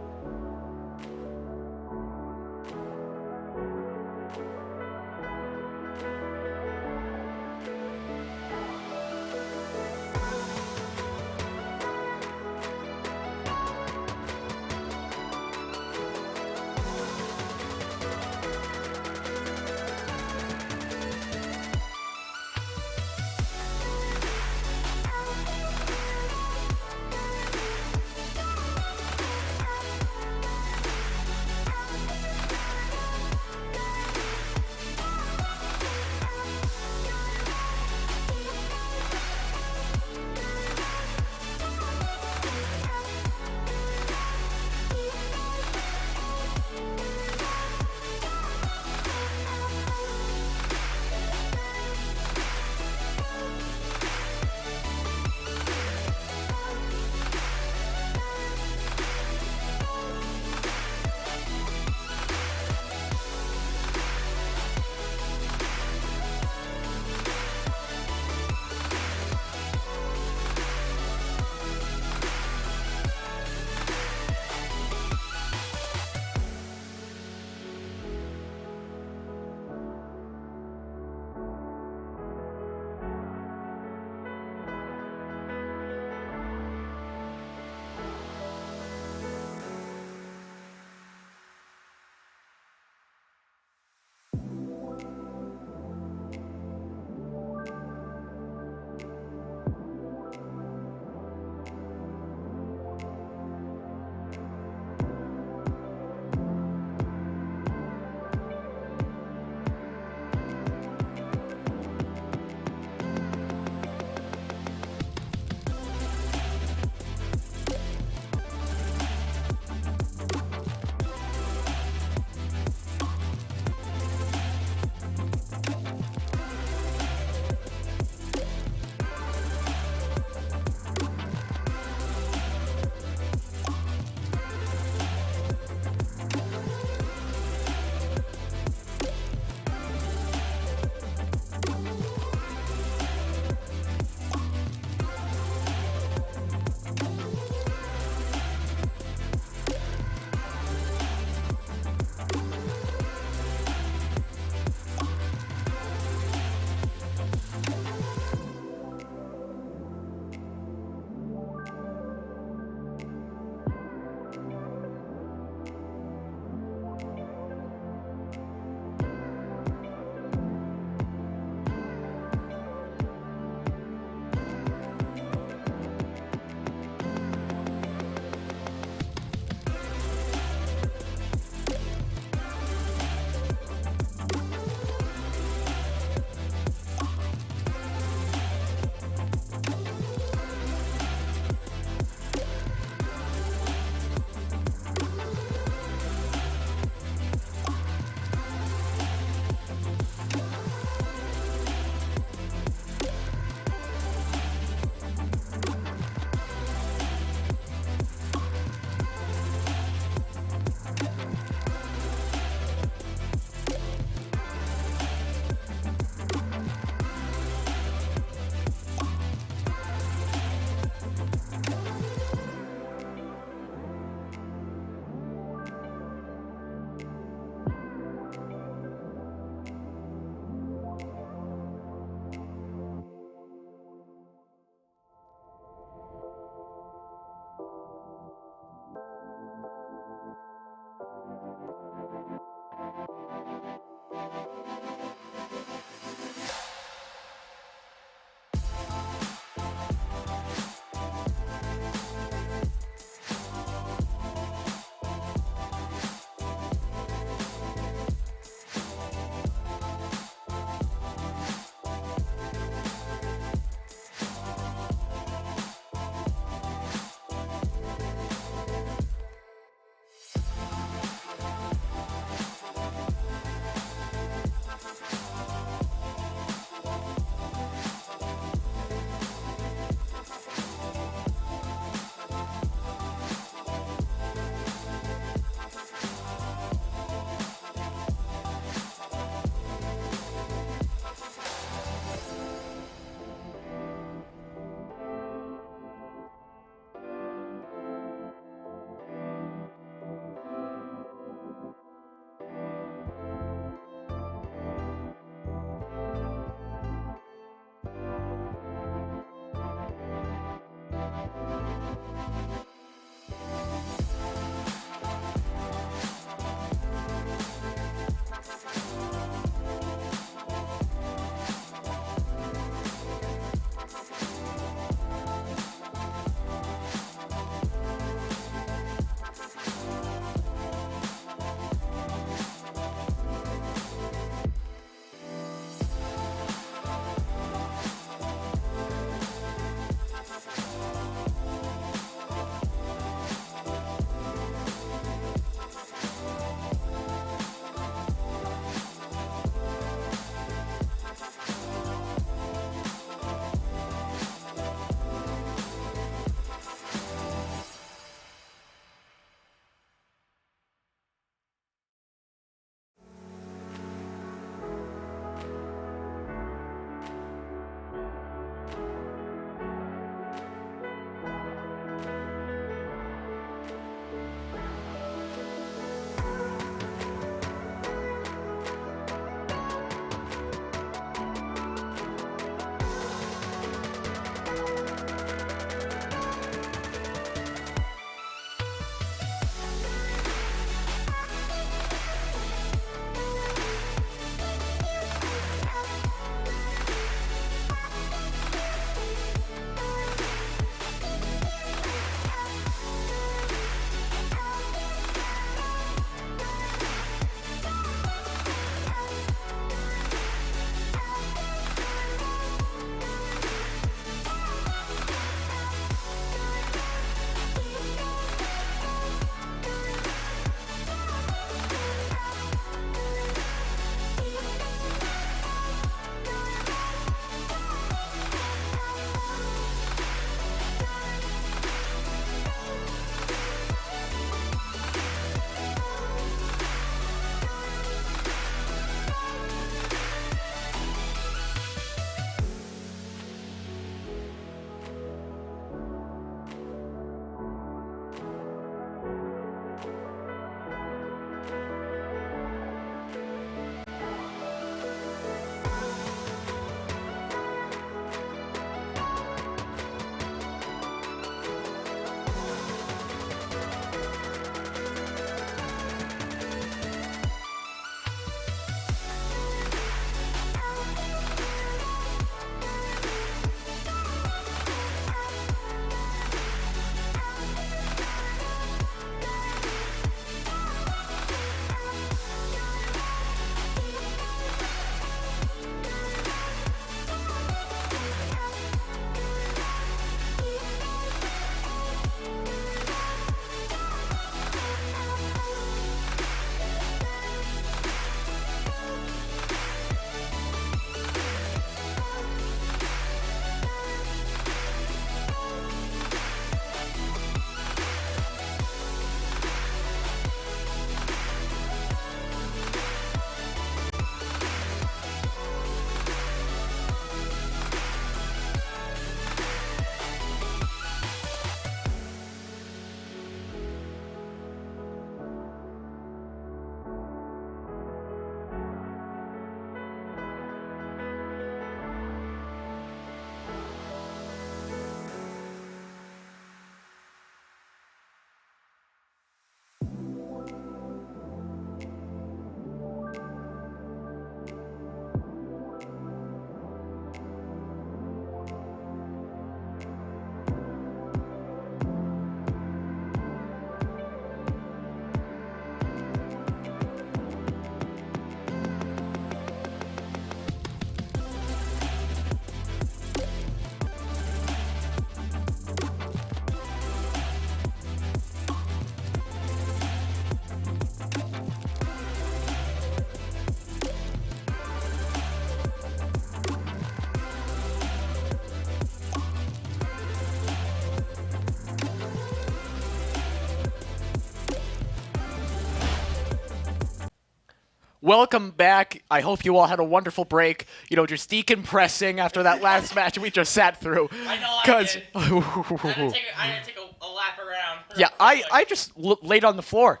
welcome back. I hope you all had a wonderful break. You know, just decompressing after that last match we just sat through. I know I did. I had to take a lap around. Yeah, I just laid on the floor,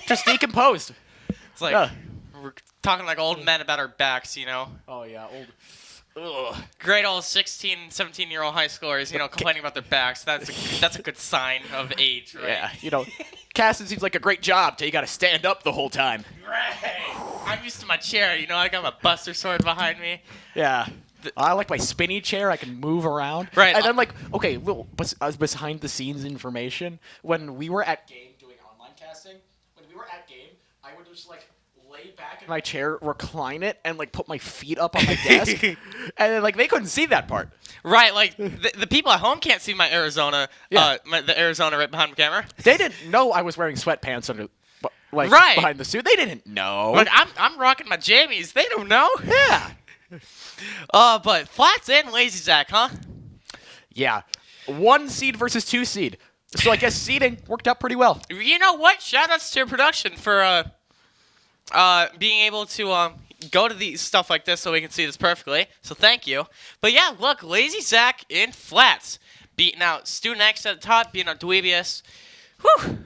just decomposed. It's like we're talking like old men about our backs, you know. Oh yeah, old. Ugh. Great old 16, 17-year-old high schoolers, you know, complaining about their backs. That's a good sign of age, right? Yeah, you know, casting seems like a great job till you got to stand up the whole time. Right. I'm used to my chair, you know. I got my Buster Sword behind me. Yeah. I like my spinny chair. I can move around. Right. And then, like, okay, little behind-the-scenes information. When we were at game doing online casting, I would just, like, lay back in my chair, recline it, and, like, put my feet up on my desk. And then, like, they couldn't see that part. Right, like, the people at home can't see my Arizona, the Arizona right behind the camera. They didn't know I was wearing sweatpants under, like, behind the suit. They didn't know. But I'm rocking my jammies. They don't know. Yeah. But Flats and Lazy Zach, huh? Yeah. 1 seed versus 2 seed. So I guess seeding worked out pretty well. You know what? Shoutouts to production for being able to go to these stuff like this so we can see this perfectly. So thank you. But yeah, look, Lazy Zach in Flats beating out Student X at the top, beating out Dweebius. Whew.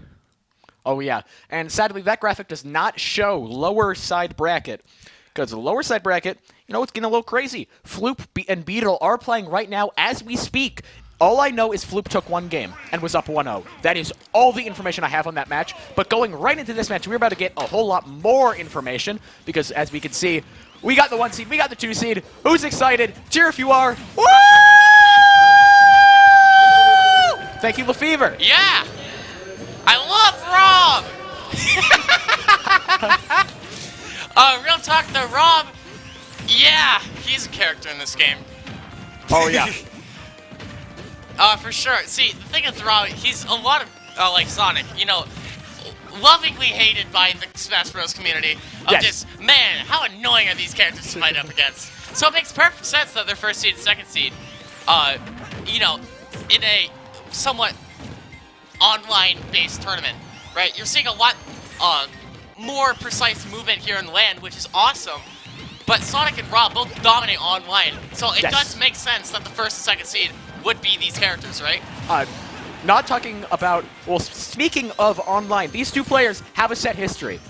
Oh yeah, and sadly that graphic does not show lower side bracket. Because the lower side bracket, you know, it's getting a little crazy. Floop and Beetle are playing right now as we speak. All I know is Floop took 1 game and was up 1-0. That is all the information I have on that match. But going right into this match, we're about to get a whole lot more information. Because as we can see, we got the 1 seed, we got the 2 seed. Who's excited? Cheer if you are. Woo! Thank you, LaFever. Yeah! I love Rob! Real talk though, Rob, yeah, he's a character in this game. Oh, yeah. For sure. See, the thing with Rob, he's a lot of, like Sonic, you know, lovingly hated by the Smash Bros. Community. Just, man, how annoying are these characters to fight up against? So it makes perfect sense that they're 1st seed and 2nd seed, you know, in a somewhat online-based tournament, right? You're seeing a lot, more precise movement here in the land, which is awesome. But Sonic and Rob both dominate online, so it does make sense that the 1st and 2nd seed would be these characters, right? Not talking about, well, speaking of online, these 2 players have a set history.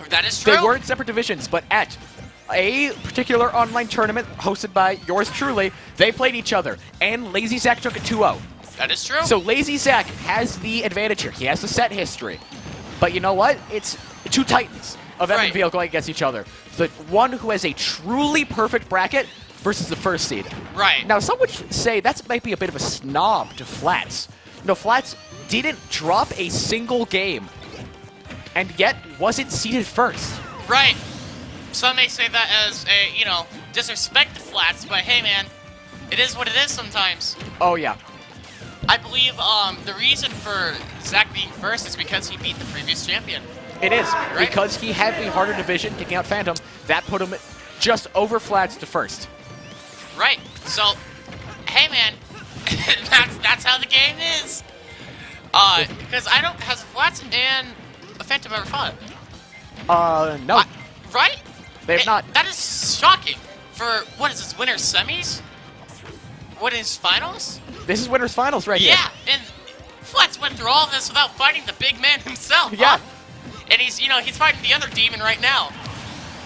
That is true. They were in separate divisions, but at a particular online tournament hosted by yours truly, they played each other, and Lazy Zach took it 2-0. That is true. So Lazy Zach has the advantage here. He has the set history. But you know what? It's 2 titans of MNVL going against each other. The one who has a truly perfect bracket versus the 1st seed. Right. Now, some would say that might be a bit of a snob to Flats. No, Flats didn't drop a single game, and yet wasn't seeded 1st. Right. Some may say that as a, you know, disrespect to Flats, but hey, man, it is what it is sometimes. Oh, yeah. I believe the reason for Zach being 1st is because he beat the previous champion. It is, right? because he had the harder division, taking out Phantom. That put him just over Flats to 1st. Right. So, hey, man, that's how the game is. Because has Flats and Phantom ever fought? No. Right? They have not. That is shocking. For, what is this, winner's semis? What is finals? This is winner's finals right here. Yeah, and Flats went through all of this without fighting the big man himself. Yeah. Huh? And he's fighting the other demon right now.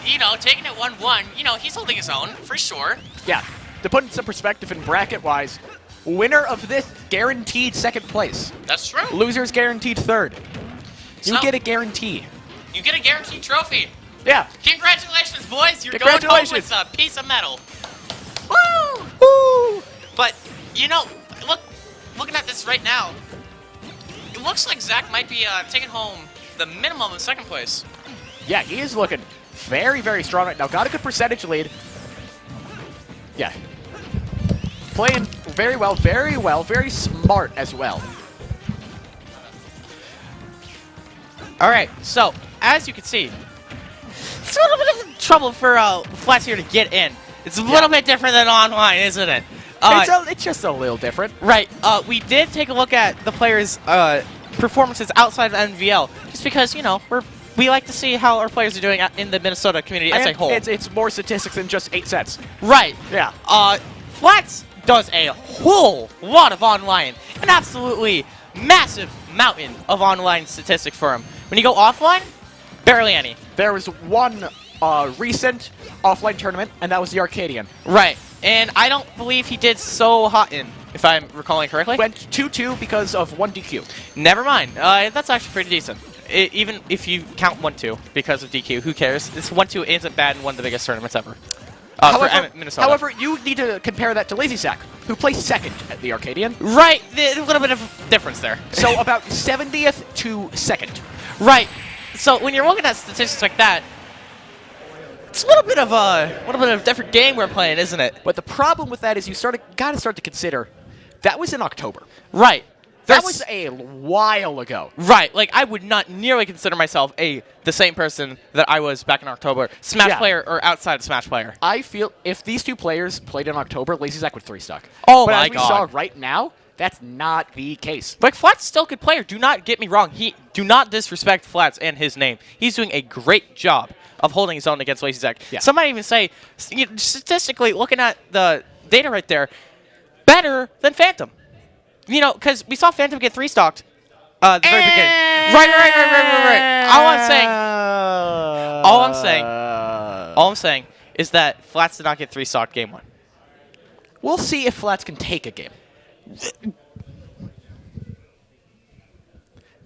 You know, taking it 1-1, you know, he's holding his own, for sure. Yeah. To put in some perspective in bracket-wise, winner of this guaranteed 2nd place. That's true. Loser's guaranteed 3rd. You So, get a guarantee. You get a guaranteed trophy. Yeah. Congratulations, boys. You're going home with a piece of metal. Woo! Woo! But, you know, looking at this right now, it looks like Zach might be taking home the minimum of 2nd place. Yeah, he is looking very, very strong right now. Got a good percentage lead. Yeah. Playing very well, very smart as well. All right, so as you can see, it's a little bit of trouble for Flats here to get in. It's a little bit different than online, isn't it? It's just a little different. Right. We did take a look at the players' performances outside of NVL, just because, you know, we're we like to see how our players are doing in the Minnesota community as a whole. It's more statistics than just 8 sets. Right. Yeah. Flats does a whole lot of online, an absolutely massive mountain of online statistics for him. When you go offline, barely any. There was one recent offline tournament, and that was the Arcadian. Right. And I don't believe he did so hot in, if I'm recalling correctly. Went 2-2 because of 1 DQ. Never mind. That's actually pretty decent. Even if you count 1-2 because of DQ, who cares? This 1-2 isn't bad in one of the biggest tournaments ever. For Minnesota. However, you need to compare that to Lazy Sack, who placed second at the Arcadian. Right. A little bit of difference there. So about 70th to 2nd. Right. So when you're looking at statistics like that, it's a little bit of a different game we're playing, isn't it? But the problem with that is you got to start to consider that was in October. Right. That was a while ago. Right. Like, I would not nearly consider myself the same person that I was back in October. Smash player or outside of Smash player. I feel if these two players played in October, Lazy Zack would 3-stock. Oh, but my as we God. saw right now, that's not the case. Like, Flats still a good player. Do not get me wrong. Do not disrespect Flats and his name. He's doing a great job of holding his own against Lazy Zack. Yeah. Some might even say, statistically, looking at the data right there, better than Phantom. You know, because we saw Phantom get 3-stocked at the very beginning. Right. All I'm saying is that Flats did not get 3-stocked game 1. We'll see if Flats can take a game.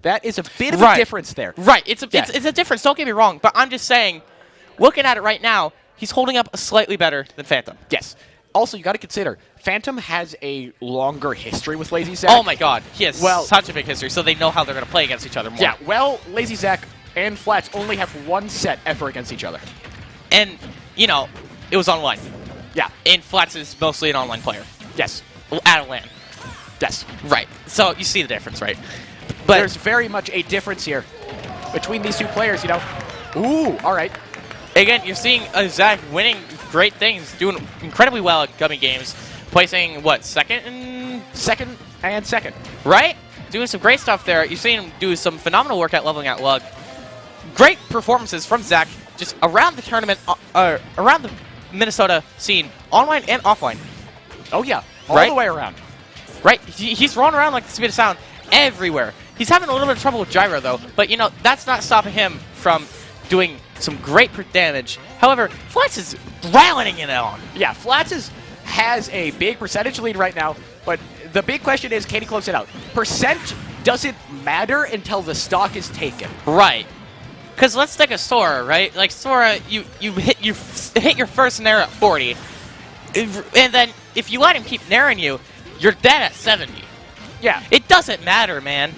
That is a bit of a difference there. Right. It's a difference. Don't get me wrong. But I'm just saying, looking at it right now, he's holding up slightly better than Phantom. Yes. Also, you got to consider, Phantom has a longer history with Lazy Zack. Oh my God. He has such a big history, so they know how they're going to play against each other more. Yeah, well, Lazy Zack and Flats only have 1 set ever against each other. And, you know, it was online. Yeah. And Flats is mostly an online player. Yes. At a LAN. Yes. Right. So you see the difference, right? But there's very much a difference here between these two players, you know. Ooh, all right. Again, you're seeing Zack winning great things, doing incredibly well at Gummy Games, placing, what, second and second? Right? Doing some great stuff there. You've seen him do some phenomenal work at leveling out Lug. Great performances from Zack just around the tournament, around the Minnesota scene, online and offline. Oh, yeah. All the way around. Right? He's rolling around like the speed of sound everywhere. He's having a little bit of trouble with gyro, though, but, you know, that's not stopping him from doing some great damage. However, Flats is rallying it on. Yeah, Flats has a big percentage lead right now, but the big question is, can he close it out? Percent doesn't matter until the stock is taken. Right. Because let's take a Sora, right? Like, Sora, you hit your first Nair at 40, and then if you let him keep Nairing you, you're dead at 70. Yeah. It doesn't matter, man.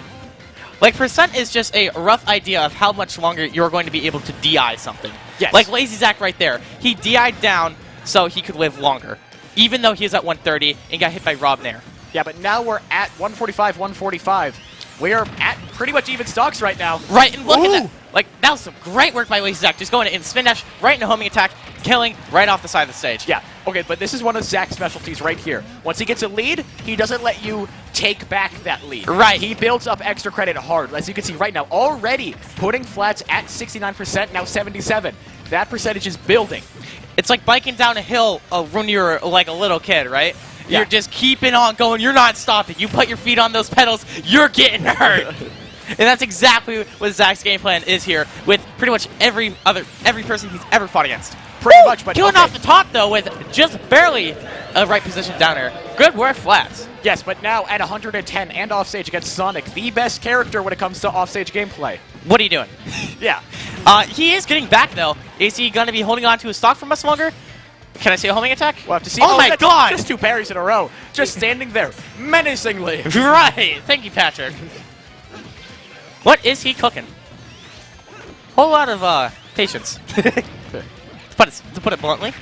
Like, percent is just a rough idea of how much longer you're going to be able to DI something. Yes. Like Lazy Zack right there. He DI'd down so he could live longer, even though he was at 130 and got hit by Rob Nair. Yeah, but now we're at 145, 145. We are at pretty much even stocks right now. Right, and look at that. Like, that was some great work by Lazy Zack. Just going in spin dash, right into homing attack, killing right off the side of the stage. Yeah, okay, but this is one of Zack's specialties right here. Once he gets a lead, he doesn't let you take back that lead. Right. He builds up extra credit hard. As you can see right now, already putting Flats at 69%, now 77. That percentage is building. It's like biking down a hill when you're like a little kid, right? Yeah. You're just keeping on going. You're not stopping. You put your feet on those pedals, you're getting hurt. And that's exactly what Zack's game plan is here with pretty much every person he's ever fought against. Pretty much, but killing off the top, though, with just barely a right position down there. Good work, Flats. Yes, but now at 110 and offstage against Sonic, the best character when it comes to offstage gameplay. What are you doing? Yeah. He is getting back, though. Is he going to be holding on to his stock for much longer? Can I see a homing attack? We'll have to see. Oh my God! Just 2 parries in a row. Just standing there, menacingly. Right. Thank you, Patrick. What is he cooking? Whole lot of patience. to put it bluntly.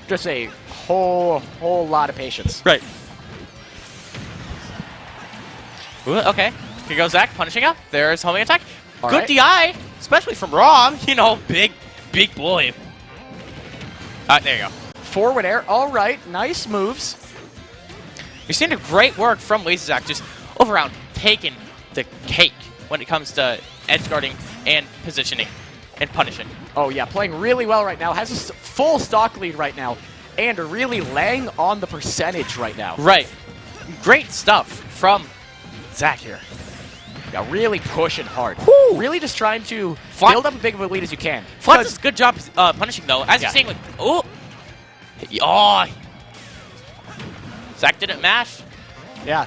Just a whole lot of patience. Right. Ooh, okay. Here goes Zack, punishing up. There's homing attack. All Good right. DI, especially from Rob. You know, big boy. There you go. Forward air. All right. Nice moves. You're seeing a great work from Lazy Zack, just overall taking the cake when it comes to edge guarding and positioning. and punishing. Oh, yeah, playing really well right now. Has a full stock lead right now. And really laying on the percentage right now. Right. Great stuff from Zach here. Yeah, really pushing hard. Woo. Really just trying to Flat- build up a big of a lead as you can. Flats does a good job punishing, though. As Yeah. you're seeing with... Oh! Zach didn't mash. Yeah.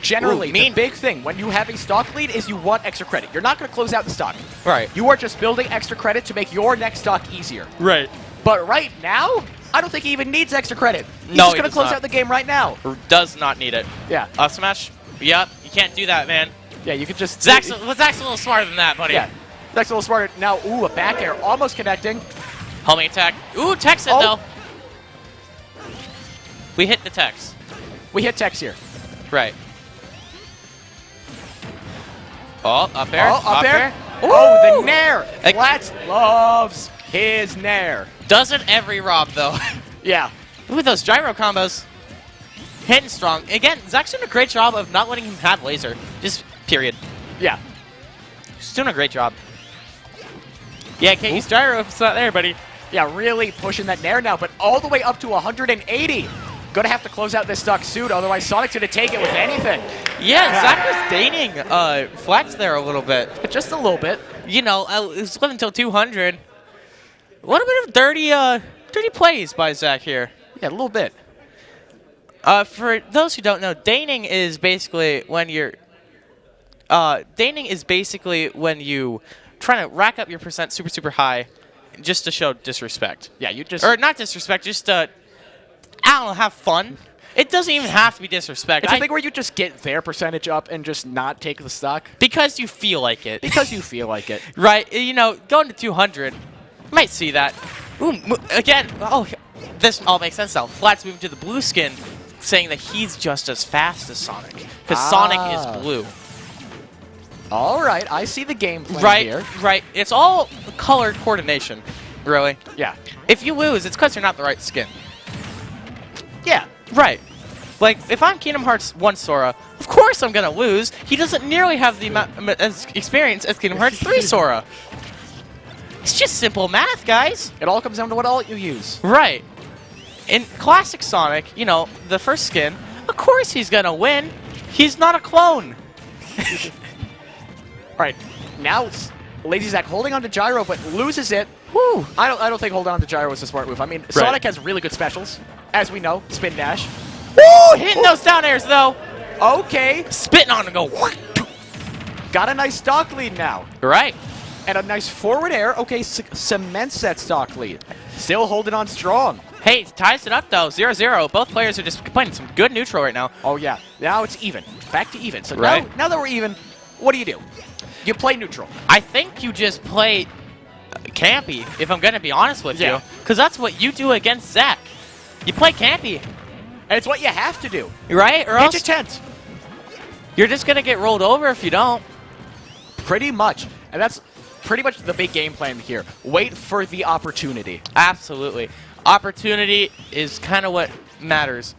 Generally, Ooh, the big thing when you have a stock lead is you want extra credit. You're not going to close out the stock. Right. You are just building extra credit to make your next stock easier. Right. But right now, I don't think he even needs extra credit. He's No, just he going to does close not. out the game right now. Does not need it. Yeah. Up smash? Yep. You can't do that, man. Yeah, you could just... Zach's a little smarter than that, buddy. Yeah. Zach's a little smarter. Now, ooh, a back air. Almost connecting. Homing attack. Ooh, Tex it, Oh. though. We hit the Tex. We hit Tex here. Right. Oh, up air. Oh, up air. Ooh. Oh, the nair. Like- Flats loves his nair. Doesn't every Rob, though. Yeah. Look at those gyro combos. Hitting strong. Again, Zach's doing a great job of not letting him have laser. Just period. Yeah. He's doing a great job. Yeah, can't use gyro if it's not there, buddy. Yeah, really pushing that nair now, but all the way up to 180. Gonna have to close out this stock soon, otherwise Sonic's gonna take it with anything. Yeah, Zach was dating Flats there a little bit. Just a little bit. You know, it was living until 200. A little bit of dirty plays by Zach here. Yeah, a little bit. For those who don't know, dating is basically when you're trying to rack up your percent super high just to show disrespect. Yeah, you just... Or not disrespect, just I don't know, have fun. It doesn't even have to be disrespect. It's a thing where you just get their percentage up and just not take the stock. Because you feel like it. Because you feel like it. Right, you know, going to 200, you might see that. Ooh, again, oh, this all makes sense now. Flats moving to the blue skin, saying that he's just as fast as Sonic. Because Sonic is blue. All right, I see the game plan here. Right. It's all color coordination, really. Yeah. If you lose, it's because you're not the right skin. Yeah. Right. Like, if I'm Kingdom Hearts 1 Sora, of course I'm going to lose. He doesn't nearly have the amount of experience as Kingdom Hearts 3 Sora. It's just simple math, guys. It all comes down to what alt you use. Right. In classic Sonic, you know, the first skin, of course he's going to win. He's not a clone. All right, now Lazy Zach holding on to gyro, but loses it. Woo! I don't think holding on to gyro is a smart move. I mean, Sonic has really good specials, as we know. Spin dash. Woo! Hitting those down airs, though. Okay. Spitting on and go. Got a nice stock lead now. Right. And a nice forward air. Okay, cements that stock lead. Still holding on strong. Hey, ties it up, though. 0-0. Both players are just playing some good neutral right now. Oh, yeah. Now it's even. Back to even. So Right. now that we're even, what do? You play neutral. I think you just play campy, if I'm going to be honest with you. Because that's what you do against Zach. You play campy. And it's what you have to do. Right? Or Hit else your tent. you're just going to get rolled over if you don't. Pretty much. And that's pretty much the big game plan here. Wait for the opportunity. Absolutely. Opportunity is kind of what matters.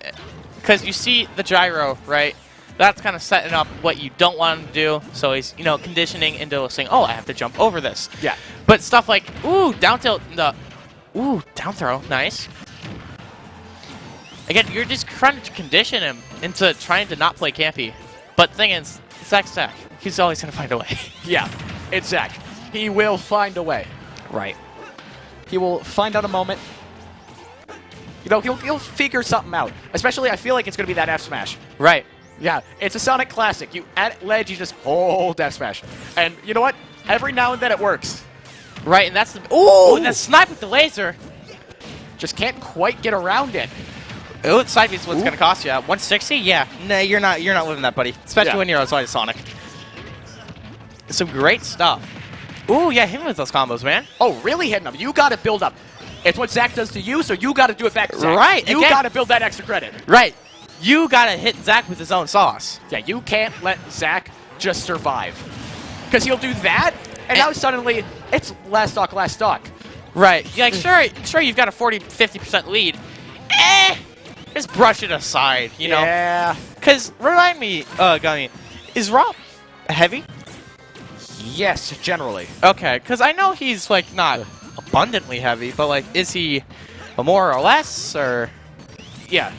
Because you see the gyro, right? That's kind of setting up what you don't want him to do. So he's, you know, conditioning into saying, oh, I have to jump over this. Yeah. But stuff like, ooh, down tilt, ooh, down throw, nice. Again, you're just trying to condition him into trying to not play campy. But the thing is, Zach, he's always going to find a way. Yeah, it's Zach. He will find a way. Right. He will find out a moment. You know, he'll figure something out. Especially, I feel like it's going to be that F smash. Right. Yeah, it's a Sonic classic. You at ledge, you just hold F smash. And you know what? Every now and then it works. Right, and that's the... Ooh, that snipe with the laser. Just can't quite get around it. Ooh, side beat's what's going to cost you. 160? Yeah. No, you're not living that, buddy. Especially when you're outside of Sonic. Some great stuff. Ooh, yeah, him with those combos, man. Oh, really hitting him. You got to build up. It's what Zach does to you, so you got to do it back to Zach. Right. You again. got to build that extra credit. Right. You got to hit Zach with his own sauce. Yeah, you can't let Zach just survive. Because he'll do that, and now suddenly it's last stock. Right. You're like, sure, you've got a 40-50% lead. Just brush it aside, you know? Yeah. Because, remind me, Gummy, is Rob heavy? Yes, generally. Okay, because I know he's, like, not abundantly heavy, but, like, is he more or less, or? Yeah.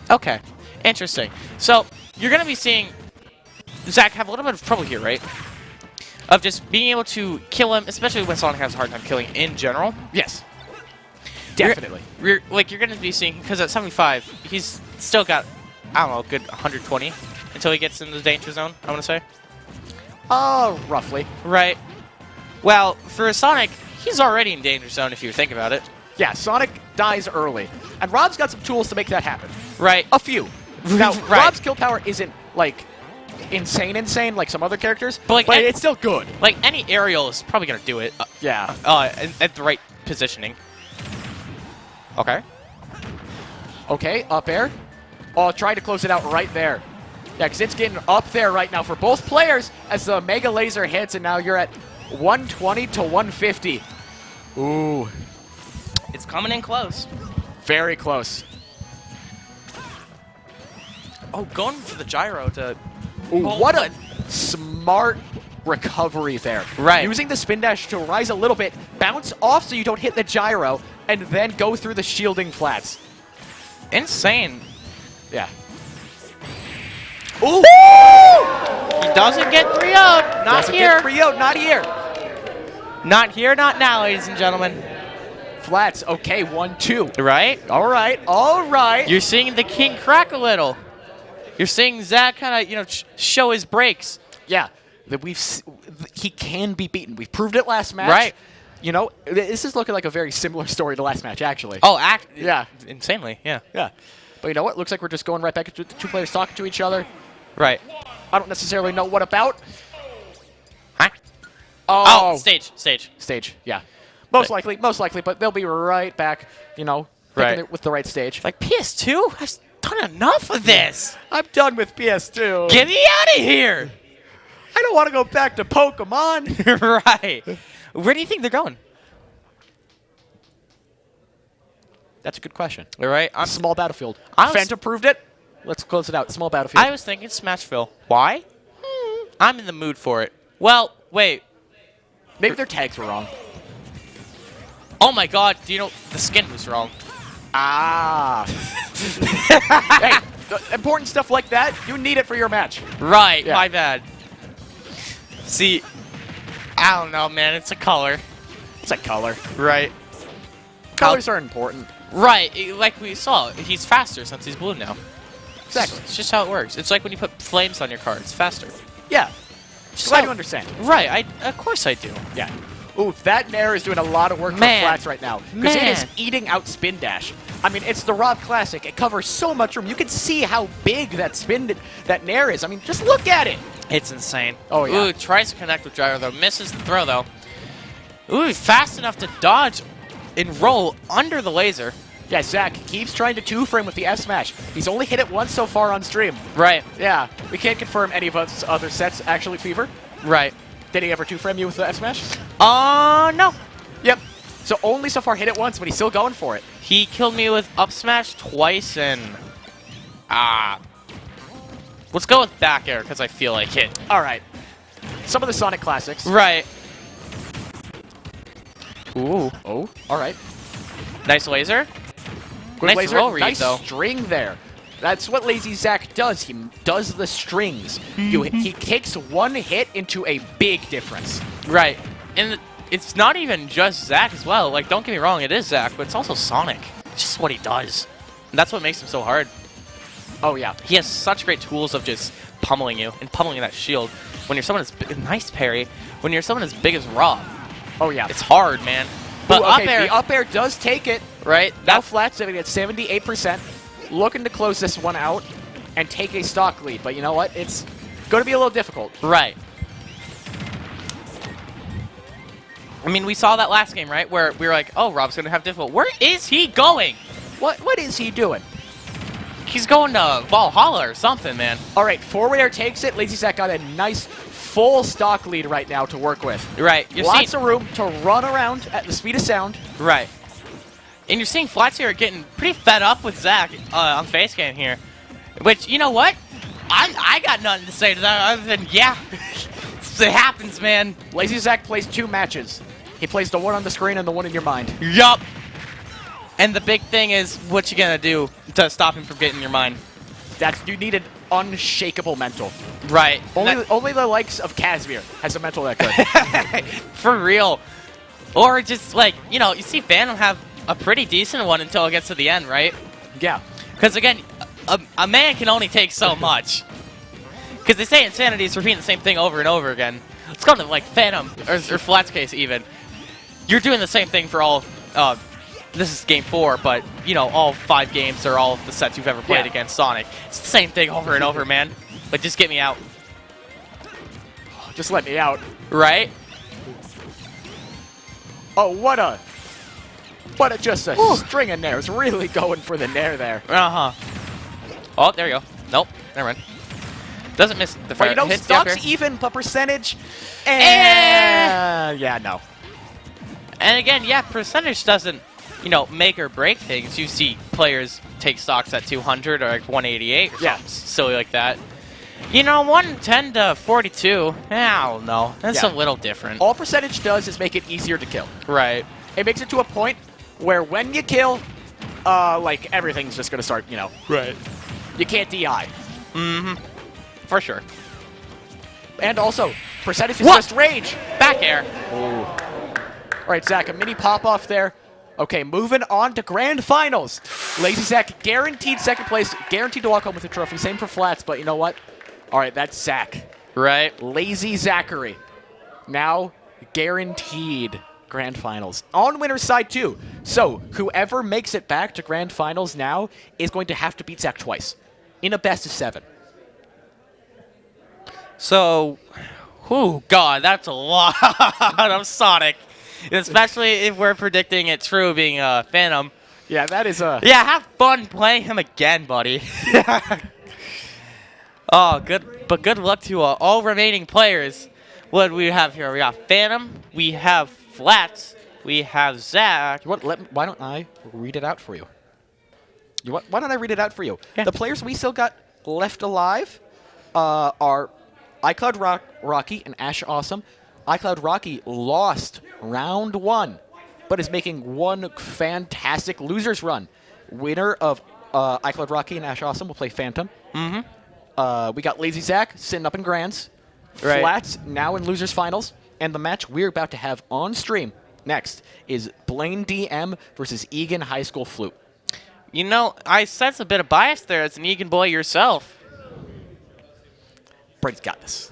Okay, interesting. So, you're going to be seeing Zach have a little bit of trouble here, right? Of just being able to kill him, especially when Sonic has a hard time killing in general. Yes. Definitely. You're going to be seeing, because at 75, he's still got, I don't know, a good 120 until he gets into the danger zone, I want to say. Roughly. Right. Well, for Sonic, he's already in danger zone if you think about it. Yeah, Sonic dies early. And Rob's got some tools to make that happen. Right. A few. Now, Right. Rob's kill power isn't, like, insane like some other characters, But, like, it's still good. Like, any aerial is probably going to do it Yeah. at the right positioning. Okay. Okay, up air. Oh, trying to close it out right there. Yeah, because it's getting up there right now for both players as the Mega Laser hits, and now you're at 120 to 150. Ooh. It's coming in close. Very close. Oh, going for the gyro to... Ooh, Oh, what but- a smart recovery there. Right. Using the spin dash to rise a little bit, bounce off so you don't hit the gyro, and then go through the shielding flats. Insane. Yeah. Ooh! He doesn't get 3-0'd. Not Doesn't here. get 3-0, not here. Not here, not now, ladies and gentlemen. Flats, okay, 1-2. Right? All right, all right. You're seeing the king crack a little. You're seeing Zach kind of, you know, show his brakes. Yeah, that he can be beaten. We've proved it last match. Right. You know, this is looking like a very similar story to last match, actually. Oh, Yeah. Insanely, yeah. Yeah. But you know what? Looks like we're just going right back into the two players talking to each other. Right. I don't necessarily know what about. Huh? Oh, Stage. stage, yeah. Most likely, but they'll be right back, you know, Right. it with the right stage. Like, PS2? I've done enough of this. I'm done with PS2. Get me out of here. I don't want to go back to Pokemon. Right. Where do you think they're going? That's a good question. All right. Small battlefield. I was- Fanta proved it. Let's close it out. Small battlefield. I was thinking Smashville. Why? I'm in the mood for it. Well, wait. Maybe their tags were wrong. Oh my god, do you know the skin was wrong? Ah. Hey, important stuff like that, you need it for your match. Right, Yeah. my bad. See, I don't know, man. It's a color. It's a color. Right. Colors are important. Right, like we saw, he's faster since he's blue now. Exactly. It's just how it works. It's like when you put flames on your car, it's faster. Yeah. Just Glad how- you understand. Right, of course I do. Yeah. Ooh, that Nair is doing a lot of work Man. for flats right now. Because it is Man. eating out Spin Dash. I mean, it's the Rob Classic. It covers so much room. You can see how big that Nair is. I mean, just look at it. It's insane. Oh, yeah. Ooh, tries to connect with gyro, though. Misses the throw, though. Ooh, fast enough to dodge and roll under the laser. Yeah, Zach keeps trying to two-frame with the F smash. He's only hit it once so far on stream. Right, Yeah, we can't confirm any of his other sets, actually, Fever. right. Did he ever two-frame you with the F smash? No. Yep. So only so far hit it once, but he's still going for it. He killed me with up smash twice and... Let's go with back air, because I feel like it. All right. Some of the Sonic classics. Right. Ooh. Oh, all right. Nice laser. Good Nice laser. roll read, nice though. string there. That's what Lazy Zach does. He does the strings. He takes one hit into a big difference. Right. And it's not even just Zach as well. Like, don't get me wrong, it is Zach, but it's also Sonic. It's just what he does. And that's what makes him so hard. Oh, yeah. He has such great tools of just pummeling you and pummeling that shield. When you're someone as nice parry, when you're someone as big as Rob, Oh, yeah. it's hard, man. But Ooh, up okay, air, the up air does take it. right? Now That flat sitting at 78%. Looking to close this one out and take a stock lead. But you know what? It's going to be a little difficult. right. I mean, we saw that last game, right? Where we were like, oh, Rob's going to have difficult. Where is he going? What is he doing? He's going to Valhalla or something, man. All right, forward air takes it. Lazy Zach got a nice full stock lead right now to work with. Right. You're Lots seeing, of room to run around at the speed of sound. right. And you're seeing Flats here getting pretty fed up with Zach on face game here. Which, you know what? I got nothing to say to that other than, yeah, It happens, man. Lazy Zach plays 2 matches. He plays the one on the screen and the one in your mind. Yup. And the big thing is, what you gonna do to stop him from getting in your mind? You needed unshakable mental. Right. Only the likes of Casimir has a mental that good. For real. Or just like, you know, you see Phantom have a pretty decent one until it gets to the end, right? Yeah. Because again, a man can only take so much. Because they say insanity is repeating the same thing over and over again. Let's go to like Phantom or Flat's case even. You're doing the same thing for all. This is game 4, but you know all 5 games or all of the sets you've ever played against Sonic. It's the same thing over and over, man. But just get me out. Just let me out. Right? Oh, what a just a string of nairs. Really going for the nair there. Uh-huh. Oh, there you go. Nope. Never mind. Doesn't miss the But you know, hit stock's even, but percentage. Yeah, no. And again, yeah, percentage doesn't, you know, make or break things. You see players take stocks at 200 or like 188 or something silly like that. You know, 110 to 42, I don't know. That's a little different. All percentage does is make it easier to kill. Right. It makes it to a point where when you kill, like, everything's just going to start, you know. Right. You can't DI. Mm-hmm. For sure. And also, percentage is just rage. Back air. Ooh. All right, Zach, a mini pop-off there. Okay, moving on to grand finals. Lazy Zach guaranteed second place, guaranteed to walk home with a trophy. Same for Flats, but you know what? All right, that's Zach. Right. Lazy Zachary. Now guaranteed grand finals. On winner's side, too. So whoever makes it back to grand finals now is going to have to beat Zach twice in a best of 7. So, God, that's a lot of Sonic. Especially if we're predicting it true being Phantom. Yeah, that is a... Yeah, have fun playing him again, buddy. Oh, good luck to all remaining players. What do we have here? We got Phantom, we have Flats, we have Zach. Why don't I read it out for you? Why don't I read it out for you? Yeah. The players we still got left alive are iCloud Rocky and Ash Awesome. iCloud Rocky lost round 1, but is making one fantastic losers run. Winner of iCloud Rocky and Ash Awesome will play Phantom. Mm-hmm. We got Lazy Zach sitting up in Grands. Right. Flats now in losers finals. And the match we're about to have on stream next is Blaine DM versus Egan High School Flute. You know, I sense a bit of bias there as an Egan boy yourself. Brady's got this.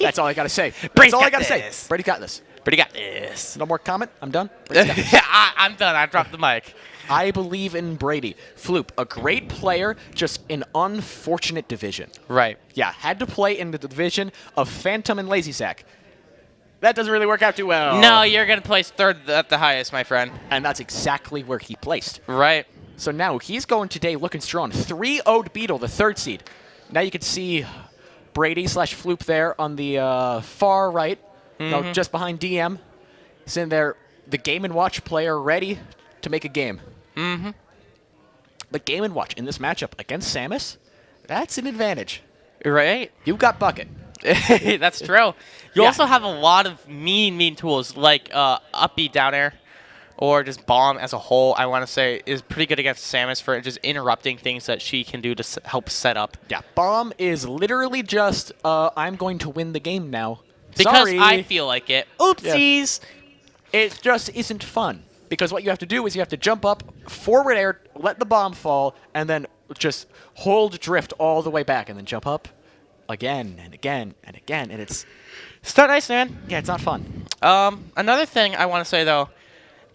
That's all I got to say. Brady's That's all I got got to say. this. Brady got this. Brady got this. No more comment? I'm done? Brady's got this. I'm done. I dropped the mic. I believe in Brady. Floop, a great player, just an unfortunate division. Right. Yeah, had to play in the division of Phantom and Lazy Zach. That doesn't really work out too well. No, you're going to place 3rd at the highest, my friend. And that's exactly where he placed. Right. So now he's going today looking strong. 3-0'd Beetle, the 3rd seed. Now you can see Brady/Floop there on the far right, no, just behind DM. He's in there, the Game & Watch player ready to make a game. Mm-hmm. But Game & Watch in this matchup against Samus, that's an advantage. Right. You got Bucket. That's true. You Yeah. also have a lot of mean tools like up B down air or just bomb as a whole, I want to say, is pretty good against Samus for just interrupting things that she can do to help set up. Yeah, Bomb is literally just, I'm going to win the game now. Because Sorry. I feel like it. Oopsies. It just isn't fun. Because what you have to do is you have to jump up, forward air, let the bomb fall, and then just hold drift all the way back, and then jump up again and again and again, and it's Start nice, man. yeah, it's not fun. Another thing I want to say, though,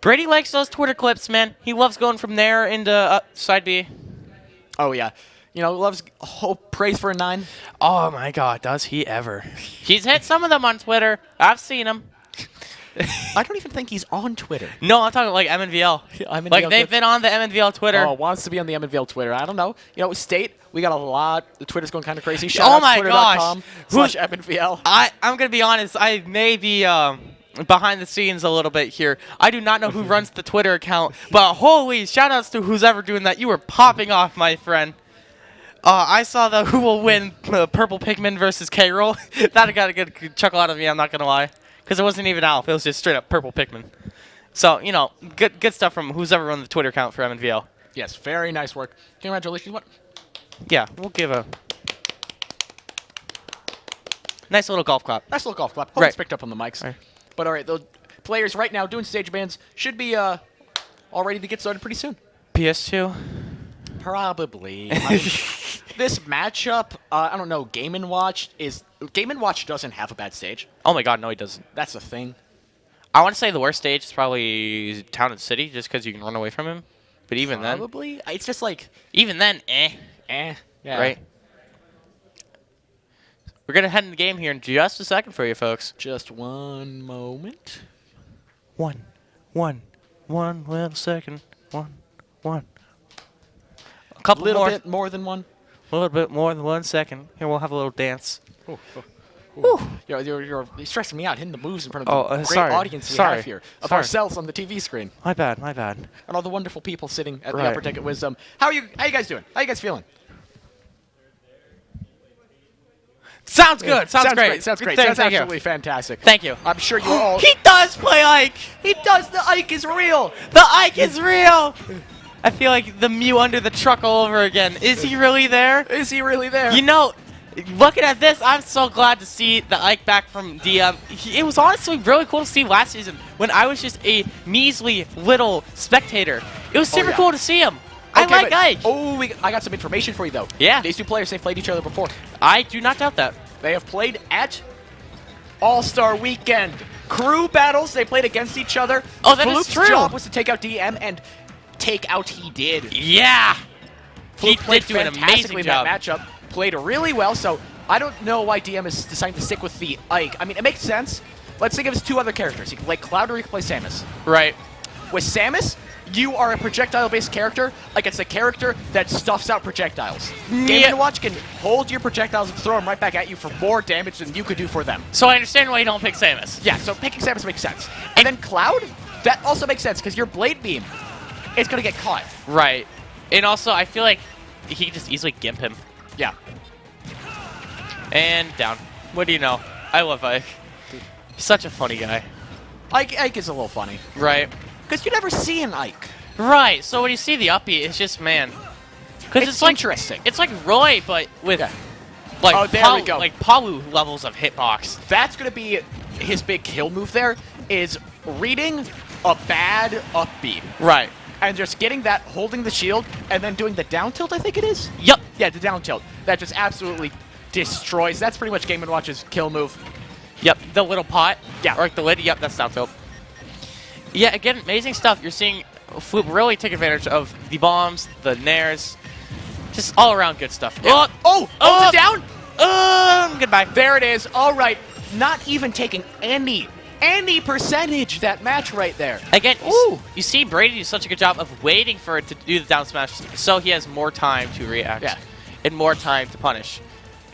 Brady likes those Twitter clips, man. He loves going from there into side B. Oh yeah, you know, loves praise for a 9. Oh, my God, does he ever. He's hit some of them on Twitter. I've seen them. I don't even think he's on Twitter. No, I'm talking like MNVL. MNVL Like, they've been on the MNVL Twitter. Oh, wants to be on the MNVL Twitter. I don't know. You know, State, we got a lot. The Twitter's going kind of crazy. Shout Oh out my twitter.com/MNVL. I'm going to be honest. I may be behind the scenes a little bit here. I do not know who runs the Twitter account, but holy shout-outs to who's ever doing that. You were popping off, my friend. I saw the who will win Purple Pikmin versus K-Roll. That got a good chuckle out of me, I'm not going to lie. Because it wasn't even Alf. It was just straight up Purple Pikmin. So, you know, good stuff from who's ever run the Twitter account for MNVL. Yes, very nice work. Congratulations. What? Yeah, we'll give a nice little golf clap. Nice little golf clap. Hope it's picked up on the mics. Right. But all right, the players right now doing stage bans should be all ready to get started pretty soon. PS2? Probably. I mean, this matchup, I don't know, Game & Watch doesn't have a bad stage. Oh my god, no he doesn't. That's the thing. I want to say the worst stage is probably Town and City, just because you can run away from him. But even Probably. It's just like... Even then, yeah. Right? We're going to head in the game here in just a second for you folks. Just one moment. One little second. One. A couple little more. bit more than one. A little bit more than 1 second. Here, we'll have a little dance. You're stressing me out, hitting the moves in front of the great sorry. audience we have here of ourselves on the TV screen. My bad. And all the wonderful people sitting at the Upper Deck at Wisdom. How you guys doing? How you guys feeling? Sounds good. Sounds great. Sounds great. Thank Sounds you. absolutely fantastic. Thank you. I'm sure you all... He does play Ike. He does! The Ike is real! The Ike is real. I feel like the Mew under the truck all over again. Is he really there? Is he really there? You know, looking at this, I'm so glad to see the Ike back from DM. It was honestly really cool to see last season when I was just a measly little spectator. It was super cool to see him. I like Ike. Oh, I got some information for you, though. Yeah. These two players, they've played each other before. I do not doubt that. They have played at All-Star Weekend. Crew battles, they played against each other. Oh, that is Floop's true. job was to take out DM, and take out he did. Yeah. He Floop played did do an fantastically amazing in job. that matchup. Played really well, so I don't know why DM is deciding to stick with the Ike. I mean, it makes sense. Let's think of his two other characters. You can play Cloud or you can play Samus. Right. With Samus, you are a projectile-based character against a character that stuffs out projectiles. Game & Watch can hold your projectiles and throw them right back at you for more damage than you could do for them. So I understand why you don't pick Samus. Yeah, so picking Samus makes sense. And then Cloud, that also makes sense because your Blade Beam is going to get caught. Right. And also, I feel like he can just easily gimp him. Yeah. And down. What do you know? I love Ike. He's such a funny guy. Ike is a little funny. Right. Because you never see an Ike. Right. So when you see the uppie, it's just, man. Because It's like interesting. It's like Roy, but with like Oh, there we go. like Palu levels of hitbox. That's going to be his big kill move there, is reading a bad up B. Right. And just getting that, holding the shield, and then doing the down tilt, I think it is? Yep. Yeah, the down tilt. That just absolutely destroys. That's pretty much Game & Watch's kill move. Yep. The little pot. Yeah. Or like the lid. Yep. That's down tilt. Yeah. Again, amazing stuff. You're seeing Floop really take advantage of the bombs, the nairs, just all around good stuff. Yeah. Oh, it's down? Goodbye. There it is. All right. Not even taking any percentage that match right there. Again, you see Brady do such a good job of waiting for it to do the down smash, so he has more time to react. Yeah. And more time to punish.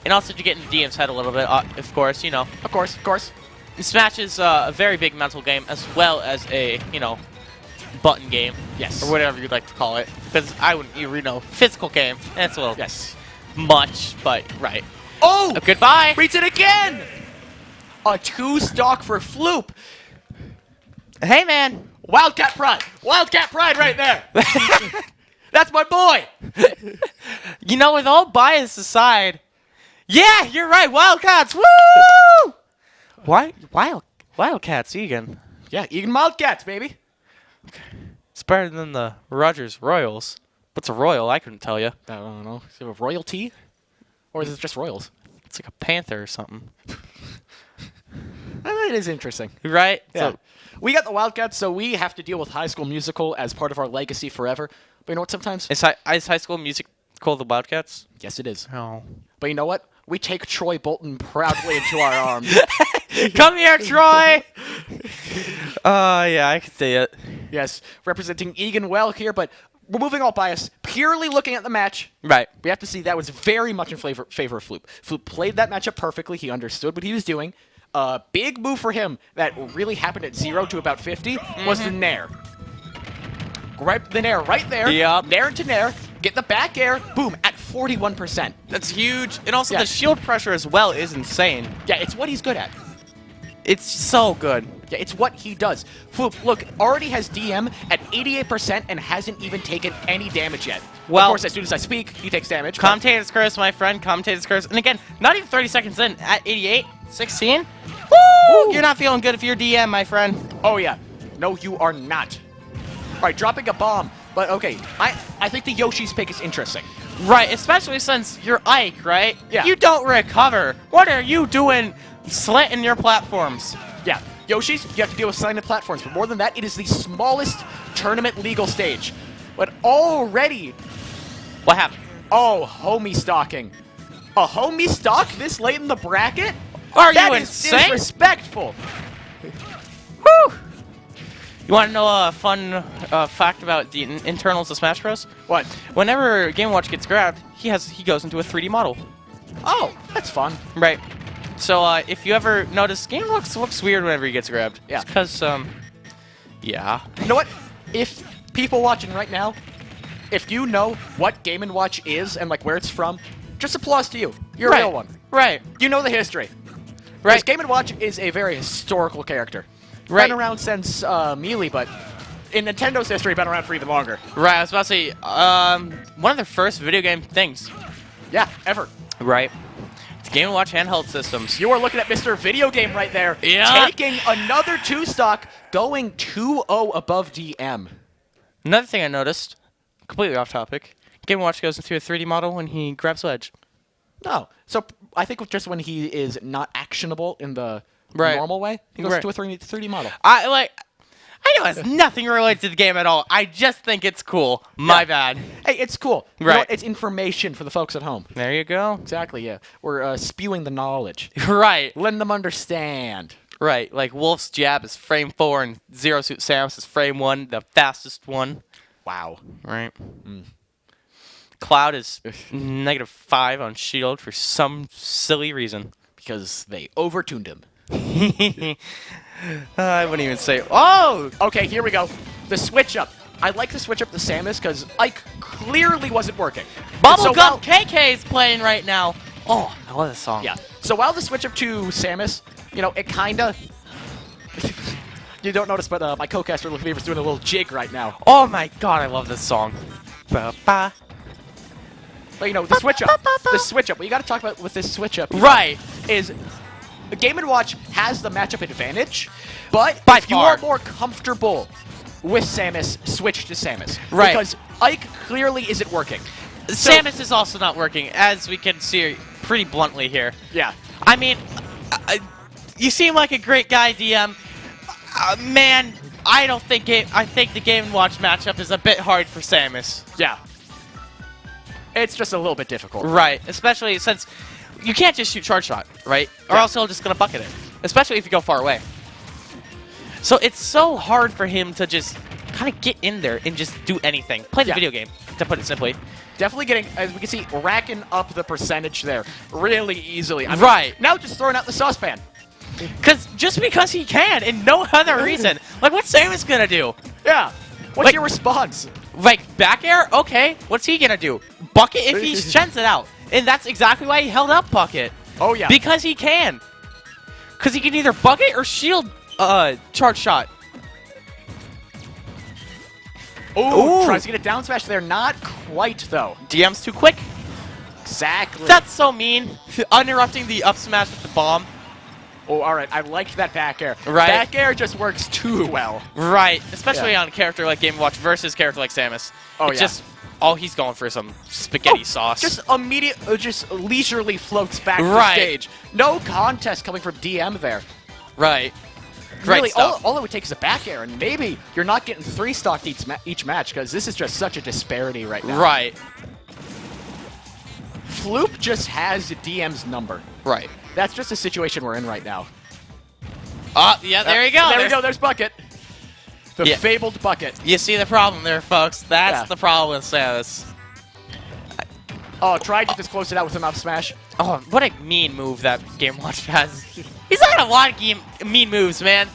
And also to get in DM's head a little bit, of course, you know. Of course. Smash is a very big mental game as well as a, you know, button game. Yes. Or whatever you'd like to call it. Because I wouldn't, you know, physical game. That's a little much, but right. Oh! Goodbye! Reads it again! A 2-stock for Floop. Hey, man. Wildcat Pride. Wildcat Pride right there. That's my boy. You know, with all bias aside, yeah, you're right. Wildcats. Woo! Wildcats, Egan. Yeah, Egan Wildcats, baby. It's better than the Rogers Royals. What's a Royal? I couldn't tell you. I don't know. Is it a royalty? Or is it just Royals? It's like a panther or something. It is interesting. Right? Yeah. So, We got the Wildcats, so we have to deal with High School Musical as part of our legacy forever. But you know what, sometimes... is High School Musical the Wildcats? Yes, it is. Oh. But you know what? We take Troy Bolton proudly into our arms. Come here, Troy! Yeah, I can see it. Yes, representing Egan well here, but removing all bias, purely looking at the match. Right. We have to see that was very much in favor of Floop. Floop played that matchup perfectly. He understood what he was doing. A big move for him that really happened at 0 to about 50 was the Nair. Grab the Nair right there. Yep. Nair into Nair. Get the back air. Boom. At 41%. That's huge. And also Yeah. the shield pressure as well is insane. Yeah, it's what he's good at. It's so good. Yeah, it's what he does. Floop, look, already has DM at 88% and hasn't even taken any damage yet. Well- of course, as soon as I speak, he takes damage. but- Commentator's curse, my friend. Commentator's curse. And again, not even 30 seconds in at 88, 16. Woo! You're not feeling good if you're DM, my friend. Oh, yeah. No, you are not. All right, dropping a bomb. But, okay, I think the Yoshi's pick is interesting. Right, especially since you're Ike, right? Yeah. You don't recover. What are you doing slanting your platforms? Yeah, Yoshi's, you have to deal with silent platforms. But more than that, it is the smallest tournament legal stage. But already, What happened? oh, homie stalking. A homie stalk this late in the bracket? Are That you is insane? disrespectful. Whew. You want to know a fun fact about the internals of Smash Bros? What? Whenever Game & Watch gets grabbed, he goes into a 3D model. Oh, that's fun. Right. So if you ever notice, Game & Watch looks weird whenever he gets grabbed. Yeah. Because yeah. You know what? If people watching right now, if you know what Game & Watch is and like where it's from, just applause to you. You're a real one. Right. You know the history. Right. Because Game & Watch is a very historical character. Right. Been around since Melee, but in Nintendo's history, been around for even longer. Right. I was about to say one of the first video game things. Yeah, ever. Right. It's Game & Watch handheld systems. You are looking at Mr. Video Game right there. Yeah. Taking another 2-stock, going 2-0 above DM. Another thing I noticed, completely off topic, Game & Watch goes into a 3D model when he grabs Wedge. No. So I think just when he is not actionable in the Right. normal way, he goes Right. to a 3D model. I know it's nothing related to the game at all. I just think it's cool. My Yeah. bad. Hey, it's cool. You know Right. what? It's information for the folks at home. There you go. Exactly, yeah. We're spewing the knowledge. Right. Letting them understand. Right. Like Wolf's jab is frame 4 and Zero Suit Samus is frame 1, the fastest one. Wow. Right. Cloud is -5 on shield for some silly reason. Because they overtuned him. I wouldn't even say. Oh! Okay, here we go. The switch up. I like the switch up to Samus because Ike clearly wasn't working. And so Bubblegum while- KK is playing right now. Oh, I love this song. Yeah. So while the switch up to Samus, you know, it kind of... you don't notice, but my co-caster Lefebvre's doing a little jig right now. Oh my god, I love this song. Ba-ba. But, you know, the switch up. The switch up. What you got to talk about with this switch up Right. is Game & Watch has the matchup advantage, but By if you far. are more comfortable with Samus, switch to Samus. Right. Because Ike clearly isn't working. So- Samus is also not working, as we can see pretty bluntly here. Yeah. I mean, you seem like a great guy, DM. Man, I don't think I think the Game & Watch matchup is a bit hard for Samus. Yeah. It's just a little bit difficult. Right, especially since you can't just shoot charge shot, right? Or Yeah. else he'll just gonna bucket it. Especially if you go far away. So it's so hard for him to just kind of get in there and just do anything. Play the Yeah. video game, to put it simply. Definitely getting, as we can see, racking up the percentage there really easily. I mean, Right. Now just throwing out the saucepan. Just because he can, and no other reason. Like, what's Samus gonna do? Yeah. What's Like- your response? Like, back air? Okay, what's he gonna do? Bucket if he sheds it out. And that's exactly why he held up Bucket. Oh, yeah. Because he can. Because he can either bucket or shield charge shot. Ooh, Ooh. tries to get a down smash there. Not quite, though. DM's too quick. Exactly. That's so mean. Interrupting the up smash with the bomb. Oh, all right. I liked that back air. Right. Back air just works too well. Right. Especially Yeah. on a character like Game & Watch versus a character like Samus. Oh, It's yeah. just, he's going for some spaghetti sauce. Just immediate, just leisurely floats back to the Right. stage. No contest coming from DM there. right. Great Really, stuff. all it would take is a back air, and maybe you're not getting 3-stocked each match, because this is just such a disparity right now. Right. Floop just has DM's number. Right. That's just the situation we're in right now. Yeah, there you go. There we There's- go. There's Bucket. The Yeah. fabled Bucket. You see the problem there, folks. That's Yeah. the problem with Samus. Oh, tried to just close it out with an up smash. Oh, what a mean move that Game & Watch has. He's got a lot of mean moves, man.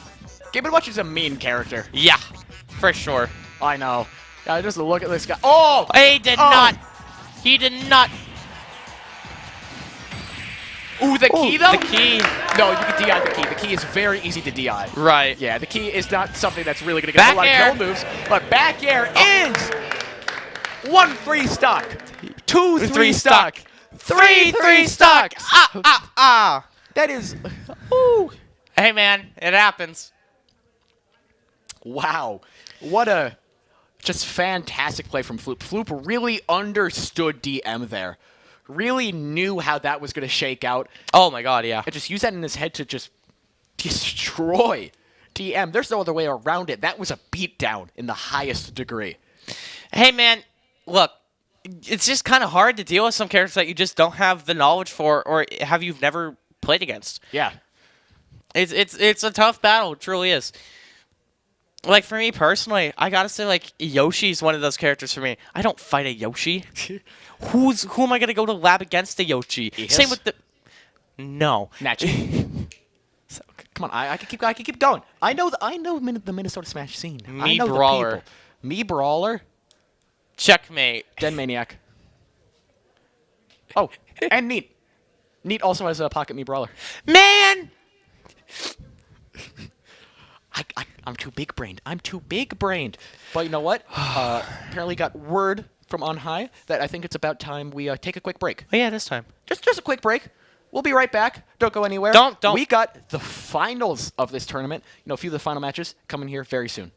Game & Watch is a mean character. Yeah, for sure. I know. Just look at this guy. Oh! He did Oh. not. He did not Ooh, the key, though? The key. No, you can DI the key. The key is very easy to DI. Right. Yeah, the key is not something that's really going to get a lot of kill moves. But back air is 1-3 stock. 2-3 stock. 3-3 stock. That is... Ooh. Hey, man, it happens. Wow. What a just fantastic play from Floop. Floop really understood DM there. Really knew how that was going to shake out. Oh, my God, yeah. And just use that in his head to just destroy DM. There's no other way around it. That was a beatdown in the highest degree. Hey, man, look, it's just kind of hard to deal with some characters that you just don't have the knowledge for or have you've never played against. Yeah. It's a tough battle. It truly is. Like, for me personally, I gotta say, like, Yoshi's one of those characters for me. I don't fight a Yoshi. Who am I gonna go to lab against a Yoshi? Same with the... No. Nachi. So, come on, I can keep going. I know the Minnesota Smash scene. I know Brawler. the people. Me Brawler. Checkmate. Den Maniac. Oh, and Neat. Neat also has a Pocket Me Brawler. Man! I'm too big-brained. I'm too big-brained. But you know what? Apparently got word from on high that I think it's about time we take a quick break. Oh, yeah, this time. Just a quick break. We'll be right back. Don't go anywhere. Don't. We got the finals of this tournament. You know, a few of the final matches coming here very soon.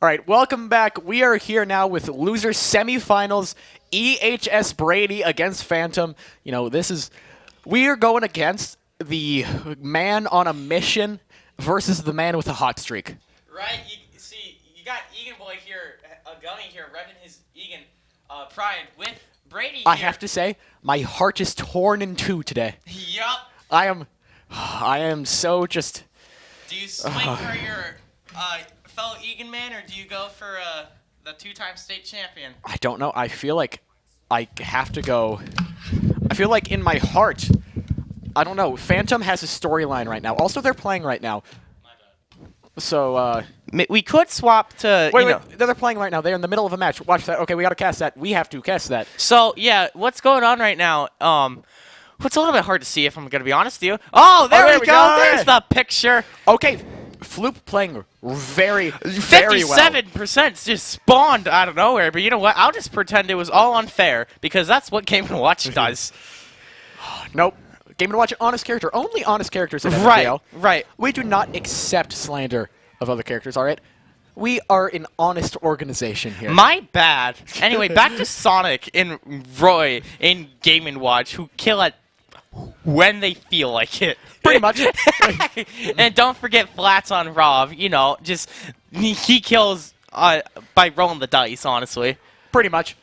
All right, welcome back. We are here now with losers semifinals. EHS Brady against Phantom. You know, we are going against the man on a mission versus the man with a hot streak. Right. You got Egan Boy here, Gummy here, repping his Egan pride with Brady here. I have to say, my heart is torn in two today. Yup. I am so just... Do you swing for your fellow Egan man, or do you go for the two-time state champion? I don't know. I feel like I have to go... I feel like in my heart, I don't know. Phantom has a storyline right now. Also, they're playing right now. My bad. So, We could swap to. Wait. They're playing right now. They're in the middle of a match. Watch that. Okay, we got to cast that. We have to cast that. So yeah, what's going on right now? It's a little bit hard to see if I'm gonna be honest with you. Oh, there we go. There's the picture. Okay, Floop playing very, very well. 57% just spawned out of nowhere. But you know what? I'll just pretend it was all unfair because that's what Game & Watch does. Nope. Game & Watch, honest character. Only honest characters in MNVL. Right. We do not accept slander of other characters, all right? We are an honest organization here. My bad. Anyway, back to Sonic and Roy in Game & Watch, who kill at when they feel like it. Pretty much. And don't forget Flats on Rob. You know, just he kills by rolling the dice, honestly. Pretty much.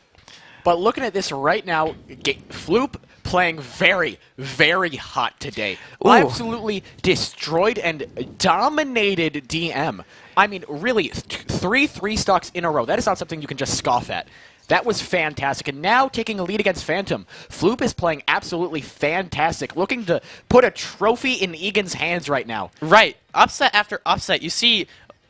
But looking at this right now, Floop playing very, very hot today. Ooh. Absolutely destroyed and dominated DM. I mean, really, three stocks in a row. That is not something you can just scoff at. That was fantastic. And now taking a lead against Phantom. Floop is playing absolutely fantastic. Looking to put a trophy in Egan's hands right now. Right. Upset after upset. You see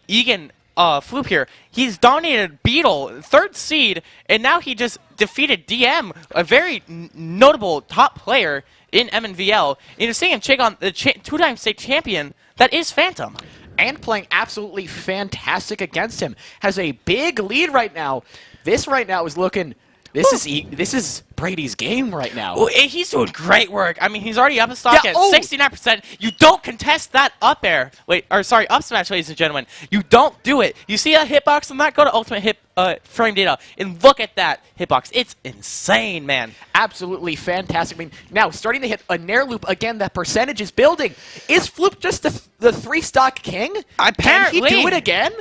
Egan Floop here. He's dominated Beetle, 3rd seed, and now he just defeated DM, a very notable top player in MNVL. And you're seeing him take on the 2-time state champion that is Phantom. And playing absolutely fantastic against him. Has a big lead right now. This right now is looking... This is Brady's game right now. Oh, he's doing great work. I mean, he's already up a stock at 69%. You don't contest that up air. Up smash, ladies and gentlemen. You don't do it. You see that hitbox on that? Go to ultimate hit frame data and look at that hitbox. It's insane, man. Absolutely fantastic. I mean, now starting to hit a nair loop again. That percentage is building. Is Floop just the 3-stock king? Apparently. Can he do it again?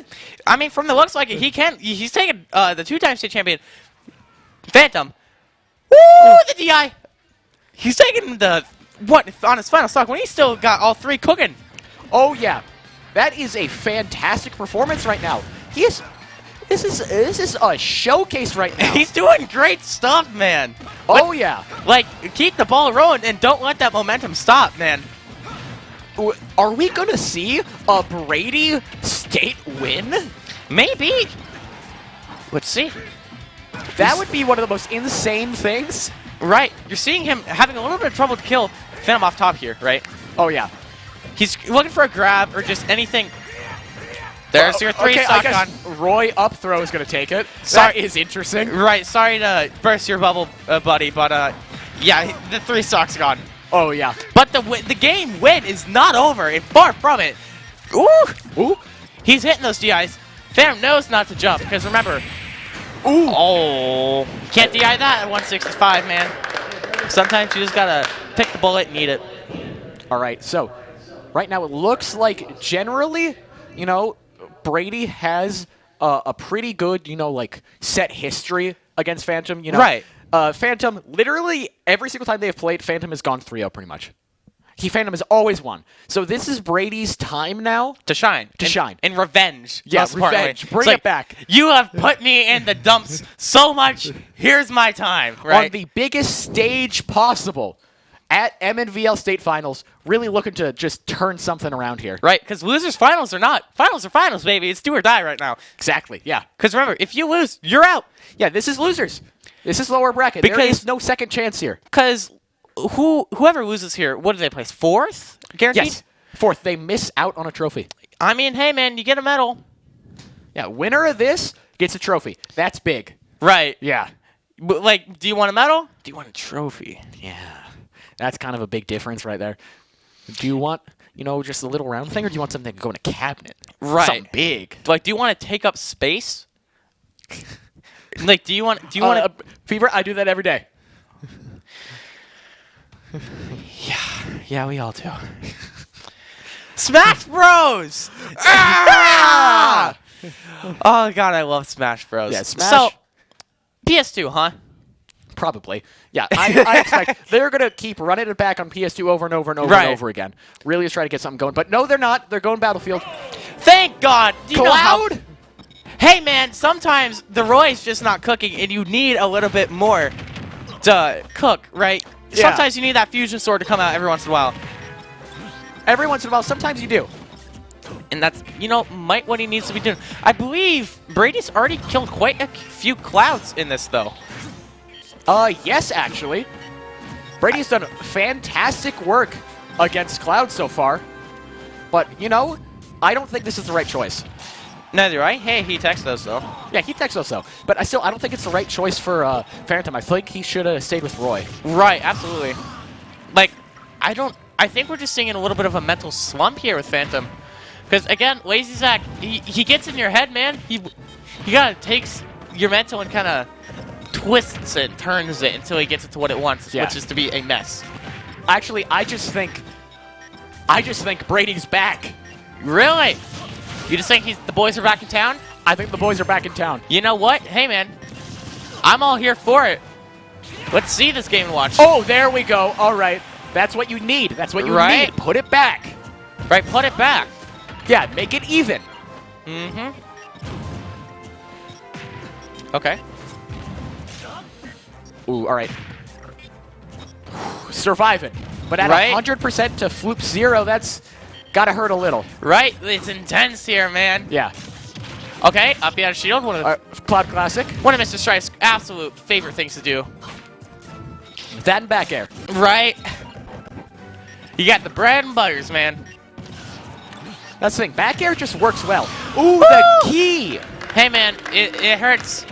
I mean, from the looks like it, he can. He's taken the 2-time state champion. Phantom. Woo! The DI. He's taking on his final stock when he's still got all 3 cooking. Oh yeah, that is a fantastic performance right now. This is a showcase right now. He's doing great stuff, man. Oh yeah. Like, keep the ball rolling and don't let that momentum stop, man. Are we gonna see a Brady State win? Maybe. Let's see. That would be one of the most insane things. Right. You're seeing him having a little bit of trouble to kill Phantom off top here, right? Oh, yeah. He's looking for a grab or just anything. There's your 3-stock I guess on. Roy up throw is going to take it. Sorry. That is interesting. Right. Sorry to burst your bubble, buddy, but yeah, the 3-stock's gone. Oh, yeah. But the game win is not over and far from it. Ooh. Ooh. He's hitting those DIs. Phantom knows not to jump because remember... Ooh. Oh, can't DI that at 165, man. Sometimes you just gotta pick the bullet and eat it. All right, so right now it looks like generally, you know, Brady has a pretty good, you know, like set history against Phantom. You know, right? Phantom, literally every single time they have played, Phantom has gone 3-0 pretty much. Phantom has always won. So this is Brady's time now. To shine. And revenge. Yes, revenge. Bring it back. You have put me in the dumps so much. Here's my time. Right? On the biggest stage possible at MNVL State Finals. Really looking to just turn something around here. Right, because losers finals are not. Finals are finals, baby. It's do or die right now. Exactly, yeah. Because remember, if you lose, you're out. Yeah, this is losers. This is lower bracket. There is no second chance here. Because... Whoever loses here, what do they place? 4th? Guaranteed? Yes. 4th. They miss out on a trophy. I mean, hey, man, you get a medal. Yeah, winner of this gets a trophy. That's big. Right. Yeah. But, like, do you want a medal? Do you want a trophy? Yeah. That's kind of a big difference right there. Do you want, you know, just a little round thing, or do you want something to go in a cabinet? Right. Something big. Like, do you want to take up space? Like, do you want to... Fever, I do that every day. Yeah, we all do. Smash Bros! Ah! Oh, God, I love Smash Bros. Yeah, Smash. So, PS2, huh? Probably. Yeah, I expect they're going to keep running it back on PS2 over and over and over and over again. Really is trying to get something going. But no, they're not. They're going Battlefield. Thank God. Do you know how... Cloud? Hey, man, sometimes the Roy's just not cooking, and you need a little bit more to cook, right? Yeah. Sometimes you need that fusion sword to come out every once in a while. Every once in a while, sometimes you do. And that's, might what he needs to be doing. I believe Brady's already killed quite a few Clouds in this, though. Yes, actually. Brady's done fantastic work against Cloud so far. But, I don't think this is the right choice. Neither, right? Hey, he texted us, though. Yeah, he texted us, though. But I don't think it's the right choice for Phantom. I think he should have stayed with Roy. Right, absolutely. Like, I think we're just seeing a little bit of a mental slump here with Phantom. Because, again, Lazy Zach, he gets in your head, man. He kind of takes your mental and kind of twists it, turns it until he gets it to what it wants, which is to be a mess. Actually, I just think Brady's back. Really? You just think the boys are back in town? I think the boys are back in town. You know what? Hey, man. I'm all here for it. Let's see this game and watch. Oh, there we go. All right. That's what you need. That's what you need. Put it back. Right, put it back. Yeah, make it even. Mm-hmm. Okay. Ooh, all right. Surviving. But at 100% to Floop 0, that's gotta hurt a little. Right? It's intense here, man. Yeah. Okay, up out of shield. One of Cloud Classic. One of Mr. Strike's absolute favorite things to do. That and back air. Right? You got the bread and butters, man. That's the thing. Back air just works well. Ooh, the key. Hey, man, it hurts.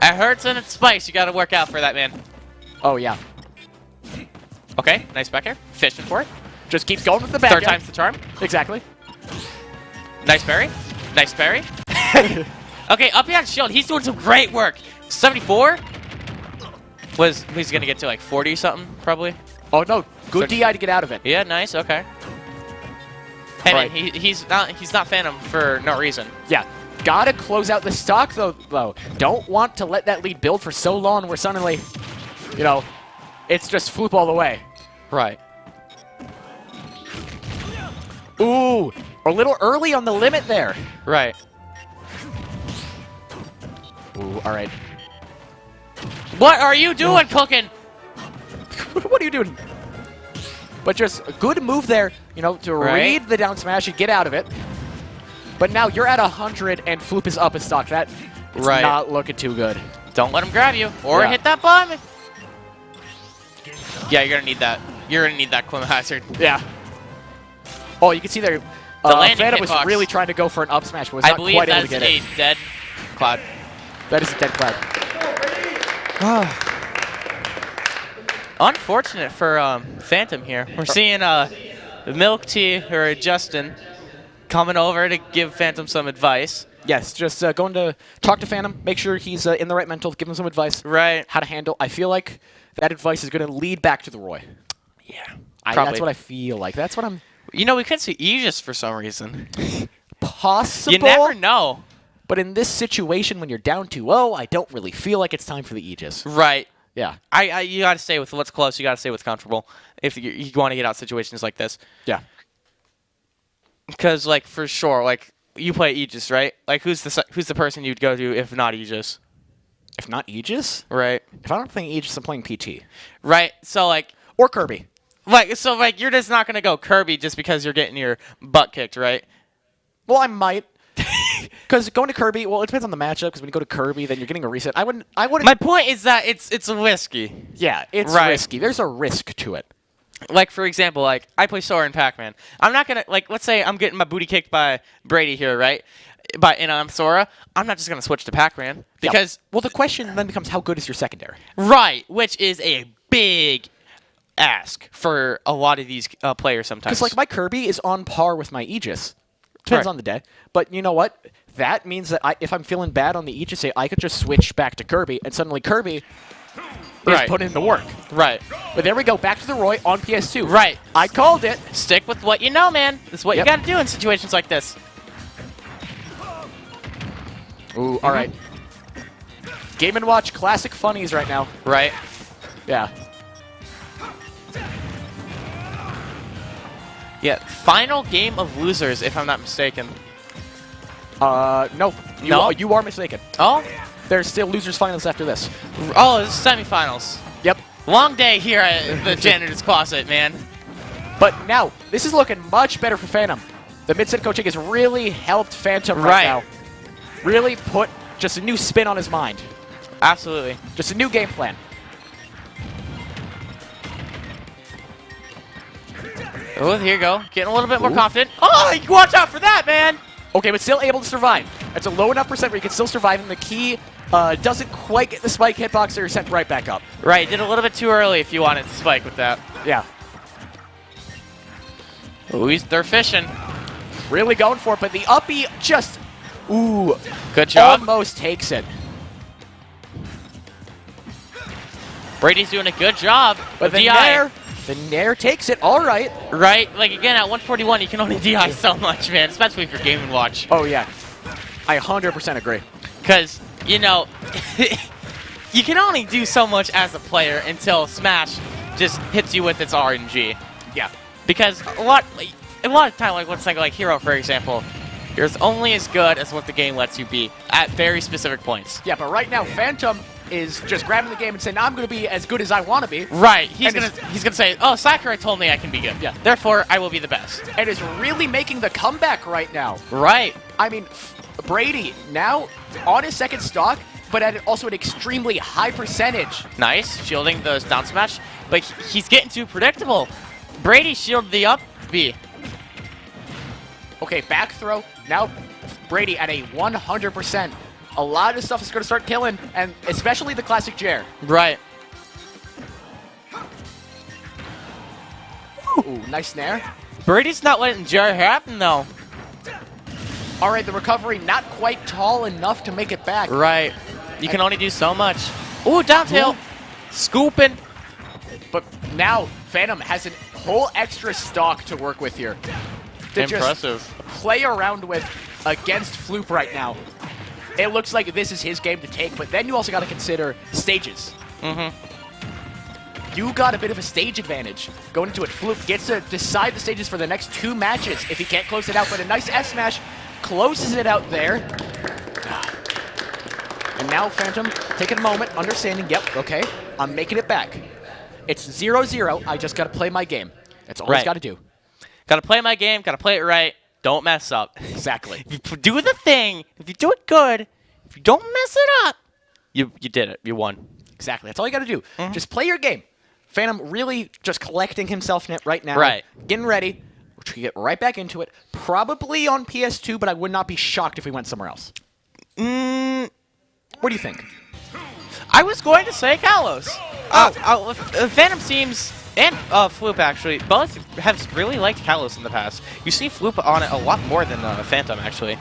It hurts and it's spice. You got to work out for that, man. Oh, yeah. Okay, nice back air. Fishing for it. Just keeps going with the back air. Third time's the charm. Exactly. Nice parry. Nice parry. Okay, up here on shield. He's doing some great work. 74? He's going to get to like 40 something, probably. Oh, no. Good DI to get out of it. Yeah, nice. Okay. Hey, man, he's not Phantom for no reason. Yeah. Gotta close out the stock, though. Don't want to let that lead build for so long where suddenly, it's just Floop all the way. Right. Ooh, a little early on the limit there. Right. Ooh, all right. What are you doing, Cookin'? What are you doing? But just a good move there, to read the down smash and get out of it. But now you're at 100 and Floop is up in stock. That is not looking too good. Don't let him grab you or hit that button. Yeah, you're gonna need that. You're gonna need that Climate Hazard. Yeah. Oh, you can see there. The landing Phantom was hitbox. really trying to go for an up smash, but was not quite able to get it. I believe that's a dead Cloud. That is a dead Cloud. Unfortunate for Phantom here. We're seeing Milk Tea or Justin coming over to give Phantom some advice. Yes, just going to talk to Phantom, make sure he's in the right mental, give him some advice. Right. How to handle. I feel like that advice is going to lead back to the Roy. Yeah. That's what I feel like. That's what I'm... we could see Aegis for some reason. Possible. You never know. But in this situation, when you're down 2-0, I don't really feel like it's time for the Aegis. Right. Yeah. You got to stay with what's close. You got to stay what's comfortable if you want to get out situations like this. Yeah. Because, for sure, you play Aegis, right? Who's the person you'd go to if not Aegis? If not Aegis? Right. If I'm not playing Aegis, I'm playing PT. Right. So, or Kirby. You're just not going to go Kirby just because you're getting your butt kicked, right? Well, I might. Because going to Kirby, well, it depends on the matchup. Because when you go to Kirby, then you're getting a reset. I wouldn't. My point is that it's risky. Yeah, it's risky. There's a risk to it. For example, I play Sora and Pac-Man. I'm not gonna let's say I'm getting my booty kicked by Brady here, right? And I'm Sora. I'm not just gonna switch to Pac-Man because well, the question then becomes how good is your secondary? Right, which is a big ask for a lot of these players sometimes. Because my Kirby is on par with my Aegis. Depends on the day. But you know what? That means that if I'm feeling bad on the Aegis, I could just switch back to Kirby, and suddenly Kirby is putting in the work. Right. But there we go. Back to the Roy on PS2. Right. I called it. Stick with what you know, man. This is what you got to do in situations like this. Ooh, all right. Game & Watch classic funnies right now. Right. Yeah. Yeah. Final game of losers, if I'm not mistaken. No. You are mistaken. Oh? There's still losers finals after this. Oh, this is semifinals. Yep. Long day here at the janitor's closet, man. But now, this is looking much better for Phantom. The mid-set coaching has really helped Phantom right now. Really put just a new spin on his mind. Absolutely. Just a new game plan. Oh, here you go. Getting a little bit more confident. Oh, watch out for that, man! Okay, but still able to survive. That's a low enough percent where you can still survive, and the key doesn't quite get the spike hitbox, or you're sent right back up. Right, did a little bit too early if you wanted to spike with that. Yeah. Ooh, they're fishing. Really going for it, but the uppy just, ooh. Good job. Almost takes it. Brady's doing a good job. But the Nair takes it, all right. Right, like again, at 141, you can only DI so much, man, especially for Game & Watch. Oh, yeah. I 100% agree. Because, you know, you can only do so much as a player until Smash just hits you with its RNG. Yeah. Because a lot of time, like let's take like Hero, for example, you're only as good as what the game lets you be at very specific points. Yeah, but right now, Phantom is just grabbing the game and saying, I'm going to be as good as I want to be. Right. He's gonna say, oh, Sakurai told me I can be good. Yeah. Therefore, I will be the best. And is really making the comeback right now. Right. I mean, Brady now on his second stock, but at also an extremely high percentage. Nice. Shielding the down smash. But he's getting too predictable. Brady shielded the up B. Okay, back throw. Now Brady at a 100%. A lot of stuff is going to start killing, and especially the classic Jer. Right. Ooh, nice snare. Brady's not letting Jer happen, though. All right, the recovery not quite tall enough to make it back. Right. You can only do so much. Ooh, down tilt. Scooping. But now Phantom has a whole extra stock to work with here. Impressive. Just play around with against Floop right now. It looks like this is his game to take, but then you also got to consider stages. You got a bit of a stage advantage. Going into it, Floop gets to decide the stages for the next 2 matches if he can't close it out, but a nice S-Smash closes it out there. And now Phantom taking a moment, understanding, yep, okay, I'm making it back. It's 0-0, I just got to play my game. That's all he's got to do. Got to play my game, got to play it right. Don't mess up. Exactly. If you do the thing, if you do it good, if you don't mess it up, you did it. You won. Exactly. That's all you got to do. Just play your game. Phantom really just collecting himself right now. Right. Getting ready. We're going to get right back into it. Probably on PS2, but I would not be shocked if we went somewhere else. What do you think? I was going to say Kalos. Phantom seems... And Floop, actually, both have really liked Kalos in the past. You see Floop on it a lot more than Phantom, actually.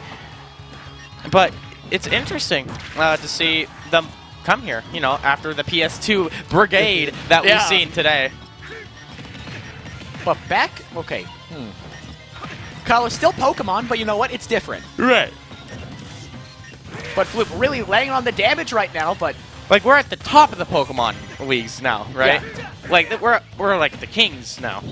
But it's interesting to see them come here, you know, after the PS2 brigade that we've seen today. But back... Okay. Kalos still Pokemon, but you know what? It's different. Right. But Floop really laying on the damage right now, but... Like, we're at the top of the Pokemon leagues now, right? Yeah. Like, we're like the kings now.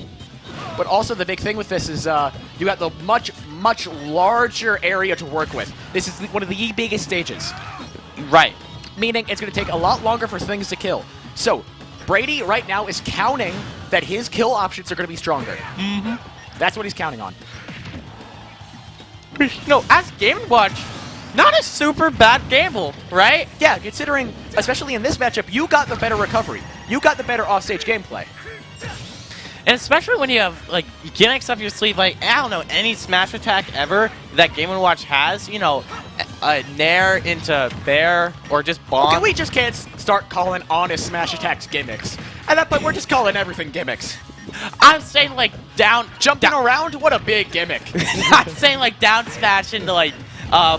But also the big thing with this is you got the much larger area to work with. This is one of the biggest stages. Right. Meaning it's going to take a lot longer for things to kill. So Brady right now is counting that his kill options are going to be stronger. That's what he's counting on. No, as Game & Watch, not a super bad gamble, right? Yeah, considering, especially in this matchup, you got the better recovery. You got the better offstage gameplay. And especially when you have, like, gimmicks up your sleeve, like, I don't know, any Smash attack ever that Game & Watch has, you know, a Nair into Bear, or just Bomb. Okay, we just can't start calling honest Smash attacks gimmicks. At that point, we're just calling everything gimmicks. I'm saying like down Jumping around? What a big gimmick. I'm saying like down smash into like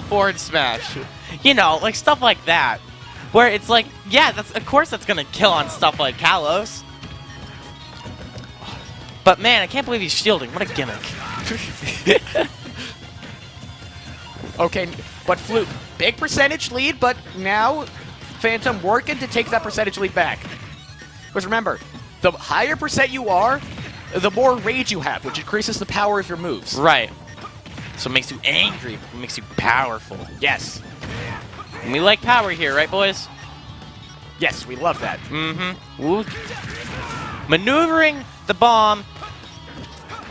forward smash. You know, like stuff like that. Where it's like, yeah, of course that's gonna kill on stuff like Kalos. But man, I can't believe he's shielding. What a gimmick. Okay, but Flute, big percentage lead, but now Phantom working to take that percentage lead back. Because remember, the higher percent you are, the more rage you have, which increases the power of your moves. Right. So it makes you angry. It makes you powerful. Yes. And we like power here, right, boys? Yes, we love that. Mm-hmm. Ooh. Maneuvering the bomb,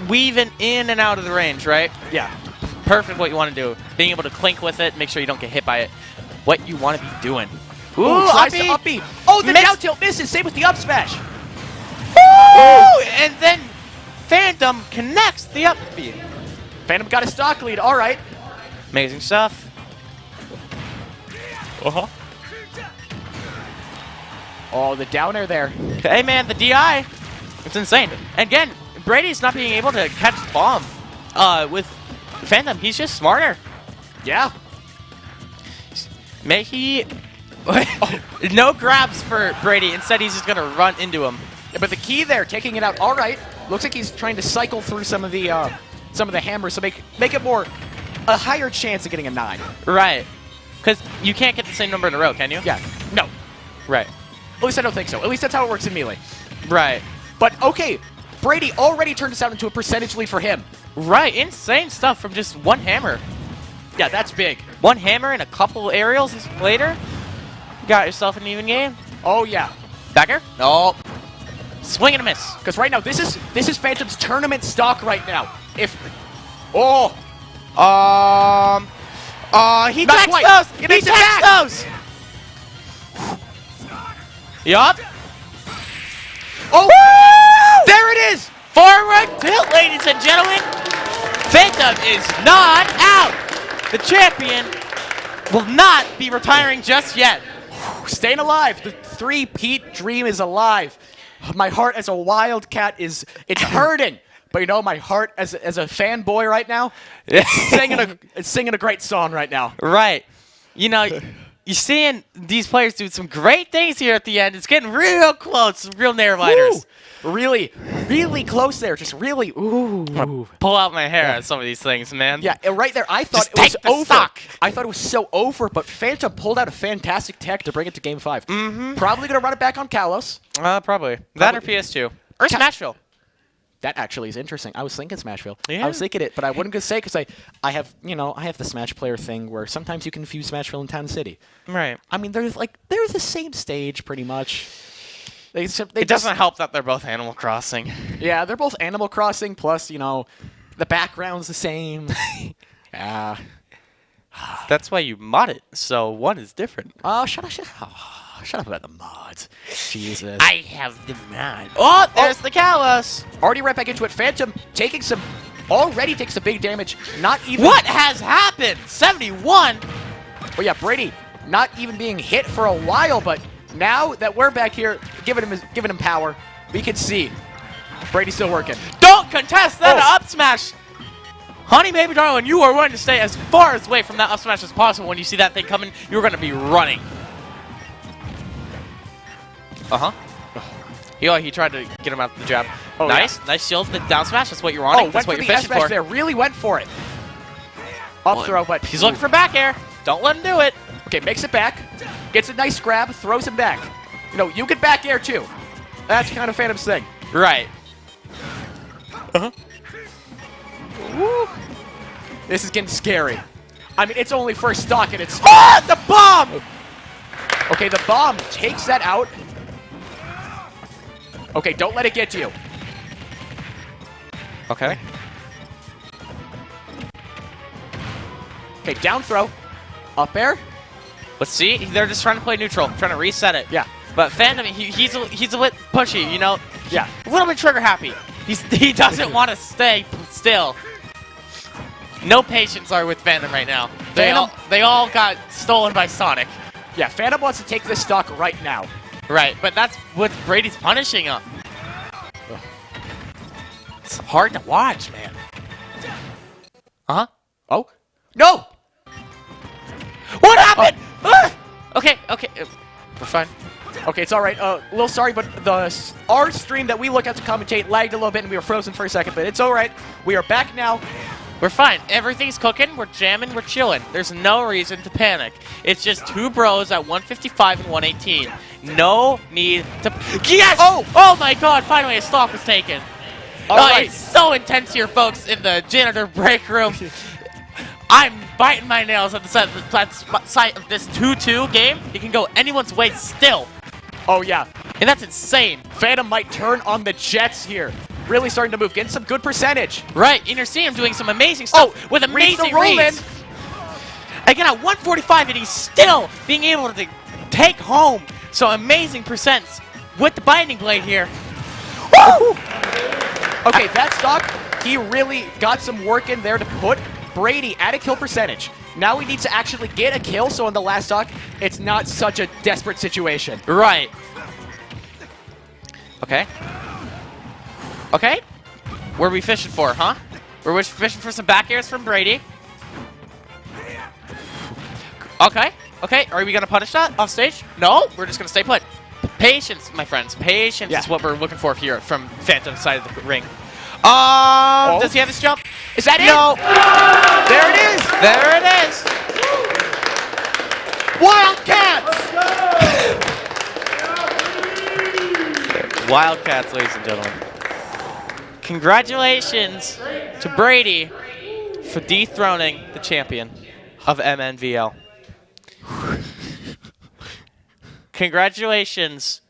weaving in and out of the range, right? Yeah. Perfect what you want to do. Being able to clink with it, make sure you don't get hit by it. What you want to be doing. Ooh, tries to up B. Oh, the down tilt misses. Same with the up smash. Woo! And then Phantom connects the up B. Phantom got a stock lead. All right. Amazing stuff. Uh-huh. Oh, the down air there. Hey, man, the DI. It's insane. And again, Brady's not being able to catch the bomb with Phantom. He's just smarter. Yeah. May he... No grabs for Brady. Instead, he's just going to run into him. Yeah, but the key there, taking it out. All right. Looks like he's trying to cycle through some of the hammers to make it a higher chance of getting a 9. Right. Because you can't get the same number in a row, can you? Yeah. No. Right. At least I don't think so. At least that's how it works in Melee. Right. But, okay, Brady already turned this out into a percentage lead for him. Right. Insane stuff from just one hammer. Yeah, that's big. One hammer and a couple aerials later. Got yourself an even game. Oh, yeah. Backer? No. Swing and a miss. Because right now, this is Phantom's tournament stock right now. Oh. He Not takes quite. those. He makes it takes back. those. Yup. Oh. There it is. Forward tilt, ladies and gentlemen. Phantom is not out. The champion will not be retiring just yet. Staying alive. The 3-peat dream is alive. My heart as a Wildcat it's hurting. But you know, my heart as a fanboy right now, it's singing a great song right now. Right. You know, you're seeing these players do some great things here at the end. It's getting real close, real nail-biters. Really, really close there. Just really, ooh. Pull out my hair at some of these things, man. Yeah, right there. I thought Just it was take the over. stock. I thought it was so over, but Phantom pulled out a fantastic tech to bring it to Game 5. Mm-hmm. Probably going to run it back on Kalos. Probably. That or PS2. Or Smashville. That actually is interesting. I was thinking Smashville. Yeah. I was thinking it, but I wouldn't say because I have the Smash player thing where sometimes you confuse Smashville and Town City. Right. I mean, they're the same stage pretty much. It doesn't help that they're both Animal Crossing. Yeah, they're both Animal Crossing. Plus, the background's the same. Yeah. That's why you mod it, so one is different. Oh, shut up about the mods. Jesus. I have the mod. Oh, there's the Kalos. Already right back into it. Phantom already takes some big damage. Not even. What has happened? 71. Oh yeah, Brady not even being hit for a while, but now that we're back here, giving him power, we can see Brady's still working. Don't contest that up smash. Honey, baby, darling, you are going to stay as far away from that up smash as possible. When you see that thing coming, you're going to be running. Uh-huh. He tried to get him out the jab. Oh, nice. Yeah. Nice shield. The down smash. That's what you're wanting. That's what you're fishing for. There. Really went for it. Up throw, but he's looking for back air. Don't let him do it. Okay, makes it back. Gets a nice grab. Throws him back. You get back air, too. That's kind of Phantom's thing. Right. Uh-huh. Woo. This is getting scary. I mean, it's only first stock, and it's... Ah! The bomb! Okay, the bomb takes that out. Okay, don't let it get to you. Okay. Okay, down throw. Up air. Let's see. They're just trying to play neutral, trying to reset it. Yeah. But Phantom, he's a bit pushy, Yeah. A little bit trigger happy. He doesn't want to stay still. No patience are with Phantom right now. They all got stolen by Sonic. Yeah, Phantom wants to take this stock right now. Right, but that's what Brady's punishing him. It's hard to watch, man. Uh-huh. Oh. No! What happened? Okay. We're fine. Okay, it's all right. A little sorry, but our stream that we look at to commentate lagged a little bit, and we were frozen for a second, but it's all right. We are back now. We're fine. Everything's cooking. We're jamming. We're chilling. There's no reason to panic. It's just two bros at 155 and 118. No need to... Yes! Oh my god, finally a stock was taken. All right. It's so intense here, folks, in the janitor break room. I'm biting my nails at the sight of this 2-2 game. It can go anyone's way still. Oh, yeah. And that's insane. Phantom might turn on the Jets here. Really starting to move. Getting some good percentage. Right. And you're seeing him doing some amazing stuff with amazing reads. Again, at 145, and he's still being able to take home some amazing percents with the binding blade here. Woo! Okay, that stock, he really got some work in there to put Brady at a kill percentage. Now he needs to actually get a kill, so in the last stock, it's not such a desperate situation. Right. Okay. Okay. What are we fishing for, huh? We're fishing for some back airs from Brady. Okay. Okay. Are we going to punish that off stage? No. We're just going to stay put. Patience, my friends. Patience is what we're looking for here from Phantom's side of the ring. Does he have his jump? Is that No. There it is! There it is. Wildcats! Wildcats, ladies and gentlemen. Congratulations to Brady for dethroning the champion of MNVL. Congratulations,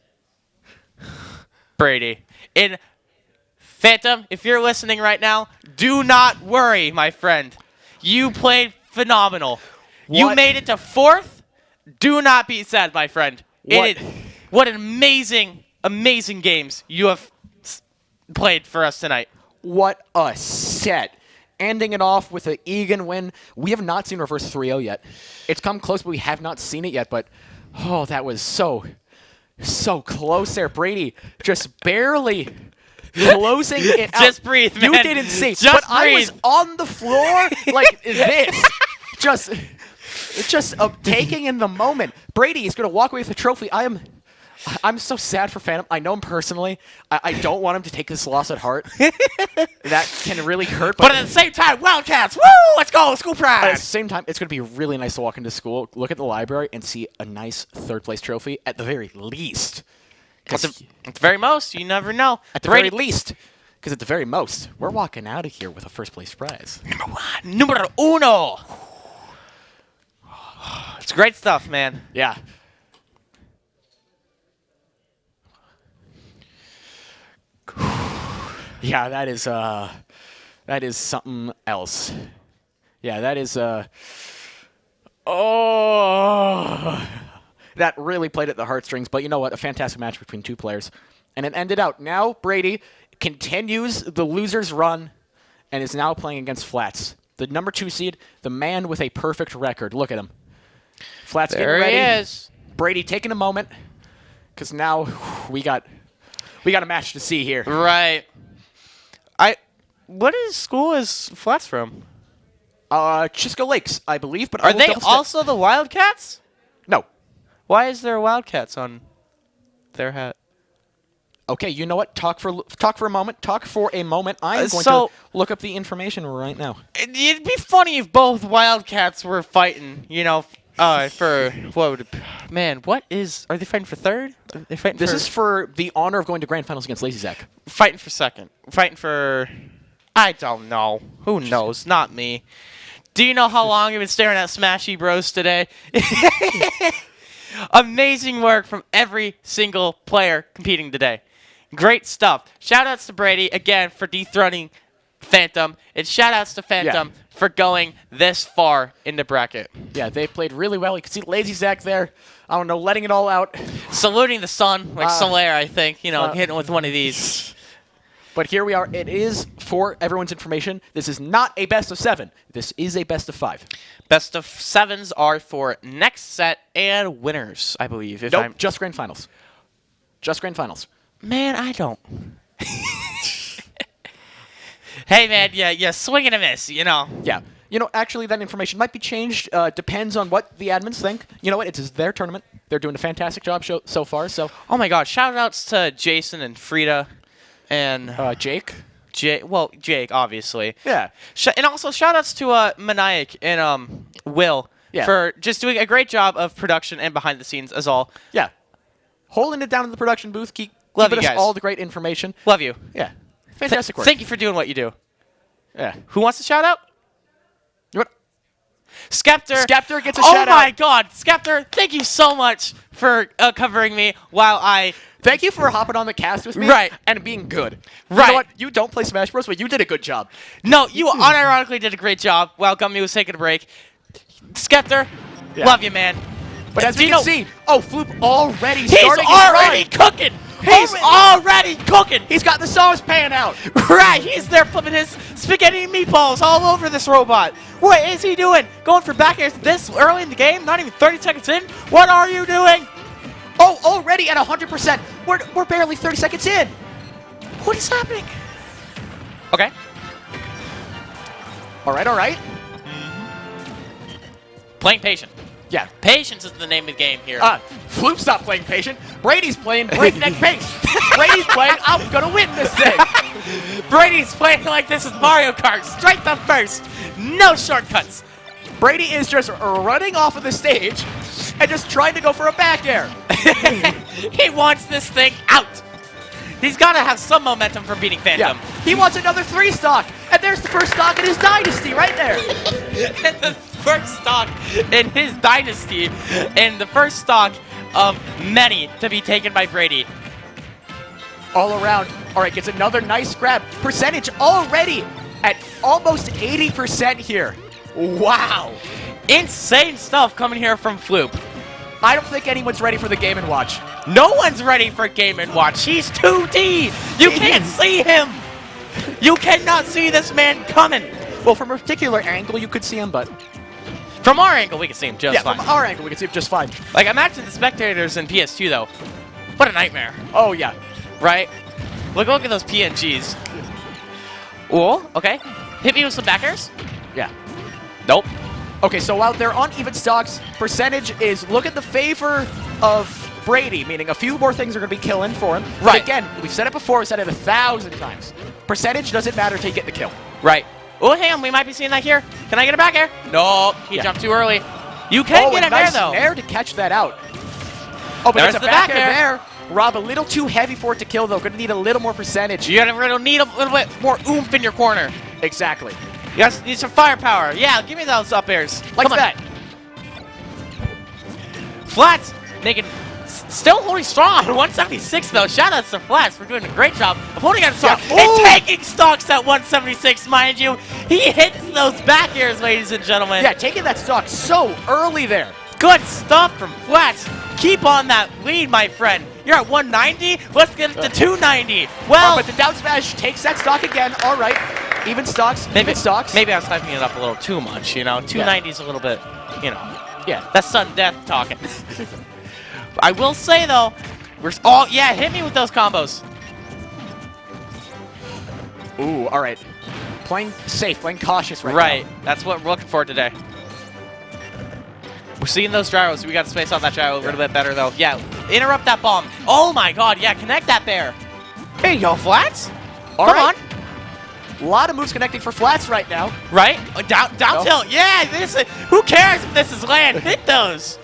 Brady. In Phantom, if you're listening right now, do not worry, my friend. You played phenomenal. You made it to 4th. Do not be sad, my friend. What an amazing, amazing games you have played for us tonight. What a set. Ending it off with an Egan win. We have not seen reverse 3-0 yet. It's come close, but we have not seen it yet. But, oh, that was so close there. Brady just barely closing it out. Just breathe, man. You didn't see. Just breathe. I was on the floor like this. Just taking in the moment. Brady is going to walk away with the trophy. I'm so sad for Phantom. I know him personally. I don't want him to take this loss at heart. That can really hurt. But at the same time, Wildcats, woo! Let's go, school pride! At the same time, it's going to be really nice to walk into school, look at the library, and see a nice 3rd place trophy at the very least. At the very most, you never know. At the very least. Because at the very most, we're walking out of here with a 1st place prize. Numero uno! It's great stuff, man. Yeah. Yeah, that is something else. Yeah, that is that really played at the heartstrings, but you know what? A fantastic match between two players. And it ended out. Now Brady continues the loser's run and is now playing against Flats. The number 2 seed, the man with a perfect record. Look at him. Flats getting ready. There he is. Brady taking a moment because now we got a match to see here. Right. What school is Flats from? Chisco Lakes, I believe. But are they also the Wildcats? No. Why is there Wildcats on their hat? Okay, you know what? Talk for a moment. I'm going to look up the information right now. It'd be funny if both Wildcats were fighting, you know, for what would are they fighting for 3rd? This is for the honor of going to grand finals against Lazy Zach. Fighting for 2nd. Fighting for I don't know. Who knows? Not me. Do you know how long you've been staring at Smashy Bros today? Amazing work from every single player competing today. Great stuff. Shoutouts to Brady, again, for dethroning Phantom. And shoutouts to Phantom for going this far in the bracket. Yeah, they played really well. You can see Lazy Zach there. I don't know, letting it all out. Saluting the sun, like Solaire, I think. You know, hitting with one of these. But here we are. It is, for everyone's information, this is not a best of 7. This is a best of 5. Best of 7s are for next set and winners, I believe. Nope, just grand finals. Just grand finals. Man, I don't. Hey, man, yeah, swing and a miss, you know. Yeah. Actually, that information might be changed. Depends on what the admins think. You know what? It's their tournament. They're doing a fantastic job so far. So. Oh my God! Shout-outs to Jason and Frida, and Jake. Jake, obviously. Yeah. And also shout-outs to Maniac and Will for just doing a great job of production and behind the scenes as all. Yeah. Holding it down in the production booth. Keep Love giving you us guys. all the great information. Love you. Yeah. Fantastic work. Thank you for doing what you do. Yeah. Who wants a shout-out? What? Skeptor. Skeptor gets a shout-out. Oh my God, Skeptor! Thank you so much for covering me while I. Thank you for hopping on the cast with me. Right. And being good. Right. You know what? You don't play Smash Bros, but you did a good job. No, you unironically did a great job while Gummy was taking a break. Skeptor, love you, man. But as we can see, Floop already He's starting already his run. cooking. He's already cooking. He's got the sauce pan out. Right, he's there flipping his spaghetti and meatballs all over this robot. What is he doing? Going for back airs this early in the game? Not even 30 seconds in? What are you doing? Oh, already at 100%. We're barely 30 seconds in. What is happening? Okay. All right. Playing patient. Yeah. Patience is the name of the game here. Floop's not playing patient. Brady's playing breakneck pace. Brady's playing, I'm going to win this thing. Brady's playing like this is Mario Kart. Straight the first. No shortcuts. Brady is just running off of the stage and just trying to go for a back air. He wants this thing out. He's got to have some momentum for beating Phantom. Yeah. He wants another 3 stock. And there's the first stock in his dynasty right there. And the first stock in his dynasty, and the first stock of many to be taken by Brady. All around. All right, gets another nice grab. Percentage already at almost 80% here. Wow. Insane stuff coming here from Floop. I don't think anyone's ready for the Game & Watch. No one's ready for Game & Watch. He's 2D. You can't see him. You cannot see this man coming. Well, from a particular angle, you could see him, but... From our angle, we can see him just fine. From our angle, we can see him just fine. Like, imagine the spectators in PS2, though. What a nightmare. Oh, yeah. Right? Look at those PNGs. Oh, okay. Hit me with some backers. Yeah. Nope. Okay, so while they're on even stocks, percentage is look at the favor of Brady, meaning a few more things are going to be killing for him. Right. But again, we've said it before, we've said it 1,000 times. Percentage doesn't matter till you get the kill. Right. Oh, hang on. We might be seeing that here. Can I get a back air? No. He jumped too early. You can get him nice there, though. Nair to catch that out. Oh, but There's there's a the back back air air. there. Rob, a little too heavy for it to kill, though. Going to need a little more percentage. You're going to need a little bit more oomph in your corner. Exactly. You guys need some firepower. Yeah, give me those up airs. Like Come on. that. Flats making... Still holding strong on 176, though. Shoutouts to Flats for doing a great job of holding on stock and taking stocks at 176, mind you. He hits those back airs, ladies and gentlemen. Yeah, taking that stock so early there. Good stuff from Flats. Keep on that lead, my friend. You're at 190. Let's get it to 290. Well, but the down smash takes that stock again. All right. Even stocks. Even stocks. Maybe I was hyping it up a little too much, you know. 290 is a little bit, you know. Yeah. That's sudden death talking. I will say, though, hit me with those combos. Ooh, all right. Playing safe, playing cautious right now. Right. That's what we're looking for today. We're seeing those gyros. We got to space out that gyro a little bit better, though. Yeah, interrupt that bomb. Oh, my God. Yeah, connect that bear. There you go, Flats. Come on. A lot of moves connecting for Flats right now. Right? Down tilt. Yeah, who cares if this is land? Hit those.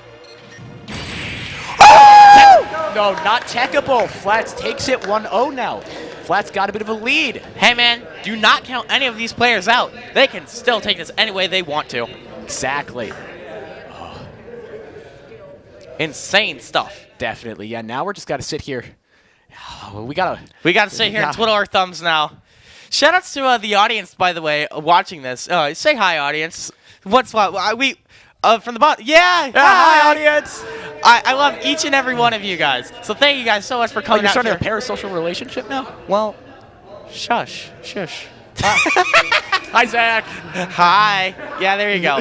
Oh! No, not techable. Flats takes it 1-0 now. Flats got a bit of a lead. Hey, man, do not count any of these players out. They can still take this any way they want to. Exactly. Insane stuff. Definitely. Yeah, now we're just got to sit here. We got to sit here and twiddle our thumbs now. Shoutouts to the audience, by the way, watching this. Say hi, audience. What's what? From the bottom. Yeah, hi, audience. I love each and every one of you guys. So thank you guys so much for coming you're out starting here. a parasocial relationship now? Well, shush. Hi, Zach. Hi. Yeah, there you go.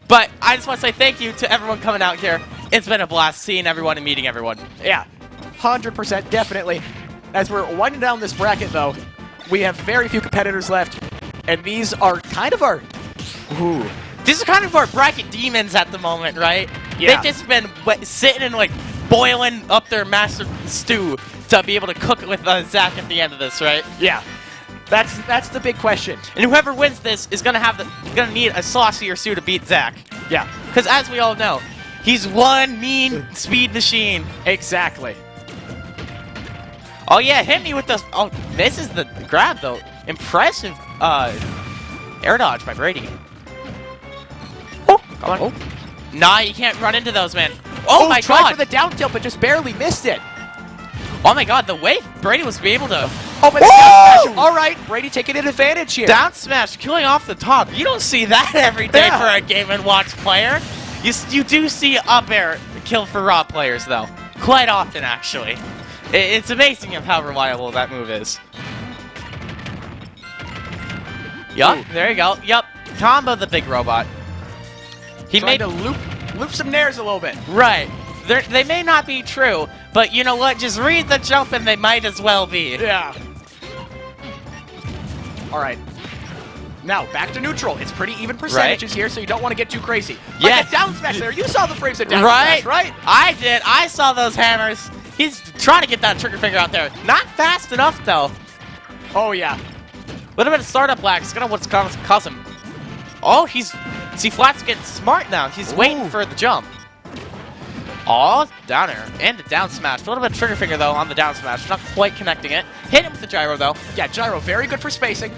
But I just want to say thank you to everyone coming out here. It's been a blast seeing everyone and meeting everyone. Yeah, 100%, definitely. As we're winding down this bracket, though, we have very few competitors left. And these are kind of our... Ooh. These are kind of our bracket demons at the moment, right? Yeah. They've just been sitting and like boiling up their master stew to be able to cook it with Zach at the end of this, right? Yeah. That's the big question. And whoever wins this is gonna need a saucier stew to beat Zach. Yeah. Because as we all know, he's one mean speed machine. Exactly. Oh yeah, hit me with the... Oh, this is the grab though. Impressive air dodge by Brady. Oh, come on. Oh. Nah, you can't run into those, man. Oh my tried god. for the down tilt, but just barely missed it. Oh my god, the way Brady was able to... Oh, but the down smash. All right, Brady taking an advantage here. Down smash, killing off the top. You don't see that every day Yeah. for a Game & Watch player. You do see up air kill for Raw players, though. Quite often, actually. It's amazing of how reliable that move is. Yup, there you go. Yup, combo the big robot. He Trying made to loop some nairs a little bit. right. They may not be true, but you know what? Just read the jump and they might as well be. Yeah. All right. Now, back to neutral. It's pretty even percentages here, so you don't want to get too crazy. Yeah. Like a down smash there. You saw the frames of down Right? smash, right? I did. I saw those hammers. He's trying to get that trigger finger out there. Not fast enough, though. Oh, yeah. Little bit of startup lag. It's gonna what's cause him. Oh, see, Flat's getting smart now. He's waiting for the jump. Oh, down air and the down smash. A little bit of trigger finger though on the down smash. Not quite connecting it. Hit him with the gyro though. Yeah, gyro, very good for spacing.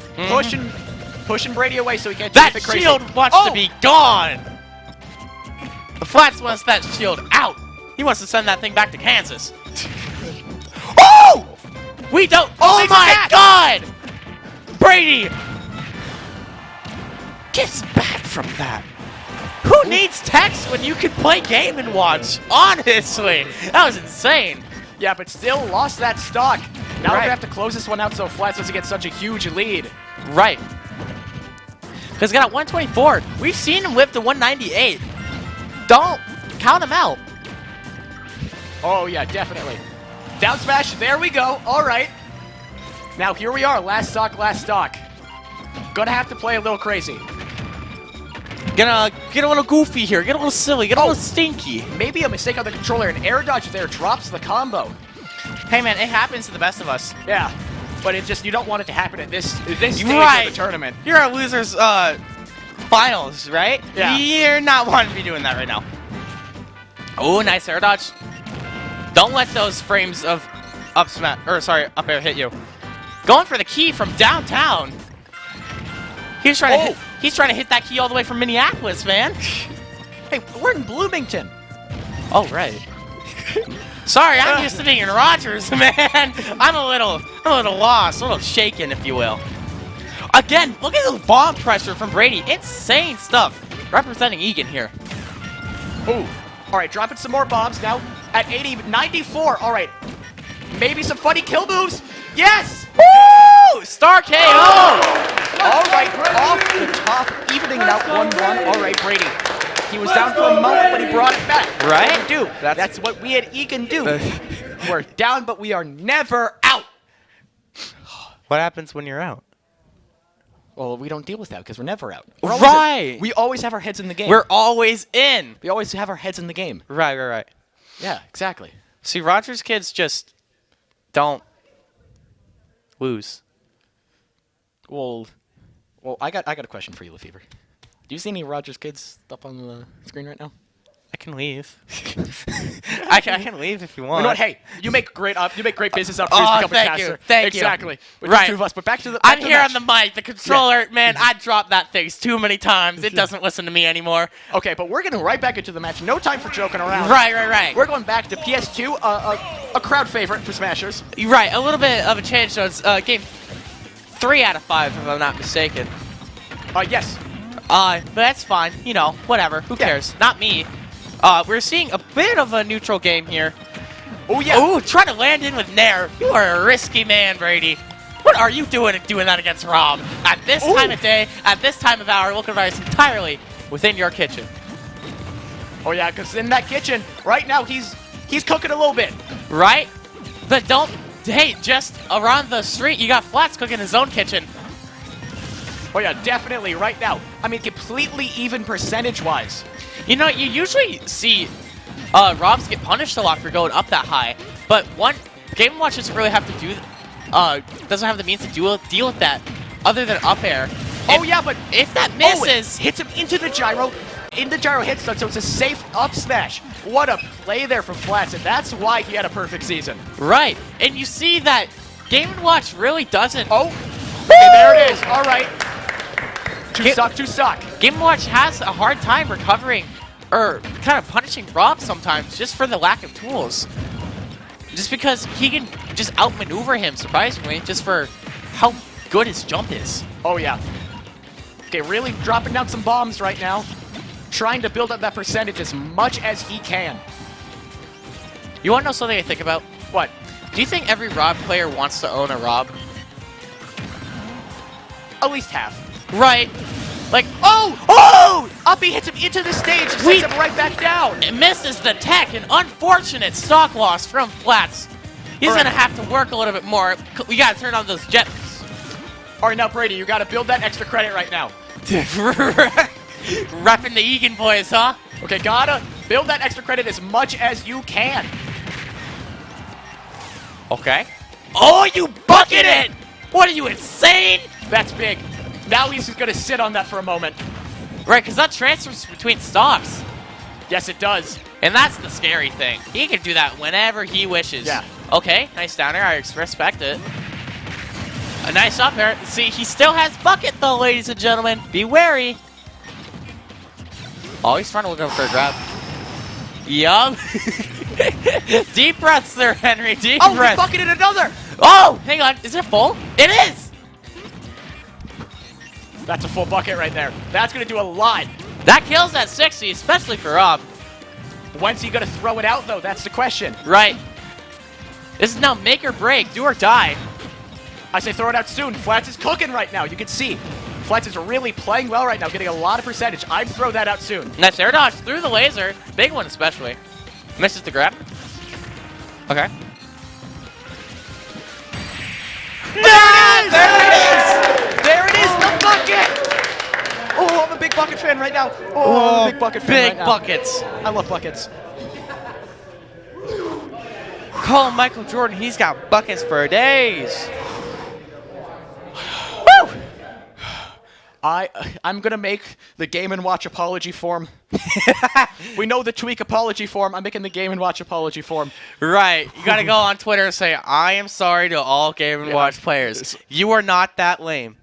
Pushing Brady away so he can't That do the crazy. shield wants to be gone. The Flats wants that shield out. He wants to send that thing back to Kansas. Oh! We don't. Oh my God! Brady gets back from that. Who needs text when you can play Game & Watch? Honestly, that was insane. Yeah, but still lost that stock. Now we're Right. gonna have to close this one out so Flats doesn't get such a huge lead. Right. Because he got 124. We've seen him live to 198. Don't count him out. Oh yeah, definitely. Down smash, there we go. All right. Now here we are, last stock, last stock. Gonna have to play a little crazy. Gonna get a little goofy here, get a little silly, get a little stinky. Maybe a mistake on the controller, an air dodge there drops the combo. Hey man, it happens to the best of us. Yeah, but it just, you don't want it to happen at this stage Right. of the tournament. You're a loser's finals, right? Yeah. You're not wanting to be doing that right now. Oh, nice air dodge. Don't let those frames of up air hit you. Going for the key from downtown. He's trying to hit that key all the way from Minneapolis, man. Hey, we're in Bloomington. Oh, right. Sorry, I'm used to being in Rogers, man. I'm a little lost, a little shaken, if you will. Again, look at the bomb pressure from Brady. Insane stuff. Representing Egan here. Ooh. All right, dropping some more bombs now at 94. All right. Maybe some funny kill moves. Yes! Woo! Star KO! All right, off the top, evening it out 1-1. All right, Brady. He was down for a moment, but he brought it back. Right? What do we do? That's what we at Egan do. We're down, but we are never out. What happens when you're out? Well, we don't deal with that because we're never out. Right. We always have our heads in the game. We're always in. We always have our heads in the game. Right. Yeah, exactly. See, Rogers kids just don't lose. Well, I got a question for you, LeFever. Do you see any Rogers kids up on the screen right now? I can leave. I can leave if you want. You know what? Hey, you make great business out of Oh, become a thank caster. you, thank you. Exactly. With Right. the two of us. But back to the. I'm here on the mic. The controller, man, I dropped that thing too many times. It doesn't listen to me anymore. Okay, but we're getting right back into the match. No time for joking around. Right. We're going back to PS2, a crowd favorite for Smashers. Right, a little bit of a change. So it's game 3 out of 5, if I'm not mistaken. Yes. But that's fine. You know, whatever. Who cares? Not me. We're seeing a bit of a neutral game here. Oh, yeah. Ooh, trying to land in with Nair. You are a risky man, Brady. What are you doing that against Rob? At this time of day, at this time of hour, looking at entirely within your kitchen. Oh, yeah, because in that kitchen, right now, he's cooking a little bit. Right? But don't... Hey, just around the street, you got Flats cooking his own kitchen. Oh, yeah, definitely right now. I mean, completely even percentage-wise. You know, you usually see Robs get punished a lot for going up that high, but Game & Watch doesn't really have to do, doesn't have the means to deal with that other than up air. Oh, yeah, but if that misses, hits him into the gyro. In the gyro hit stun, so it's a safe up smash. What a play there from Flats, and that's why he had a perfect season. Right, and you see that Game & Watch really doesn't. Oh, okay, there it is. All right. Too suck. Game & Watch has a hard time recovering or kind of punishing Rob sometimes just for the lack of tools. Just because he can just outmaneuver him, surprisingly, just for how good his jump is. Oh, yeah. Okay, really dropping down some bombs right now. Trying to build up that percentage as much as he can. You want to know something I think about? What? Do you think every Rob player wants to own a Rob? At least half. Right. Like, oh! Uppy hits him into the stage and sends him right back down. It misses the tech. An unfortunate stock loss from Flats. He's going to have to work a little bit more. We got to turn on those jets. All right, now, Brady, you got to build that extra credit right now. Repping the Egan boys, huh? Okay, gotta build that extra credit as much as you can. Okay. Oh, you bucket it! What are you, insane? That's big. Now he's just gonna sit on that for a moment. Right, because that transfers between stocks. Yes, it does. And that's the scary thing. He can do that whenever he wishes. Yeah. Okay, nice down air. I respect it. A nice up air. See, he still has bucket, though, ladies and gentlemen. Be wary. Oh, he's trying to look up for a grab. Yup. Deep breaths there, Henry. Deep breaths. Oh, he bucketed another. Oh, hang on. Is it full? It is. That's a full bucket right there. That's going to do a lot. That kills at 60, especially for Rob. When's he going to throw it out, though? That's the question. Right. This is now make or break, do or die. I say throw it out soon. Flats is cooking right now. You can see. Flats is really playing well right now, getting a lot of percentage. I'd throw that out soon. Nice air dodge through the laser. Big one especially. Misses the grab. Okay. There it is! There it is, the bucket! Oh, I'm a big bucket fan right now. Oh, I'm a big bucket fan Big right now. buckets. I love buckets. Call him Michael Jordan. He's got buckets for days. Woo! I'm going to make the Game & Watch apology form. We know the Tweak apology form. I'm making the Game & Watch apology form. Right. You got to go on Twitter and say, I am sorry to all Game & Watch players. You are not that lame.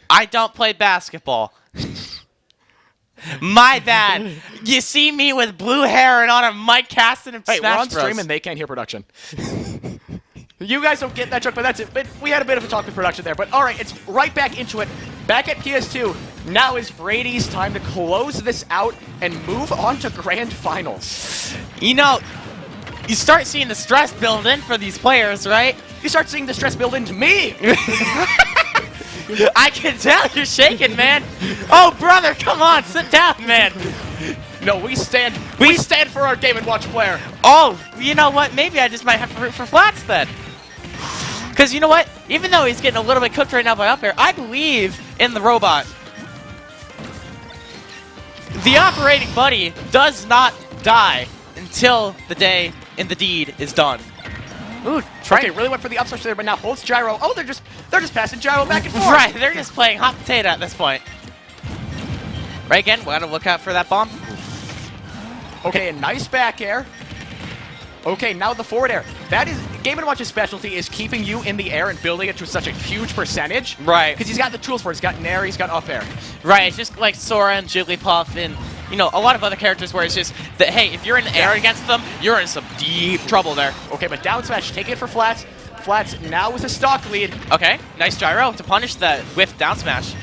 I don't play basketball. My bad. You see me with blue hair and on a Mike Caston and Hey, Smash we're on Bros. stream and they can't hear production. You guys don't get that joke, but that's it. But we had a bit of a talk with production there. But all right, it's right back into it. Back at PS2. Now is Brady's time to close this out and move on to Grand Finals. You know, you start seeing the stress build in for these players, right? You start seeing the stress build into me. I can tell you're shaking, man. Oh, brother, come on, sit down, man. No, we stand for our Game & Watch player. Oh, you know what? Maybe I just might have to root for Flats then. Because you know what? Even though he's getting a little bit cooked right now by up air, I believe in the robot. The operating buddy does not die until the day and the deed is done. Ooh, Okay, really went for the up smash there, but now holds gyro. Oh, they're just passing gyro back and forth. Right, they're just playing hot potato at this point. Right again, we gotta look out for that bomb. Okay, a nice back air. Okay, now the forward air. That is Game & Watch's specialty is keeping you in the air and building it to such a huge percentage. Right. Because he's got the tools for it. He's got nair, he's got up air. Right, it's just like Sora and Jigglypuff and, you know, a lot of other characters where it's just that, hey, if you're in the air against them, you're in some deep trouble there. Okay, but down smash, take it for Flats. Flats now with a stock lead. Okay, nice gyro to punish that whiff down smash.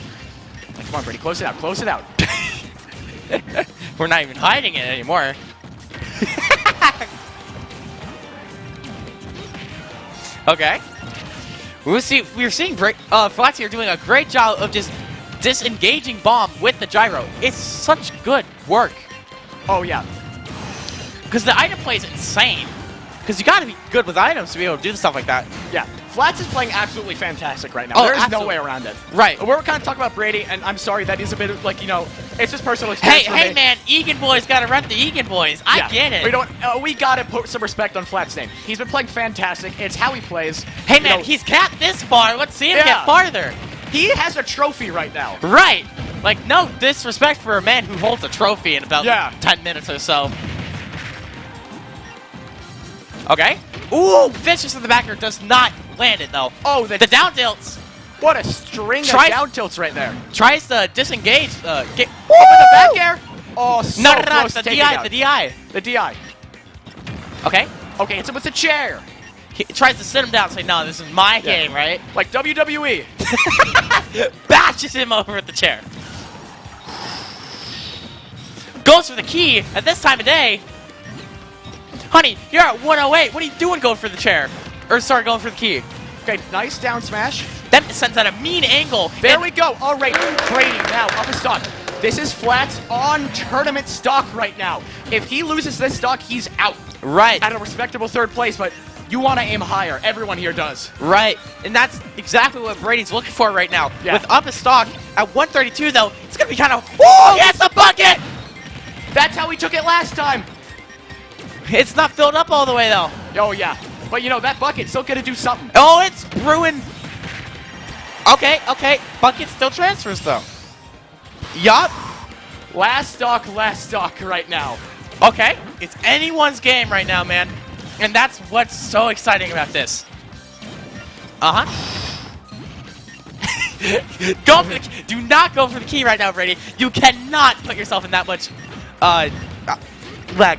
Come on, Brady, close it out, close it out. We're not even hiding it anymore. Okay. We're seeing Flats here doing a great job of just disengaging bomb with the gyro. It's such good work. Oh, yeah. Because the item play is insane. Because you got to be good with items to be able to do stuff like that. Yeah. Flats is playing absolutely fantastic right now. Oh, There's no absolutely. way around it. Right. We're kind of talking about Brady, and I'm sorry, that is a bit of, like, it's just personal experience for Hey, me. man, Egan boys got to rep the Egan boys. I get it. We gotta put some respect on Flats' name. He's been playing fantastic. It's how he plays. Hey, man, he's capped this far. Let's see him get farther. He has a trophy right now. Right. Like, no disrespect for a man who holds a trophy in about 10 minutes or so. Okay. Ooh, vicious in the backer does not land it, though. Oh, the down tilts. What a string of down tilts right there. Tries to disengage. Up in the back air. Oh, so close to taking out. The DI. The DI. Okay. Okay, hits him with the chair. He tries to sit him down and say, no, this is my game, right? Like WWE. Bashes him over with the chair. Goes for the key at this time of day. Honey, you're at 108. What are you doing going for the chair? Or, sorry, going for the key. Okay, nice down smash. That sends out a mean angle. There we go. All right, Brady now up a stock. This is Flats on tournament stock right now. If he loses this stock, he's out. Right. At a respectable third place, but you want to aim higher. Everyone here does. Right. And that's exactly what Brady's looking for right now. Yeah. With up a stock at 132, though, it's going to be kind of... Whoa! He has the bucket! That's how we took it last time. It's not filled up all the way, though. Oh, yeah. But, that bucket's still going to do something. Oh, it's brewing. Okay. Bucket still transfers, though. Yup. Last stock right now. Okay. It's anyone's game right now, man. And that's what's so exciting about this. Go for the, do not go for the key right now, Brady. You cannot put yourself in that much lag.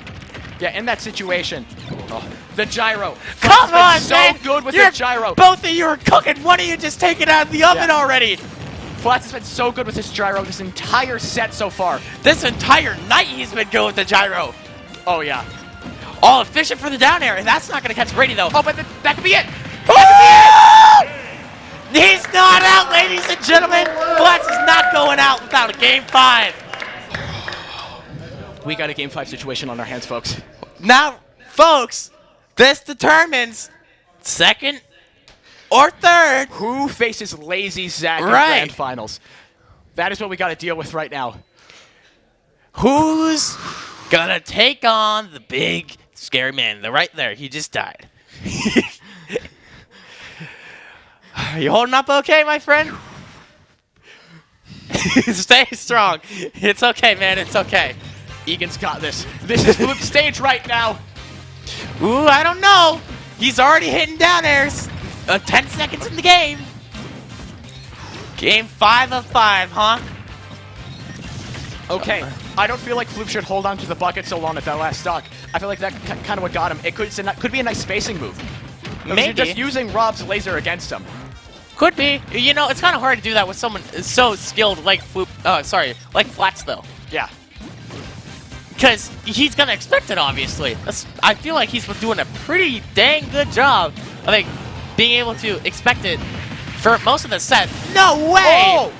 Yeah, in that situation. Oh, the gyro. Come on, so man. good with the gyro. Both of you are cooking. One of you just take it out of the oven already. Flats has been so good with this gyro this entire set so far. This entire night he's been good with the gyro. Oh, yeah. All efficient for the down air. That's not going to catch Brady, though. Oh, but that could be it. He's not out, ladies and gentlemen. Flats is not going out without a Game 5. We got a Game 5 situation on our hands, folks. Now, folks, this determines second or third. Who faces Lazy Zach in Grand Finals? That is what we got to deal with right now. Who's gonna take on the big, scary man? They're right there. He just died. Are you holding up okay, my friend? Stay strong. It's okay, man. It's okay. Egan's got this. This is Floop's stage right now. Ooh, I don't know. He's already hitting down airs. 10 seconds in the game. Game 5 of 5, huh? Okay. I don't feel like Floop should hold on to the bucket so long at that last stock. I feel like that kind of what got him. It could be a nice spacing move. Maybe. You're just using Rob's laser against him. Could be. It's kind of hard to do that with someone so skilled like Floop. Like Flats, though. Yeah. Because he's going to expect it, obviously. I feel like he's been doing a pretty dang good job of being able to expect it for most of the set. No way! Oh!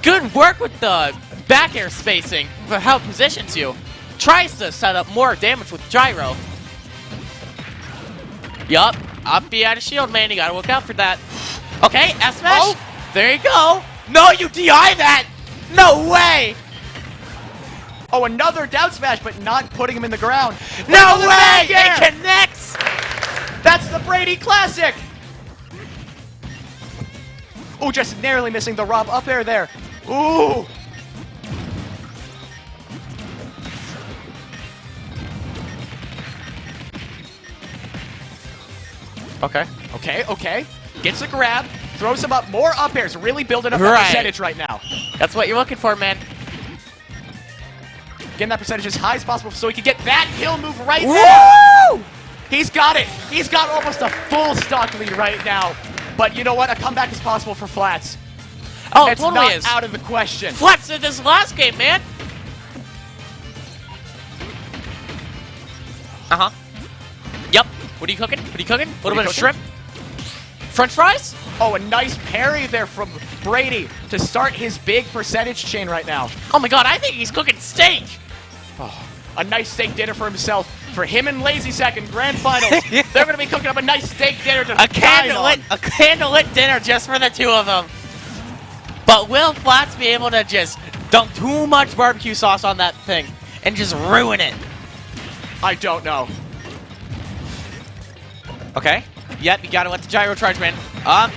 Good work with the back air spacing for how it positions you. Tries to set up more damage with gyro. Yup. Up B out of shield, man. You got to look out for that. Okay, S-Smash. Oh. There you go. No, you DI that. No way. Oh, another down smash, but not putting him in the ground. No way! It connects! That's the Brady Classic! Ooh, just narrowly missing the Rob up air there. Ooh! Okay. Gets a grab, throws him up, more up airs, really building up that percentage right now. That's what you're looking for, man. Getting that percentage as high as possible so he can get that kill move right there. Woo! He's got it. He's got almost a full stock lead right now. But you know what? A comeback is possible for Flats. Oh, it's totally not is. out of the question. Flats did this last game, man. Yep. What are you cooking? A little bit of shrimp? French fries? Oh, a nice parry there from Brady to start his big percentage chain right now. Oh my god, I think he's cooking steak. Oh, a nice steak dinner for himself. for him and Lazy Sack in grand finals. They're going to be cooking up a nice steak dinner to A candlelit dinner just for the two of them. But will Flats be able to just dunk too much barbecue sauce on that thing and just ruin it? I don't know. Okay. Yep, you gotta let the gyro charge, man. Up.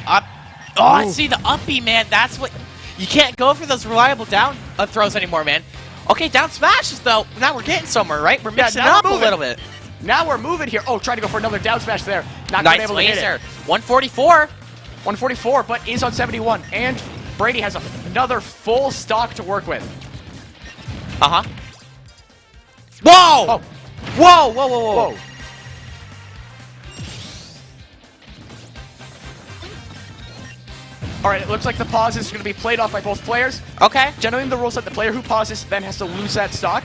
Oh, I see the uppy, man. That's what... You can't go for those reliable down throws anymore, man. Okay, down smashes, though. Now we're getting somewhere, right? We're mixing it up a little bit. Now we're moving here. Oh, trying to go for another down smash there. Not nice able to hit laser. it. 144. 144, but is on 71. And Brady has another full stock to work with. Uh-huh. Whoa! Oh. Whoa, whoa, whoa, whoa. Whoa. All right, it looks like the pause is going to be played off by both players. Okay. Generally, the rules that the player who pauses then has to lose that stock.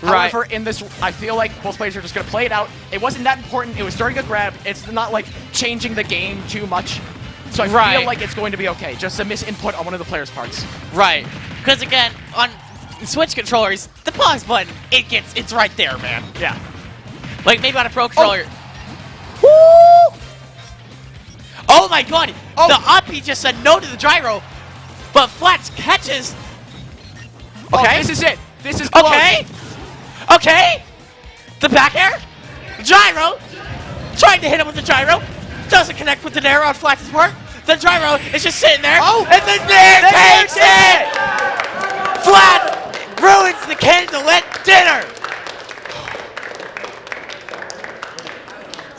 Right. However, in this, I feel like both players are just going to play it out. It wasn't that important. It was during a grab. It's not like changing the game too much. So I feel like it's going to be okay. Just a misinput on one of the players' parts. Right. Because again, on Switch controllers, the pause button, it's right there, man. Yeah. Like maybe on a Pro controller. Oh. Woo! Oh my god! Oh. The uppy just said no to the gyro, but Flats catches. Okay. Oh, this is it. This is close. Okay. Okay. The back air. Gyro. Trying to hit him with the gyro. Doesn't connect with the nair on Flats' part. The gyro is just sitting there. Oh. And the nair takes it! Flat ruins the candlelit dinner.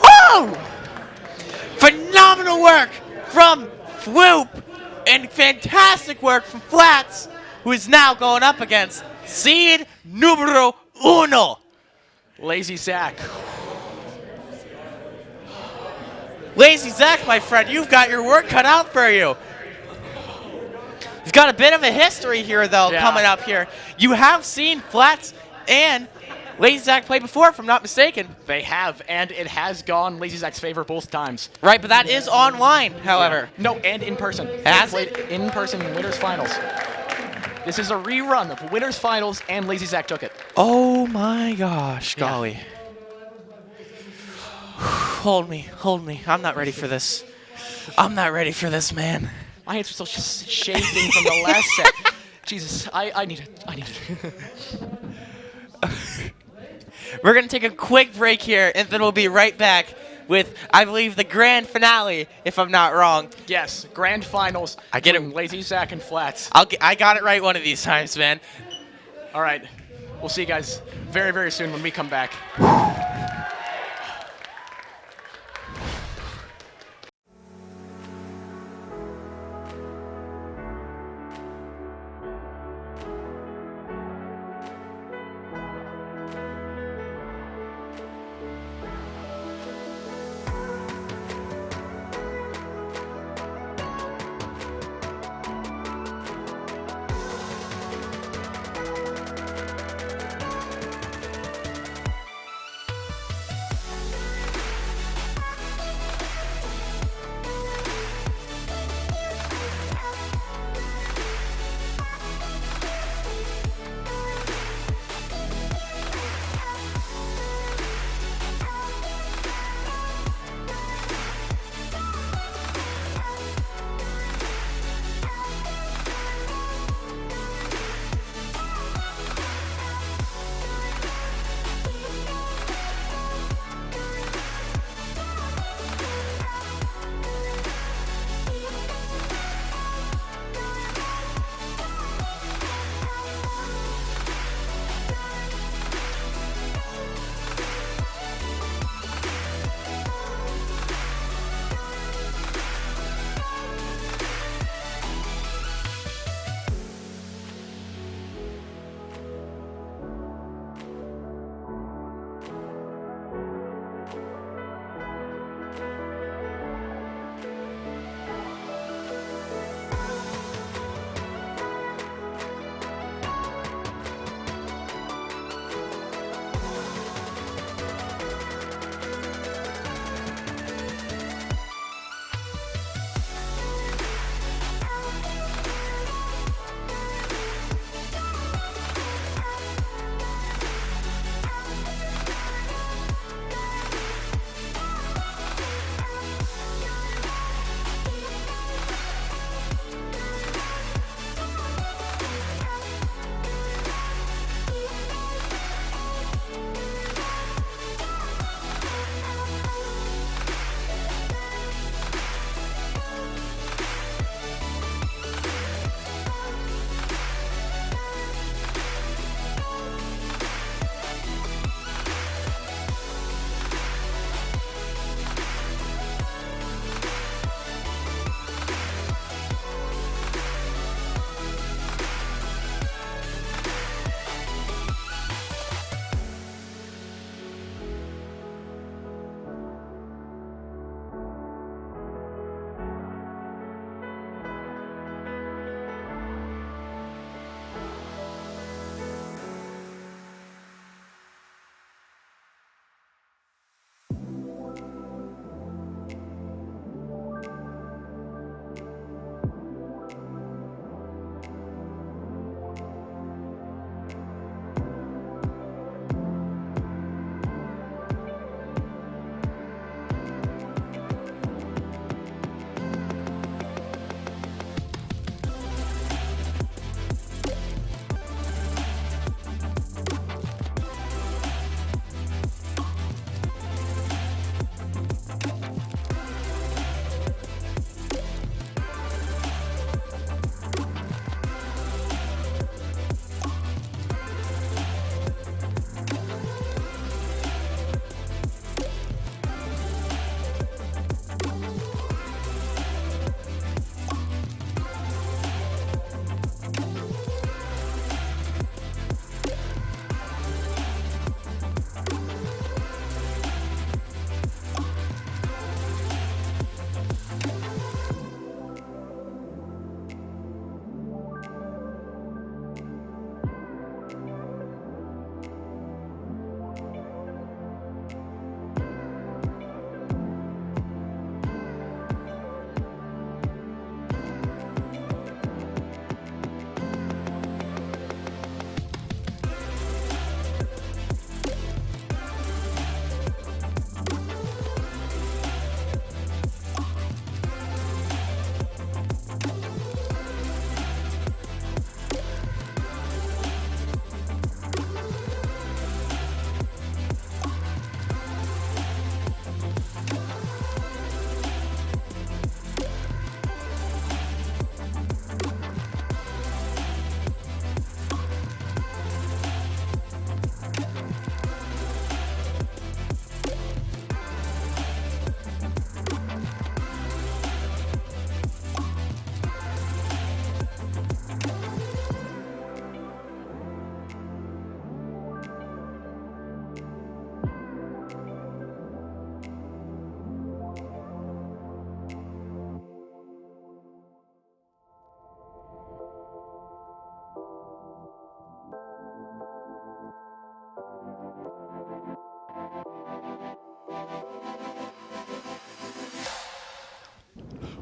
Woo! Phenomenal work from Floop and fantastic work from Flats, who is now going up against seed numero uno. Lazy Sack. Lazy Zach, my friend, you've got your work cut out for you. You've got a bit of a history here, though, coming up here. You have seen Flats and Lazy Zach play before, if I'm not mistaken. They have, and it has gone Lazy Zach's favor both times. Right, but that is online, however. No, and in person. Has they played in person in Winners Finals. This is a rerun of Winners Finals, and Lazy Zach took it. Oh my gosh, golly. Hold me. I'm not ready for this. I'm not ready for this, man. My hands are still shaking from the last set. Jesus, I need it. We're going to take a quick break here, and then we'll be right back with, I believe, the grand finale, if I'm not wrong. Yes, grand finals. I get it. Lazy Zach and Flats. I got it right one of these times, man. All right. We'll see you guys very, very soon when we come back.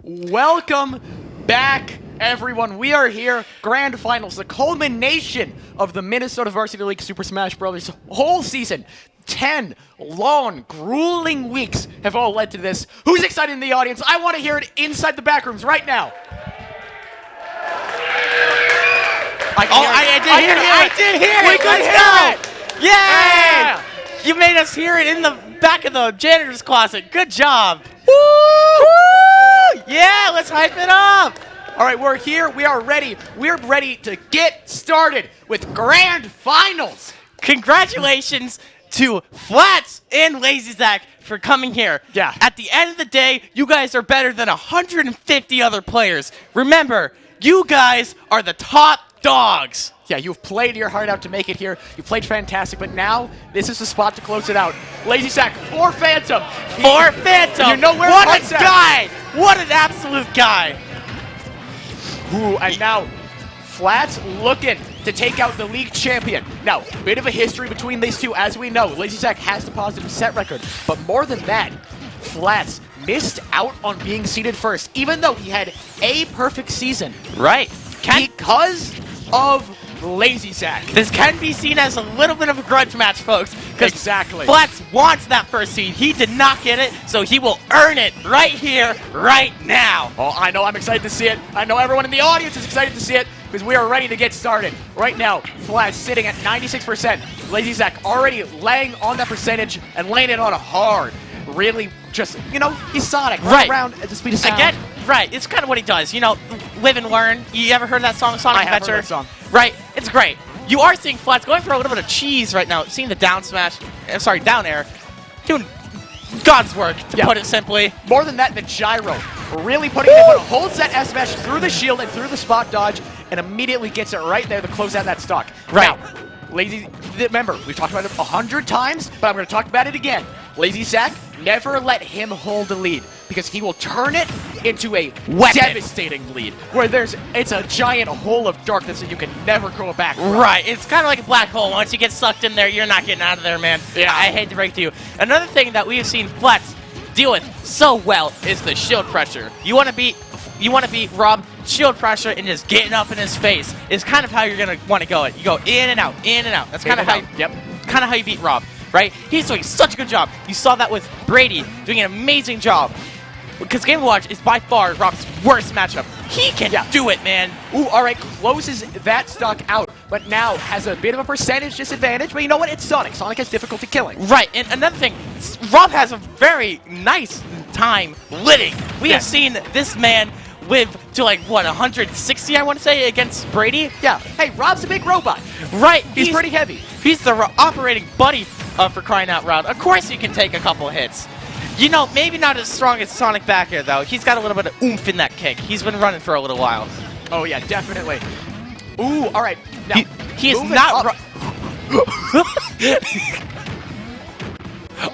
Welcome back, everyone. We are here, Grand Finals, the culmination of the Minnesota Varsity League Super Smash Bros. Whole season. 10 long, grueling weeks have all led to this. Who's excited in the audience? I want to hear it inside the back rooms right now. I did hear it. We could hear it. Yeah! You made us hear it in the back of the janitor's closet. Good job. Woo! Woo! Yeah, let's hype it up. All right, we're here. We are ready. We're ready to get started with Grand Finals. Congratulations to Flats and Lazy Zach for coming here. Yeah. At the end of the day, you guys are better than 150 other players. Remember, you guys are the top dogs. Yeah, you've played your heart out to make it here. You played fantastic, but now this is the spot to close it out. Lazy Zach, 4 Phantom. 4 Phantom. You know where what it's a at. guy. What an absolute guy. Ooh, and now Flats looking to take out the league champion. Now, bit of a history between these two, as we know. Lazy Zach has the positive set record, but more than that, Flats missed out on being seeded first, even though he had a perfect season. Right. Because of Lazy Zach. This can be seen as a little bit of a grudge match, folks. Exactly. Flats wants that first seed. He did not get it, so he will earn it right here, right now. Oh, I know. I'm excited to see it. I know everyone in the audience is excited to see it because we are ready to get started. Right now, Flats sitting at 96%. Lazy Zach already laying on that percentage and laying it on hard. Really just, he's Sonic. Right. Around at the speed of sound. Again, right. It's kind of what he does. Live and learn. You ever heard that song, Sonic Adventure? I have heard that song. Right. It's great. You are seeing Flats going for a little bit of cheese right now. Seeing the down smash. Down air. Doing God's work, to put it simply. More than that, the gyro. Really putting it in, holds that S smash through the shield and through the spot dodge, and immediately gets it right there to close out that stock. Right. Now, remember, we've talked about it 100 times, but I'm going to talk about it again. Lazy Zach, never let him hold the lead, because he will turn it into a devastating lead, where it's a giant hole of darkness that you can never go back from. Right, it's kind of like a black hole. Once you get sucked in there, you're not getting out of there, man. Yeah. I hate to break to you. Another thing that we have seen Flats deal with so well is the shield pressure. You want to beat Rob, shield pressure and just getting up in his face is kind of how you're going to want to go. You go in and out, in and out. That's kind of how you beat Rob, right? He's doing such a good job. You saw that with Brady doing an amazing job. Because Game & Watch is by far Rob's worst matchup. He can do it, man. Ooh, all right, closes that stock out, but now has a bit of a percentage disadvantage, but you know what? It's Sonic. Sonic has difficulty killing. Right, and another thing, Rob has a very nice time living. We have seen this man live to 160, I want to say, against Brady. Yeah. Hey, Rob's a big robot. Right. He's pretty heavy. He's the operating buddy for crying out loud. Of course he can take a couple hits. Maybe not as strong as Sonic back here, though. He's got a little bit of oomph in that kick. He's been running for a little while. Oh, yeah, definitely. Ooh, all right. Now, he is not...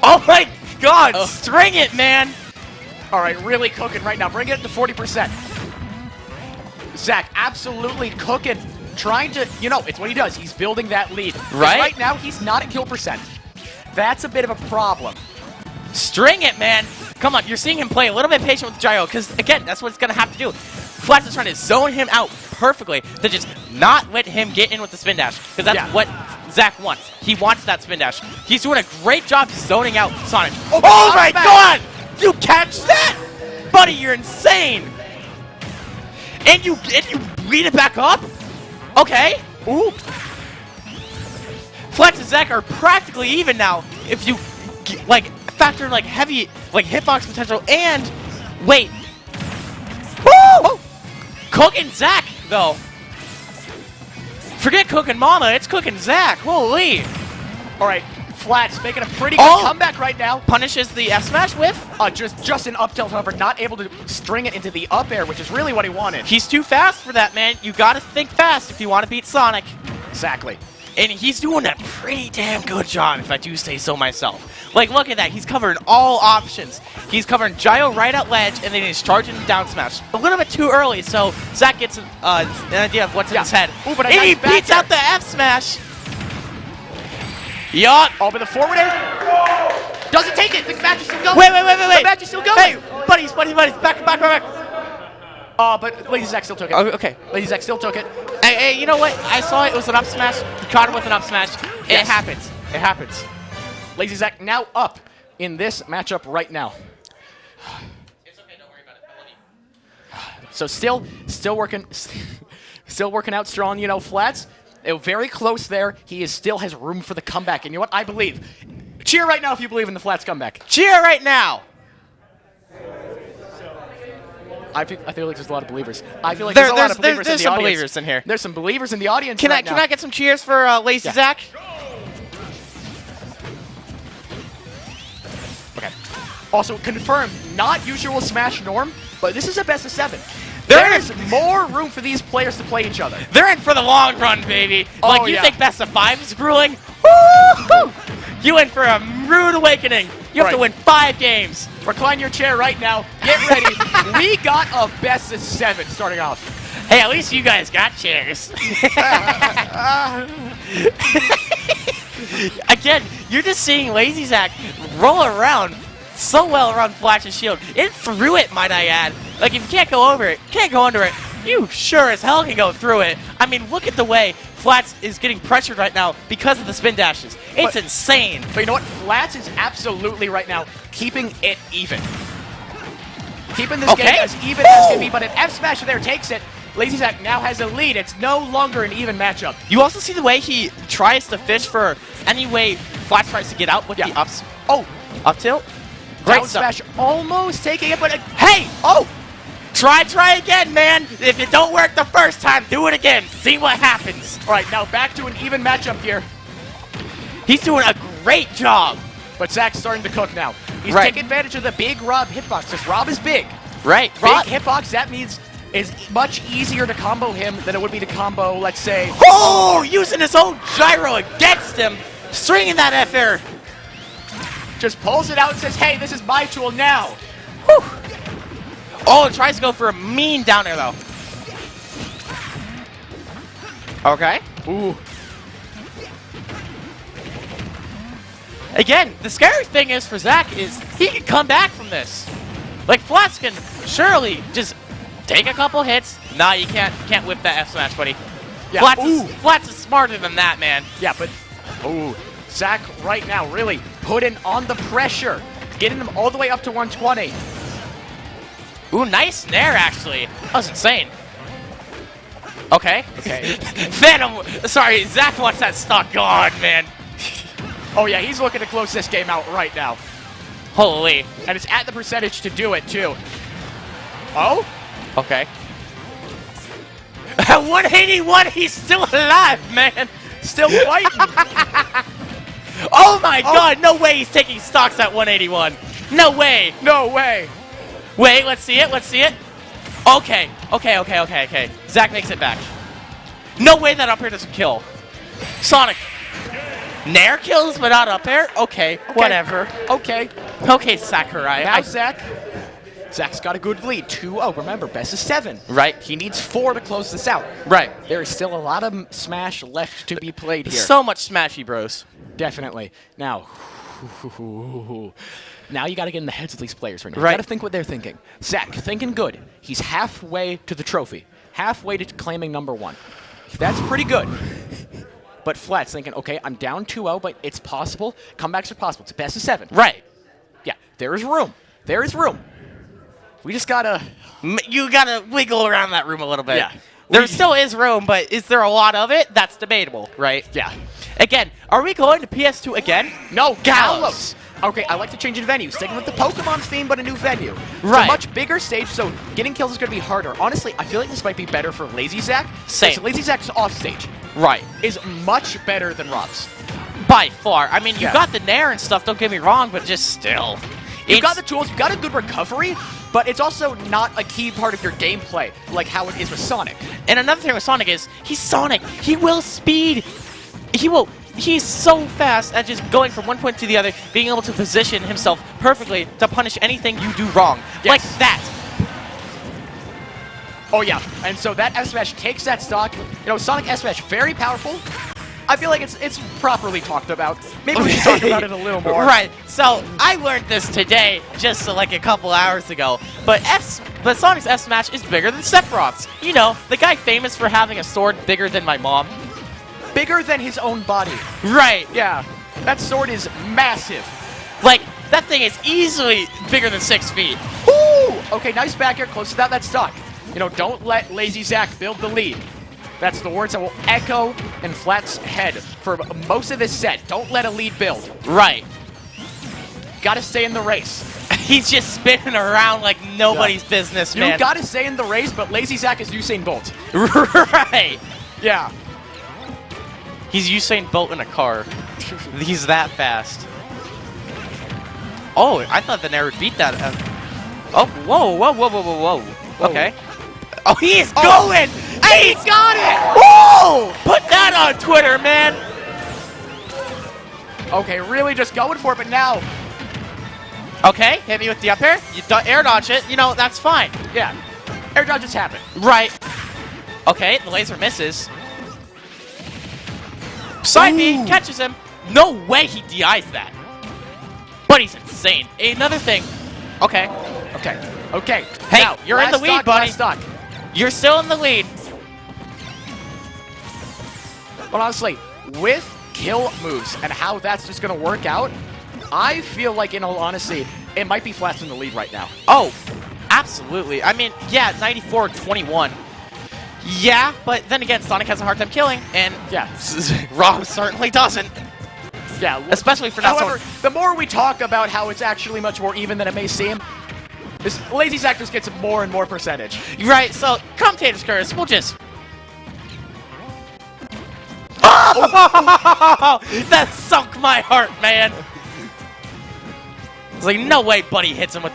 Oh, my God. Oh. String it, man. All right, really cooking right now. Bring it to 40%. Zach, absolutely cooking. Trying to, it's what he does. He's building that lead. Right? Right now, he's not at kill percent. That's a bit of a problem. String it, man. Come on, you're seeing him play a little bit patient with gyro, because, again, that's what it's going to have to do. Flats is trying to zone him out perfectly to just not let him get in with the spin dash, because that's what Zach wants. He wants that spin dash. He's doing a great job zoning out Sonic. Oh my God! You catch that? Buddy, you're insane. And you bleed it back up? Okay. Ooh. Flats and Zach are practically even now if you, factor in, heavy, hitbox potential and weight. Woo! Oh. Cook and Zach, though. Forget Cook and Mama, it's Cook and Zach. Holy. All right, Flats making a pretty good comeback right now. Punishes the F smash whiff. Just an up tilt, however, not able to string it into the up air, which is really what he wanted. He's too fast for that, man. You gotta think fast if you want to beat Sonic. Exactly. And he's doing a pretty damn good job, if I do say so myself. Look at that. He's covering all options. He's covering gyro right at ledge, and then he's charging down smash. A little bit too early, so Zach gets an idea of what's in his head. Ooh, but and he beats out the F smash. Yup. Oh, but the forward air doesn't take it. The match is still going. Wait. The match is still going. Hey, buddies. Back. But Lazy Zach still took it. Oh, okay. Lazy Zach still took it. Hey, you know what? I saw it. It was an up smash. He caught him with an up smash. Yes. It happens. It happens. Lazy Zach now up in this matchup right now. It's okay, don't worry about it. I love you. So still working out strong. You know, Flats, very close there. He still has room for the comeback. And you know what? I believe. Cheer right now if you believe in the Flats comeback. Cheer right now. I feel like there's a lot of believers. I feel like there's a lot of believers in the some audience. believers in here. There's some believers in the audience Can right I now. get some cheers for Lazy Yeah. Zach? Okay. Also, confirmed, not usual Smash norm, but this is a best of 7. There There is more room for these players to play each other. They're in for the long run, baby. Oh, Like, you yeah. think best of 5 is grueling? Woo! You in for a rude awakening. You have to Right. win 5 games. Recline your chair right now. Get ready. We got a best of 7 starting off. Hey, at least you guys got chairs. Again, you're just seeing Lazy Zach roll around so well around Flash's shield. It threw it, might I add. Like, if you can't go over it, can't go under it, you sure as hell can go through it. I mean, look at the way Flats is getting pressured right now because of the spin dashes. It's insane. But you know what? Flats is absolutely right now keeping it even. Keeping this Okay. game as even as can be, but an F smash there takes it. Lazy Zach now has a lead. It's no longer an even matchup. You also see the way he tries to fish for any way Flats tries to get out with the ups. Oh, Up tilt. down Great stuff. smash almost taking it, but Hey! Oh! Try again, man. If it don't work the first time, do it again. See what happens. all right, now back to an even matchup here. He's doing a great job. But Zach's starting to cook now. He's Right. taking advantage of the big Rob hitbox, because Rob is big. Right. Big Rob. hitbox, that means is much easier to combo him than it would be to combo, let's say, Oh! Using his own gyro against him. Stringing that F air. just pulls it out and says, hey, this is my tool now. Whew. Oh, it tries to go for a mean down air, though. Okay. Ooh. Again, the scary thing is for Zach is he can come back from this. Like, Flats can surely just take a couple hits. Nah, you can't whip that F smash, buddy. Yeah. Flats is smarter than that, man. Yeah, but Zach right now really putting on the pressure, getting him all the way up to 120. Ooh, nice snare, actually. That was insane. Okay. Okay. Phantom, sorry, Zach wants that stock gone, man. Oh yeah, he's looking to close this game out right now. Holy. And it's at the percentage to do it too. Oh? Okay. At 181, he's still alive, man. Still fighting. Oh my god, no way he's taking stocks at 181. No way. No way. Wait, let's see it, let's see it. Okay. Zach makes it back. No way that up air doesn't kill. Sonic. Nair kills, but not up air? Okay, whatever. Okay. Okay, Sakurai. Now Zach's got a good lead. 2-0. Remember, best of 7. Right. He needs 4 to close this out. Right. There is still a lot of Smash left to be played here. So much Smashy Bros. Definitely. Now, now you got to get in the heads of these players right now. Right. You got to think what they're thinking. Zach, thinking good. He's halfway to the trophy. Halfway to claiming #1. That's pretty good. But Flats thinking, okay, I'm down 2-0, but it's possible. Comebacks are possible. It's best of 7. Right. Yeah, there is room. There is room. We just got to... You gotta wiggle around that room a little bit. Yeah. There still is room, but is there a lot of it? That's debatable, right? Yeah. Again, are we going to PS2 again? No, Gallows. Gallows. Okay, I like to change the venue. Sticking with the Pokemon theme, but a new venue. It's Right. a much bigger stage, so getting kills is going to be harder. Honestly, I feel like this might be better for Lazy Zach. Same. So Lazy Zach's offstage Right. is much better than Rob's. By far. I mean, you Yeah. got the Nair and stuff, don't get me wrong, but just still. You've got the tools, you've got a good recovery, but it's also not a key part of your gameplay, like how it is with Sonic. And another thing with Sonic is, he's Sonic. He will speed. He's so fast at just going from one point to the other, being able to position himself perfectly to punish anything you do wrong. Yes. Like that. Oh yeah, and so that S-Smash takes that stock. You know, Sonic S-Smash, very powerful. I feel like it's properly talked about. Maybe we should talk about it a little more. Right. So I learned this today, just like a couple hours ago. But Sonic's F smash is bigger than Sephiroth's. You know, the guy famous for having a sword bigger than my mom. Bigger than his own body. Right. Yeah. That sword is massive. Like, that thing is easily bigger than 6 feet. Woo! Okay, nice back air, close to that. That's stuck. You know, don't let Lazy Zach build the lead. That's the words that will echo in Flat's head for most of this set. Don't let a lead build. Right. Gotta stay in the race. He's just spinning around like nobody's business, man. You gotta stay in the race, but Lazy Zach is Usain Bolt. Right. Yeah. He's Usain Bolt in a car. He's that fast. Oh, I thought the Nair would beat that. Oh, whoa. Okay. Oh, he is going! Hey, he's got it! Whoa! Put that on Twitter, man! Okay, really just going for it, but now... Okay, hit me with the up air. You air dodge it. You know, that's fine. Yeah. Air dodges happen. Right. Okay, the laser misses. Side B catches him. No way he DIs that. But he's insane. Another thing. Okay. Okay. Hey, now, you're in the lead, buddy. Stock. You're still in the lead. But honestly, with kill moves and how that's just going to work out, I feel like, in all honesty, it might be Flats in the lead right now. Oh, absolutely. I mean, yeah, 94-21. Yeah, but then again, Sonic has a hard time killing, and yeah, Rob certainly doesn't. Yeah, especially for not. However, the more we talk about how it's actually much more even than it may seem, this Lazy Zach just gets more and more percentage. Right, so commentators curse, we'll just... Oh! That sunk my heart, man. It's like, no way Buddy hits him with...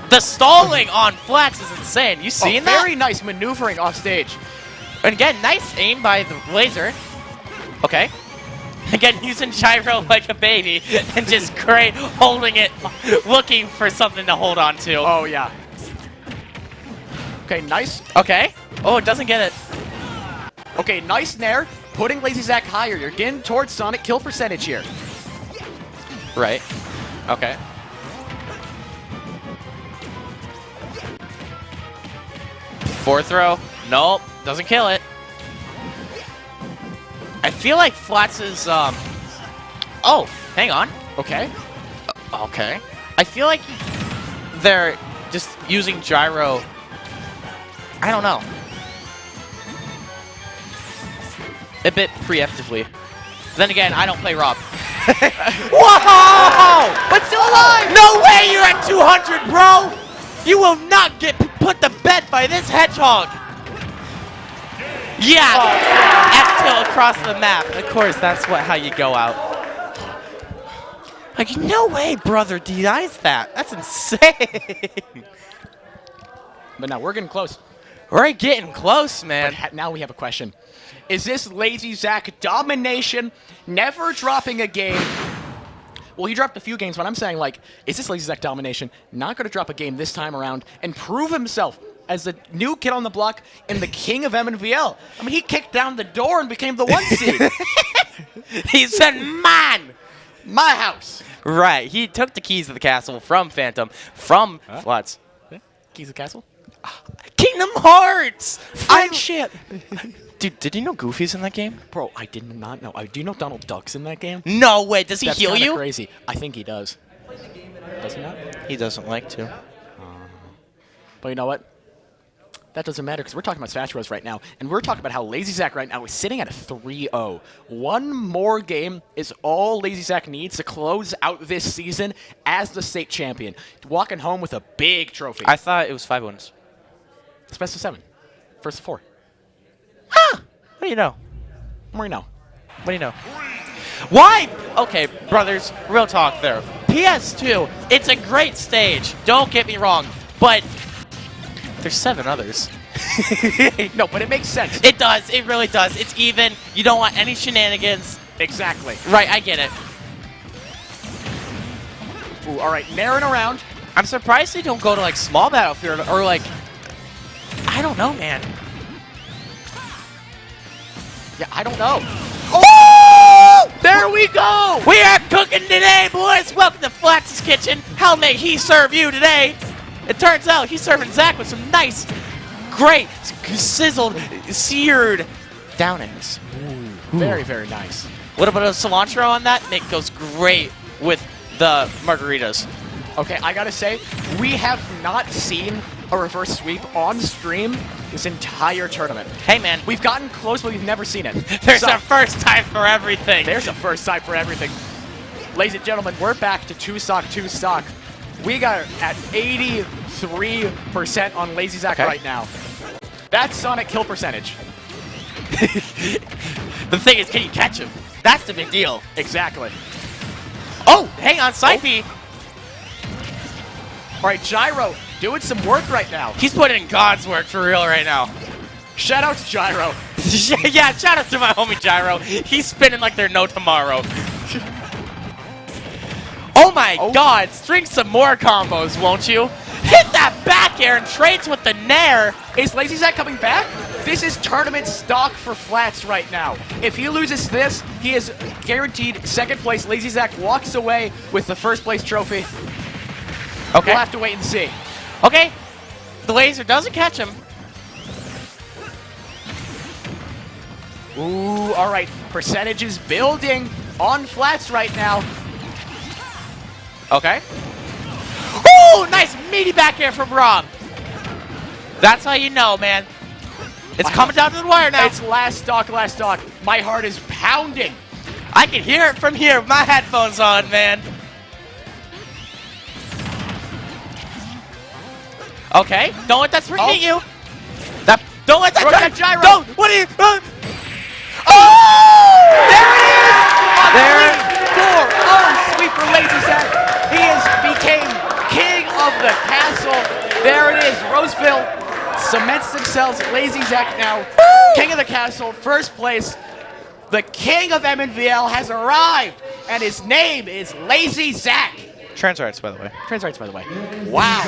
The stalling on Flats is insane. You seeing that? Very nice maneuvering off stage. And again, nice aim by the laser. Okay. Again, using gyro like a baby and just great holding it, looking for something to hold on to. Oh, yeah. Okay, nice. Okay. Oh, it doesn't get it. Okay, nice Nair. Putting Lazy Zach higher. You're getting towards Sonic kill percentage here. Right. Okay. Forward throw. Nope. Doesn't kill it. I feel like Flats is, Oh, hang on. Okay. Okay. I feel like they're just using gyro. I don't know. A bit preemptively. Then again, I don't play Rob. Whoa! But still alive! No way you're at 200, bro! You will not get put to bed by this hedgehog! Yeah! F-tilt across the map. Of course, that's how you go out. Like, no way brother denies that. That's insane. But now we're getting close. We're getting close, man. But now we have a question. Is this Lazy Zach domination, never dropping a game? Well, he dropped a few games, but I'm saying, like, is this Lazy Zach domination not going to drop a game this time around and prove himself as the new kid on the block and the king of MNVL? I mean, he kicked down the door and became the 1 seed. He said, man, my house. Right. He took the keys to the castle from Phantom, from Flats. Keys to the castle? Kingdom Hearts! Friendship! Dude, did you know Goofy's in that game? Bro, I did not know. Do you know Donald Duck's in that game? No way. Does he That's heal you? Crazy. I think he does. Does he not? He doesn't like to. But you know what? That doesn't matter because we're talking about Smash Bros. Right now, and we're talking about how Lazy Zach right now is sitting at a 3-0. One more game is all Lazy Zach needs to close out this season as the state champion, walking home with a big trophy. I thought it was 5 wins. It's best of 7. First of 4. Huh! What do you know? What do you know? What do you know? Why? Okay, brothers, real talk there. PS2, it's a great stage. Don't get me wrong, but there's 7 others. No, but it makes sense. It does. It really does. It's even. You don't want any shenanigans. Exactly. Right, I get it. Ooh, all right, narrowing around. I'm surprised they don't go to, like, small battlefield or, like, I don't know, man. Yeah, I don't know. Oh! There we go! We are cooking today, boys! Welcome to Flax's Kitchen. How may he serve you today? It turns out he's serving Zach with some nice, great, sizzled, seared downings. Very, very nice. A little bit of cilantro on that, and it goes great with the margaritas. Okay, I gotta say, we have not seen a reverse sweep on stream this entire tournament. Hey, man. We've gotten close, but we've never seen it. There's a first time for everything. There's a first time for everything. Ladies and gentlemen, we're back to two stock. We got at 83% on Lazy Zach right now. That's Sonic kill percentage. The thing is, can you catch him? That's the big deal. Exactly. Oh, hang on, Syphe. All right, Gyro doing some work right now. He's putting in God's work for real right now. Shout out to Gyro. Yeah, shout out to my homie Gyro. He's spinning like there's no tomorrow. Oh my God, string some more combos, won't you? Hit that back air and trades with the Nair. Is Lazy Zach coming back? This is tournament stock for Flats right now. If he loses this, he is guaranteed second place. Lazy Zach walks away with the first place trophy. Okay. We'll have to wait and see. Okay. The laser doesn't catch him. Ooh, all right. Percentages building on Flats right now. Okay. Ooh, nice meaty back air from Rob. That's how you know, man. It's coming down to the wire now. It's last stock. My heart is pounding. I can hear it from here with my headphones on, man. Okay, don't let that spring hit you. Don't let that gyro. Don't. What are you? There it is. Sweep for Lazy Zach. He became king of the castle. There it is. Roseville cements themselves. Lazy Zach now king of the castle, first place. The king of MNVL has arrived, and his name is Lazy Zach. Trans rights, by the way. Wow.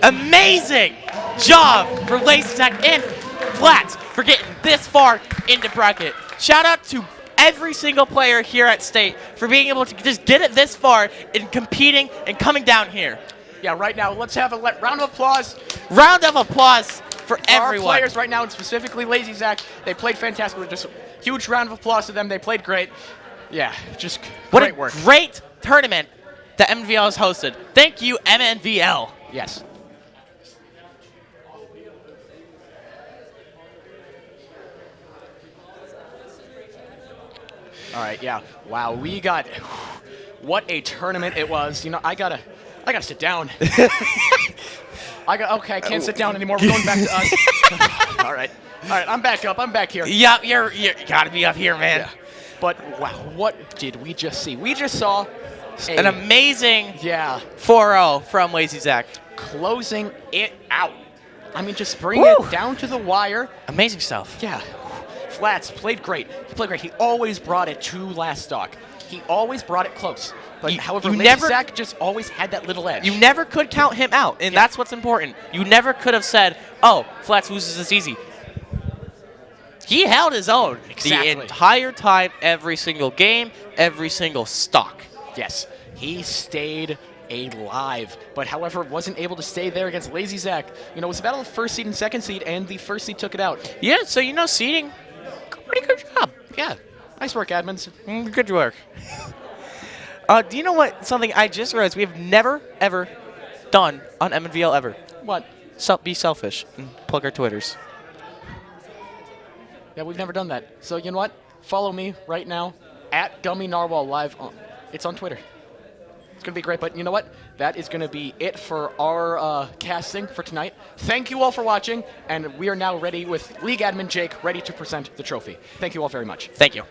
Amazing job for Lazy Zach and Flats for getting this far into bracket. Shout out to every single player here at State for being able to just get it this far in competing and coming down here. Yeah, right now, let's have a round of applause. Round of applause for everyone. Our players right now, and specifically Lazy Zach, they played fantastic. Just a huge round of applause to them. They played great. Yeah, just great work. What a great tournament that MNVL has hosted. Thank you, MNVL. Yes. All right, yeah. Wow, we got what a tournament it was. You know, I gotta sit down. Okay, I can't sit down anymore. We're going back to us. All right, I'm back up. I'm back here. Yup, you gotta be up here, man. Yeah. But wow, what did we just see? We just saw an amazing 4-0 from Lazy Zach. Closing it out. I mean, just bring it down to the wire. Amazing stuff. Yeah. Flats played great. He always brought it to last stock. He always brought it close. But however, Lazy Zach just always had that little edge. You never could count him out, and that's what's important. You never could have said, oh, Flats loses this easy. He held his own the entire time, every single game, every single stock. Yes, he stayed alive, but however, wasn't able to stay there against Lazy Zach. You know, it was a battle of first seed and second seed, and the first seed took it out. Yeah, so you know, seeding, pretty good job. Yeah, nice work, admins. Good work. Do you know what? Something I just realized we have never, ever done on MNVL ever. What? Be selfish and plug our Twitters. Yeah, we've never done that. So you know what? Follow me right now at Gummy Narwhal Live. It's on Twitter. It's going to be great, but you know what? That is going to be it for our casting for tonight. Thank you all for watching, and we are now ready with League Admin Jake, ready to present the trophy. Thank you all very much. Thank you.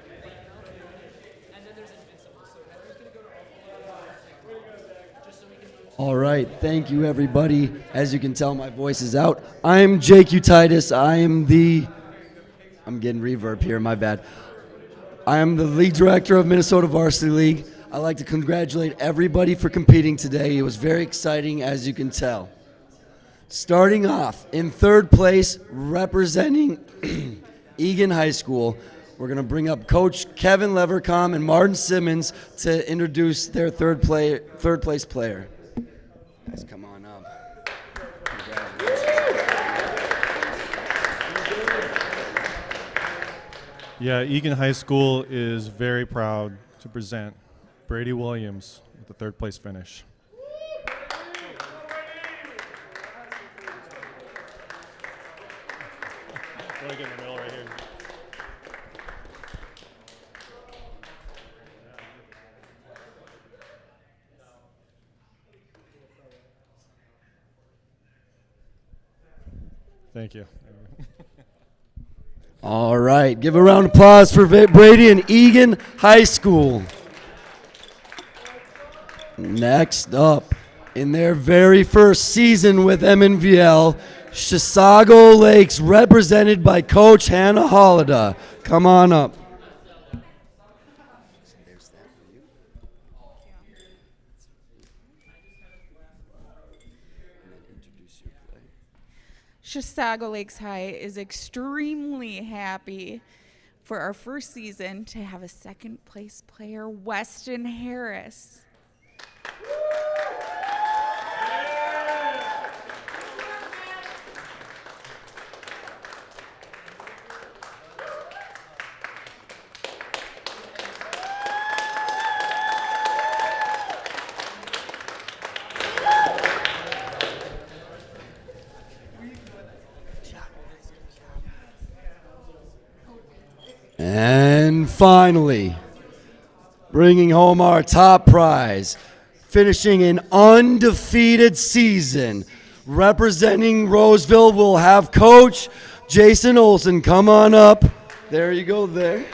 All right, thank you, everybody. As you can tell, my voice is out. I'm Jake Utitis. I'm getting reverb here, my bad. I am the league director of Minnesota Varsity League. I'd like to congratulate everybody for competing today. It was very exciting, as you can tell. Starting off, in third place, representing Egan High School, We're going to bring up Coach Kevin Levercom and Martin Simmons to introduce their third place player. Guys, come on up. Yeah, Egan High School is very proud to present Brady Williams with the third place finish. Really get in the middle right here. Thank you. All right, give a round of applause for Brady and Egan High School. Next up, in their very first season with MNVL, Chisago Lakes, represented by Coach Hannah Hollida. Come on up. Chisago Lakes High is extremely happy for our first season to have a second place player, Weston Harris. And finally, bringing home our top prize, finishing an undefeated season, representing Roseville, we'll have Coach Jason Olson. Come on up. There you go there.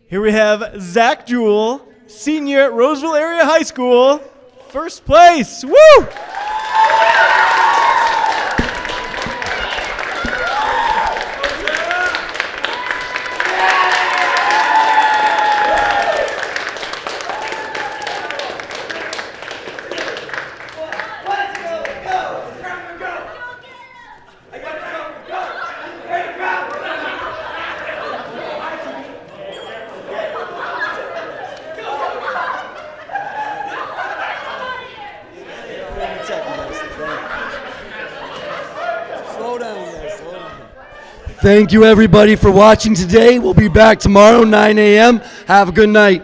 Here we have Zach Jewell, senior at Roseville Area High School, first place. Woo! Thank you, everybody, for watching today. We'll be back tomorrow, 9 a.m. Have a good night.